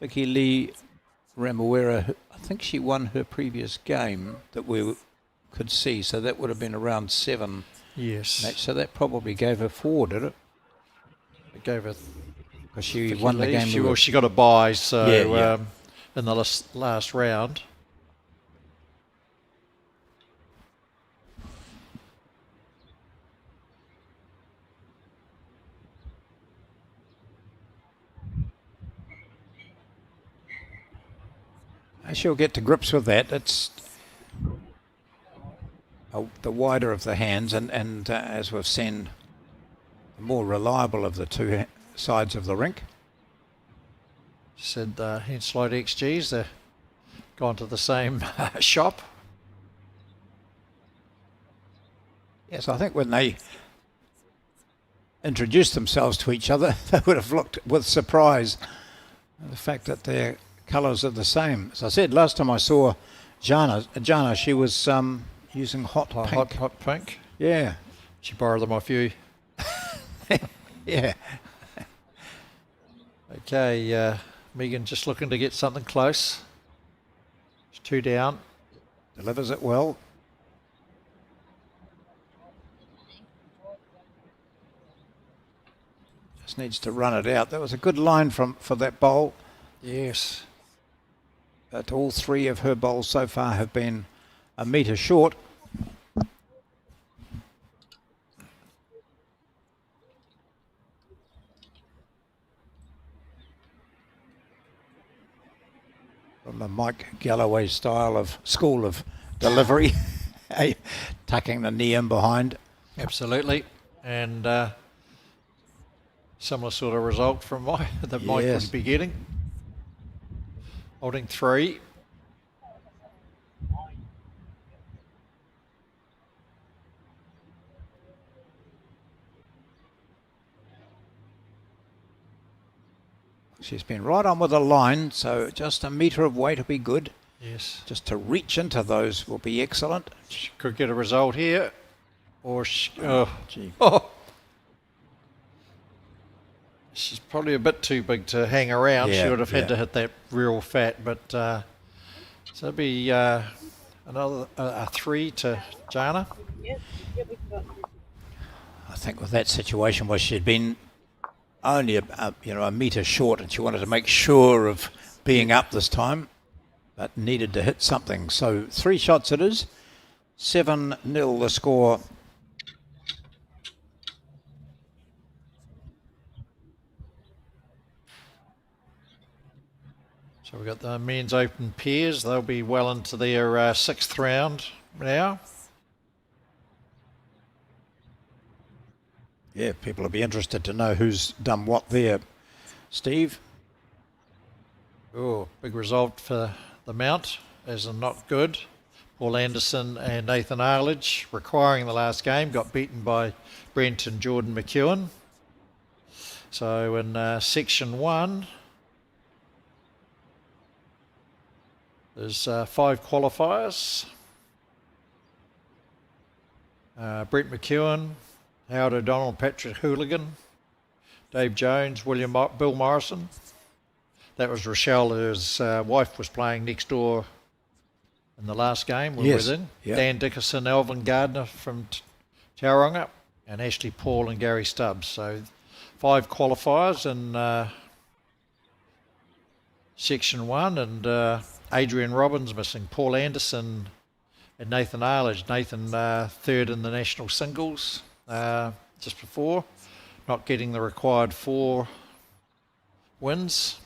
Vicky Lee Ramuera? I think she won her previous game that we could see, so that would have been around 7. Yes. Match, so that probably gave her 4, did it? It gave her, because she won the game. She got a bye, so yeah. in the last round. She'll get to grips with that. It's the wider of the hands, and as we've seen, the more reliable of the 2 sides of the rink. Said Henslide XGs, they're gone to the same shop. Yes, I think when they introduced themselves to each other, they would have looked with surprise at the fact that their colours are the same. As I said, last time I saw Jana, she was using hot pink. Hot pink. Yeah. She borrowed them off you. Yeah. Okay, Megan just looking to get something close. It's 2 down. Delivers it well. Just needs to run it out. That was a good line for that bowl. Yes. But all 3 of her bowls so far have been a metre short. From the Mike Galloway style of school of delivery, tucking the knee in behind. Absolutely. And similar sort of result from Mike that Mike would be getting. Holding 3. She's been right on with the line, so just a metre of weight will be good. Yes. Just to reach into those will be excellent. She could get a result here. Or Gee. Oh. She's probably a bit too big to hang around. Yeah, she would have had yeah. to hit that real fat, but so it'd be another 3 to Jana. I think with that situation where she'd been only a metre short, and she wanted to make sure of being up this time, but needed to hit something. So 3 shots it is. 7-0 the score. So we've got the men's open pairs. They'll be well into their 6th round now. Yeah, people will be interested to know who's done what there. Steve? Oh, big result for the Mount, as in not good. Paul Anderson and Nathan Arledge, requiring the last game, got beaten by Brent and Jordan McEwen. So in section 1, there's 5 qualifiers. Brent McEwen, Howard O'Donnell, Patrick Hooligan, Dave Jones, Bill Morrison. That was Rochelle, whose wife was playing next door in the last game we Yes, were in. yeah. Dan Dickerson, Alvin Gardner from Tauranga, and Ashley Paul and Gary Stubbs. So 5 qualifiers in Section 1, and Adrian Robbins missing, Paul Anderson and Nathan Arledge. Nathan third in the national singles just before, not getting the required 4 wins.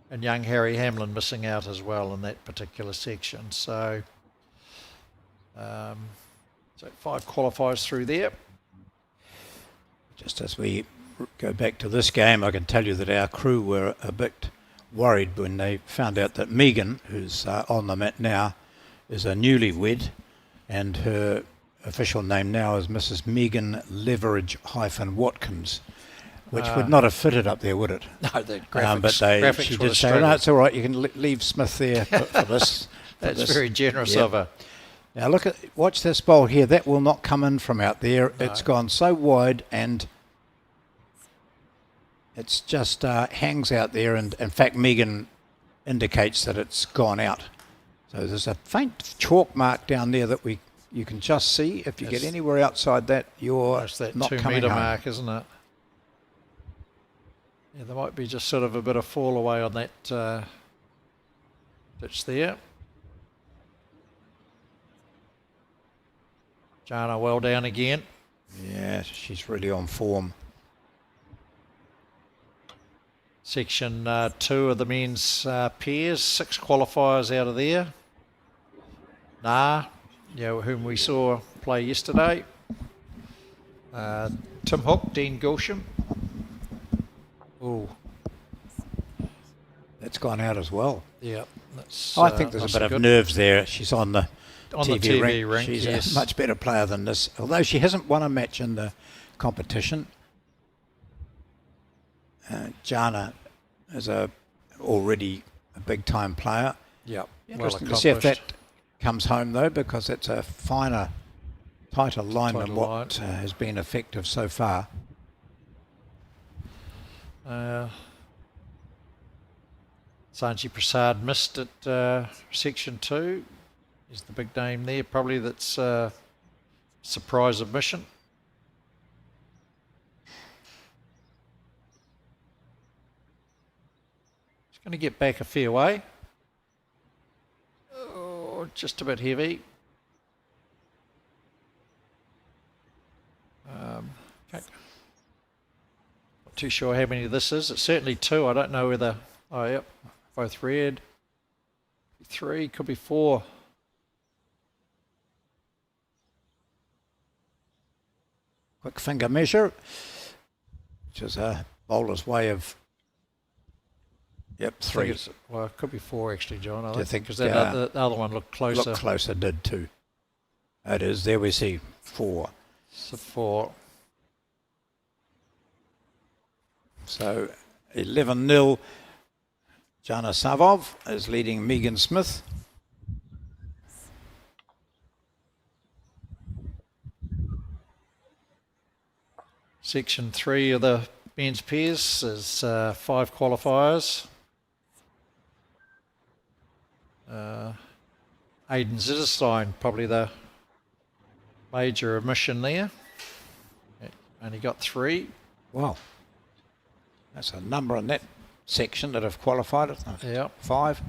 And young Harry Hamlin missing out as well in that particular section. So 5 qualifiers through there. Just as we go back to this game, I can tell you that our crew were a bit worried when they found out that Megan, who's on the mat now, is a newlywed, and her official name now is Mrs. Megan Leverage-Watkins, which would not have fitted up there, would it? No, the graphics, but she would have did say, no, it's all right, you can leave Smith there for this. That's very generous of her. Now watch this bowl here. That will not come in from out there. No. It's gone so wide, and it's just hangs out there. And in fact, Megan indicates that it's gone out. So there's a faint chalk mark down there that you can just see. If you get anywhere outside that, that's that not 2 coming metre home. mark, isn't it? Yeah, there might be just sort of a bit of fall away on that ditch there. Jana well down again. Yeah, she's really on form. Section 2 of the men's pairs, 6 qualifiers out of there. Whom we saw play yesterday. Tim Hook, Dean Gilsham. Oh, that's gone out as well. Yeah, that's. I think there's a bit of nerves there. She's on the TV ring. She's yes. a much better player than this, although she hasn't won a match in the competition. Jana is already a big-time player. Yeah, Interesting to see if that comes home, though, because it's a finer, tighter line than what has been effective so far. Sanji Prasad missed at Section 2. Is the big name there, probably, that's surprise admission. He's going to get back a fair way. Oh, just a bit heavy. Okay. Not too sure how many this is. It's certainly 2. I don't know whether... Oh, yep. Both red. 3, could be 4. Quick finger measure, which is a bowler's way of... Yep, 3. Well, it could be 4 actually, John. I think because the other one looked closer. Looked closer, did too. It is. There we see 4. So 4. So 11-0. Jana Savov is leading Megan Smith. Section 3 of the men's pairs is 5 qualifiers. Aidan Zitterstein, probably the major omission there. Only got 3. Wow. That's a number in that section that have qualified it. Yeah. 5.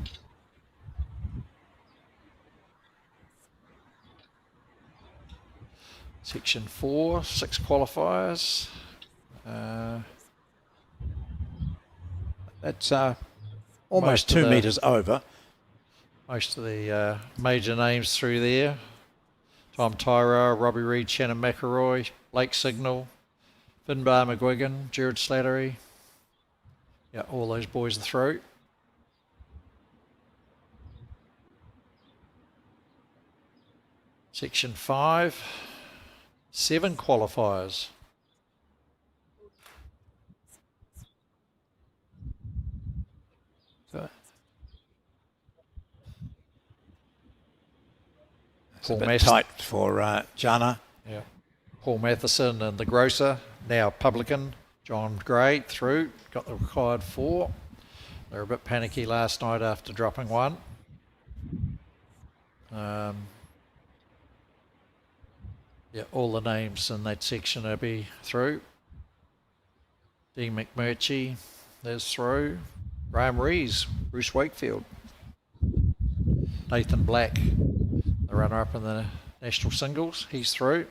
Section 4, 6 qualifiers. That's almost 2 metres over. Most of the major names through there. Tom Tyra, Robbie Reed, Shannon McElroy, Blake Signal, Finbar McGuigan, Jared Slattery. Yeah, all those boys are through. Section 5, 7 qualifiers. So it's Paul a bit tight for Jana. Yeah. Paul Matheson and the grocer, now publican, John Gray through, got the required 4. They were a bit panicky last night after dropping 1. Yeah, all the names in that section will be through. Dean McMurchie, there's through. Graham Rees, Bruce Wakefield. Nathan Black, the runner-up in the national singles, he's through.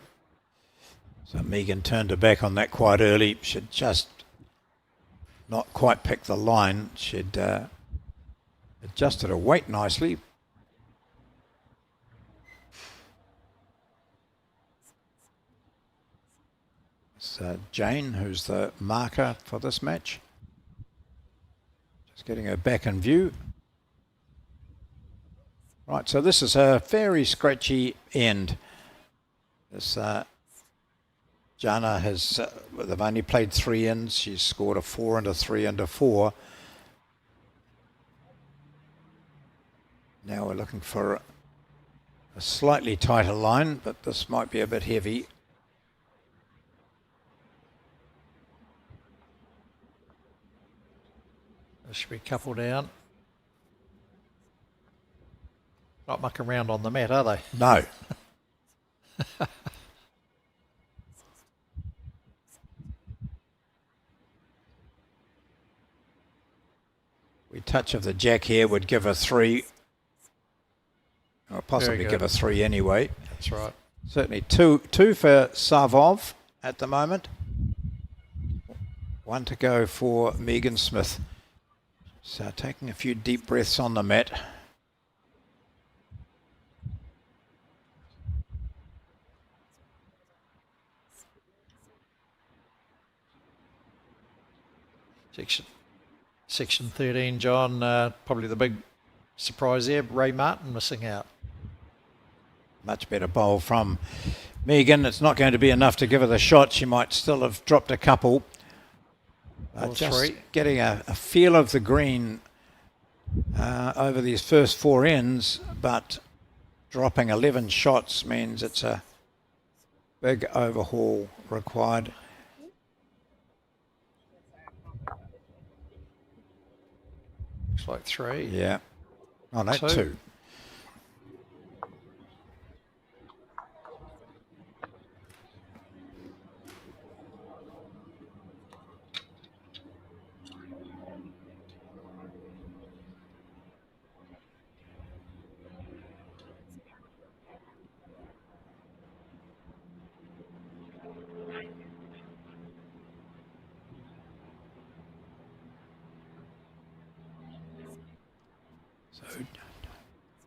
So Megan turned her back on that quite early. She'd just not quite picked the line. She'd adjusted her weight nicely. It's Jane, who's the marker for this match. Just getting her back in view. Right, so this is a very scratchy end. This Jana has, they've only played 3 ends. She's scored a 4 and a 3 and a 4. Now we're looking for a slightly tighter line, but this might be a bit heavy. This should be a couple down. Not mucking around on the mat, are they? No. We touch of the jack here would give a 3. Or possibly give a 3 anyway. That's right. Certainly two for Savov at the moment. 1 to go for Megan Smith. So taking a few deep breaths on the mat. Section 13, John, probably the big surprise there, Ray Martin missing out. Much better bowl from Megan. It's not going to be enough to give her the shot. She might still have dropped a couple. Just 3. getting a feel of the green over these first 4 ends, but dropping 11 shots means it's a big overhaul required. Looks like 3. Yeah. Oh, no, 2. 2.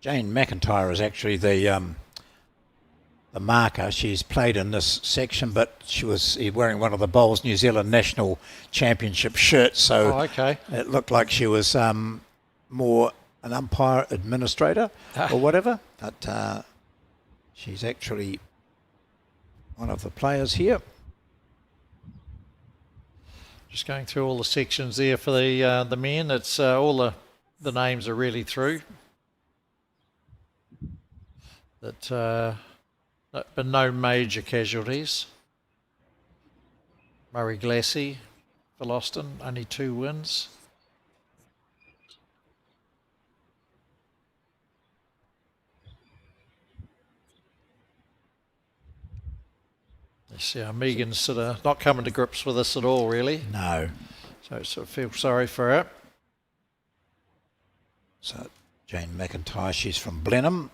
Jane McIntyre is actually the marker. She's played in this section, but she was wearing one of the Bowls New Zealand National Championship shirts, so it looked like she was more an umpire administrator or whatever. But she's actually one of the players here. Just going through all the sections there for the men. It's all the names are really through. But no major casualties. Murray Glassy for Loston, only 2 wins. You see how Megan's sort of not coming to grips with this at all, really. No. So I sort of feel sorry for her. So Jane McIntyre, she's from Blenheim.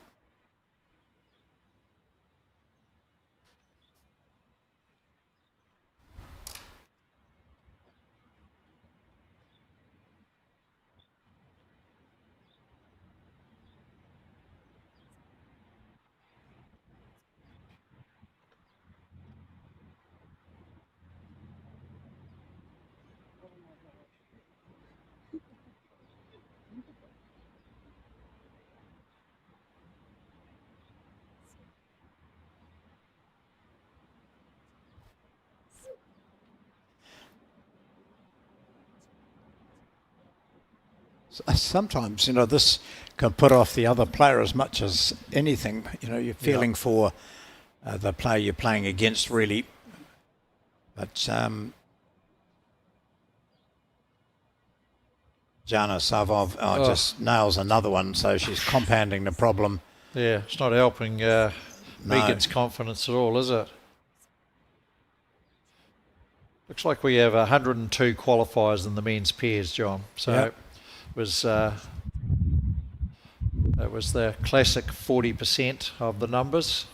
Sometimes, this can put off the other player as much as anything. You're feeling for the player you're playing against, really. But Jana Savov Oh. just nails another one, so she's compounding the problem. Yeah, it's not helping Megan's confidence at all, is it? Looks like we have 102 qualifiers in the men's pairs, John. So Yep. it was the classic 40% of the numbers.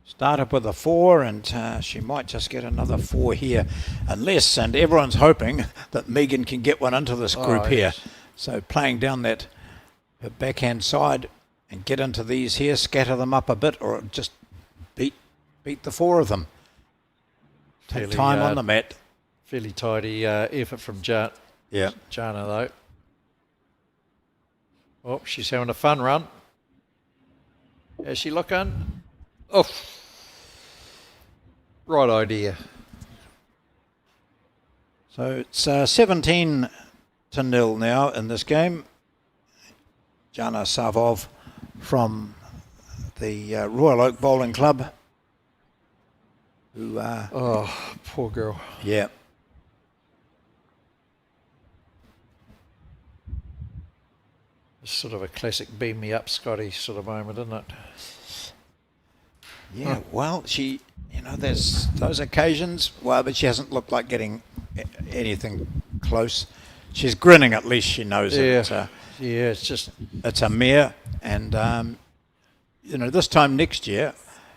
Started with a 4, and she might just get another 4 here, unless, and everyone's hoping that Megan can get one into this group here. Yes. So playing down that her backhand side and get into these here, scatter them up a bit, or just beat the 4 of them. Take Fairly, time on the mat. Fairly tidy effort from Jana, though. Oh, she's having a fun run. Is she looking? Oh, right idea. So it's 17-0 now in this game. Jana Savov from the Royal Oak Bowling Club. Who? Oh, poor girl. Yeah. It's sort of a classic beam me up Scotty sort of moment, isn't it? Yeah, well, she, there's those occasions, but she hasn't looked like getting anything close. She's grinning, at least she knows it. It's just... It's a mare, and, this time next year,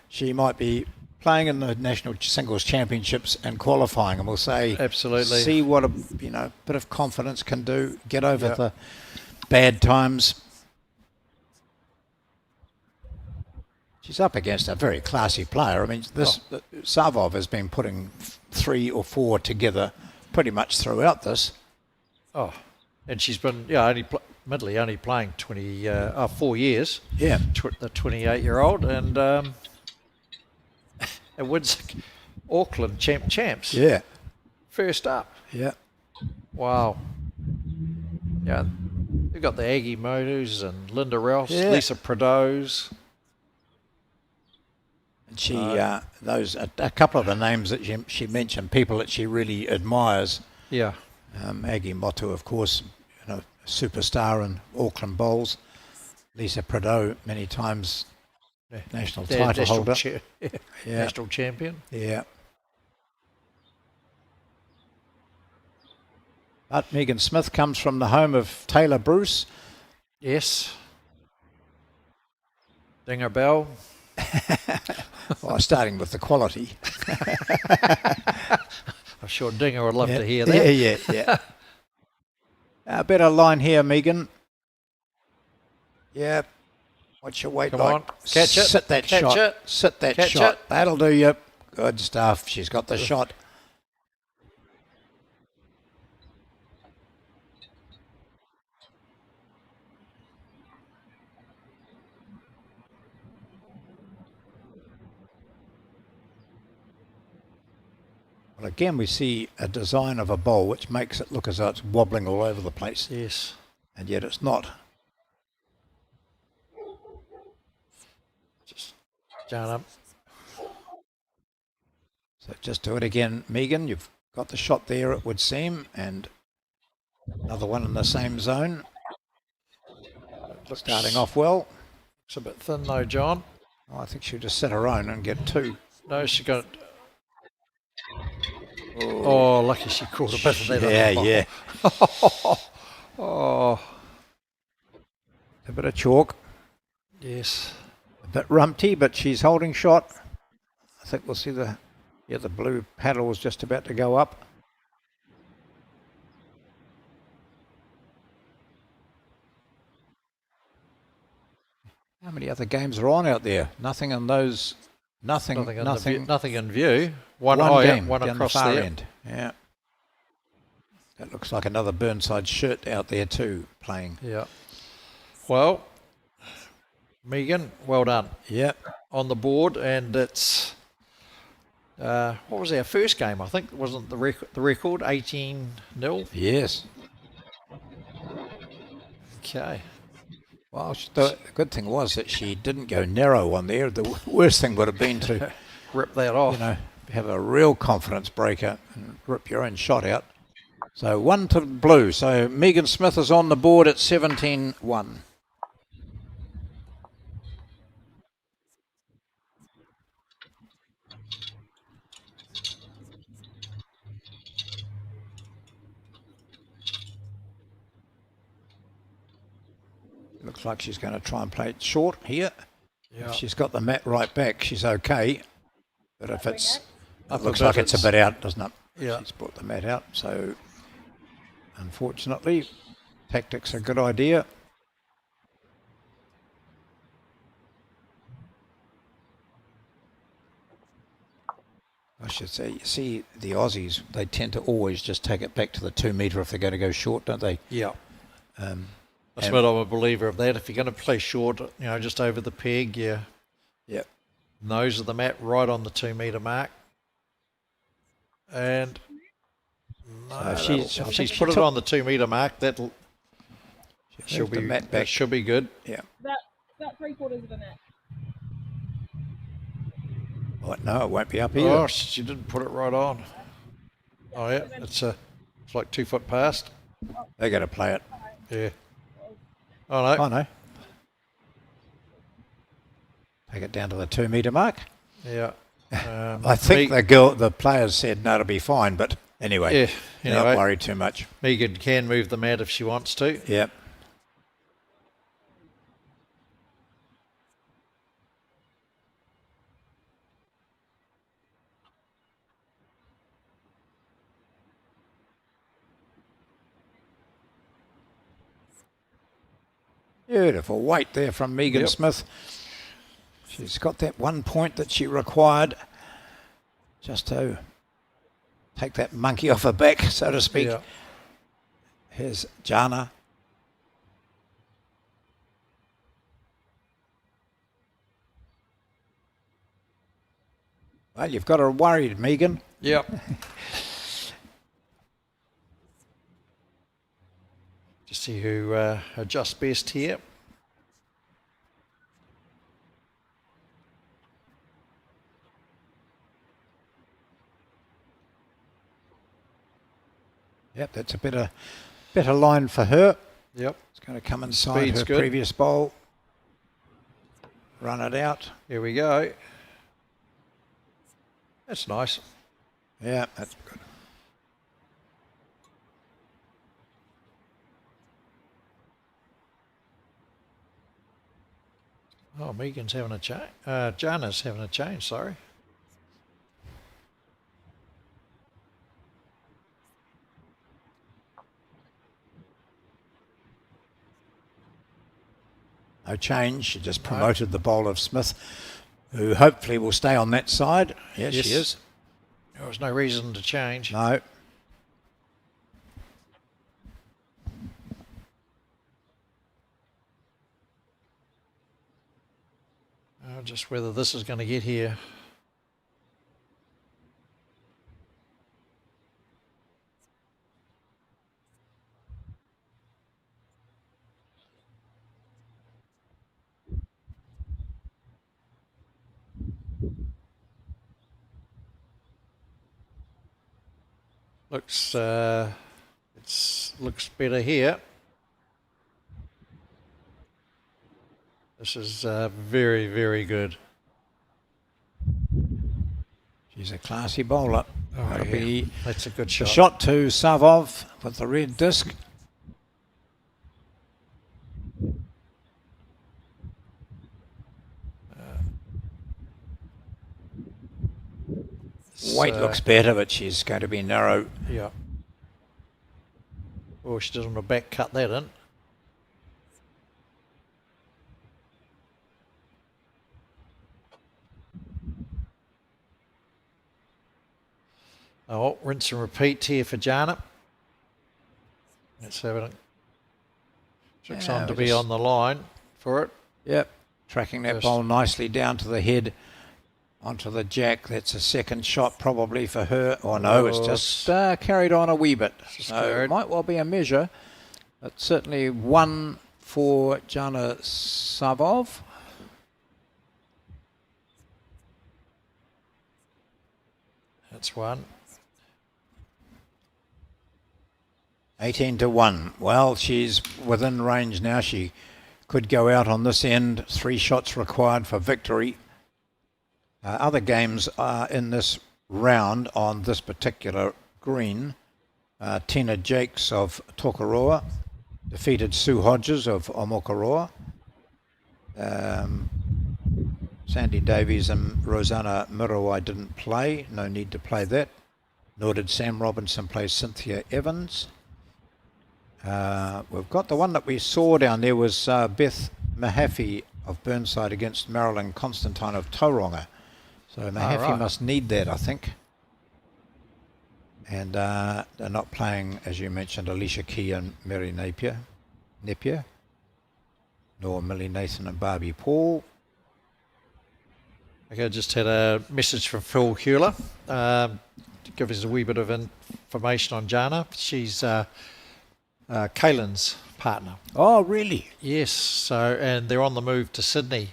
she might be playing in the National Singles Championships and qualifying, and we'll say... Absolutely. See what a, bit of confidence can do, get over the bad times. She's up against a very classy player. I mean, Savov has been putting 3 or 4 together pretty much throughout this. Oh, and she's been, admittedly only playing 4 years. Yeah. The 28-year-old, and it wins Auckland champs. Yeah. First up. Yeah. Wow. Yeah, they've got the Aggie Motus and Linda Rouse, Lisa Prados. She, those a couple of the names that she mentioned, people that she really admires. Yeah. Aggie Motu, of course, superstar in Auckland Bowls. Lisa Prado, many times national title holder. National champion. Yeah. But Megan Smith comes from the home of Taylor Bruce. Yes. Dinger Bell. Well, starting with the quality. I'm sure Dinger would love to hear that. Yeah. A better line here, Megan. Yeah. What's your weight Come like? on. Catch it. Sit that Catch shot. it. Sit that Catch shot. it. That'll do you. Good stuff. She's got the shot. Well, again, we see a design of a bowl which makes it look as though it's wobbling all over the place. Yes. And yet it's not. Just down up. So just do it again, Megan. You've got the shot there, it would seem, and another one in the same zone. Starting off well. It's a bit thin though, John. Oh, I think she'll just set her own and get 2. No, she got it. Oh, lucky she caught a bit of that. Yeah. Oh. A bit of chalk. Yes. A bit rumpty, but she's holding shot. I think we'll see the blue paddle is just about to go up. How many other games are on out there? Nothing in those. Nothing in view. One game one down across the far there. end. Yeah. That looks like another Burnside shirt out there too, playing. Yeah. Well, Megan, well done. Yeah. On the board, and it's what was our first game? I think wasn't the record 18-0. Yes. Okay. Well, the good thing was that she didn't go narrow on there. The worst thing would have been to, Rip that off. have a real confidence breaker and rip your own shot out. So 1 to blue. So Megan Smith is on the board at 17-1. Looks like she's going to try and play it short here. Yeah. If she's got the mat right back, she's okay. But if it looks bit, like it's a bit out, doesn't it? Yeah. She's brought the mat out. So unfortunately, tactics are a good idea. I should say, you see, the Aussies, they tend to always just take it back to the 2 metre if they're going to go short, don't they? Yeah. That's and- what I'm a believer of that. If you're going to play short, just over the peg, Yeah. nose of the mat right on the 2 metre mark. And no, So if she's put it on the 2 metre mark, she'll the be mat that back. should be good. Yeah. About 3/4 of a net. Oh, no, it won't be up either. Oh, she didn't put it right on. Oh yeah, it's like 2 foot past. They're going to play it. Yeah. Oh no. Oh, no. Take it down to the 2 metre mark. Yeah. I think the players said no, it'll be fine, but anyway, Yeah. not Anyway, worry too much. Megan can move the mat if she wants to. Yep. Beautiful weight there from Megan Yep. Smith. She's got that 1 point that she required just to take that monkey off her back, so to speak. Yeah. Here's Jana. Well, you've got her worried, Megan. Yep. To see who adjusts best here. Yep, that's a better line for her. Yep. It's going to come inside Speed's her good. previous bowl. Run it out. Here we go. That's nice. Yeah, that's good. Oh, Megan's having a change. Jana's having a change, sorry. No change. She just promoted the bowl of Smith, who hopefully will stay on that side. Yes, Yes. she is. There was no reason to change. No. Just whether this is going to get here. Looks looks better here. This is very, very good. She's a classy bowler. Oh, That'll yeah. be That's a good the shot. shot to Savov with the red disc. Weight looks better, but she's going to be narrow. Yeah. Oh, she doesn't want to back cut that in. Oh, rinse and repeat here for Jana. Let's have it. Looks Yeah, on to we be just- on the line for it. Yep, tracking that Just- bowl nicely down to the head, onto the jack. That's a second shot probably for her. Or no, it's Oh, just carried on a wee bit. Just So it carried. might well be a measure, but certainly 1 for Jana Savov. That's one. 18-1. Well, she's within range now. She could go out on this end. 3 shots required for victory. Other games are in this round on this particular green. Tina Jakes of Tokoroa defeated Sue Hodges of Omokoroa. Sandy Davies and Rosanna Mirawai didn't play. No need to play that. Nor did Sam Robinson play Cynthia Evans. We've got the one that we saw down there was Beth Mahaffey of Burnside against Marilyn Constantine of Tauranga. So Mahaffey must need that, I think. And they're not playing, as you mentioned, Alicia Key and Mary Napier, nor Millie Nathan and Barbie Paul. Okay, I just had a message from Phil Hewler to give us a wee bit of information on Jana. She's Kaylin's partner. Oh, really? Yes. So, and they're on the move to Sydney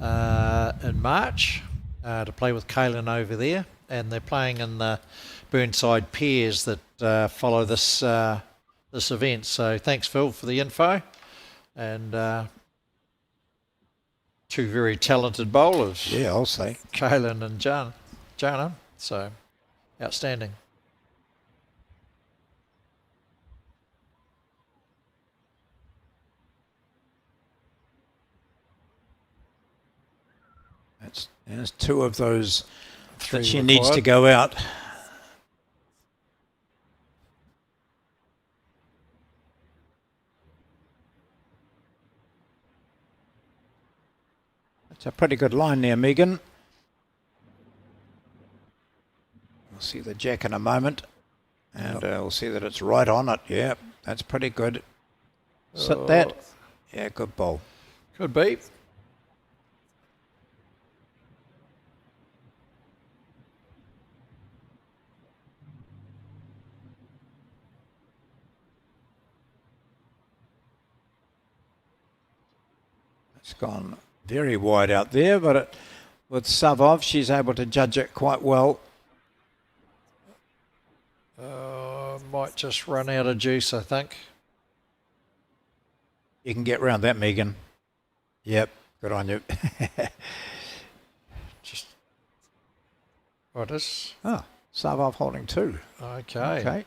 in March to play with Kaylin over there, and they're playing in the Burnside pairs that follow this this event. So, thanks, Phil, for the info, and 2 very talented bowlers. Yeah, I'll say. Kaylin and Jana. So, outstanding. There's 2 of those 3 that she required. needs to go out. It's a pretty good line there, Megan. We'll see the jack in a moment. And we'll see that it's right on it. Yeah, that's pretty good. Sit that. Yeah, good ball. Could be. It's gone very wide out there, but with Savov, she's able to judge it quite well. Might just run out of juice, I think. You can get round that, Megan. Yep, good on you. Just what is? Oh, Savov holding 2. Okay.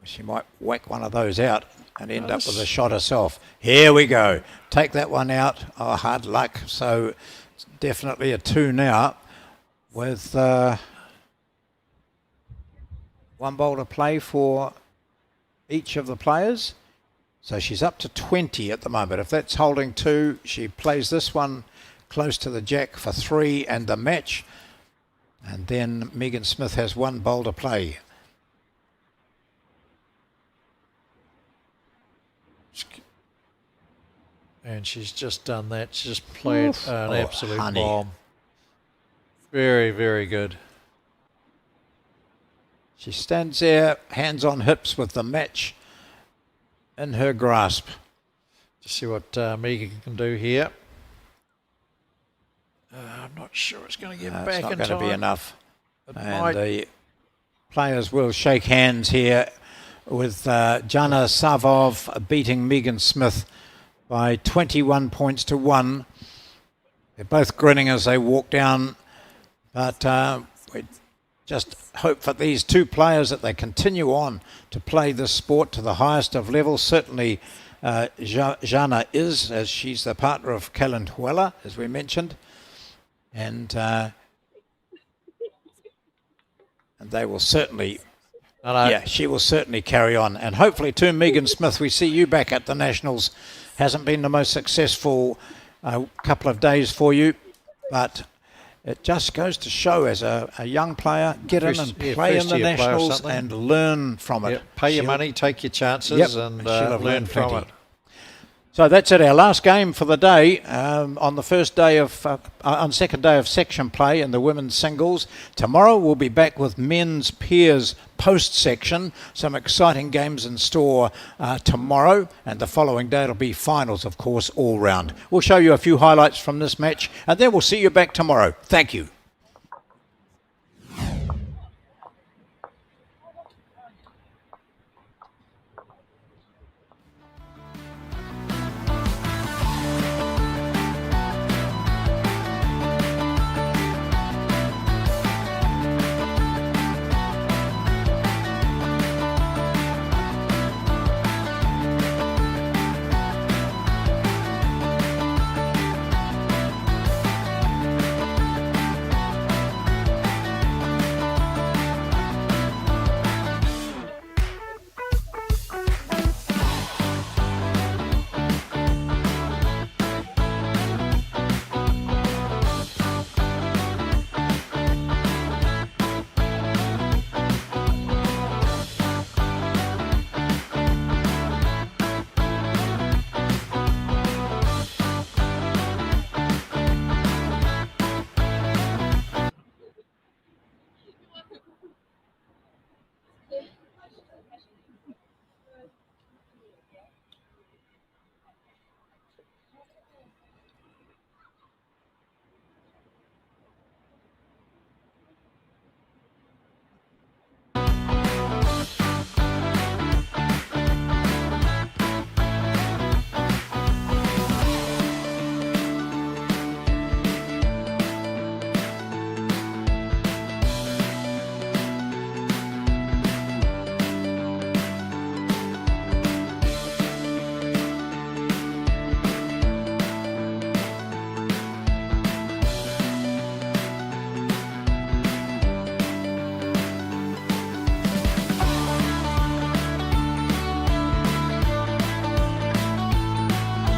She might whack one of those out and end up with a shot herself. Here we go. Take that one out. Oh, hard luck. So it's definitely a 2 now with 1 bowl to play for each of the players. So she's up to 20 at the moment. If that's holding 2, she plays this one close to the jack for 3 and the match. And then Megan Smith has 1 bowl to play. And she's just done that. She's just played an absolute honey. bomb. Very, very good. She stands there, hands on hips with the match in her grasp. Just see what Megan can do here. I'm not sure it's going to get back It's not in going time. to be enough. It And might. the players will shake hands here with Jana Savov beating Megan Smith by 21 points to 1. They're both grinning as they walk down, but we just hope for these 2 players that they continue on to play this sport to the highest of levels. Certainly Jana is, as she's the partner of Kellen Huela, as we mentioned. And they will certainly, she will certainly carry on. And hopefully too, Megan Smith, we see you back at the Nationals. Hasn't been the most successful couple of days for you, but it just goes to show as a young player, get in and play in the Nationals and learn from it. Pay your money, take your chances, and she'll have learn learned from plenty. it. So that's it, our last game for the day on the second day of section play in the women's singles. Tomorrow we'll be back with men's peers post section. Some exciting games in store tomorrow, and the following day it'll be finals, of course, all round. We'll show you a few highlights from this match, and then we'll see you back tomorrow. Thank you.